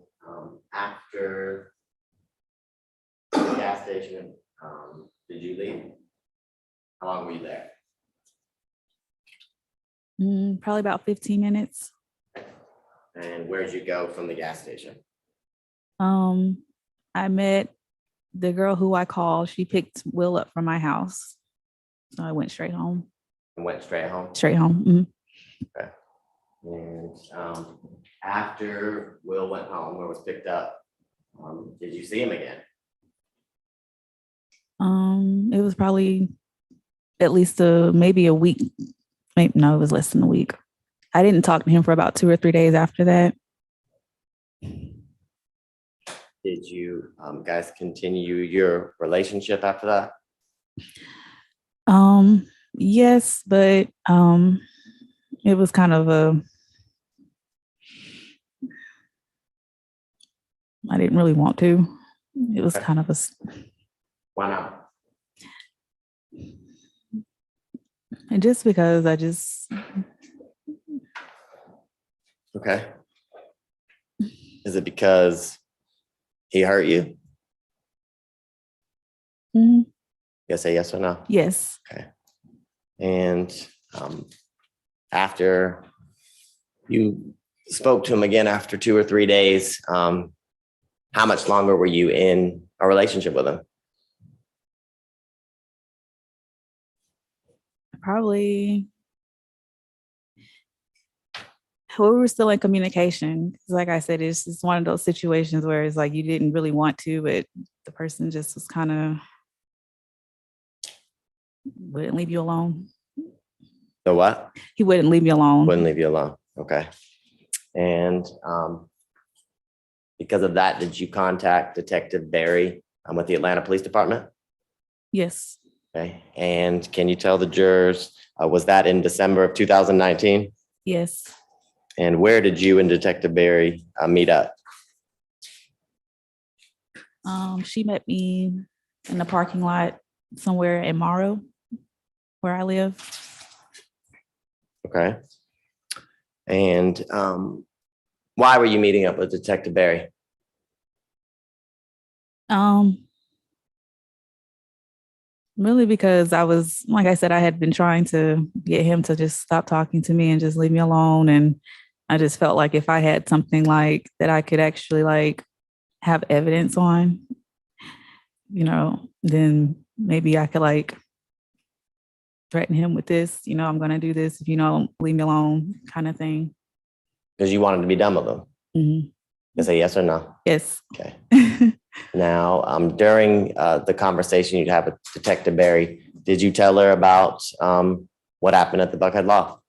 after the gas station, did you leave? How long were you there? Probably about 15 minutes. And where'd you go from the gas station? I met the girl who I called. She picked Will up from my house. So I went straight home. And went straight home? Straight home. Mhm. Okay. And after Will went home or was picked up, did you see him again? It was probably at least maybe a week. Maybe, no, it was less than a week. I didn't talk to him for about 2 or 3 days after that. Did you guys continue your relationship after that? Yes, but it was kind of I didn't really want to. It was kind of Why not? and just because Okay. Is it because he hurt you? Mhm. You say yes or no? Yes. Okay. And after you spoke to him again after 2 or 3 days, how much longer were you in a relationship with him? Probably. Well, we were still in communication. 'Cause like I said, it's just one of those situations where it's like you didn't really want to, but the person just was kind of wouldn't leave you alone. The what? He wouldn't leave me alone. Wouldn't leave you alone. Okay. And because of that, did you contact Detective Barry with the Atlanta Police Department? Yes. Okay. And can you tell the jurors, was that in December of 2019? Yes. And where did you and Detective Barry meet up? She met me in the parking lot somewhere in Morrow, where I live. Okay. And why were you meeting up with Detective Barry? Really because I was, like I said, I had been trying to get him to just stop talking to me and just leave me alone. And I just felt like if I had something like that I could actually like have evidence on, then maybe I could like threaten him with this, I'm going to do this if you don't leave me alone kind of thing. Because you wanted to be done with them. Mm-hmm. You say yes or no? Yes. Okay. Now, during the conversation you'd have with Detective Barry, did you tell her about what happened at the Buckhead Loft?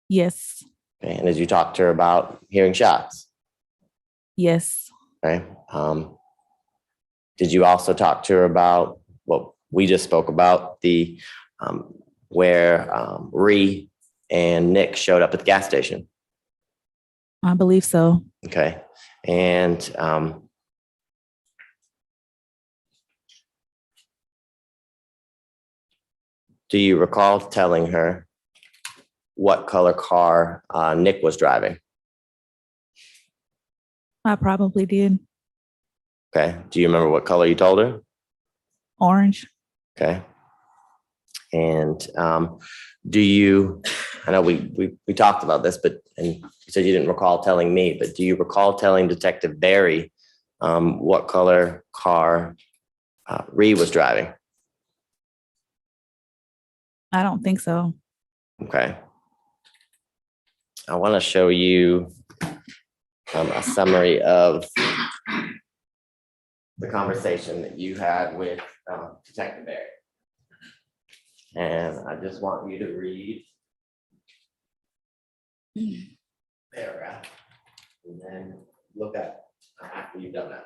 Yes. Okay. And did you talk to her about hearing shots? Yes. Okay. Did you also talk to her about what we just spoke about, the where Ree and Nick showed up at the gas station? I believe so. Okay. And do you recall telling her what color car Nick was driving? I probably did. Okay. Do you remember what color you told her? Orange. Okay. And do you, I know we talked about this, and you said you didn't recall telling me, but do you recall telling Detective Barry what color car Ree was driving? I don't think so. Okay. I want to show you a summary of the conversation that you had with Detective Barry. And I just want you to read paragraph and then look up after you've done that.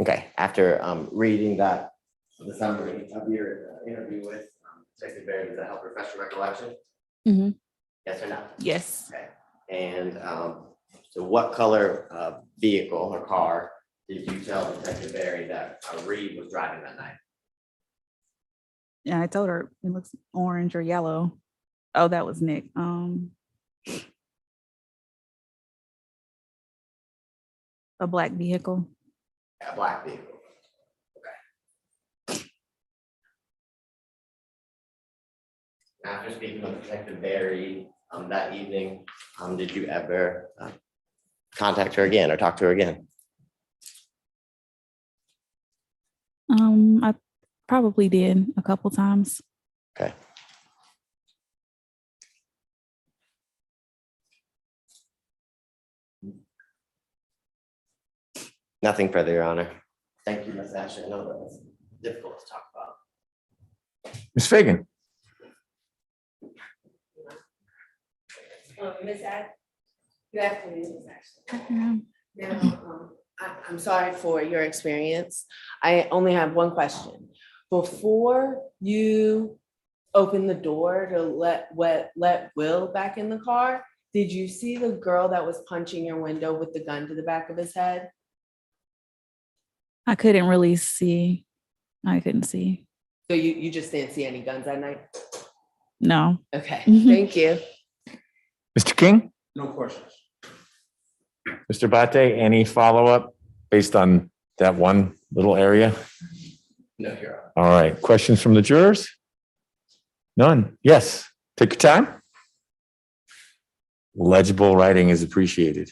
Okay, after reading that, the summary of your interview with Detective Barry, does that help refresh your recollection? Mhm. Yes or no? Yes. Okay, and so what color vehicle or car did you tell Detective Barry that Reed was driving that night? Yeah, I told her it looks orange or yellow. Oh, that was Nick. A black vehicle. A black vehicle. Okay. After speaking with Detective Barry that evening, did you ever contact her again or talk to her again? I probably did a couple times. Okay. Nothing further, Your Honor. Thank you, Ms. Asher. I know that was difficult to talk about. Ms. Fagan. Ms. Good afternoon, Ms. Ashley. Now, I'm sorry for your experience. I only have one question. Before you opened the door to let Will back in the car, did you see the girl that was punching your window with the gun to the back of his head? I couldn't really see. I couldn't see. So you just didn't see any guns that night? No. Okay, thank you. Mr. King? No questions. Mr. Bate, any follow-up based on that one little area? No, Your Honor. All right, questions from the jurors? None? Yes, take your time. Legible writing is appreciated.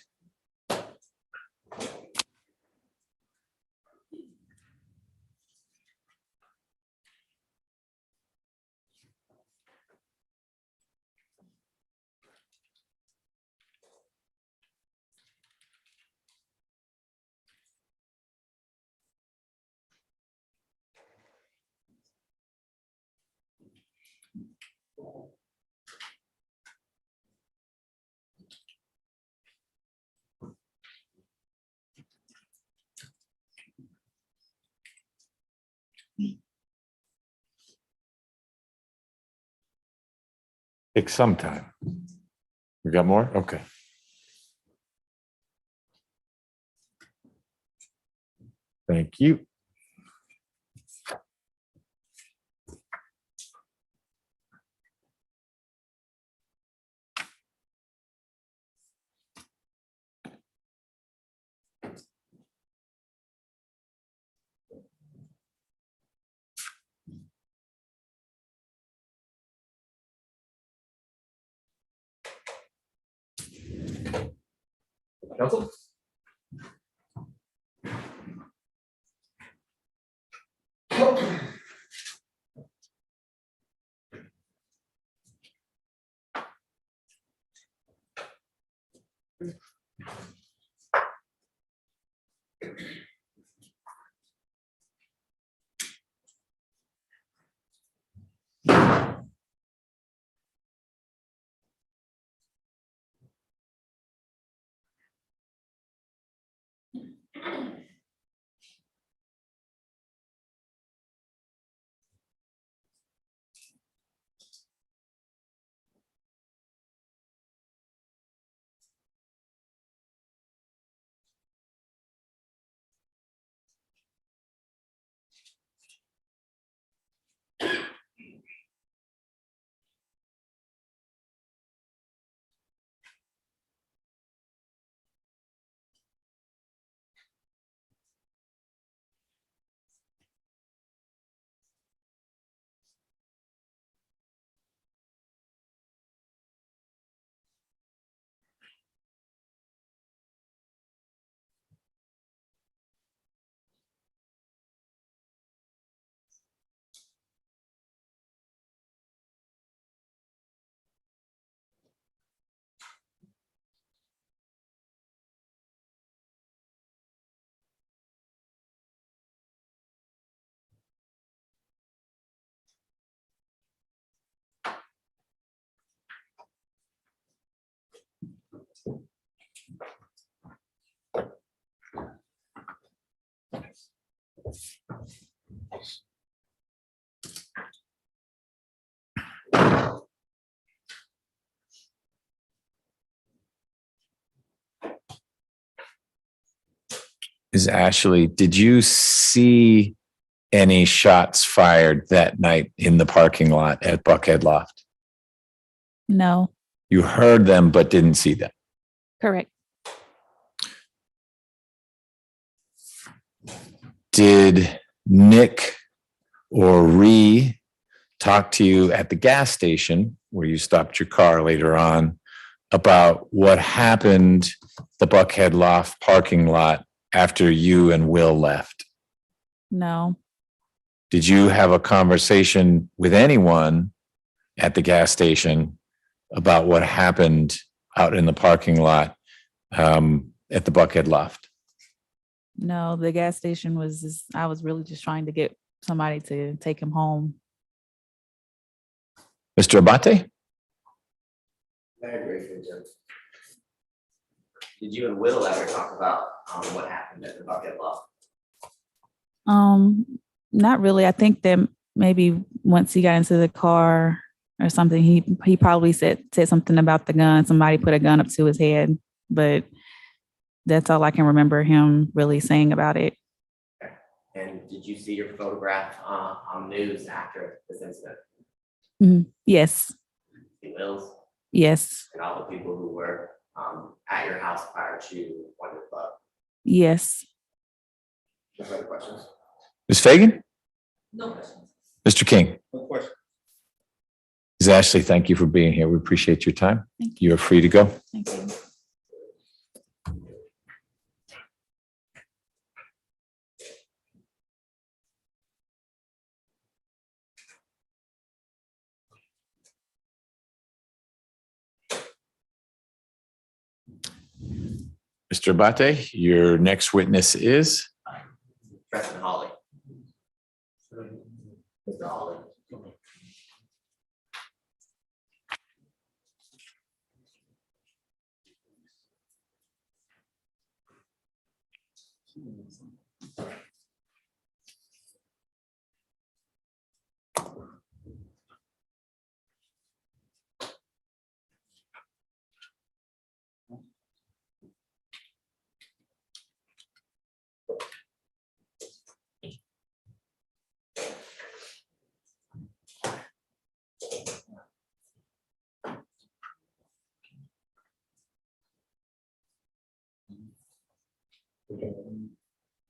Take some time. We got more? Okay. Thank you. Counsel? Is Ashley, did you see any shots fired that night in the parking lot at Buckhead Loft? No, You heard them, but didn't see them. correct. Did Nick or Ree talk to you at the gas station where you stopped your car later on about what happened the Buckhead Loft parking lot after you and Will left? No, Did you have a conversation with anyone at the gas station about what happened out in the parking lot at the Buckhead Loft? no, the gas station was just, I was really just trying to get somebody to take him home. Mr. Abate? Very briefly, Jim. Did you and Will ever talk about what happened at the bucket loft? Not really. I think that maybe once he got into the car or something, he probably said something about the gun. Somebody put a gun up to his head, but that's all I can remember him really saying about it. And did you see your photograph on news after this incident? Yes. The Wills Yes. and all the people who were at your house prior to 1 o'clock? Yes. No further questions? Ms. Fagan? No questions. Mr. King? No question. Ms. Ashley, thank you for being here. We appreciate your time. Thank you. You're free to go. Thank you. Mr. Abate, your next witness is? Tresen Holly. Mr. Holly.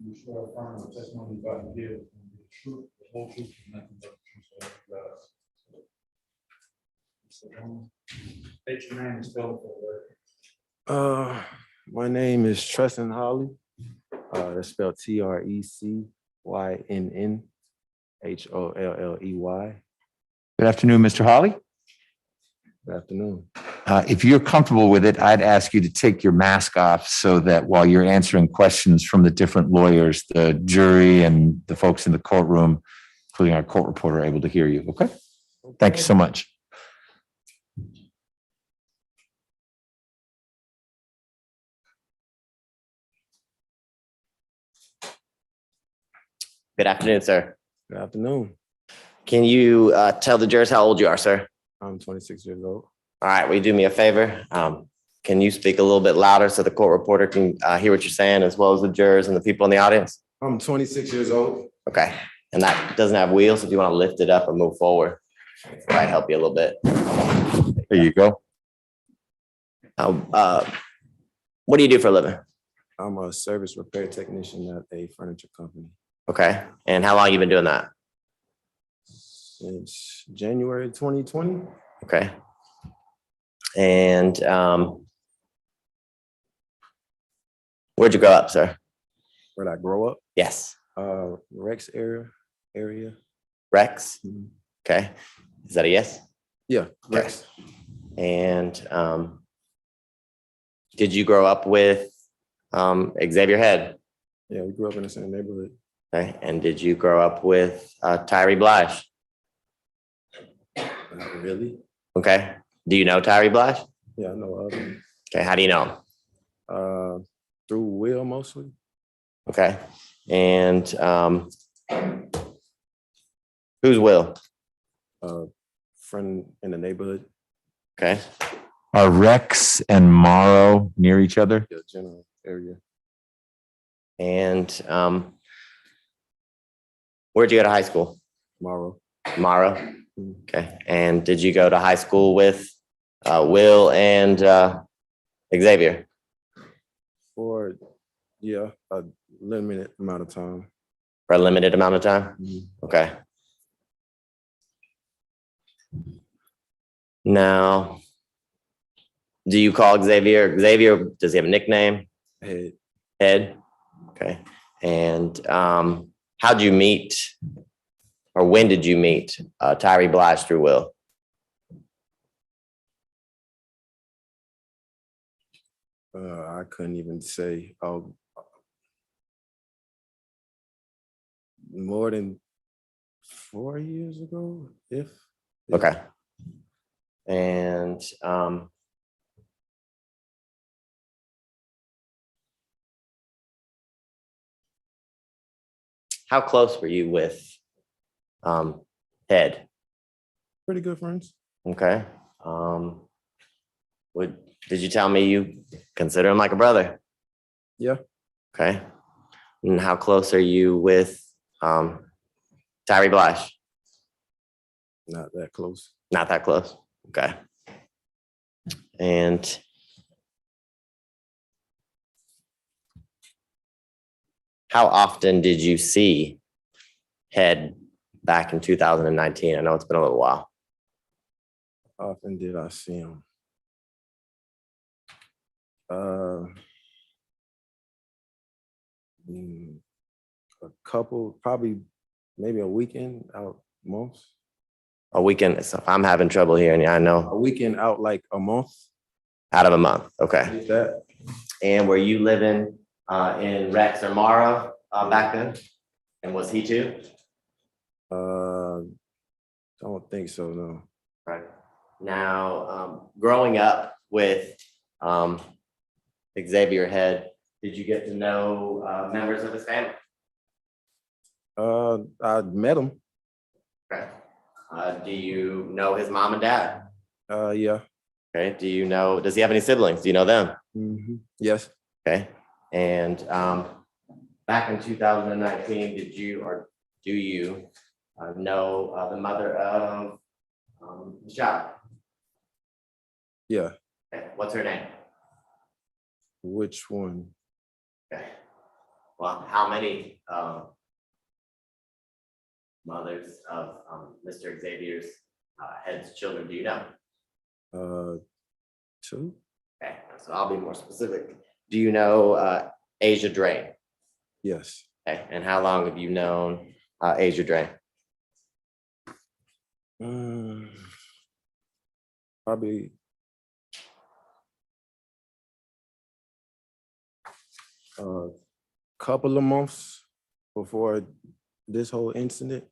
You swear affirm the testimony you about to give is gonna be the truth, the whole truth, and nothing but the truth, so help you God. State your name and spell it for the record. My name is Tresen Holly. It's spelled TRECYNNHOLLEY. Good afternoon, Mr. Hawley. Good afternoon. If you're comfortable with it, I'd ask you to take your mask off so that while you're answering questions from the different lawyers, the jury and the folks in the courtroom, including our court reporter, are able to hear you. Okay? Thank you so much. Good afternoon, sir. Good afternoon. Can you tell the jurors how old you are, sir? I'm 26 years old. All right, will you do me a favor? Can you speak a little bit louder so the court reporter can hear what you're saying, as well as the jurors and the people in the audience? I'm 26 years old. Okay, and that doesn't have wheels. If you want to lift it up and move forward, it might help you a little bit. There you go. What do you do for a living? I'm a service repair technician at a furniture company. Okay, and how long you been doing that? Since January 2020. Okay. And where'd you grow up, sir? Where'd I grow up? Yes. Rex area. Rex? Mhm. Okay. Is that a yes? Yeah, Rex. And did you grow up with Xavier Head? Yeah, we grew up in the same neighborhood. Okay. And did you grow up with Tyree Blige? Not really. Okay. Do you know Tyree Blige? Yeah, I know of him. Okay. How do you know him? Through Will mostly. Okay. And who's Will? Friend in the neighborhood. Okay. Are Rex and Morrow near each other? Yeah, general area. And where'd you go to high school? Tomorrow. Morrow. Okay. And did you go to high school with Will and Xavier? For a limited amount of time. For a limited amount of time? Okay. Now, do you call Xavier? Xavier, does he have a nickname? Head. Ed. Okay. And how'd you meet, or when did you meet Tyree Blige through Will? I couldn't even say. More than 4 years ago, if. Okay. And how close were you with Ed? Pretty good friends. Okay. Did you tell me you consider him like a brother? Yeah. Okay. And how close are you with Tyree Blige? Not that close. Not that close. Okay. And how often did you see Ed back in 2019? I know it's been a little while. How often did I see him? A couple, probably maybe a weekend out month. A weekend. So I'm having trouble hearing you. I know. A weekend out like a month. Out of a month. Okay. Is that? And were you living in Rex or Mara back then? And was he too? Don't think so, no. Right. Now, growing up with Xavier Head, did you get to know members of his family? I met him. Okay. Do you know his mom and dad? Yeah. Okay. Do you know, does he have any siblings? Do you know them? Yes. Okay. And back in 2019, did you or do you know the mother of Ciatte? Yeah. Okay. What's her name? Which one? Okay. Well, how many mothers of Mr. Xavier's Head's children do you know? 2. Okay, so I'll be more specific. Do you know Asia Drain? Yes. Okay, and how long have you known Asia Drain? Probably a couple of months before this whole incident.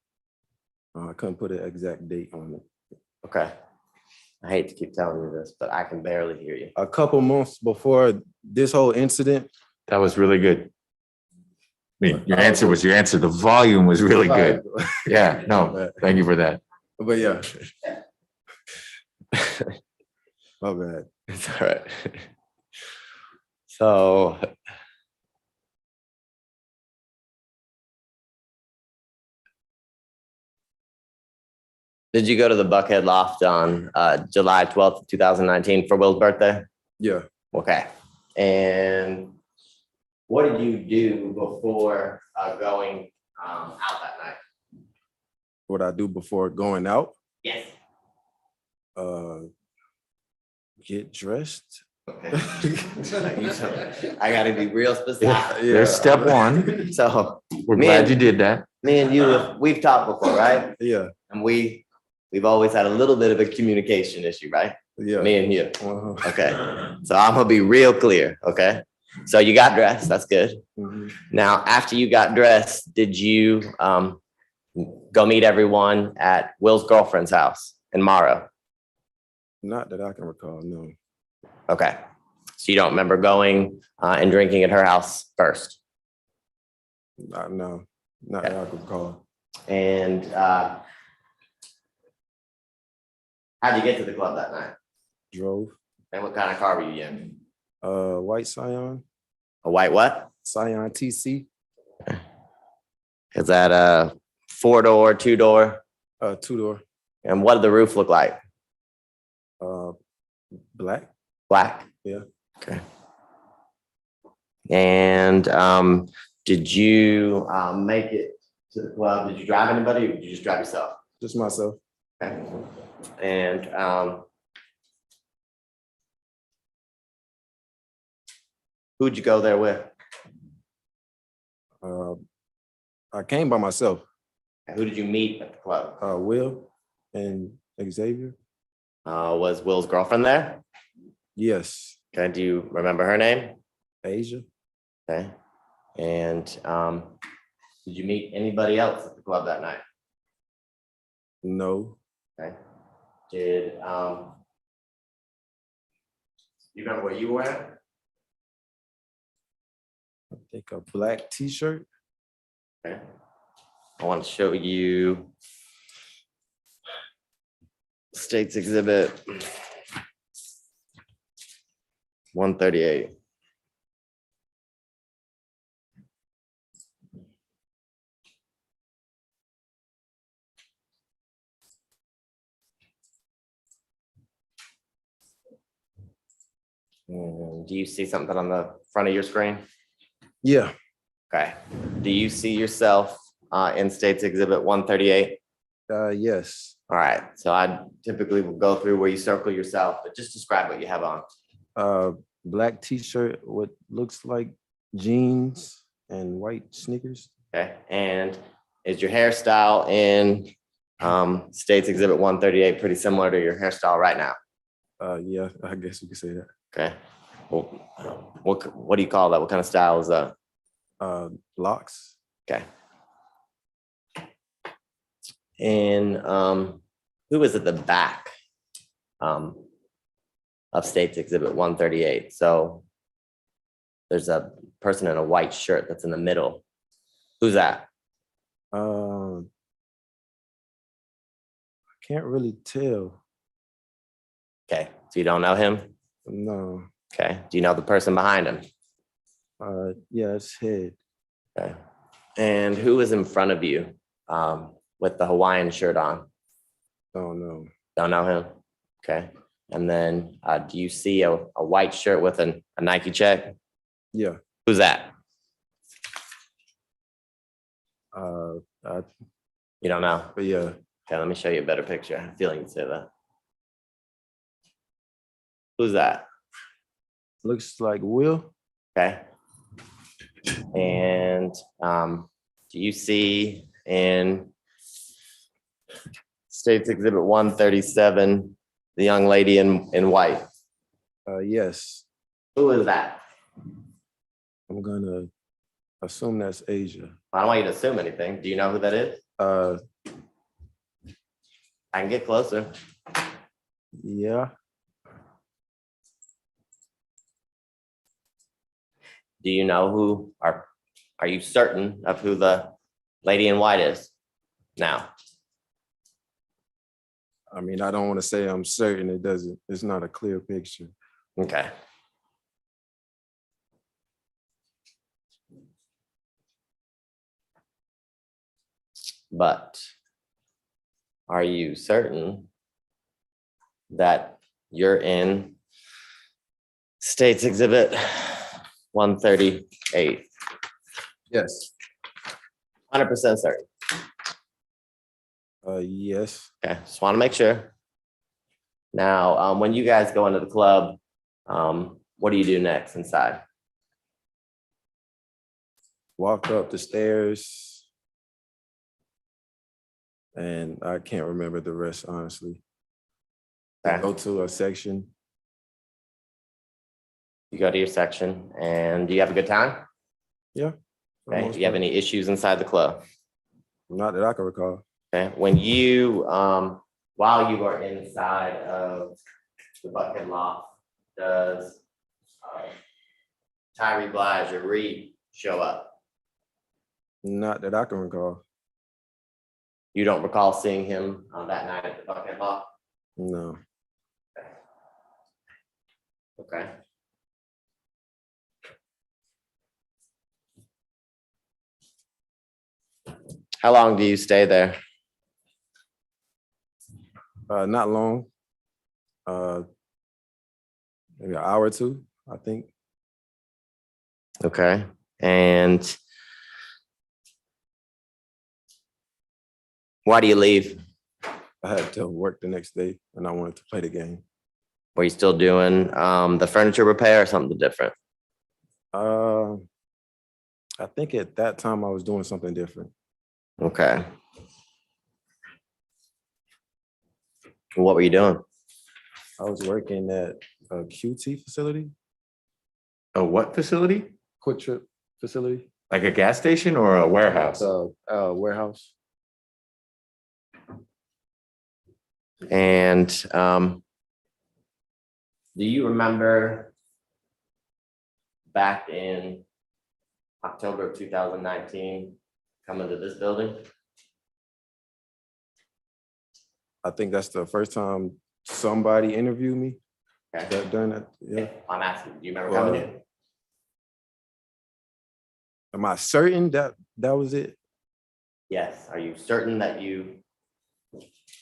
I couldn't put an exact date on it. Okay. I hate to keep telling you this, but I can barely hear you. A couple months before this whole incident. That was really good. I mean, your answer was your answer. The volume was really good. Yeah, no, thank you for that. But yeah. My bad. It's all right. So did you go to the Buckhead Loft on July 12th, 2019 for Will's birthday? Yeah. Okay. And what did you do before going out that night? What I do before going out? Yes. Get dressed. Okay. I gotta be real specific. Yeah, there's step one. So we're glad you did that. Me and you, we've talked before, right? Yeah. And we've always had a little bit of a communication issue, right? Yeah. Me and you. Okay. So I'm gonna be real clear. Okay. So you got dressed. That's good. Now, after you got dressed, did you go meet everyone at Will's girlfriend's house in Morrow? Not that I can recall, no. Okay. So you don't remember going and drinking at her house first? No, not that I could recall. And how'd you get to the club that night? Drove. And what kind of car were you in? White Scion. A white what? Scion TC. Is that a 4-door, 2-door? 2-door. And what did the roof look like? Black. Black? Yeah. Okay. And did you make it to the club? Did you drive anybody or did you just drive yourself? Just myself. Okay. And who'd you go there with? I came by myself. Who did you meet at the club? Will and Xavier. Was Will's girlfriend there? Yes. Okay, do you remember her name? Asia. Okay. And did you meet anybody else at the club that night? No. Okay. Did you remember what you were wearing? I think a black t-shirt. Okay. I want to show you State's Exhibit 138. And do you see something on the front of your screen? Yeah. Okay. Do you see yourself in State's Exhibit 138? Yes. All right. So I typically will go through where you circle yourself, but just describe what you have on. Black t-shirt, what looks like jeans and white sneakers. Okay. And is your hairstyle in State's Exhibit 138 pretty similar to your hairstyle right now? Yeah, I guess you could say that. Okay. Well, what do you call that? What kind of style is that? Locks. Okay. And who is at the back of State's Exhibit 138? So there's a person in a white shirt that's in the middle. Who's that? I can't really tell. Okay, so you don't know him? No. Okay, do you know the person behind him? Yeah, it's head. Okay, and who is in front of you with the Hawaiian shirt on? Don't know. Don't know him? Okay, and then do you see a white shirt with a Nike check? Yeah. Who's that? You don't know? But yeah. Okay, let me show you a better picture. I have a feeling you'd say that. Who's that? Looks like Will. Okay. And do you see in State's Exhibit 137 the young lady in white? Yes. Who is that? I'm gonna assume that's Asia. I don't want you to assume anything. Do you know who that is? I can get closer. Yeah. Do you know who are you certain of who the lady in white is now? I mean, I don't want to say I'm certain. It's not a clear picture. Okay. But are you certain that you're in State's Exhibit 138? Yes. 100% certain. Yes. Okay, just want to make sure. Now, when you guys go into the club, what do you do next inside? Walk up the stairs. And I can't remember the rest, honestly. Okay. Go to a section. You go to your section, and do you have a good time? Yeah. Okay. Do you have any issues inside the club? Not that I can recall. Okay. When you, while you are inside of the bucket loft, does Tyree Blige or Reed show up? Not that I can recall. You don't recall seeing him that night at the Buckhead Loft? No. Okay. How long do you stay there? Not long. Maybe an hour or two, I think. Okay. And why do you leave? I had to work the next day and I wanted to play the game. Were you still doing the furniture repair or something different? I think at that time I was doing something different. Okay. What were you doing? I was working at a QT facility, A what facility? Quick Trip facility, Like a gas station or a warehouse? warehouse. And do you remember back in October of 2019 coming to this building? I think that's the first time somebody interviewed me. Okay. During that, yeah. I'm asking, do you remember coming in? Am I certain that that was it? Yes. Are you certain that you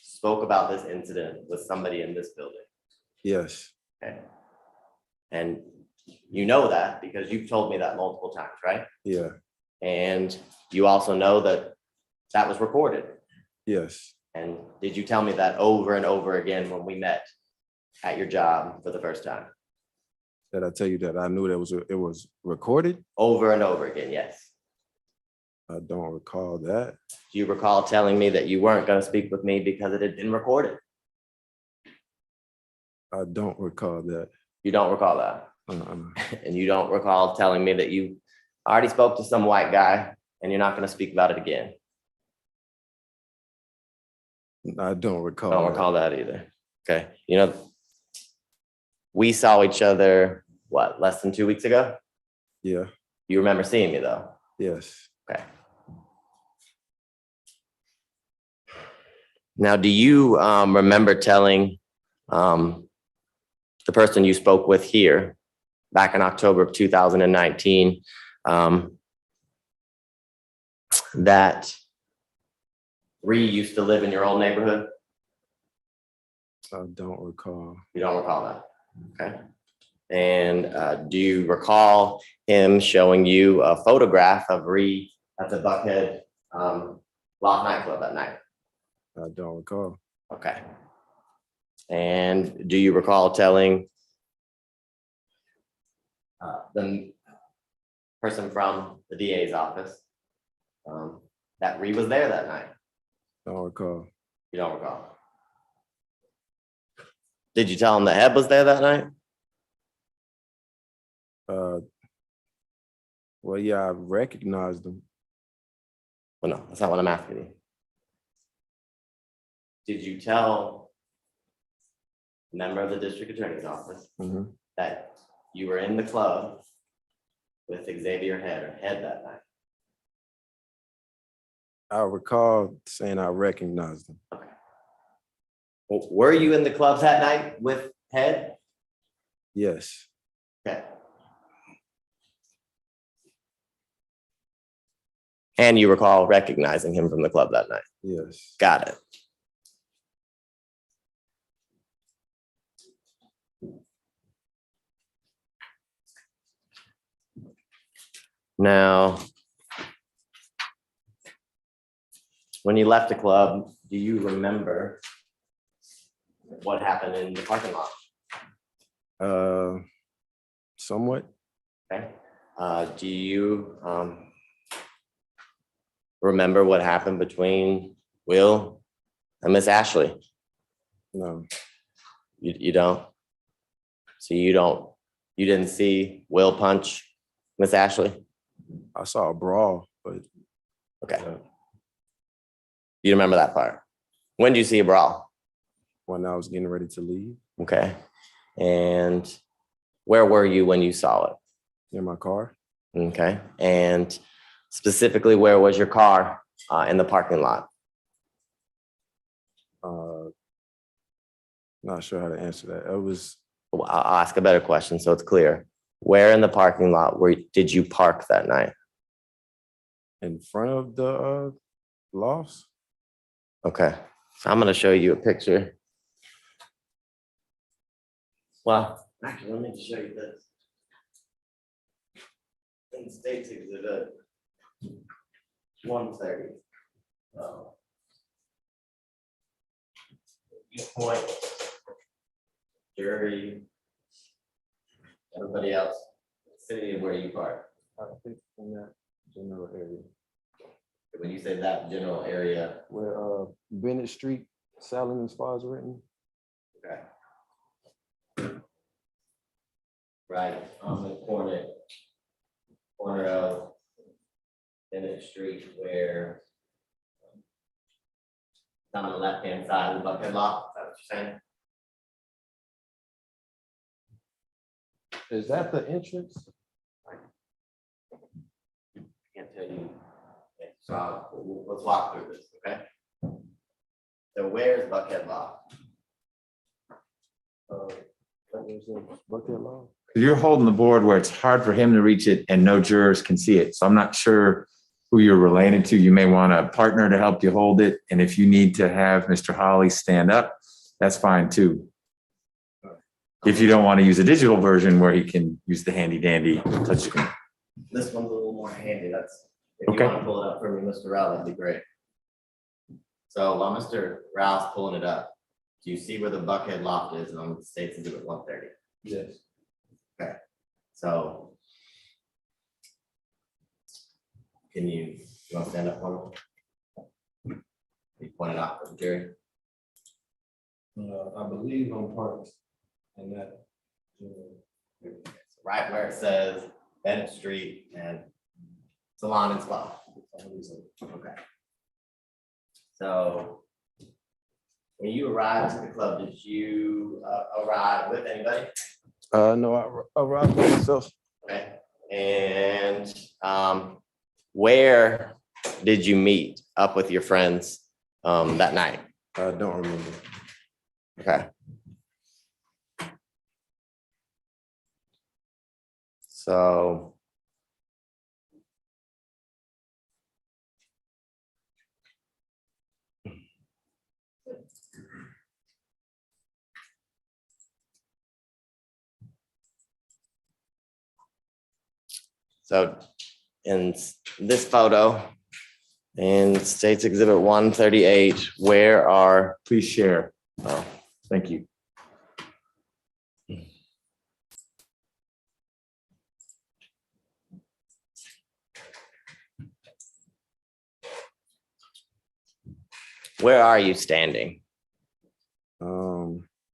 spoke about this incident with somebody in this building? Yes. Okay. And you know that because you've told me that multiple times, right? Yeah. And you also know that that was recorded. Yes. And did you tell me that over and over again when we met at your job for the first time? Did I tell you that I knew that it was recorded? Over and over again, yes. I don't recall that. Do you recall telling me that you weren't going to speak with me because it had been recorded? I don't recall that. You don't recall that? And you don't recall telling me that you already spoke to some white guy and you're not going to speak about it again? I don't recall. Don't recall that either. Okay. You know, we saw each other, what, less than 2 weeks ago? Yeah. You remember seeing me though? Yes. Okay. Now, do you remember telling the person you spoke with here back in October of 2019 that Ree used to live in your old neighborhood? I don't recall. You don't recall that? Okay. And do you recall him showing you a photograph of Ree at the Buckhead Loft nightclub that night? I don't recall. Okay. And do you recall telling the person from the DA's office that Ree was there that night? Don't recall. You don't recall? Did you tell him that Heb was there that night? Well, yeah, I recognized him. Well, no, that's not what I'm asking you. Did you tell a member of the district attorney's office that you were in the club with Xavier Head that night? I recall saying I recognized him. Okay. Well, were you in the club that night with Head? Yes. Okay. And you recall recognizing him from the club that night? Yes. Got it. Now, when you left the club, do you remember what happened in the parking lot? Somewhat. Okay. Do you remember what happened between Will and Miss Ashley? No. You don't? So you didn't see Will punch Miss Ashley? I saw a brawl, but okay. You remember that part? When did you see a brawl? When I was getting ready to leave. Okay. And where were you when you saw it? In my car. Okay. And Specifically, where was your car in the parking lot? Not sure how to answer that. It was Well, I'll ask a better question so it's clear. Where in the parking lot did you park that night? in front of the loft. Okay, so I'm gonna show you a picture. Well, actually, let me just show you this. In State's Exhibit 130. You point, jury, everybody else, city where you park. I think in that general area When you say that general area, where Bennett Street, Salon and Spa is written. okay. Right on the corner of Bennett Street where on the left-hand side of the bucket lot, is that what you're saying? Is that the entrance? Can't tell you. Okay, so let's walk through this, okay? So where's Buckhead Law? There's a bucket lot. You're holding the board where it's hard for him to reach it and no jurors can see it. So I'm not sure who you're related to. You may want a partner to help you hold it. And if you need to have Mr. Holly stand up, that's fine too. If you don't want to use a digital version where he can use the handy dandy touchscreen. This one's a little more handy. If Okay. you want to pull it up for me, Mr. Rao, that'd be great. So while Mr. Rao's pulling it up, do you see where the Buckhead loft is on State's Exhibit 130? Yes. Okay, so you want to stand up for me? You point it out for the jury. I believe I'm parked in that. Right where it says Bennett Street and Salon and Spa. Okay. So when you arrived to the club, did you arrive with anybody? No, I arrived by myself. Okay. And where did you meet up with your friends that night? I don't remember. Okay. So in this photo, in State's Exhibit 138, where are, Please share. Oh, thank you. where are you standing?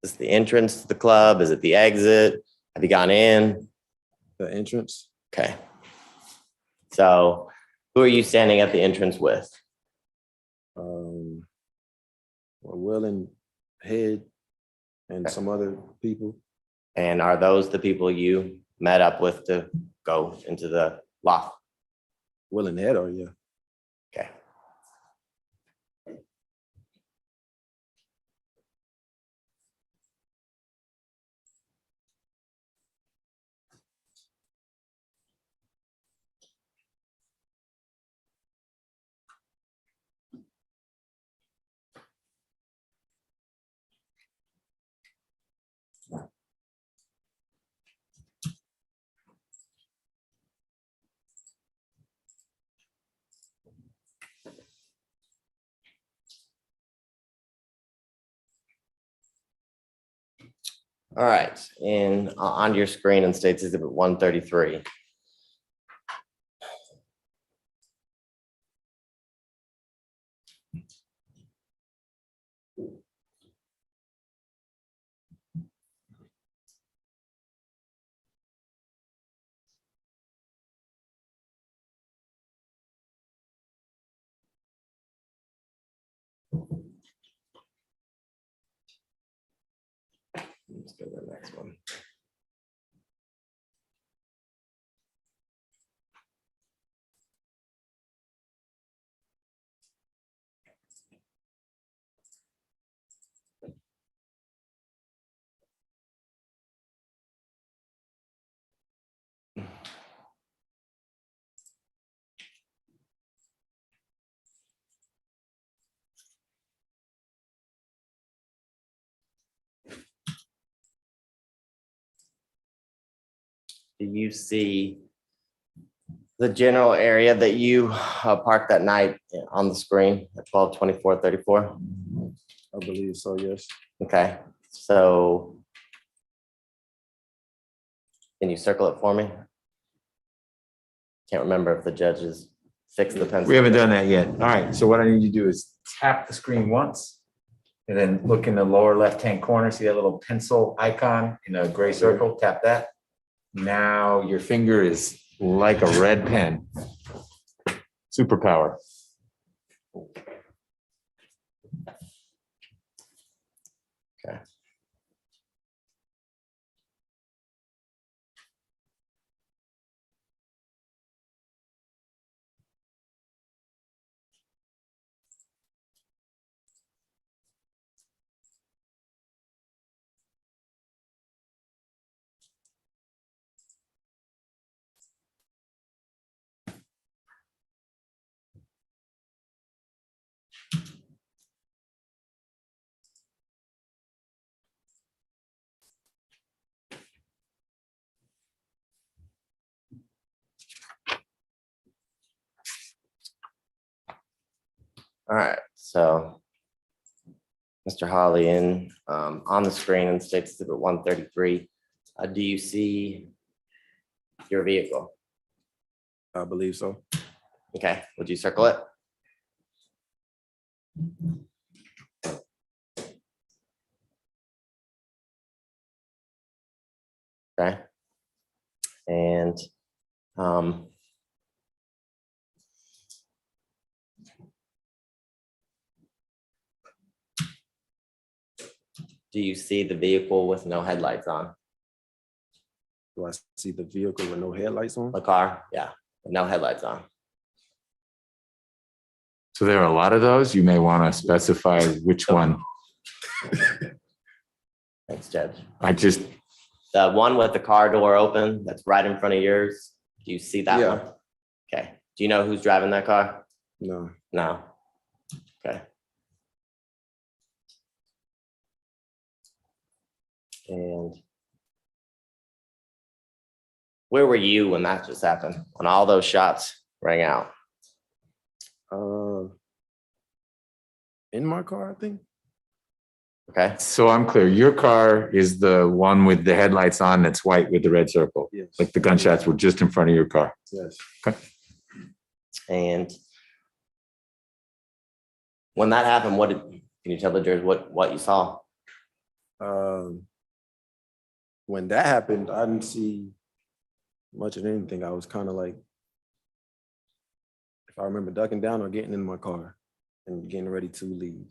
Is the entrance to the club? Is it the exit? Have you gone in? The entrance. Okay. So who are you standing at the entrance with? Will and Head and some other people. And are those the people you met up with to go into the loft? Will and Head, or yeah. Okay. All right, and on your screen in State's Exhibit 133. Let's go to the next one. do you see the general area that you parked that night on the screen at 12:24:34? I believe so, yes. Okay, so can you circle it for me? Can't remember if the judges fixed the pencil. We haven't done that yet. All right, so what I need you to do is tap the screen once. And then look in the lower left-hand corner, see that little pencil icon in a gray circle, tap that. Now your finger is like a red pen. Superpower. Okay. All right, so Mr. Holly on the screen in State Exhibit 133, do you see your vehicle? I believe so. Okay, would you circle it? Okay. And do you see the vehicle with no headlights on? Do I see the vehicle with no headlights on? The car, yeah, with no headlights on. So there are a lot of those. You may want to specify which one. Thanks, Judge. The one with the car door open, that's right in front of yours. Do you see that Yeah. one? Okay. Do you know who's driving that car? No. No. Okay. And where were you when that just happened? When all those shots rang out? In my car, I think. Okay. So I'm clear. Your car is the one with the headlights on that's white with the red circle. Yes. Like the gunshots were just in front of your car. Yes. Okay. And when that happened, can you tell the jurors what you saw? When that happened, I didn't see much of anything. I was kind of like, if I remember, ducking down or getting in my car and getting ready to leave.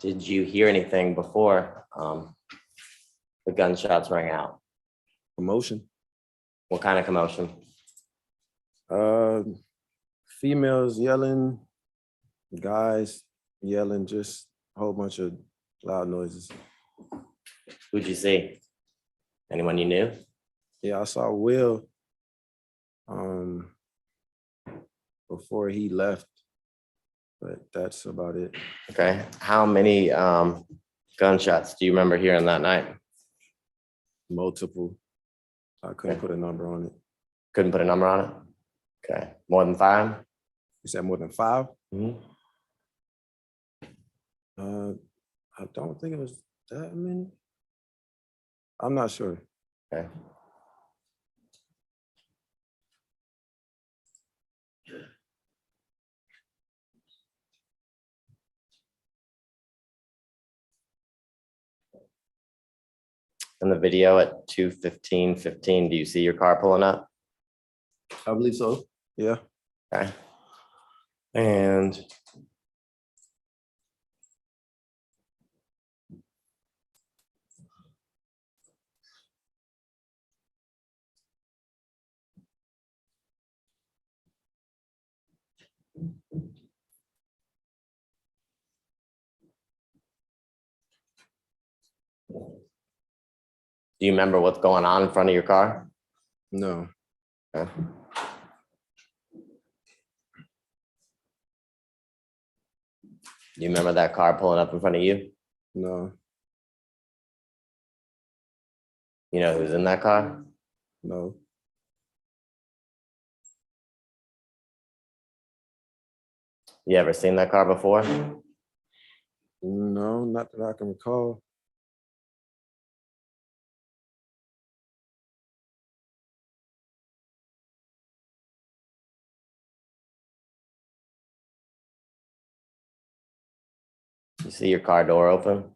Did you hear anything before the gunshots rang out? Commotion. What kind of commotion? Females yelling, guys yelling, just a whole bunch of loud noises. Who'd you see? Anyone you knew? Yeah, I saw Will before he left, but that's about it. Okay. How many gunshots do you remember hearing that night? Multiple. I couldn't put a number on it. Couldn't put a number on it? Okay. More than 5? You said more than 5? Mm-hmm. I don't think it was that many. I'm not sure. Okay. In the video at 2:15:15, do you see your car pulling up? I believe so. Yeah. Okay. And do you remember what's going on in front of your car? No. Okay. Do you remember that car pulling up in front of you? No. You know who's in that car? No. You ever seen that car before? No, not that I can recall. You see your car door open?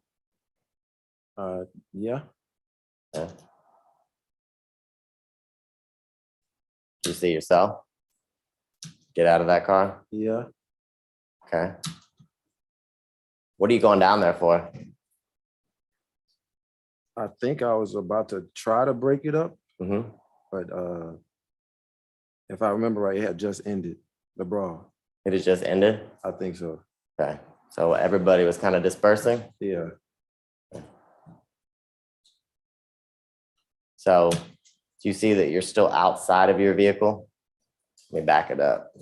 Yeah. Yeah. You see yourself get out of that car? Yeah. Okay. What are you going down there for? I think I was about to try to break it up, Mm-hmm. but if I remember right, it had just ended, the brawl. It has just ended? I think so. Okay. So everybody was kind of dispersing? Yeah. So do you see that you're still outside of your vehicle? Let me back it up.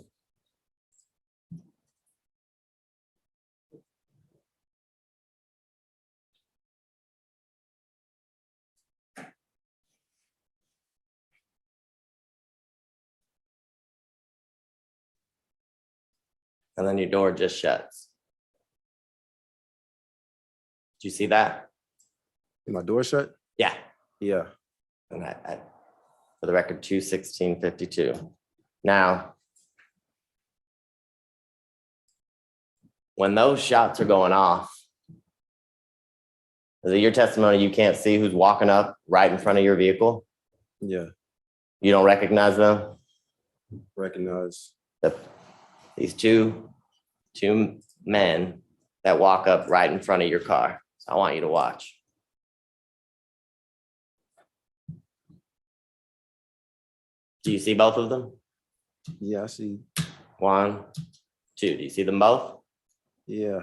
And then your door just shuts. Do you see that? My door shut? Yeah. Yeah. And for the record, 2/16/52. Now, when those shots are going off, is it your testimony you can't see who's walking up right in front of your vehicle? Yeah. You don't recognize them? Recognize. These two men that walk up right in front of your car. So I want you to watch. Do you see both of them? Yeah, I see. 1, 2. Do you see them both? Yeah.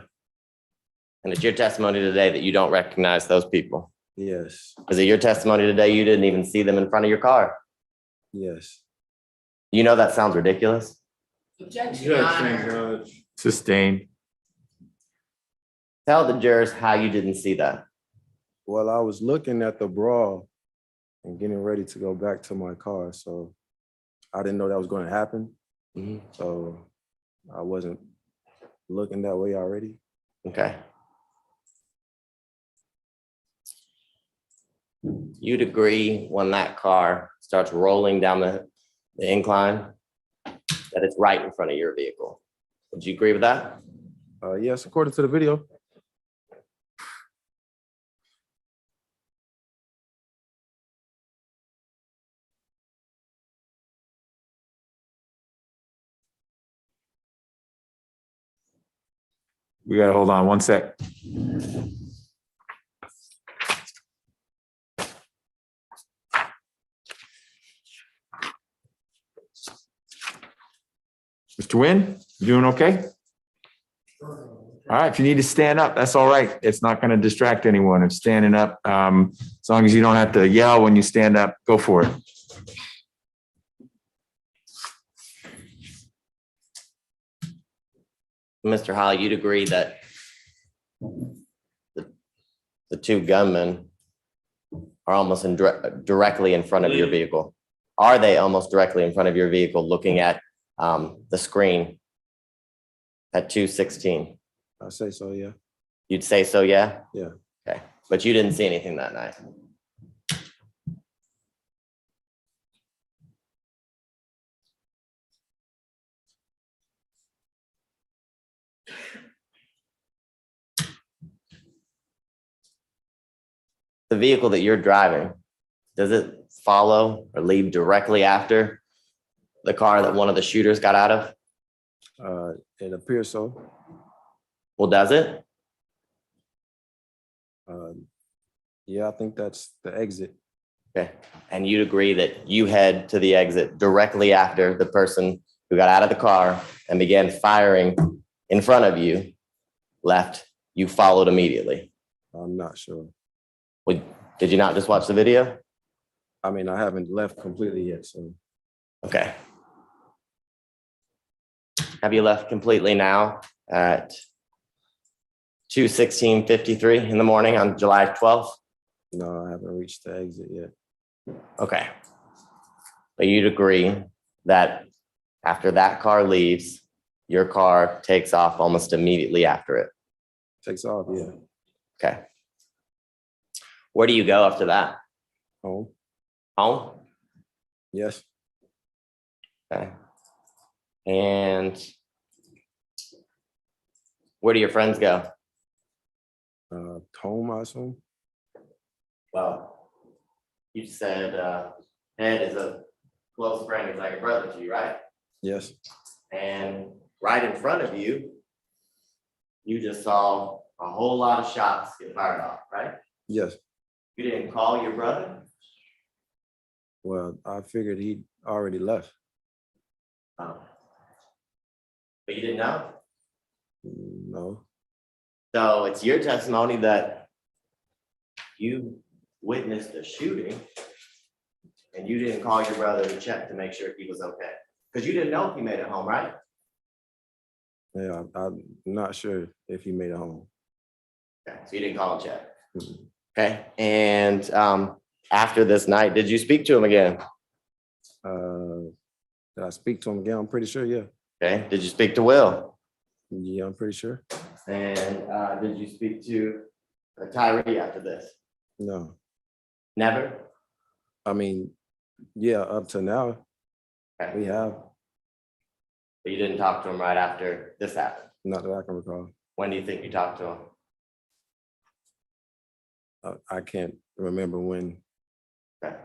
And it's your testimony today that you don't recognize those people. Yes. Is it your testimony today you didn't even see them in front of your car? Yes. You know that sounds ridiculous. Objection, Your Honor. Sustained. Tell the jurors how you didn't see that. Well, I was looking at the brawl and getting ready to go back to my car, so I didn't know that was going to happen. Mm-hmm. So I wasn't looking that way already. Okay. You'd agree when that car starts rolling down the incline that it's right in front of your vehicle. Would you agree with that? Yes, according to the video. We gotta hold on one sec. Mr. Nguyen, you doing okay? All right, if you need to stand up, that's all right. It's not gonna distract anyone. It's standing up. As long as you don't have to yell when you stand up, go for it. Mr. Holly, you'd agree that the two gunmen are almost directly in front of your vehicle. Are they almost directly in front of your vehicle looking at the screen at 2:16? I say so, yeah. You'd say so, yeah? Yeah. Okay, but you didn't see anything that night? The vehicle that you're driving, does it follow or leave directly after the car that one of the shooters got out of? It appears so. Well, does it? Yeah, I think that's the exit. Okay, and you'd agree that you head to the exit directly after the person who got out of the car and began firing in front of you left, you followed immediately? I'm not sure. Did you not just watch the video? I mean, I haven't left completely yet, so. Okay. Have you left completely now at 2:16:53 in the morning on July 12th? No, I haven't reached the exit yet. Okay. But you'd agree that after that car leaves, your car takes off almost immediately after it. Takes off, yeah. Okay. Where do you go after that? Home, Home? yes. Okay. And where do your friends go? Home, I assume. Well, you said Ed is a close friend, he's like a brother to you, right? Yes, And right in front of you, you just saw a whole lot of shots get fired off, right? yes. You didn't call your brother? Well, I figured he already left. Oh. But you didn't know? No, So it's your testimony that you witnessed a shooting and you didn't call your brother to check to make sure he was okay? Because you didn't know if he made it home, right? yeah, I'm not sure if he made it home. Okay, so you didn't call and check. Mhm. Okay, and after this night, did you speak to him again? Did I speak to him again? I'm pretty sure, yeah. Okay, did you speak to Will? Yeah, I'm pretty sure. And did you speak to Tyree after this? No, Never? I mean, yeah, up to now, Okay. we have, But you didn't talk to him right after this happened? not that I can recall. When do you think you talked to him? I can't remember when. Okay.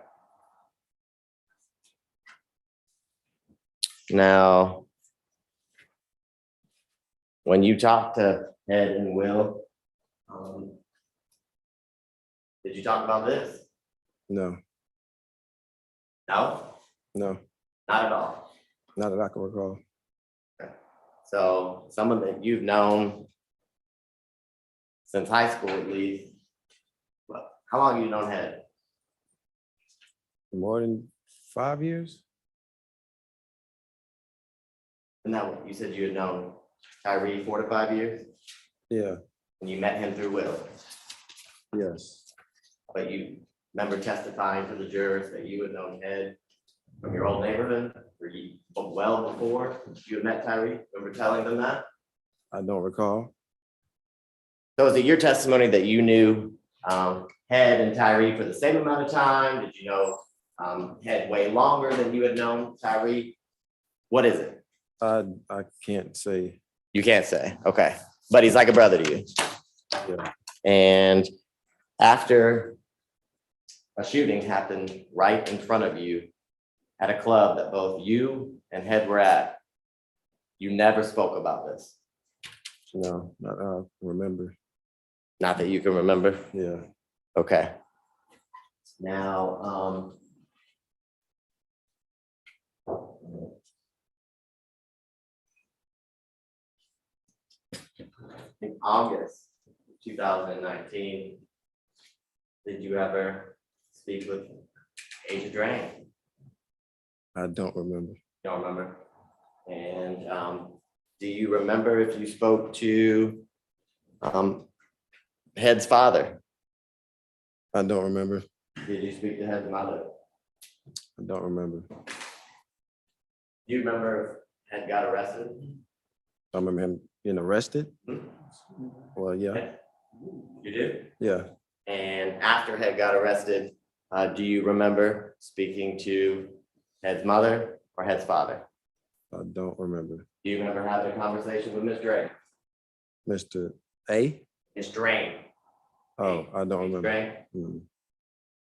Now, when you talked to Ed and Will, did you talk about this? No, No, no, not at all. not that I can recall. So someone that you've known since high school at least, well, how long have you known Ed? More than 5 years? And that you said you had known Tyree 4 to 5 years, Yeah, and you met him through Will, yes, but you remember testifying to the jurors that you had known Ed from your old neighborhood, or you, well before you had met Tyree? Remember telling them that? I don't recall. So is it your testimony that you knew Ed and Tyree for the same amount of time? Did you know Ed way longer than you had known Tyree? What is it? I can't say. You can't say, okay, but he's like a brother to you. Yeah. And after a shooting happened right in front of you at a club that both you and Ed were at, you never spoke about this? No, not that I remember. Not that you can remember? Yeah, Okay. Now, in August 2019, did you ever speak with Asia Drain? I don't remember. Don't remember? And do you remember if you spoke to Head's father? I don't remember. Did you speak to Head's mother? I don't remember. Do you remember if Head got arrested? I remember him getting arrested. Hmm? Well, yeah, You do? yeah. And after Head got arrested, do you remember speaking to Head's mother or Head's father? I don't remember. Do you remember having a conversation with Miss Drain? Mr. A? Miss Drain? Oh, I don't Miss remember. Drain? Mm,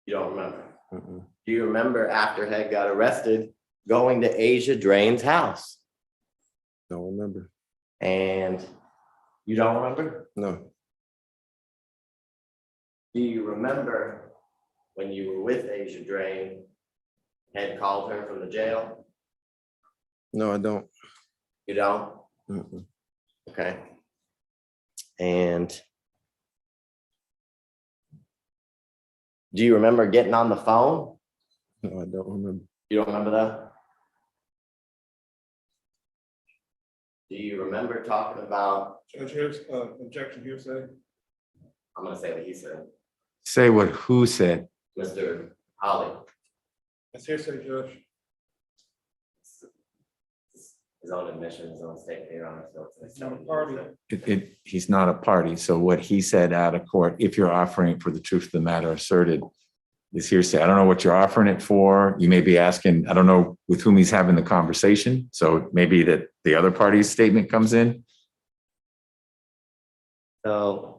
You don't remember? mm-mm. Do you remember after Head got arrested, going to Asia Drain's house? Don't remember. And you don't remember? No, Do you remember when you were with Asia Drain, Head called her from the jail? no, I don't. You don't? Mm-mm. Okay. And do you remember getting on the phone? No, I don't remember. You don't remember that? Do you remember talking about, Judge, here's objection hearsay. I'm gonna say what he said, Say what who said. Mr. Holly? That's hearsay, Judge. His own admission, his own statement, Your Honor, so It's not a party. He's not a party. So what he said out of court, if you're offering for the truth of the matter asserted, is hearsay. I don't know what you're offering it for. You may be asking, I don't know with whom he's having the conversation. So maybe that the other party's statement comes in. So.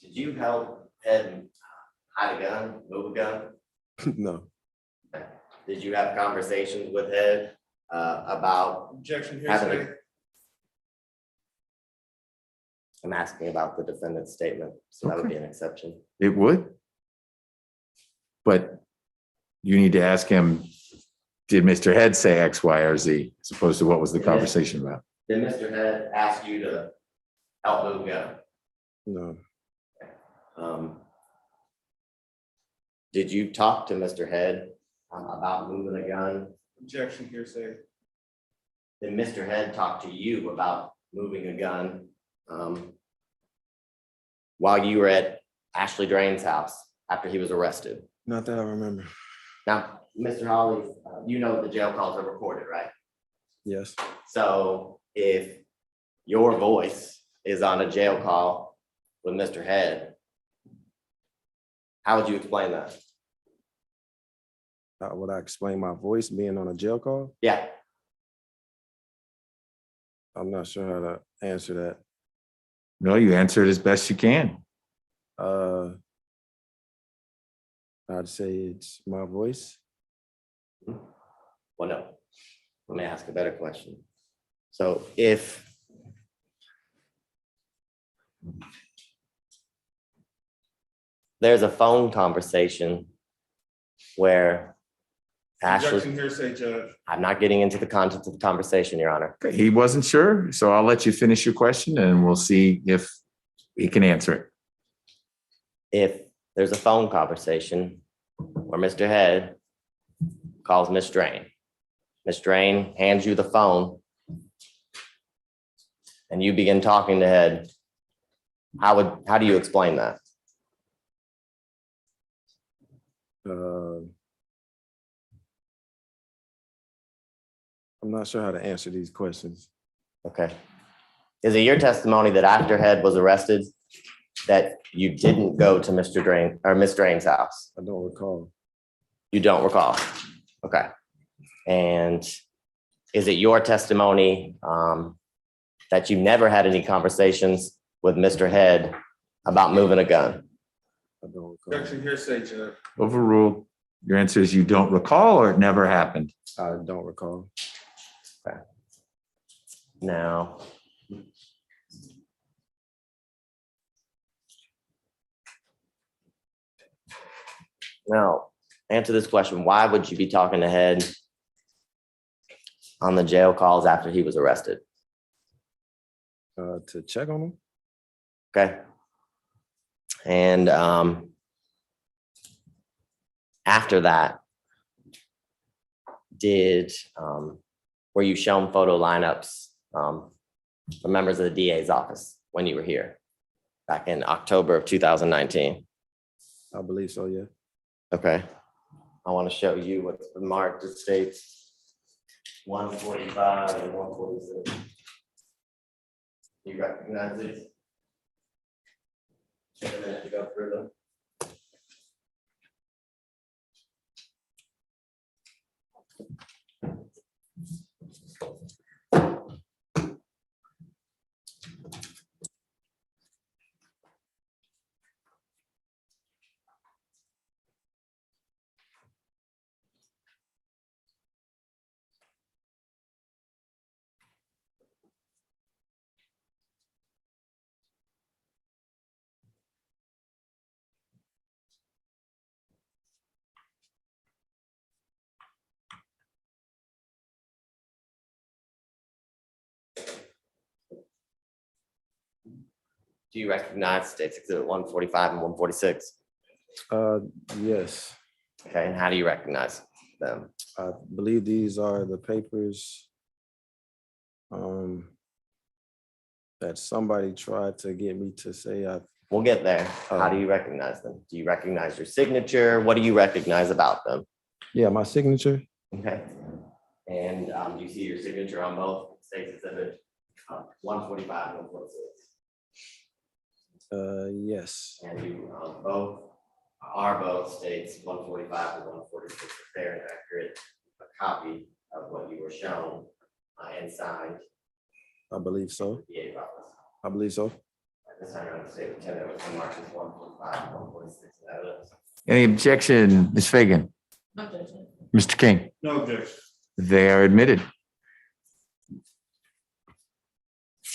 Did you help Ed hide a gun, move a gun? No, Did you have conversations with Ed about Objection, having hearsay. I'm asking about the defendant's statement, so that would Okay. be an exception. It would. But you need to ask him, did Mr. Head say X, Y, or Z, as opposed to what was the Yeah. conversation about? Did Mr. Head ask you to help move a gun? no, Did you talk to Mr. Head about moving a gun? Objection, hearsay. Did Mr. Head talk to you about moving a gun while you were at Ashley Drain's house after he was arrested? not that I remember. Now, Mr. Holly, you know the jail calls are recorded, right? Yes, So if your voice is on a jail call with Mr. Head, how would you explain that? how would I explain my voice being on a jail call? Yeah, I'm not sure how to answer that. No, you answer it as best you can. I'd say it's my voice. well, no. Let me ask a better question. So if there's a phone conversation where Ashley, Objection, hearsay, Judge. I'm not getting into the contents of the conversation, Your Honor. He wasn't sure, so I'll let you finish your question and we'll see if he can answer it. If there's a phone conversation where Mr. Head calls Miss Drain, Miss Drain hands you the phone and you begin talking to Head, how do you explain that? I'm not sure how to answer these questions. Okay. Is it your testimony that after Head was arrested, that you didn't go to Mr. Drain or Miss Drain's house? I don't recall. You don't recall? Okay. And is it your testimony that you never had any conversations with Mr. Head about moving a gun? I don't recall. Objection, hearsay, Judge. Overruled. Your answer is you don't recall or it never happened? I don't recall. Okay. Now, answer this question. Why would you be talking to Head on the jail calls after he was arrested? To check on them. Okay. And after that, were you shown photo lineups from members of the DA's office when you were here back in October of 2019? I believe so, yeah. Okay. I want to show you what's been marked. It states 145 and 146. You recognize these? Take a minute to go through them. Do you recognize States Exhibit 145 and 146? Yes. Okay, and how do you recognize? them? I believe these are the papers that somebody tried to get me to say We'll get there. How do you recognize them? Do you recognize your signature? What do you recognize about them? yeah, my signature. Okay. And do you see your signature on both States Exhibit 145 and 146? Yes. And you both states 145 and 146 are fair and accurate, a copy of what you were shown and signed. I believe so. VA office. I believe so. At this time, I'm state lieutenant with marches 145, 146 evidence. Any objection, Ms. Fagan? Objection. Mr. King? No objection. They are admitted.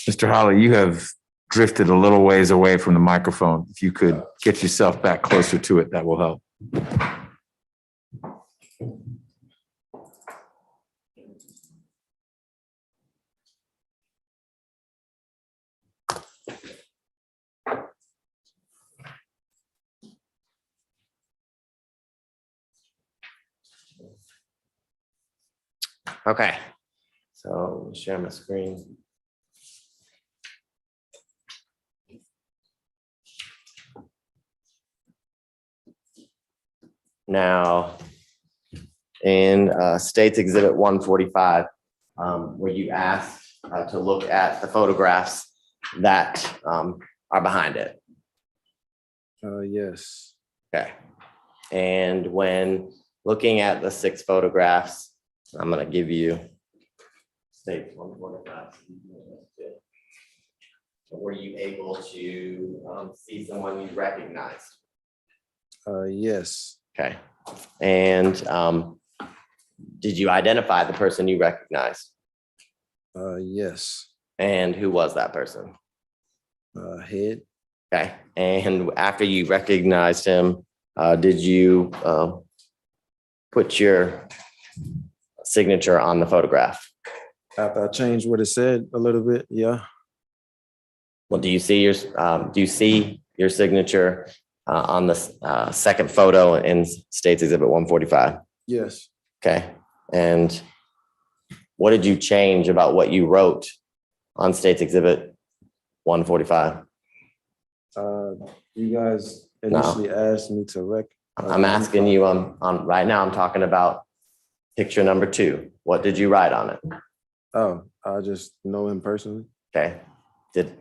Mr. Holly, you have drifted a little ways away from the microphone. If you could get yourself back closer to it, that will help. Okay, so share my screen. Now, in States Exhibit 145, were you asked to look at the photographs that are behind it? Yes. Okay. And when looking at the 6 photographs, I'm going to give you States 145. Were you able to see someone you recognized? Yes. Okay. And did you identify the person you recognized? Yes. And who was that person? Head. Okay. And after you recognized him, did you put your signature on the photograph? After I changed what it said a little bit, yeah. Well, do you see your signature on the second photo in States Exhibit 145? Yes. Okay. And what did you change about what you wrote on States Exhibit 145? You guys initially asked me to I'm asking you on right now, I'm talking about picture number 2. What did you write on it? Oh, I just know him personally. Okay. Did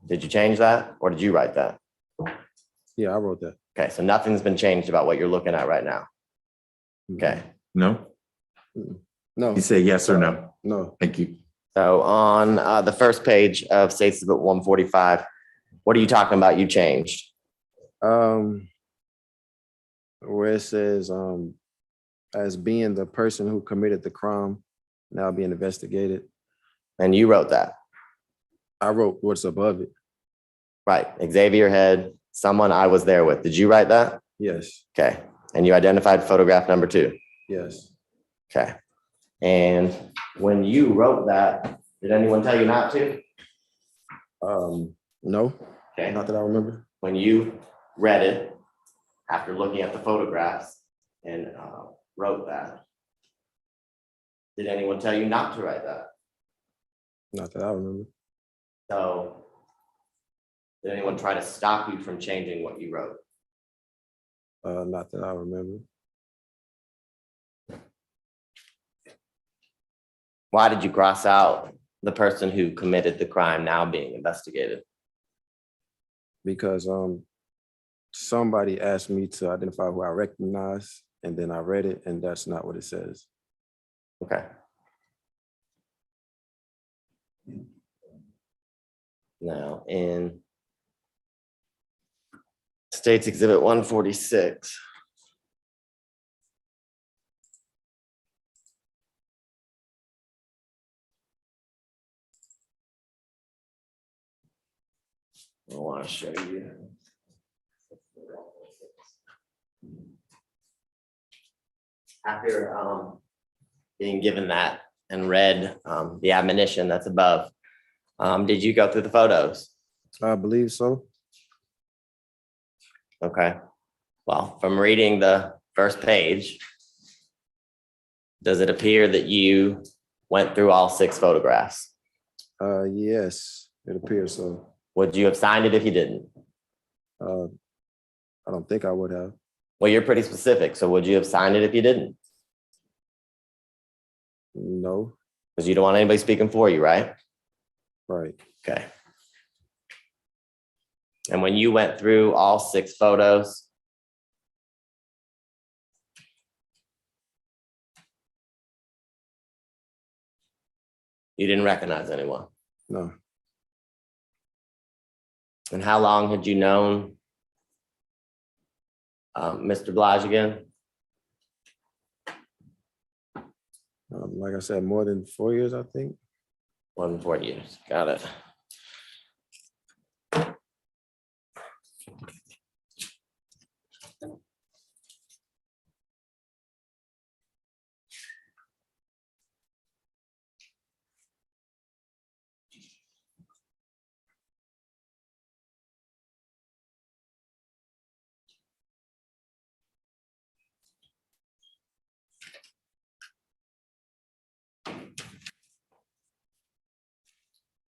you change that or did you write that? Yeah, I wrote that. Okay, so nothing's been changed about what you're looking at right now. Okay. No? No. You say yes or no? No. Thank you. So on the first page of States Exhibit 145, what are you talking about you changed? Where it says as being the person who committed the crime now being investigated. And you wrote that? I wrote what's above it. Right, Xavier Head, someone I was there with. Did you write that? Yes. Okay, and you identified photograph number 2? Yes. Okay, and when you wrote that, did anyone tell you not to? No. Okay. Not that I remember. When you read it, after looking at the photographs and wrote that, did anyone tell you not to write that? Not that I remember. So did anyone try to stop you from changing what you wrote? Not that I remember. Why did you cross out the person who committed the crime now being investigated? Because somebody asked me to identify who I recognize, and then I read it, and that's not what it says. Okay. Now in States Exhibit 146. I want to show you. After being given that and read the admonition that's above, did you go through the photos? I believe so. Okay. Well, from reading the first page, Does it appear that you went through all 6 photographs? Yes, it appears so. Would you have signed it if you didn't? I don't think I would have. Well, you're pretty specific, so would you have signed it if you didn't? No. Because you don't want anybody speaking for you, right? Right. Okay. And when you went through all 6 photos, you didn't recognize anyone? No. And how long had you known Mr. Blige again? Like I said, more than 4 years, I think. More than 4 years. Got it.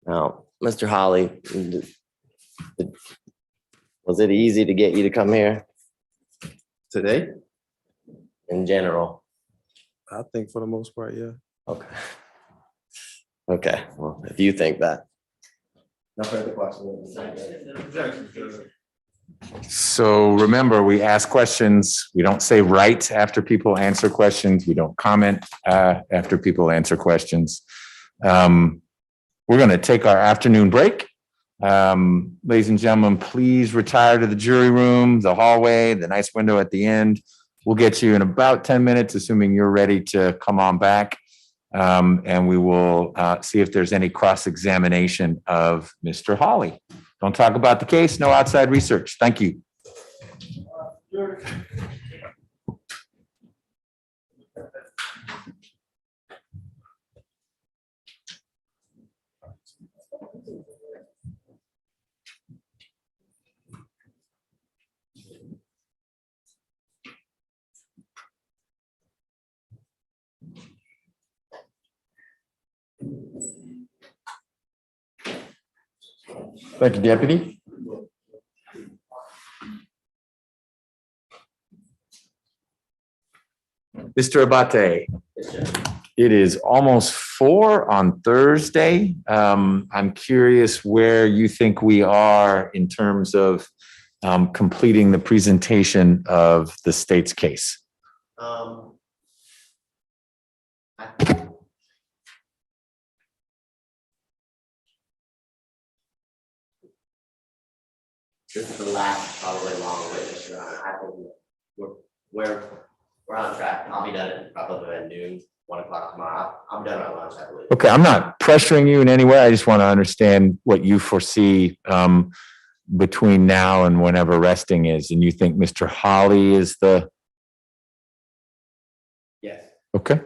Now, Mr. Holly, was it easy to get you to come here Today? in general? I think for the most part, yeah. Okay. Okay, well, if you think that. No further questions. So remember, we ask questions. We don't say right after people answer questions. We don't comment after people answer questions. We're going to take our afternoon break. Ladies and gentlemen, please retire to the jury room, the hallway, the nice window at the end. We'll get you in about 10 minutes, assuming you're ready to come on back. And we will see if there's any cross-examination of Mr. Holly. Don't talk about the case, no outside research. Thank you. Thank you, Deputy. Mr. Abate, it is almost 4 on Thursday. I'm curious where you think we are in terms of completing the presentation of the state's case. This is the last probably long witness, Your Honor. I think we're on track. I'll be done at probably at noon, 1 o'clock tomorrow. I'm done at lunch, I believe. Okay, I'm not pressuring you in any way. I just want to understand what you foresee between now and whenever resting is. And you think Mr. Holly is the? Yes. Okay.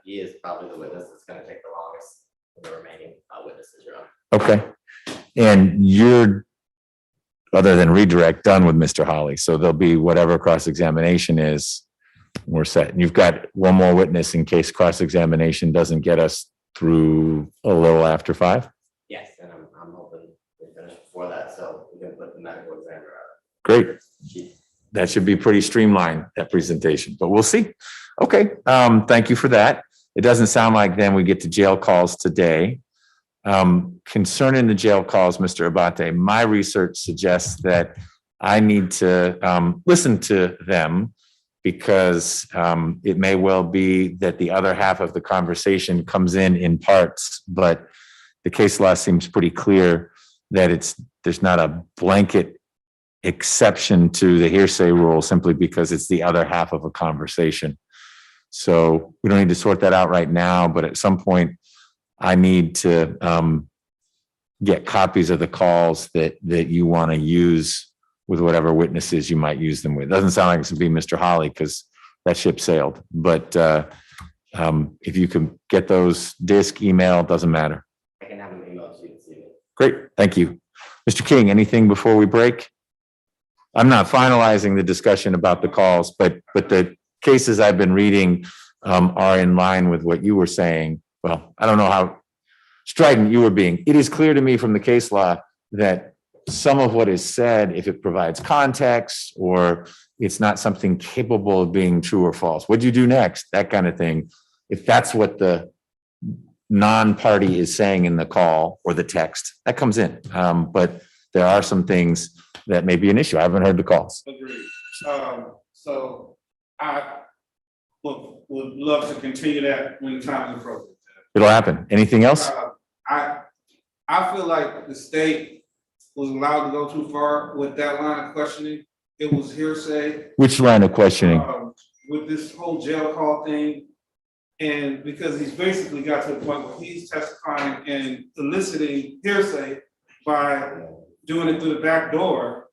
He is probably the witness that's gonna take the longest of the remaining witnesses, Your Honor. Okay. And you're, other than redirect, done with Mr. Holly. So there'll be whatever cross-examination is, we're set. And you've got one more witness in case cross-examination doesn't get us through a little after 5. Yes, and I'm hoping we finish before that, so we can put the medical examiner out. Great. That should be pretty streamlined, that presentation, but we'll see. Okay, thank you for that. It doesn't sound like then we get to jail calls today. Concerning the jail calls, Mr. Abate, my research suggests that I need to listen to them because it may well be that the other half of the conversation comes in parts, but the case law seems pretty clear that there's not a blanket exception to the hearsay rule simply because it's the other half of a conversation. So we don't need to sort that out right now, but at some point I need to get copies of the calls that you want to use with whatever witnesses you might use them with. Doesn't sound like it's going to be Mr. Holly because that ship sailed. But if you can get those disc, email, doesn't matter. I can have them emailed to you this evening. Great, thank you. Mr. King, anything before we break? I'm not finalizing the discussion about the calls, but the cases I've been reading are in line with what you were saying. Well, I don't know how strident you were being. It is clear to me from the case law that some of what is said, if it provides context or it's not something capable of being true or false, what'd you do next? That kind of thing. If that's what the non-party is saying in the call or the text, that comes in. But there are some things that may be an issue. I haven't heard the calls. Agreed. So I would love to continue that when the time is appropriate. It'll happen. Anything else? I feel like the state was allowed to go too far with that line of questioning. It was hearsay. Which line of questioning? With this whole jail call thing. And because he's basically got to the point where he's testifying and eliciting hearsay by doing it through the back door,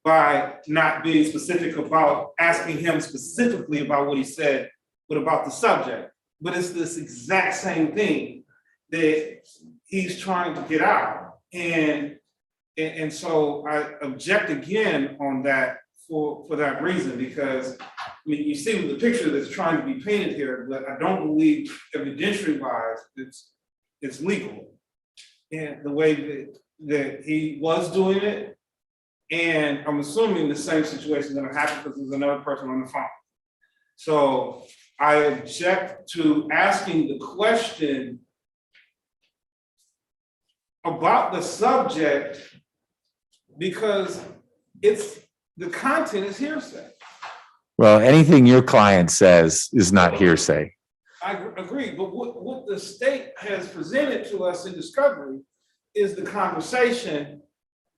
by not being specific about asking him specifically about what he said, but about the subject. But it's this exact same thing that he's trying to get out. And so I object again on that for that reason, because I mean, you see the picture that's trying to be painted here, but I don't believe evidentiary wise it's legal. And the way that he was doing it, and I'm assuming the same situation is gonna happen because there's another person on the phone. So I object to asking the question about the subject because the content is hearsay. Well, anything your client says is not hearsay. I agree, but what the state has presented to us in discovery is the conversation,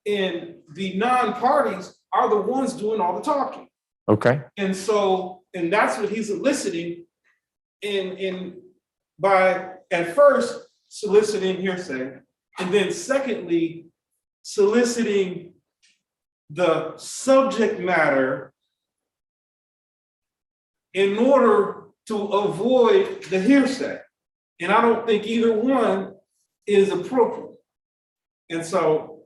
and the non-parties are the ones doing all the talking. Okay. And so, and that's what he's eliciting by at first soliciting hearsay, and then secondly, soliciting the subject matter in order to avoid the hearsay. And I don't think either one is appropriate. And so.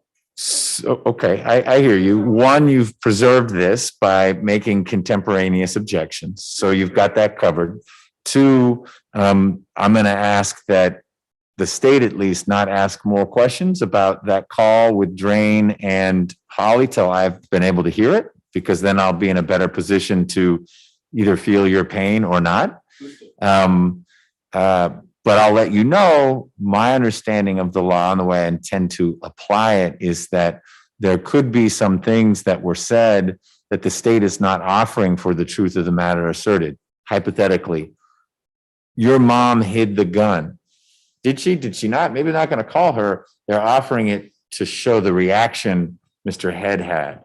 Okay, I hear you. One, you've preserved this by making contemporaneous objections. So you've got that covered. Two, I'm going to ask that the state at least not ask more questions about that call with Drain and Holly till I've been able to hear it, because then I'll be in a better position to either feel your pain or not. But I'll let you know my understanding of the law and the way I intend to apply it is that there could be some things that were said that the state is not offering for the truth of the matter asserted. Hypothetically, your mom hid the gun. Did she? Did she not? Maybe not going to call her. They're offering it to show the reaction Mr. Head had.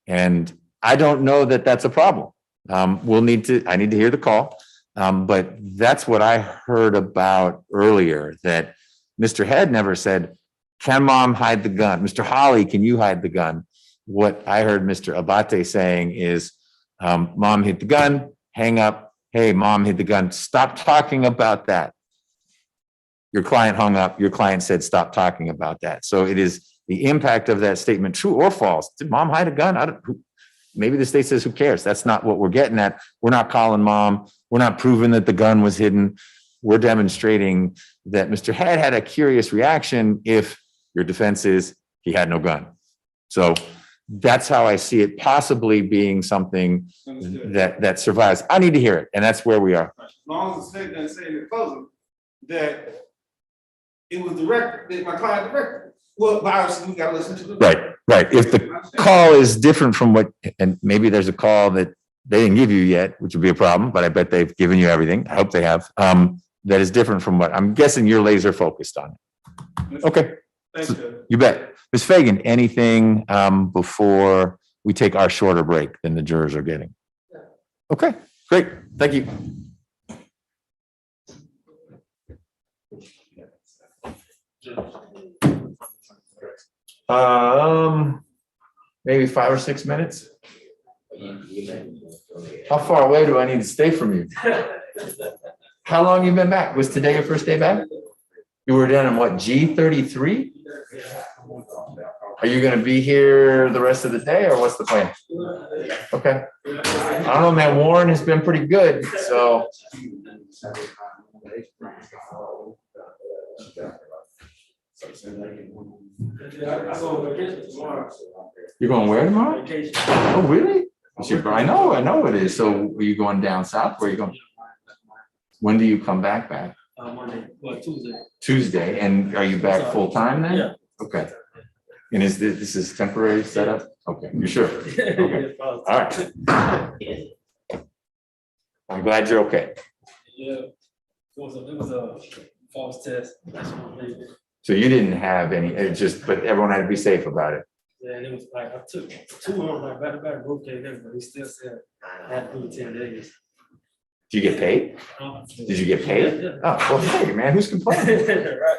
And I don't know that that's a problem. I need to hear the call. But that's what I heard about earlier, that Mr. Head never said, can mom hide the gun? Mr. Holly, can you hide the gun? What I heard Mr. Abate saying is, mom hid the gun, hang up. Hey, mom hid the gun. Stop talking about that. Your client hung up. Your client said, stop talking about that. So it is the impact of that statement, true or false. Did mom hide a gun? Maybe the state says, who cares? That's not what we're getting at. We're not calling mom. We're not proving that the gun was hidden. We're demonstrating that Mr. Head had a curious reaction if your defense is he had no gun. So that's how I see it possibly being something that survives. I need to hear it. And that's where we are. As long as the state doesn't say in the closing that it was directed, that my client directed. Well, but obviously we got to listen to the. Right. If the call is different from what, and maybe there's a call that they didn't give you yet, which would be a problem, but I bet they've given you everything. I hope they have. That is different from what I'm guessing you're laser focused on. Okay. Thanks, So, you bet. Ms. Fagan, anything before we take our shorter break than the jurors are getting? Okay, great. Thank you. Maybe 5 or 6 minutes. How far away do I need to stay from you? How long you been back? Was today your first day back? You were down in what, G33? Are you going to be here the rest of the day, or what's the plan? Okay. I don't know, man. Warren has been pretty good, so You're going where tomorrow? Oh, really? I know it is. So are you going down south? Where are you going? When do you come back? Monday, well, Tuesday. Tuesday, and are you back full time then? Yeah. Okay. And is this is temporary setup? Okay, you sure? Okay. All right. I'm glad you're okay. Yeah, it was a false test. That's what they did. So you didn't have any, but everyone had to be safe about it. Yeah, and it was like I took 2 of them like back to back, both came in, but he still said I had to do 10 days. Did you get paid? Did you get paid? Yeah. Oh, well, hey, man, who's complaining? Right.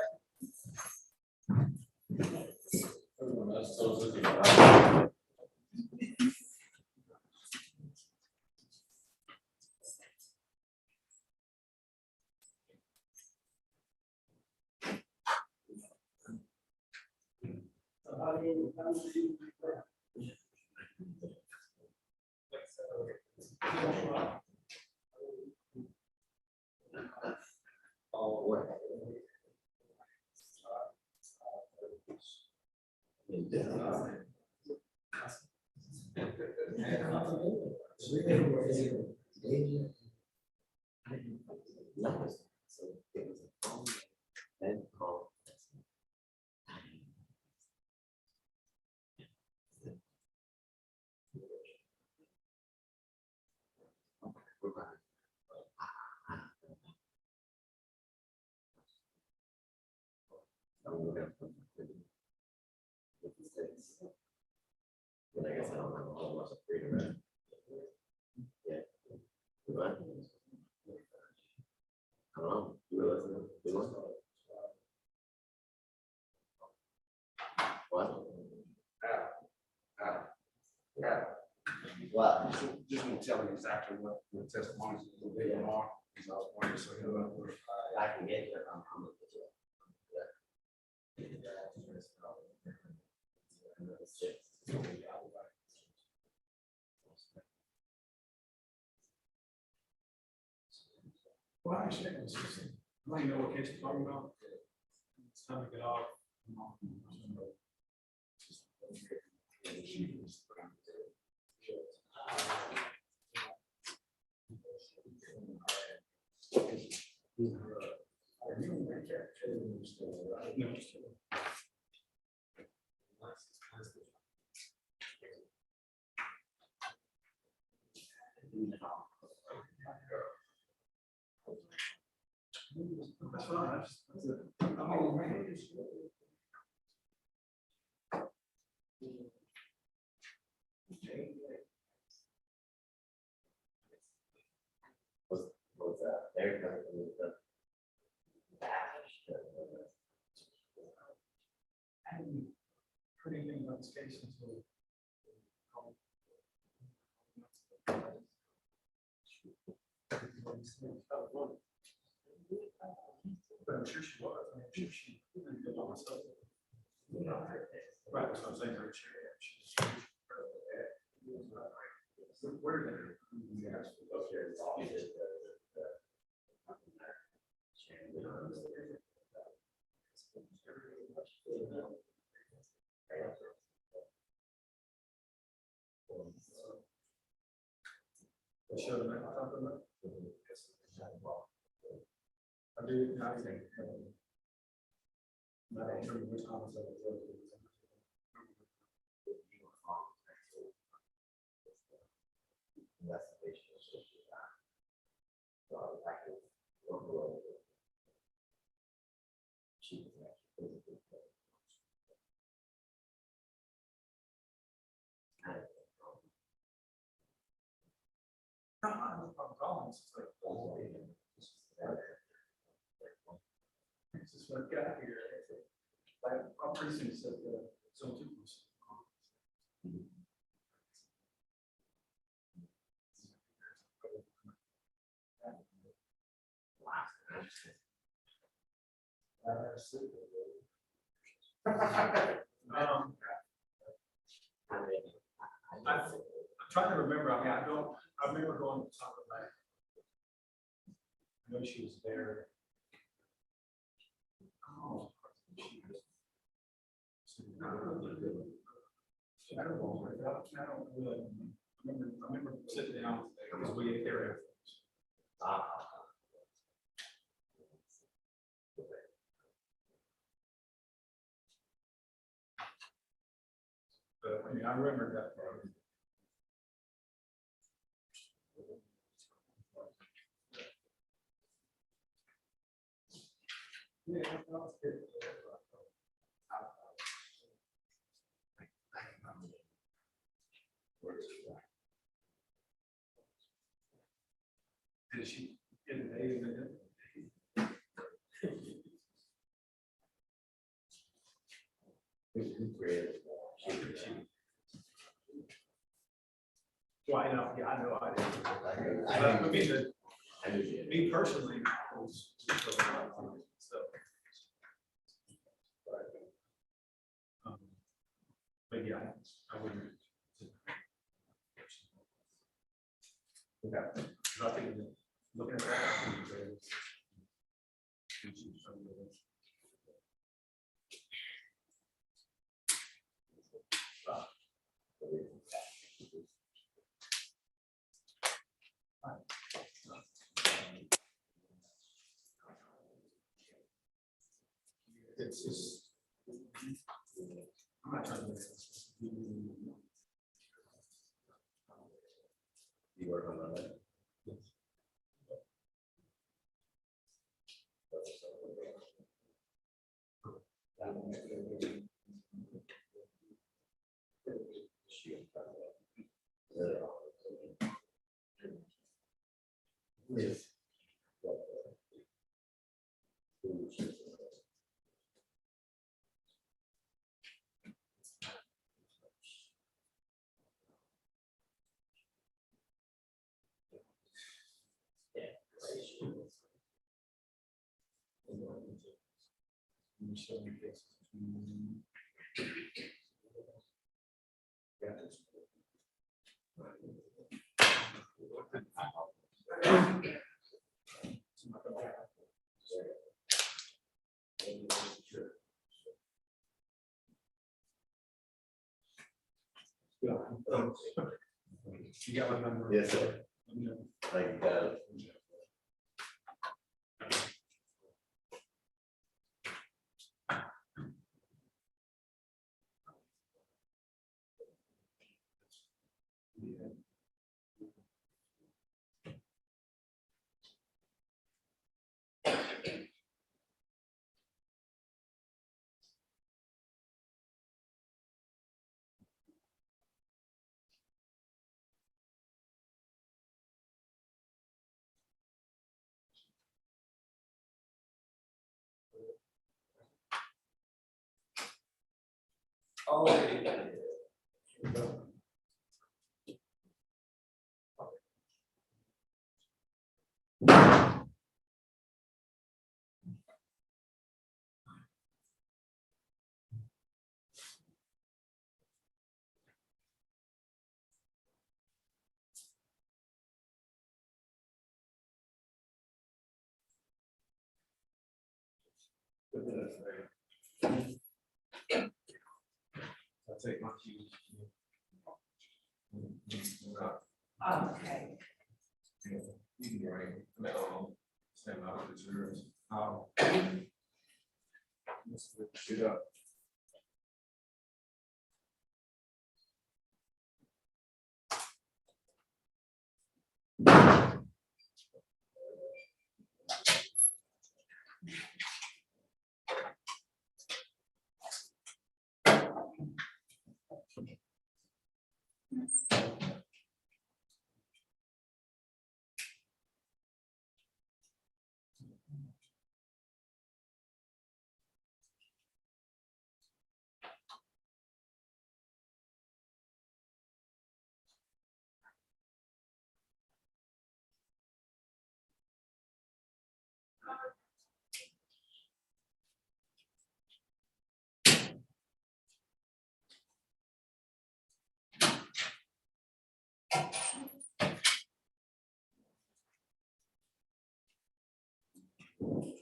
Well, Just gonna tell me exactly what the testimonies will be tomorrow. Because I was wondering, so he'll know. I can get here. I'm gonna get you. Well, I understand. It's just, I don't know what case you're talking about. It's time to get off. That's fine. I'm all right. Was there Pretty many notifications. But I'm sure she was. I'm sure she did all myself. Right, so I'm saying her chair. Where did I do, I think. I don't remember which office I was in. It's just what I got here. Like, I'm pretty soon said the zone 2. I'm trying to remember. I mean, I remember going to talk about know she was there. Oh, I don't know. I remember sitting down. It was way there. But I mean, I remember that part. Yeah, that was good. Did she get an A in it? Well, I know, yeah, I know I did. I mean, me personally, I was so. But yeah, I wouldn't. Okay. Nothing, looking at that. I think it's very- It's just. I'm not trying to. You work on that. You got my number? Yes, sir. Like, Oh, I'll take my keys. Okay. You can write, stand out with yours. Let's switch it up. You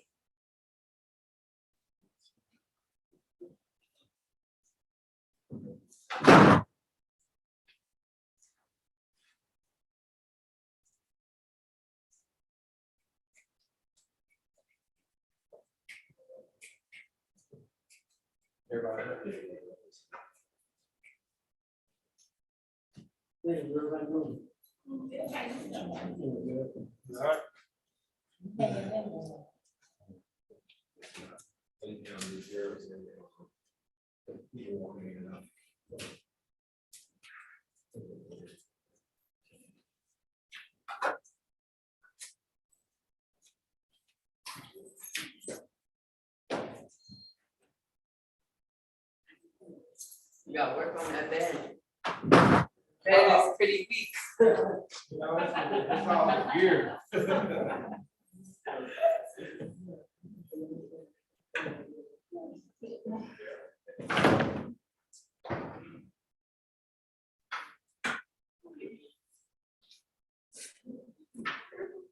gotta work on that bed. Bed is pretty weak. It's all gear.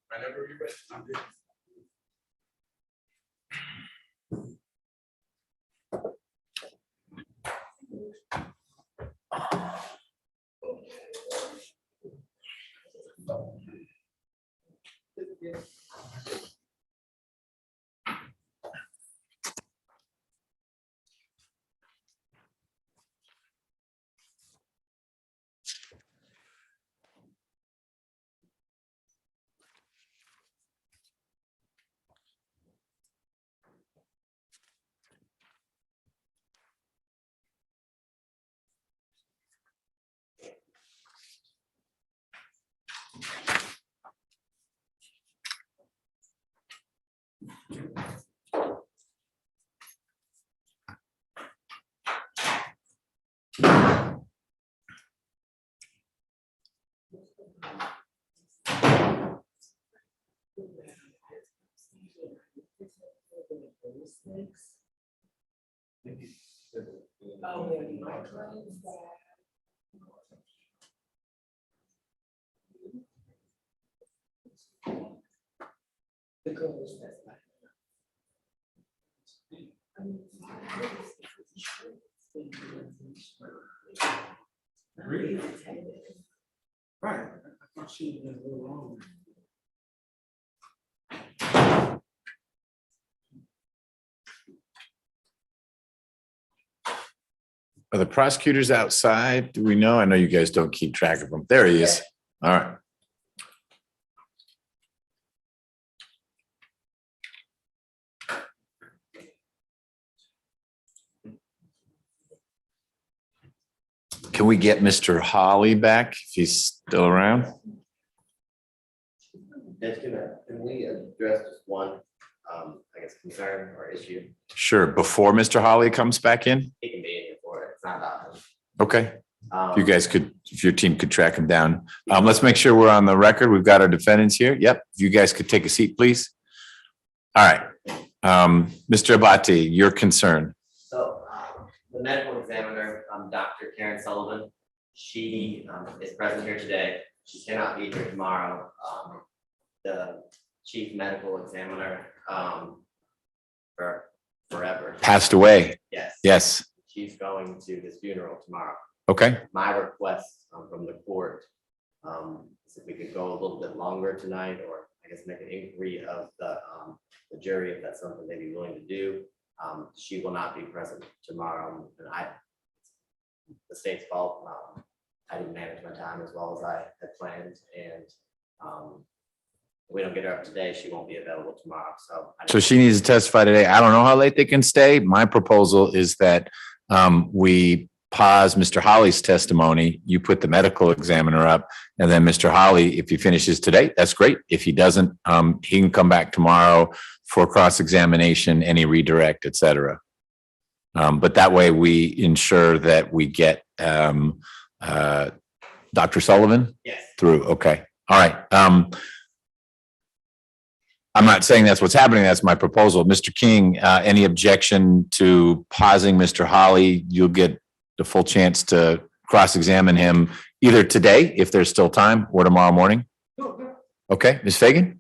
Whenever you're ready, I'm good. Really? Right, I thought she was a little longer. Are the prosecutors outside? Do we know? I know you guys don't keep track of them. There he is. All right. Can we get Mr. Holly back if he's still around? Judge, can we address just one, I guess, concern or issue? Sure. Before Mr. Holly comes back in? He can be in here for it. It's not about him. Okay. If you guys could, if your team could track him down. Let's make sure we're on the record. We've got our defendants here. Yep. If you guys could take a seat, please. All right. Mr. Abate, your concern. So the medical examiner, Dr. Karen Sullivan, she is present here today. She cannot be here tomorrow. The chief medical examiner for forever. Passed away. Yes. Yes. She's going to his funeral tomorrow. Okay. My request from the court is if we could go a little bit longer tonight, or I guess make an inquiry of the jury if that's something they'd be willing to do. She will not be present tomorrow, and the state's fault. I didn't manage my time as well as I had planned, and if we don't get her up today, she won't be available tomorrow. So she needs to testify today. I don't know how late they can stay. My proposal is that we pause Mr. Holly's testimony. You put the medical examiner up, and then Mr. Holly, if he finishes today, that's great. If he doesn't, he can come back tomorrow for cross-examination, any redirect, et cetera. But that way we ensure that we get Dr. Sullivan through. Okay. All right. I'm not saying that's what's happening. That's my proposal. Mr. King, any objection to pausing Mr. Holly? You'll get the full chance to cross-examine him either today, if there's still time, or tomorrow morning. Okay, Ms. Fagan?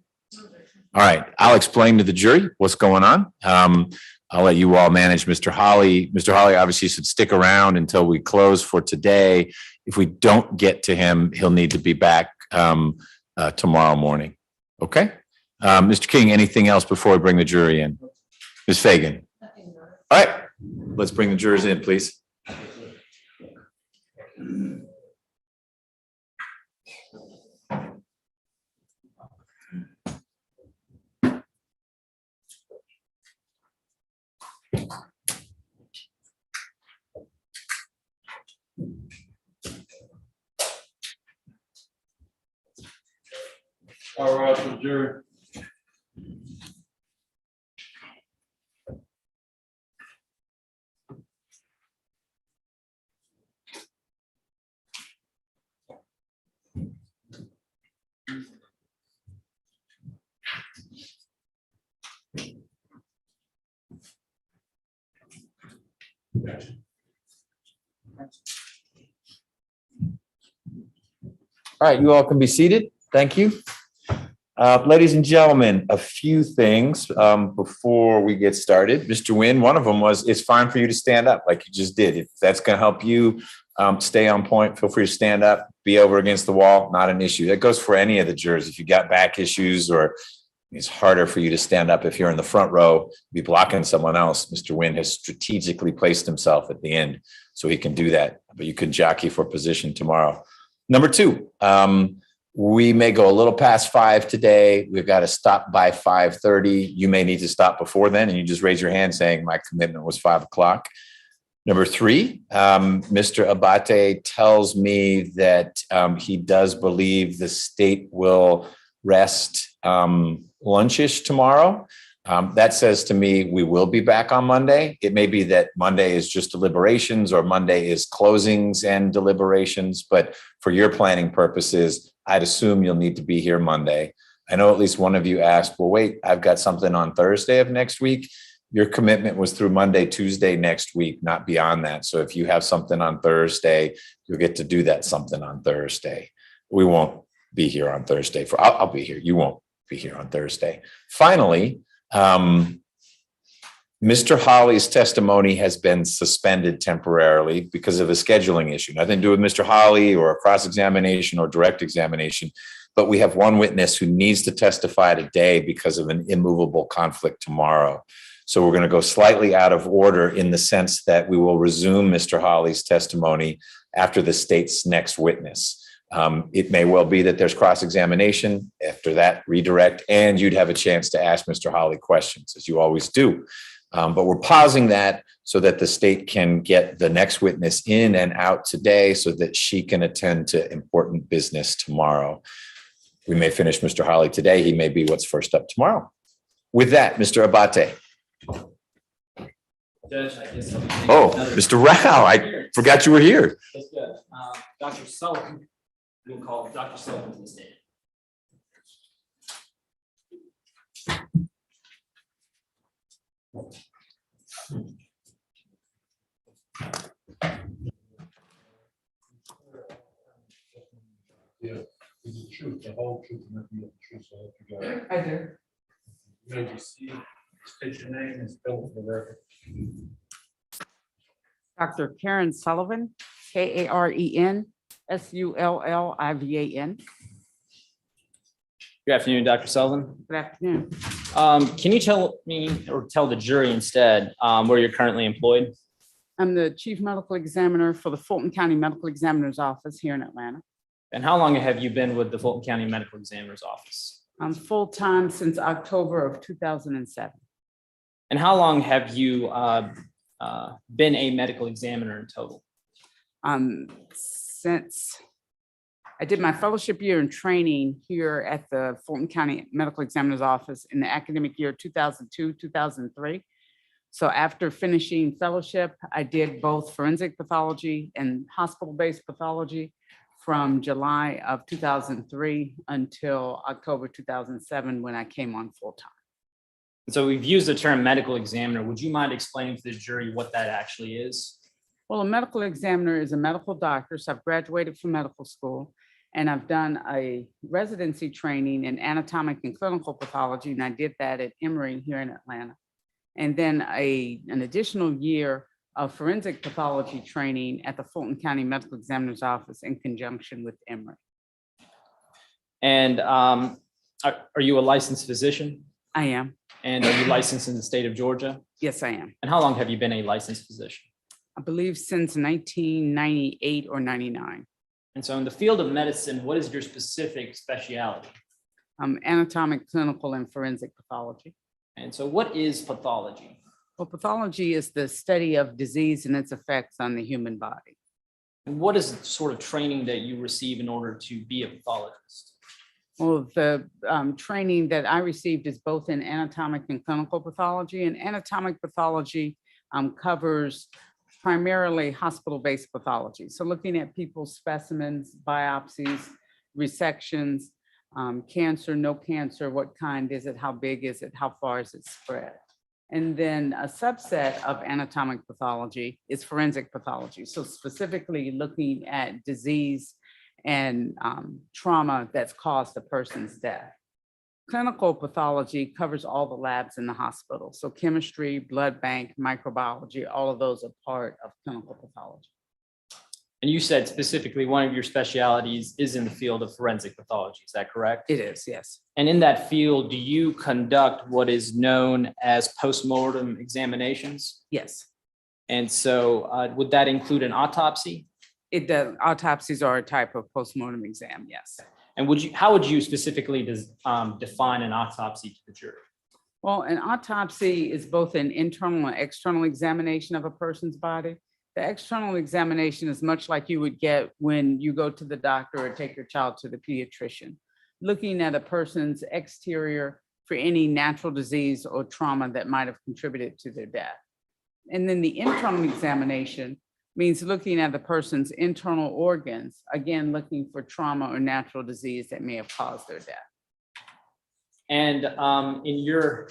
All right, I'll explain to the jury what's going on. I'll let you all manage Mr. Holly. Mr. Holly obviously should stick around until we close for today. If we don't get to him, he'll need to be back tomorrow morning. Okay? Mr. King, anything else before we bring the jury in? Ms. Fagan? All right, let's bring the jurors in, please. All right, the jury. All right, you all can be seated. Thank you. Ladies and gentlemen, a few things before we get started. Mr. Nguyen, one of them was, it's fine for you to stand up like you just did. If that's going to help you stay on point, feel free to stand up, be over against the wall, not an issue. That goes for any of the jurors. If you got back issues or it's harder for you to stand up if you're in the front row, be blocking someone else. Mr. Nguyen has strategically placed himself at the end so he can do that, but you can jockey for position tomorrow. Number two, we may go a little past 5 today. We've got to stop by 5:30. You may need to stop before then, and you just raise your hand saying my commitment was 5 o'clock. Number three, Mr. Abate tells me that he does believe the state will rest lunchish tomorrow. That says to me, we will be back on Monday. It may be that Monday is just deliberations or Monday is closings and deliberations, but for your planning purposes, I'd assume you'll need to be here Monday. I know at least one of you asked, well, wait, I've got something on Thursday of next week. Your commitment was through Monday, Tuesday next week, not beyond that. So if you have something on Thursday, you'll get to do that something on Thursday. We won't be here on Thursday. I'll be here. You won't be here on Thursday. Finally, Mr. Holly's testimony has been suspended temporarily because of a scheduling issue. Nothing to do with Mr. Holly or a cross-examination or direct examination, but we have one witness who needs to testify today because of an immovable conflict tomorrow. So we're going to go slightly out of order in the sense that we will resume Mr. Holly's testimony after the state's next witness. It may well be that there's cross-examination, after that redirect, and you'd have a chance to ask Mr. Holly questions, as you always do. But we're pausing that so that the state can get the next witness in and out today so that she can attend to important business tomorrow. We may finish Mr. Holly today. He may be what's first up tomorrow. With that, Mr. Abate. Judge, I guess Oh, Mr. Rao, I forgot you were here. That's good. Dr. Sullivan, we'll call Dr. Sullivan to the stand. Yeah, is the truth, the whole truth, and nothing but the truth, so help you God. I do. You may proceed, state your name and spell it for the record. Dr. Karen Sullivan, Karen Sullivan. Good afternoon, Dr. Sullivan. Good afternoon. Can you tell me, or tell the jury instead, where you're currently employed? I'm the Chief Medical Examiner for the Fulton County Medical Examiner's Office here in Atlanta. And how long have you been with the Fulton County Medical Examiner's Office? I'm full-time since October of 2007. And how long have you been a medical examiner in total? Since I did my fellowship year in training here at the Fulton County Medical Examiner's Office in the academic year 2002, 2003. So after finishing fellowship, I did both forensic pathology and hospital-based pathology from July of 2003 until October 2007 when I came on full-time. So we've used the term medical examiner. Would you mind explaining to the jury what that actually is? Well, a medical examiner is a medical doctor. So I've graduated from medical school And I've done a residency training in anatomic and clinical pathology, and I did that at Emory here in Atlanta. And then an additional year of forensic pathology training at the Fulton County Medical Examiner's Office in conjunction with Emory. And are you a licensed physician? I am. And are you licensed in the state of Georgia? Yes, I am. And how long have you been a licensed physician? I believe since 1998 or 99. And so in the field of medicine, what is your specific specialty? Anatomic, clinical, and forensic pathology. And so what is pathology? Well, pathology is the study of disease and its effects on the human body. And what is the sort of training that you receive in order to be a pathologist? Well, the training that I received is both in anatomic and clinical pathology, and anatomic pathology covers primarily hospital-based pathology. So looking at people's specimens, biopsies, resections, cancer, no cancer, what kind is it, how big is it, how far is it spread? And then a subset of anatomic pathology is forensic pathology. So specifically looking at disease and trauma that's caused a person's death. Clinical pathology covers all the labs in the hospital. So chemistry, blood bank, microbiology, all of those are part of clinical pathology. And you said specifically one of your specialties is in the field of forensic pathology. Is that correct? It is, yes. And in that field, do you conduct what is known as postmortem examinations? Yes. And so would that include an autopsy? It does. Autopsies are a type of postmortem exam, yes. And how would you specifically define an autopsy to the jury? Well, an autopsy is both an internal and external examination of a person's body. The external examination is much like you would get when you go to the doctor or take your child to the pediatrician, looking at a person's exterior for any natural disease or trauma that might have contributed to their death. And then the internal examination means looking at the person's internal organs, again, looking for trauma or natural disease that may have caused their death. And in your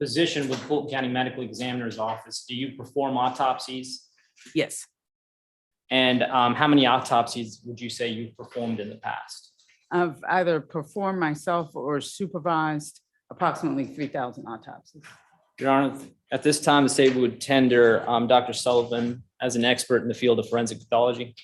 position with Fulton County Medical Examiner's Office, do you perform autopsies? Yes. And how many autopsies would you say you've performed in the past? I've either performed myself or supervised approximately 3,000 autopsies. Your Honor, at this time, the state would tender Dr. Sullivan as an expert in the field of forensic pathology.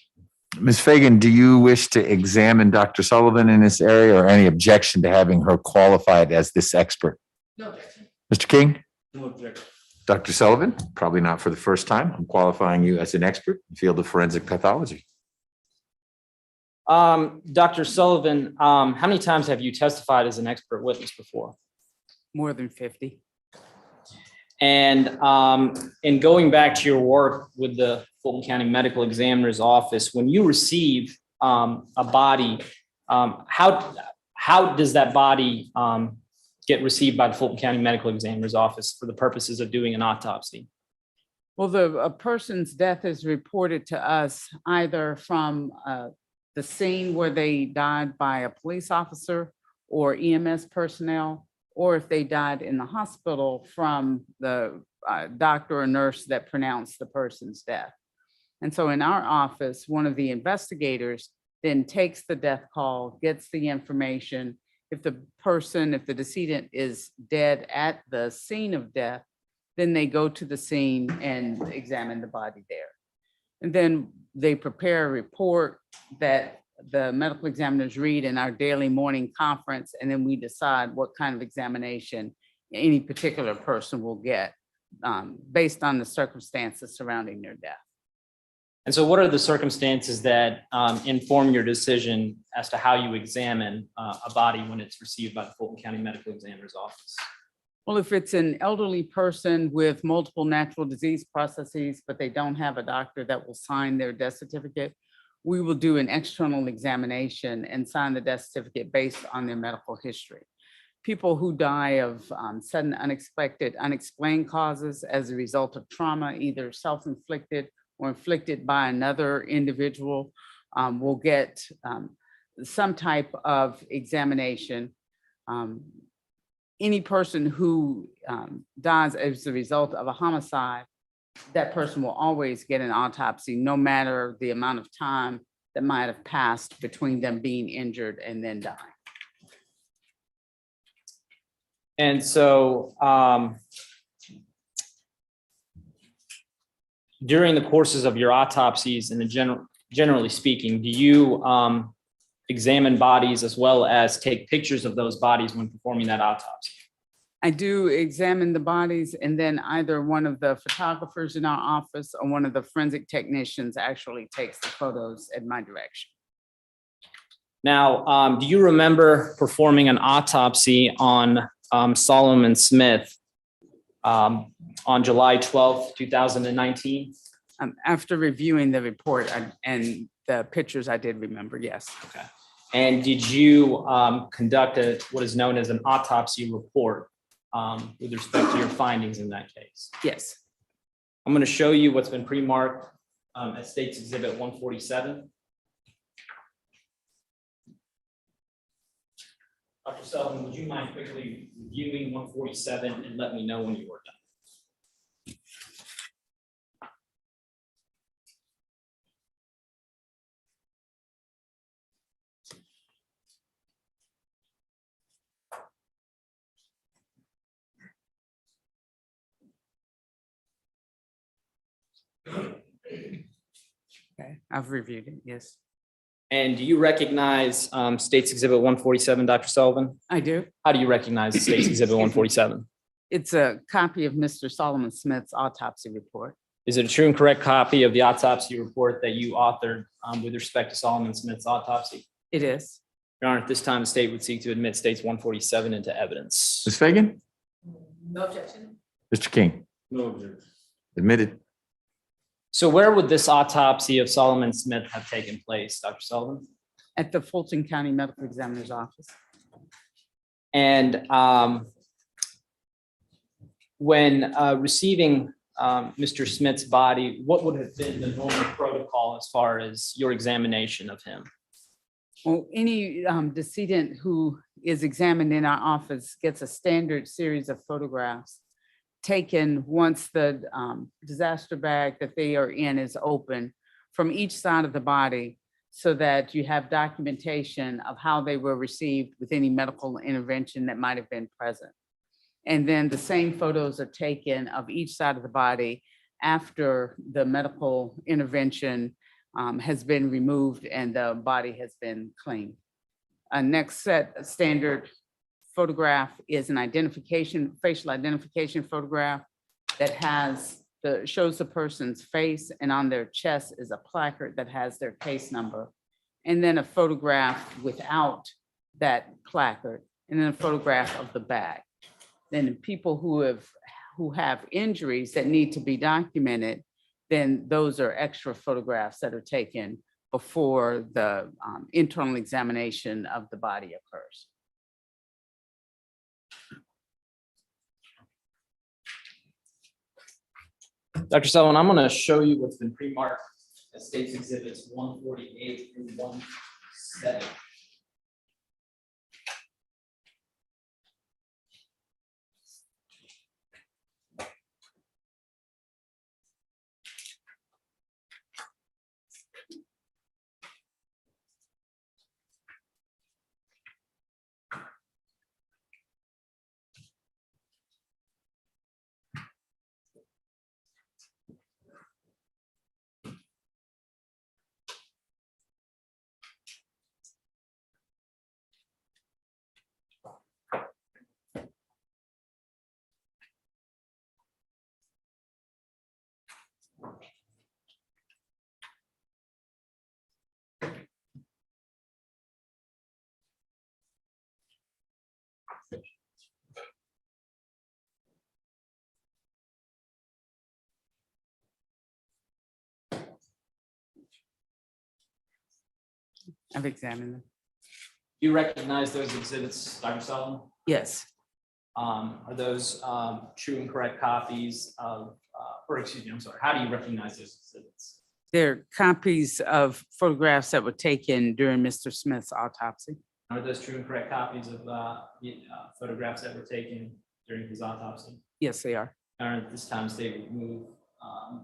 Ms. Fagan, do you wish to examine Dr. Sullivan in this area or any objection to having her qualified as this expert? No objection. Mr. King? No objection. Dr. Sullivan, probably not for the first time. I'm qualifying you as an expert in the field of forensic pathology. Dr. Sullivan, how many times have you testified as an expert witness before? More than 50. And in going back to your work with the Fulton County Medical Examiner's Office, when you receive a body, how does that body get received by the Fulton County Medical Examiner's Office for the purposes of doing an autopsy? Well, a person's death is reported to us either from the scene where they died by a police officer or EMS personnel, or if they died in the hospital from the doctor or nurse that pronounced the person's death. And so in our office, one of the investigators then takes the death call, gets the information. If the decedent is dead at the scene of death, then they go to the scene and examine the body there. And then they prepare a report that the medical examiners read in our daily morning conference, and then we decide what kind of examination any particular person will get based on the circumstances surrounding their death. And so what are the circumstances that inform your decision as to how you examine a body when it's received by the Fulton County Medical Examiner's Office? Well, if it's an elderly person with multiple natural disease processes, but they don't have a doctor that will sign their death certificate, we will do an external examination and sign the death certificate based on their medical history. People who die of sudden, unexpected, unexplained causes as a result of trauma, either self-inflicted or inflicted by another individual, will get some type of examination. Any person who dies as a result of a homicide, that person will always get an autopsy, no matter the amount of time that might have passed between them being injured and then dying. And so during the courses of your autopsies and generally speaking, do you examine bodies as well as take pictures of those bodies when performing that autopsy? I do examine the bodies, and then either one of the photographers in our office or one of the forensic technicians actually takes the photos at my direction. Now, do you remember performing an autopsy on Solomon Smith on July 12th, 2019? After reviewing the report and the pictures, I did remember, yes. Okay. And did you conduct what is known as an autopsy report with respect to your findings in that case? Yes. I'm going to show you what's been pre-marked at State's Exhibit 147. Dr. Sullivan, would you mind quickly reviewing 147 and let me know when you were done? Okay, I've reviewed it, yes. And do you recognize State's Exhibit 147, Dr. Sullivan? I do. How do you recognize State's Exhibit 147? It's a copy of Mr. Solomon Smith's autopsy report. Is it a true and correct copy of the autopsy report that you authored with respect to Solomon Smith's autopsy? It is. Your Honor, at this time, the state would seek to admit State's 147 into evidence. Ms. Fagan? No objection. Mr. King? No objection. Admitted. So where would this autopsy of Solomon Smith have taken place, Dr. Sullivan? At the Fulton County Medical Examiner's Office. And when receiving Mr. Smith's body, what would have been the normal protocol as far as your examination of him? Well, any decedent who is examined in our office gets a standard series of photographs taken once the disaster bag that they are in is open from each side of the body, so that you have documentation of how they were received with any medical intervention that might have been present. And then the same photos are taken of each side of the body after the medical intervention has been removed and the body has been cleaned. Next set standard photograph is an identification, facial identification photograph that shows the person's face, and on their chest is a placard that has their case number. And then a photograph without that placard, and then a photograph of the bag. Then people who have injuries that need to be documented, then those are extra photographs that are taken before the internal examination of the body occurs. Dr. Sullivan, I'm going to show you what's been pre-marked as State's Exhibits 148 through 170. I've examined them. Do you recognize those exhibits, Dr. Sullivan? Yes. Are those true and correct copies of, or excuse me, I'm sorry, how do you recognize those exhibits? They're copies of photographs that were taken during Mr. Smith's autopsy. Are those true and correct copies of photographs that were taken during his autopsy? Yes, they are. At this time, state would move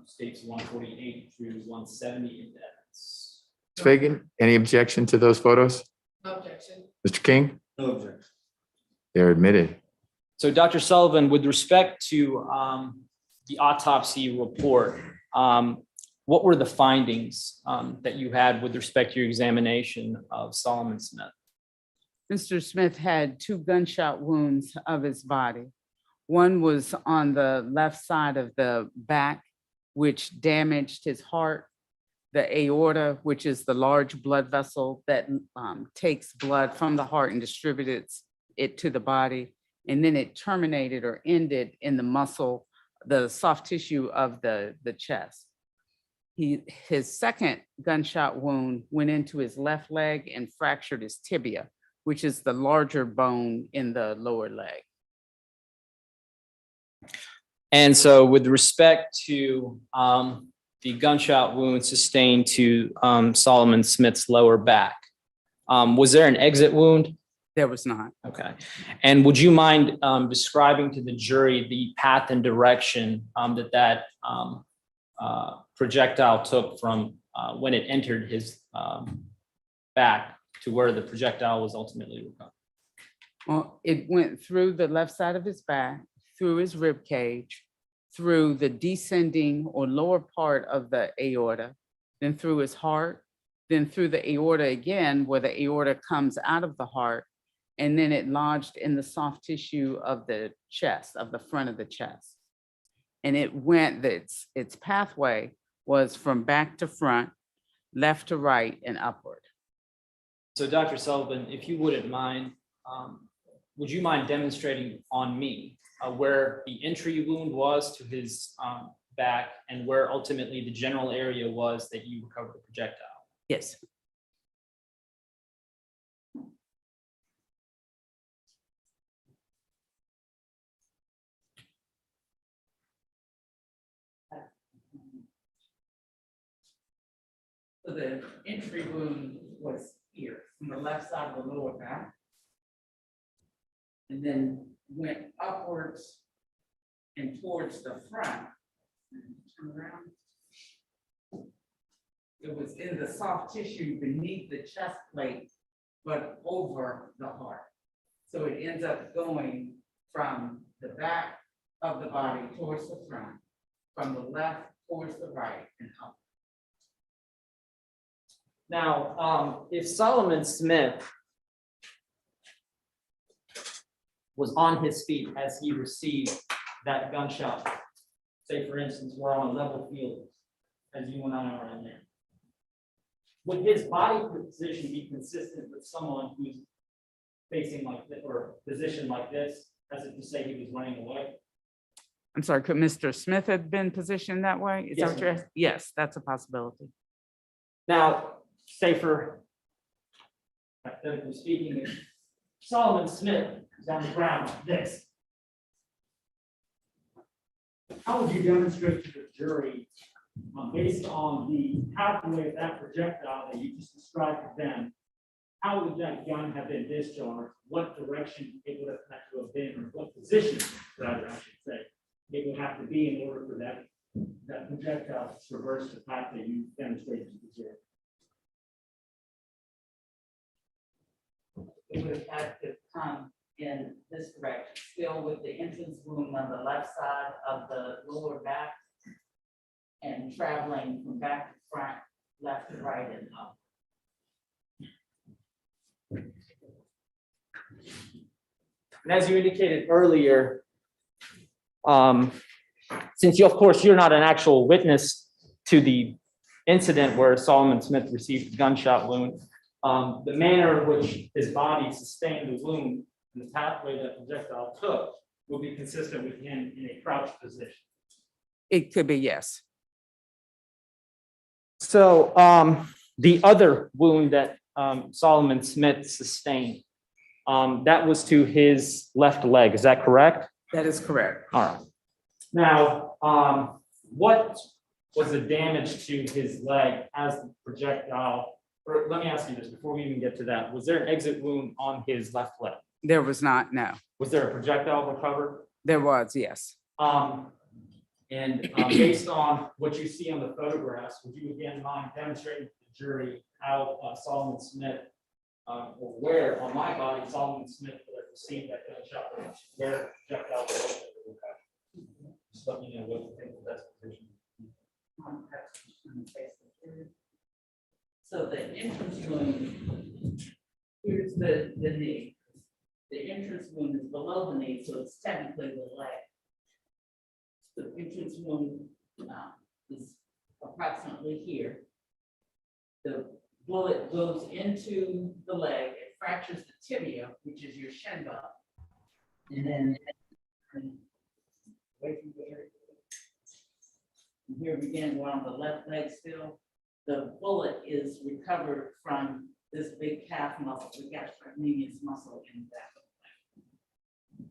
States 148 through 170 into evidence. Ms. Fagan, any objection to those photos? No objection. Mr. King? No objection. They're admitted. So Dr. Sullivan, with respect to the autopsy report, what were the findings that you had with respect to your examination of Solomon Smith? Mr. Smith had 2 gunshot wounds of his body. One was on the left side of the back, which damaged his heart, the aorta, which is the large blood vessel that takes blood from the heart and distributes it to the body. And then it terminated or ended in the muscle, the soft tissue of the chest. His second gunshot wound went into his left leg and fractured his tibia, which is the larger bone in the lower leg. And so with respect to the gunshot wound sustained to Solomon Smith's lower back, was there an exit wound? There was not. Okay. And would you mind describing to the jury the path and direction that projectile took from when it entered his back to where the projectile was ultimately recovered? Well, it went through the left side of his back, through his rib cage, through the descending or lower part of the aorta, then through his heart, then through the aorta again, where the aorta comes out of the heart, and then it lodged in the soft tissue of the chest, of the front of the chest. And it went, its pathway was from back to front, left to right, and upward. So Dr. Sullivan, if you wouldn't mind, would you mind demonstrating on me where the entry wound was to his back and where ultimately the general area was that you recovered the projectile? Yes. So the entry wound was here, from the left side of the lower back. And then went upwards and towards the front. Turn around. It was in the soft tissue beneath the chest plate, but over the heart. So it ends up going from the back of the body towards the front, from the left towards the right, and up. Now, if Solomon Smith was on his feet as he received that gunshot, say for instance, we're on a level field, as you and I are in there, would his body position be consistent with someone who's facing like this or positioned like this, as if to say he was running away? I'm sorry, could Mr. Smith have been positioned that way? Is that Yes, what you're asking? Yes, that's a possibility. Now, say for hypothetically speaking, if Solomon Smith is on the ground like this, how would you demonstrate to the jury, based on the pathway of that projectile that you just described to them, how would that gun have been discharged? What direction it would have had to have been, or what position, rather, I should say, it would have to be in order for that projectile to traverse the path that you demonstrated to the jury? It would have had to come in this direction, still with the entrance wound on the left side of the lower back and traveling from back to front, left to right, and up. And as you indicated earlier, since you, of course, you're not an actual witness to the incident where Solomon Smith received a gunshot wound, the manner in which his body sustained the wound and the pathway that projectile took will be consistent with him in a crouched position. It could be, yes. So the other wound that Solomon Smith sustained, that was to his left leg, is that correct? That is correct. All right. Now, what was the damage to his leg as the projectile? Or let me ask you this before we even get to that. Was there an exit wound on his left leg? There was not, no. Was there a projectile recovered? There was, yes. And based on what you see on the photographs, would you again mind demonstrating to the jury how Solomon Smith, or where on my body Solomon Smith would have received that gunshot, where projectile was located. Just let me know what you think the best position. So the entrance wound, here's the knee. The entrance wound is below the knee, so it's technically the leg. The entrance wound is approximately here. The bullet goes into the leg, it fractures the tibia, which is your shin bone. And then away from the area. And here again, we're on the left leg still. The bullet is recovered from this big calf muscle, the gastrocnemius muscle in the back of the leg.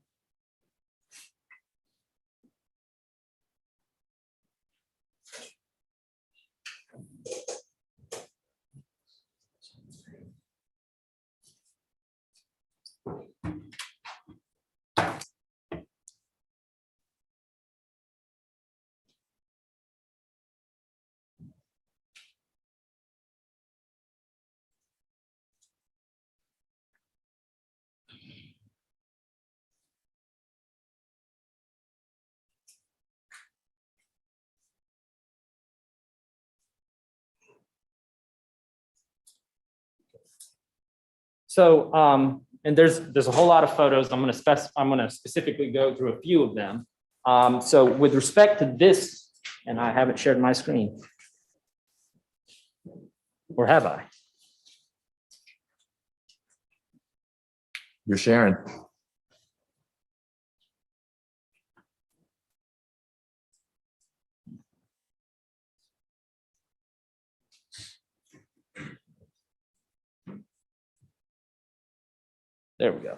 So, and there's a whole lot of photos. I'm gonna specifically go through a few of them. So with respect to this, and I haven't shared my screen. Or have I? You're sharing. There we go.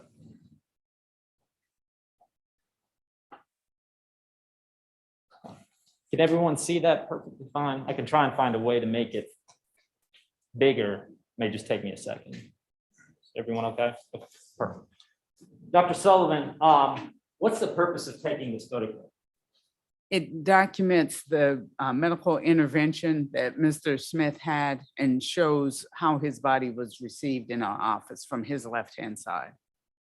Can everyone see that perfectly fine? I can try and find a way to make it bigger. May just take me a second. Is everyone okay? Okay, perfect. Dr. Sullivan, what's the purpose of taking this photograph? It documents the medical intervention that Mr. Smith had and shows how his body was received in our office from his left-hand side.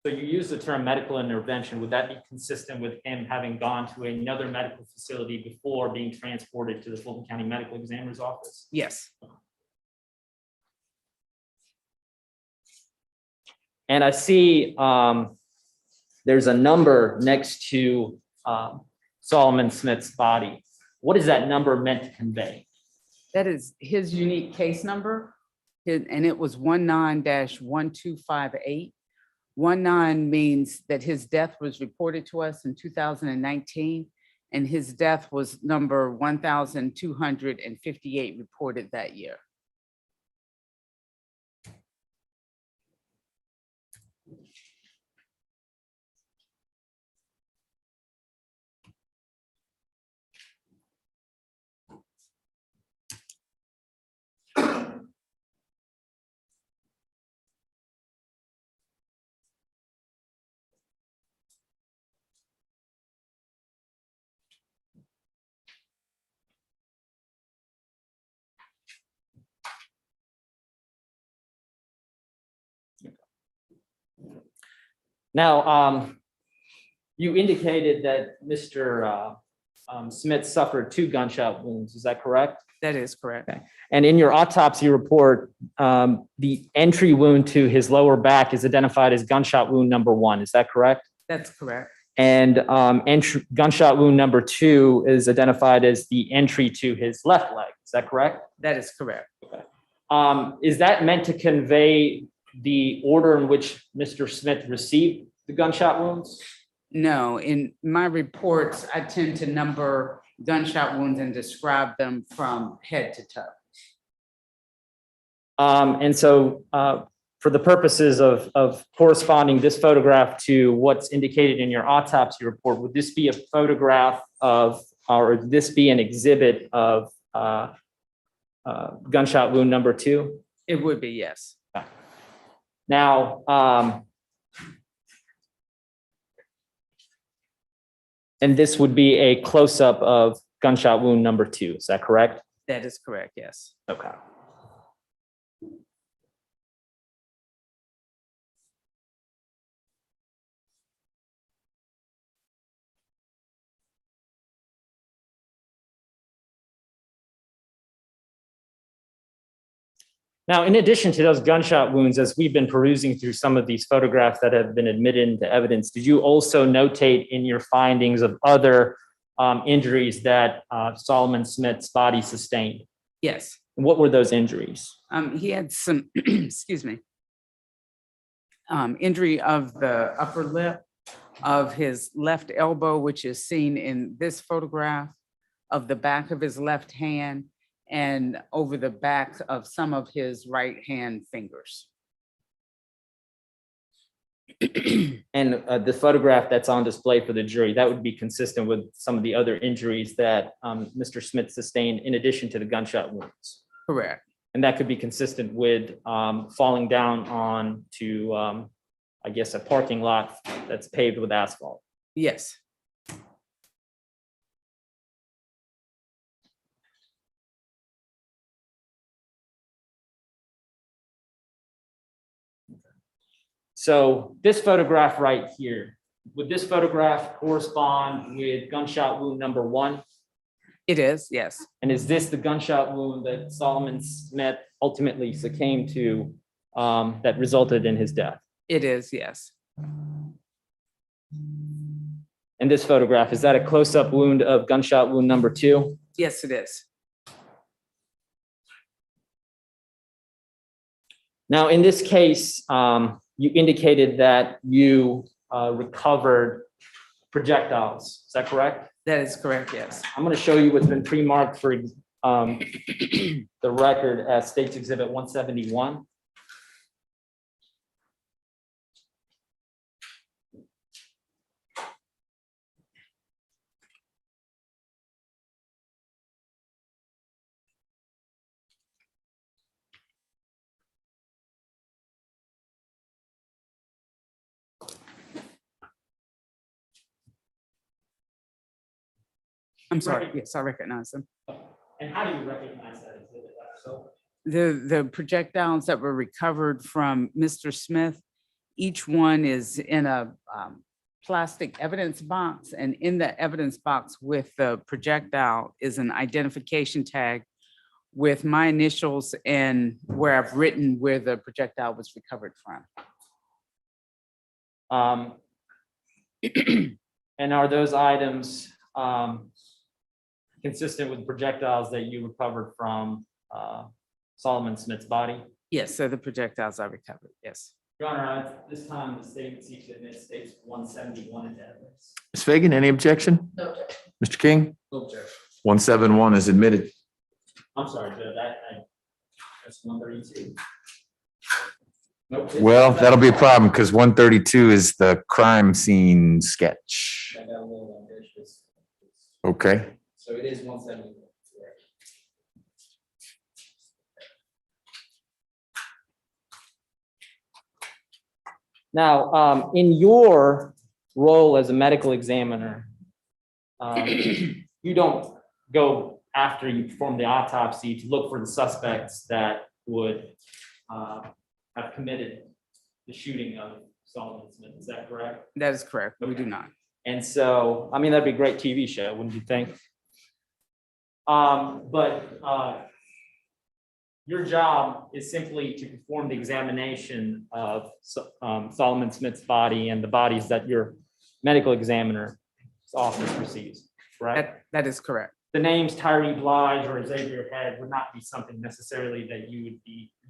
So you use the term medical intervention. Would that be consistent with him having gone to another medical facility before being transported to the Fulton County Medical Examiner's office? Yes. And I see there's a number next to Solomon Smith's body. What is that number meant to convey? That is his unique case number, and it was 19-1258. 19 means that his death was reported to us in 2019, and his death was number 1,258 reported that year. Now, you indicated that Mr. Smith suffered 2 gunshot wounds. Is that correct? That is correct. Okay. And in your autopsy report, the entry wound to his lower back is identified as gunshot wound number 1. Is that correct? That's correct. And gunshot wound number 2 is identified as the entry to his left leg. Is that correct? That is correct. Okay. Is that meant to convey the order in which Mr. Smith received the gunshot wounds? No, in my reports, I tend to number gunshot wounds and describe them from head to toe. And so for the purposes of corresponding this photograph to what's indicated in your autopsy report, would this be a photograph of, or would this be an exhibit of gunshot wound number 2? It would be, yes. Okay. Now, and this would be a close-up of gunshot wound number 2. Is that correct? That is correct, yes. Okay. Now, in addition to those gunshot wounds, as we've been perusing through some of these photographs that have been admitted into evidence, did you also notate in your findings of other injuries that Solomon Smith's body sustained? Yes. What were those injuries? He had some, excuse me, injury of the upper lip, of his left elbow, which is seen in this photograph, of the back of his left hand, and over the back of some of his right hand fingers. And the photograph that's on display for the jury, that would be consistent with some of the other injuries that Mr. Smith sustained in addition to the gunshot wounds. Correct. And that could be consistent with falling down on to, I guess, a parking lot that's paved with asphalt. Yes. So this photograph right here, would this photograph correspond with gunshot wound number 1? It is, yes. And is this the gunshot wound that Solomon Smith ultimately succumbed to that resulted in his death? It is, yes. And this photograph, is that a close-up wound of gunshot wound number 2? Yes, it is. Now, in this case, you indicated that you recovered projectiles. Is that correct? That is correct, yes. I'm going to show you what's been pre-marked for the record as State's Exhibit 171. I'm sorry, yes, I recognize them. And how do you recognize that exhibit? So The projectiles that were recovered from Mr. Smith, each one is in a plastic evidence box, and in the evidence box with the projectile is an identification tag with my initials and where I've written where the projectile was recovered from. And are those items consistent with projectiles that you recovered from Solomon Smith's body? Yes, so the projectiles I recovered, yes. Your Honor, at this time, the state seeks to admit States 171 into evidence. Ms. Fagan, any objection? No objection. Mr. King? No objection. 171 is admitted. I'm sorry, Judge, that's 132. Nope. Well, that'll be a problem because 132 is the crime scene sketch. I got a little ambitious. Okay. So it is 171. Now, in your role as a medical examiner, you don't go after you perform the autopsy to look for the suspects that would have committed the shooting of Solomon Smith. Is that correct? That is correct, we do not. And so, I mean, that'd be a great TV show, wouldn't you think? But your job is simply to perform the examination of Solomon Smith's body and the bodies that your medical examiner's office receives, right? That is correct. The names Tyree Blige or Xavier Head would not be something necessarily that you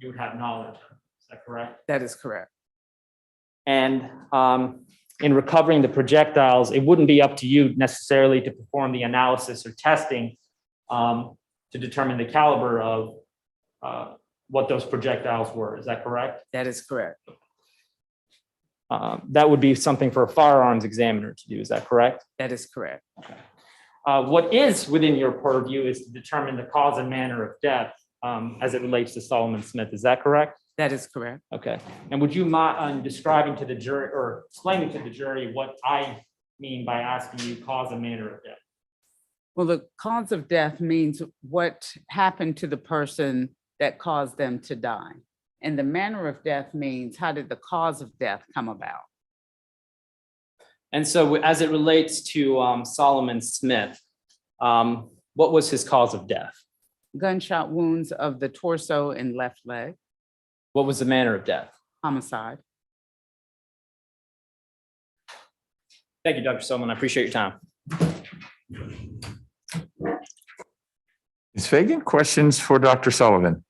would have knowledge of. Is that correct? That is correct. And in recovering the projectiles, it wouldn't be up to you necessarily to perform the analysis or testing to determine the caliber of what those projectiles were. Is that correct? That is correct. That would be something for a firearms examiner to do. Is that correct? That is correct. What is within your purview is to determine the cause and manner of death as it relates to Solomon Smith. Is that correct? That is correct. Okay. And would you mind describing to the jury or explaining to the jury what I mean by asking you cause and manner of death? Well, the cause of death means what happened to the person that caused them to die. And the manner of death means how did the cause of death come about? And so as it relates to Solomon Smith, what was his cause of death? Gunshot wounds of the torso and left leg. What was the manner of death? Homicide. Thank you, Dr. Sullivan. I appreciate your time. Ms. Fagan, questions for Dr. Sullivan?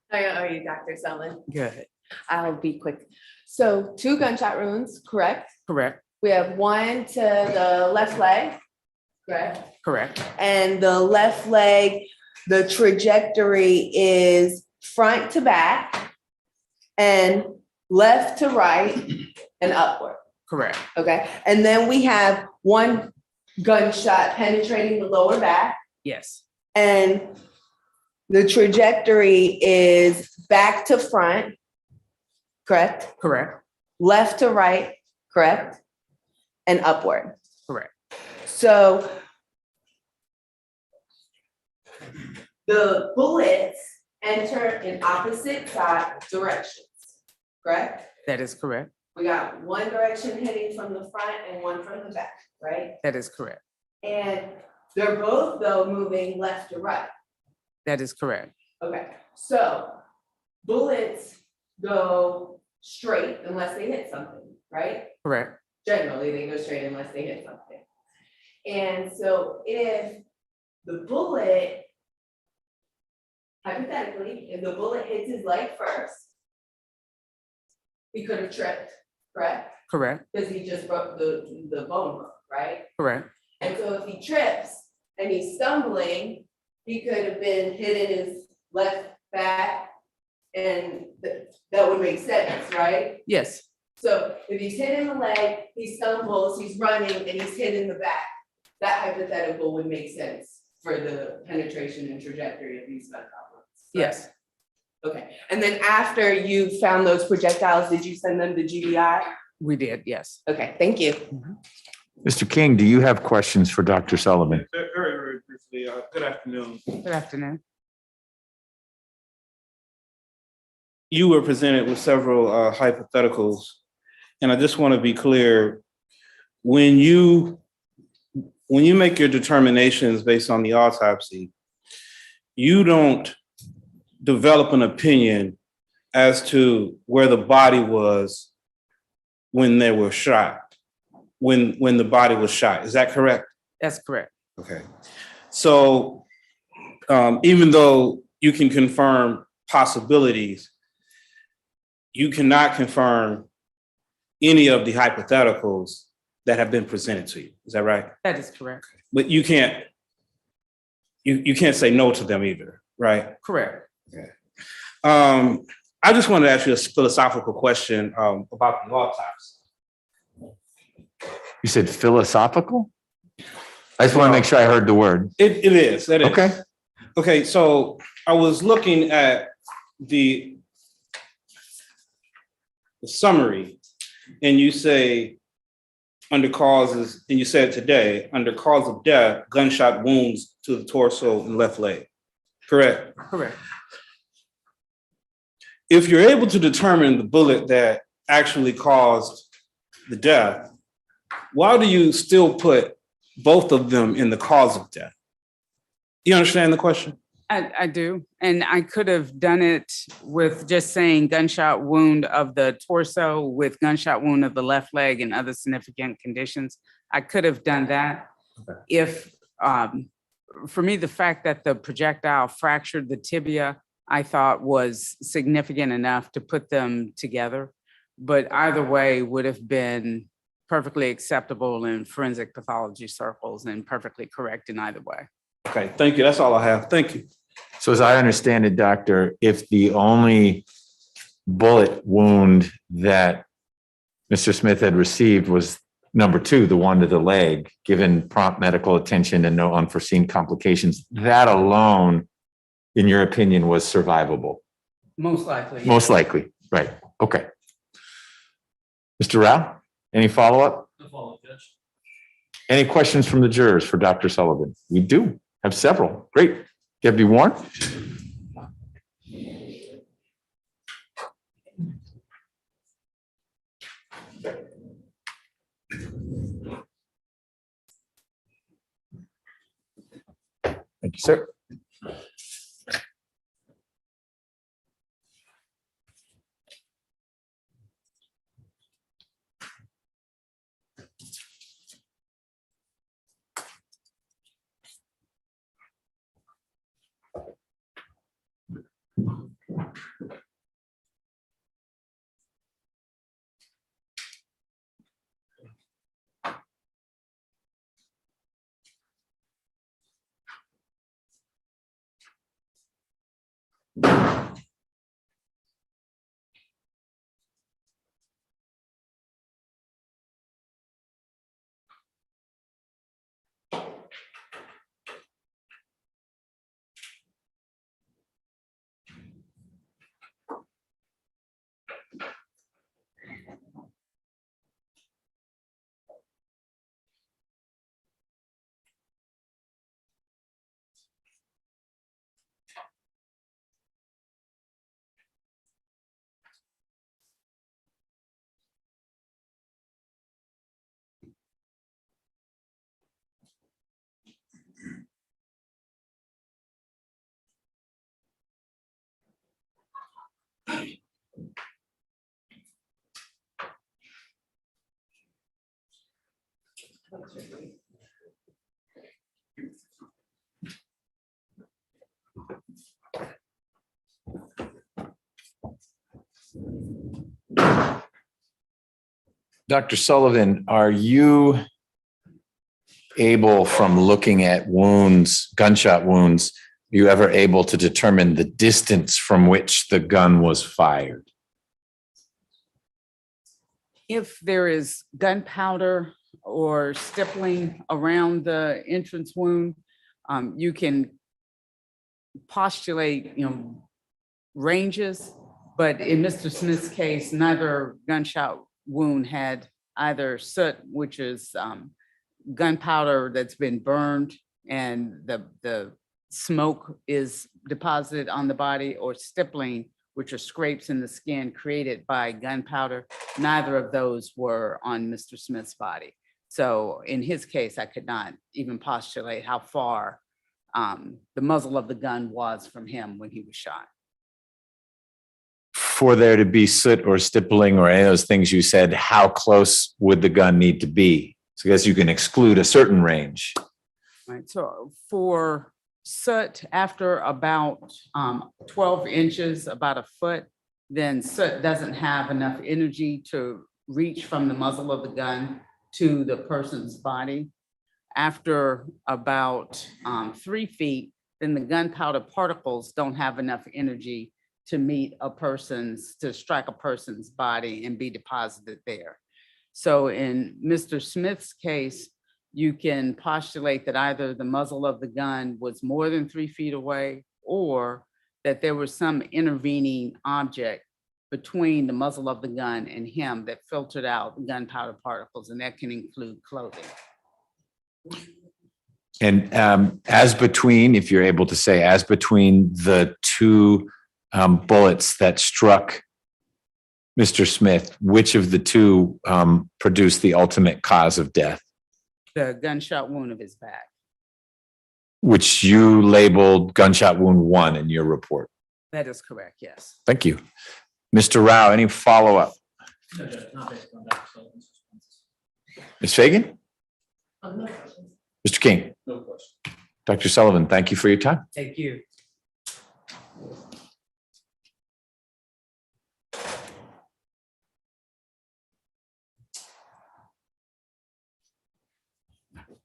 How are you, Dr. Sullivan? Good. I'll be quick. So 2 gunshot wounds, correct? Correct. We have 1 to the left leg, correct? Correct. And the left leg, the trajectory is front to back and left to right and upward, Correct. okay? And then we have 1 gunshot penetrating the lower back Yes. and the trajectory is back to front, correct? Correct. Left to right, correct? And upward. Correct. So the bullets enter in opposite side directions, correct? That is correct. We got 1 direction hitting from the front and 1 from the back, right? That is correct. And they're both though moving left to right. That is correct. Okay, so bullets go straight unless they hit something, right? Correct. Generally, they go straight unless they hit something. And so if the bullet, hypothetically, if the bullet hits his leg first, he could have tripped, correct? Correct. Because he just broke the bone broke, right? Correct. And so if he trips and he's stumbling, he could have been hitting his left back and that would make sense, right? Yes. So if he's hitting the leg, he stumbles, he's running and he's hitting the back, that hypothetical would make sense for the penetration and trajectory of these gunshot wounds. Yes. Okay, and then after you found those projectiles, did you send them to GBI? We did, yes. Okay, thank you. Mr. King, do you have questions for Dr. Sullivan? Very, very briefly, good afternoon. Good afternoon. You were presented with several hypotheticals, and I just want to be clear. When you make your determinations based on the autopsy, you don't develop an opinion as to where the body was when they were shot, when the body was shot. Is that correct? That's correct. Okay. So even though you can confirm possibilities, you cannot confirm any of the hypotheticals that have been presented to you. Is that right? That is correct. But you can't say no to them either, right? Correct. Okay. I just wanted to ask you a philosophical question about the autopsy. You said philosophical? I just want to make sure I heard the word. It is. Okay. Okay, so I was looking at the summary, and you say under causes, and you said today, under cause of death, gunshot wounds to the torso and left leg. Correct? Correct. If you're able to determine the bullet that actually caused the death, why do you still put both of them in the cause of death? You understand the question? I do. And I could have done it with just saying gunshot wound of the torso with gunshot wound of the left leg and other significant conditions. I could have done that. Okay. If, for me, the fact that the projectile fractured the tibia, I thought was significant enough to put them together. But either way would have been perfectly acceptable in forensic pathology circles and perfectly correct in either way. Okay, thank you. That's all I have. Thank you. So as I understand it, doctor, if the only bullet wound that Mr. Smith had received was number 2, the one to the leg, given prompt medical attention and no unforeseen complications, that alone, in your opinion, was survivable? Most likely. Most likely, right. Okay. Mr. Rao, any follow-up? No follow-up, Judge. Any questions from the jurors for Dr. Sullivan? We do have several. Great. Deputy Warren? Thank you, sir. Dr. Sullivan, are you able, from looking at wounds, gunshot wounds, you ever able to determine the distance from which the gun was fired? If there is gunpowder or stippling around the entrance wound, you can postulate, ranges, but in Mr. Smith's case, neither gunshot wound had either soot, which is gunpowder that's been burned and the smoke is deposited on the body, or stippling, which are scrapes in the skin created by gunpowder. Neither of those were on Mr. Smith's body. So in his case, I could not even postulate how far the muzzle of the gun was from him when he was shot. For there to be soot or stippling or any of those things you said, how close would the gun need to be? So I guess you can exclude a certain range. Right, so for soot, after about 12 inches, about a foot, then soot doesn't have enough energy to reach from the muzzle of the gun to the person's body. After about 3 feet, then the gunpowder particles don't have enough energy to strike a person's body and be deposited there. So in Mr. Smith's case, you can postulate that either the muzzle of the gun was more than 3 feet away, or that there was some intervening object between the muzzle of the gun and him that filtered out gunpowder particles, and that can include clothing. And as between, if you're able to say, as between the two bullets that struck Mr. Smith, which of the two produced the ultimate cause of death? The gunshot wound of his back. Which you labeled gunshot wound 1 in your report. That is correct, yes. Thank you. Mr. Rao, any follow-up? No, Judge, not based on Dr. Sullivan's responses. Ms. Fagan? No questions. Mr. King? No question. Dr. Sullivan, thank you for your time. Thank you.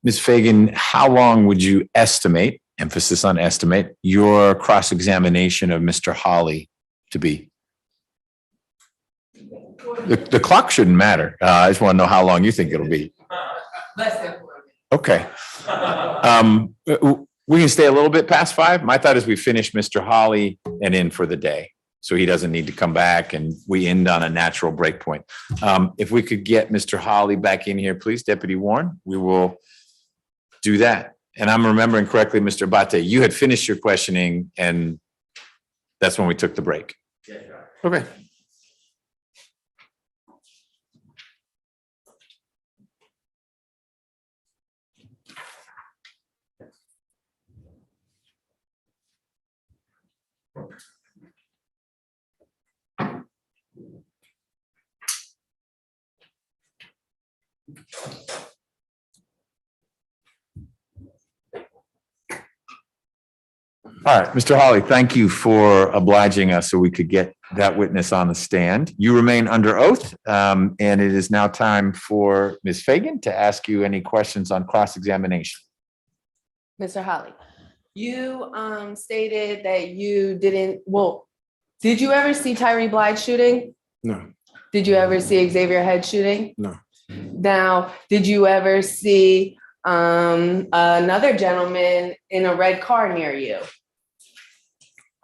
Ms. Fagan, how long would you estimate, emphasis on estimate, your cross-examination of Mr. Hawley to be? The clock shouldn't matter. I just want to know how long you think it'll be. Less than 4 minutes. Okay. We can stay a little bit past 5. My thought is we finish Mr. Hawley and in for the day, so he doesn't need to come back and we end on a natural break point. If we could get Mr. Hawley back in here, please, Deputy Warren, we will do that. And I'm remembering correctly, Mr. Abate, you had finished your questioning and that's when we took the break. Yes, Your Honor. Okay. All right, Mr. Hawley, thank you for obliging us so we could get that witness on the stand. You remain under oath, and it is now time for Ms. Fagan to ask you any questions on cross-examination. Mr. Holly, you stated that you didn't, well, did you ever see Tyree Blige shooting? No, Did you ever see Xavier Head shooting? no, Now, did you ever see another gentleman in a red car near you?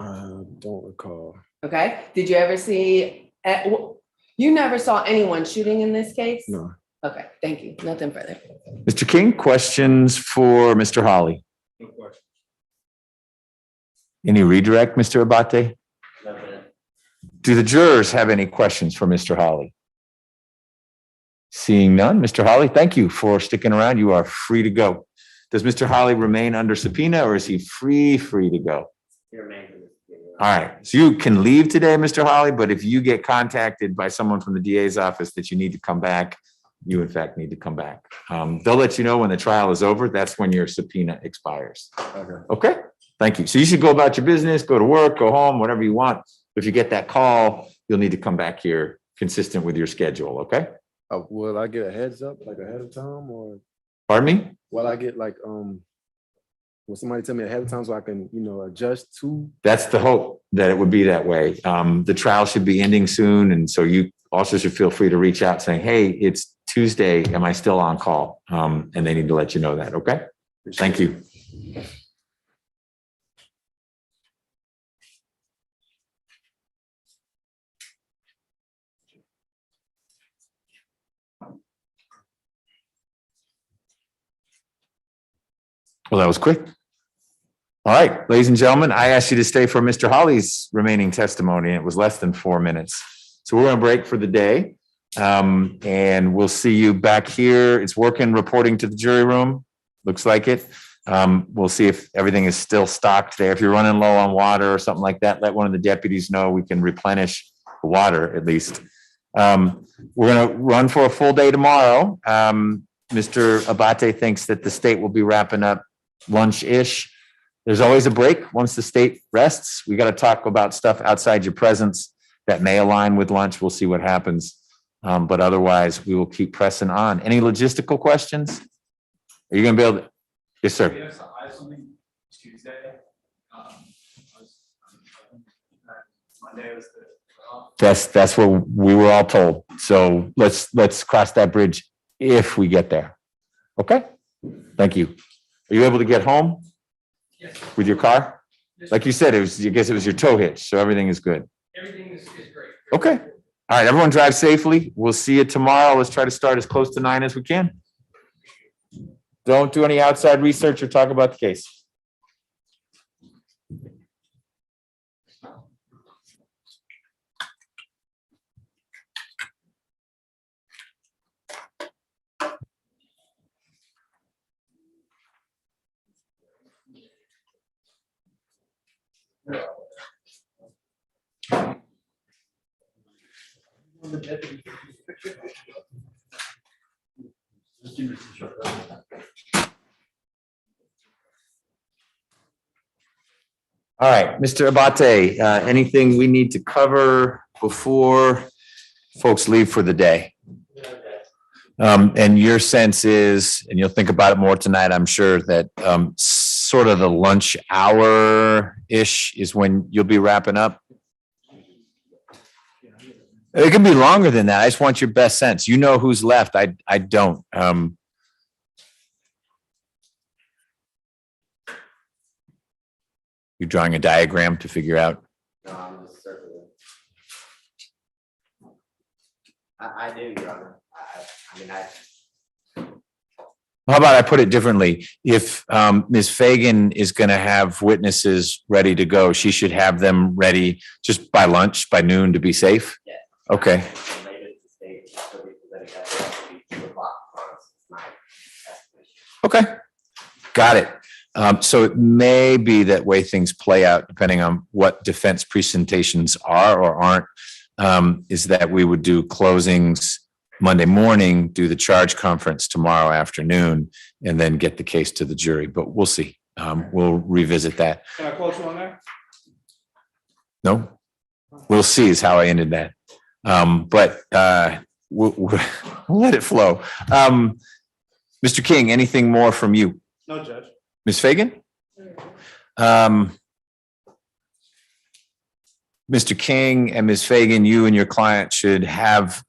I don't recall. Okay, did you ever see, you never saw anyone shooting in this case? No. Okay, thank you, nothing further. Mr. King, questions for Mr. Hawley? No question. Any redirect, Mr. Abate? Do the jurors have any questions for Mr. Hawley? Seeing none, Mr. Hawley, thank you for sticking around. You are free to go. Does Mr. Hawley remain under subpoena or is he free to go? All right, so you can leave today, Mr. Hawley, but if you get contacted by someone from the DA's office that you need to come back, you in fact need to come back. They'll let you know when the trial is over. That's when your subpoena expires. Okay, thank you. So you should go about your business, go to work, go home, whatever you want. If you get that call, you'll need to come back here consistent with your schedule, okay? Will I get a heads up, like ahead of time, or Pardon me? will I get like, will somebody tell me ahead of time so I can, adjust to? That's the hope, that it would be that way. The trial should be ending soon, and so you also should feel free to reach out saying, hey, it's Tuesday, am I still on call? And they need to let you know that, okay? Thank you. Well, that was quick. All right, ladies and gentlemen, I asked you to stay for Mr. Hawley's remaining testimony. It was less than 4 minutes. So we're going to break for the day. And we'll see you back here. It's working, reporting to the jury room. Looks like it. We'll see if everything is still stocked there. If you're running low on water or something like that, let one of the deputies know. We can replenish the water at least. We're going to run for a full day tomorrow. Mr. Abate thinks that the state will be wrapping up lunch-ish. There's always a break once the state rests. We got to talk about stuff outside your presence that may align with lunch. We'll see what happens. But otherwise, we will keep pressing on. Any logistical questions? Are you going to be able to? Yes, sir. Yes, I have something Tuesday. Monday was the. That's what we were all told. So let's cross that bridge if we get there. Okay? Thank you. Are you able to get home? Yes. With your car? Like you said, I guess it was your tow hitch, so everything is good. Everything is great. Okay. All right, everyone drive safely. We'll see you tomorrow. Let's try to start as close to 9 as we can. Don't do any outside research or talk about the case. All right, Mr. Abate, anything we need to cover before folks leave for the day? And your sense is, and you'll think about it more tonight, I'm sure, that sort of the lunch hour-ish is when you'll be wrapping up? It could be longer than that. I just want your best sense. You know who's left. I don't. You're drawing a diagram to figure out. No, I'm just circling. I do, Your Honor. How about I put it differently? If Ms. Fagan is going to have witnesses ready to go, she should have them ready just by lunch, by noon, to be safe? Yes. Okay. Okay. Got it. So it may be that way things play out, depending on what defense presentations are or aren't, is that we would do closings Monday morning, do the charge conference tomorrow afternoon, and then get the case to the jury. But we'll see. We'll revisit that. Can I quote you on that? No, we'll see is how I ended that. But we'll let it flow. Mr. King, anything more from you? No, Judge. Ms. Fagan? Mr. King and Ms. Fagan, you and your client should have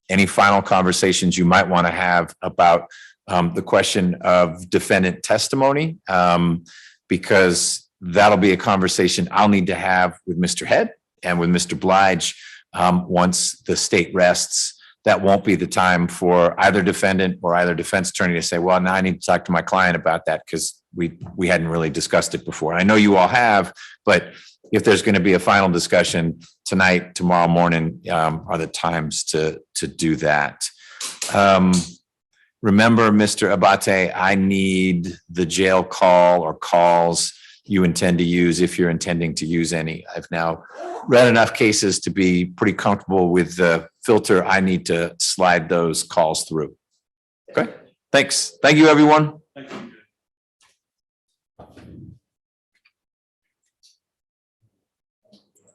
any final conversations you might want to have about the question of defendant testimony, because that'll be a conversation I'll need to have with Mr. Head and with Mr. Blige once the state rests. That won't be the time for either defendant or either defense attorney to say, well, now I need to talk to my client about that because we hadn't really discussed it before. I know you all have, but if there's going to be a final discussion tonight, tomorrow morning are the times to do that. Remember, Mr. Abate, I need the jail call or calls you intend to use if you're intending to use any. I've now read enough cases to be pretty comfortable with the filter. I need to slide those calls through. Okay, thanks. Thank you, everyone. Thank you.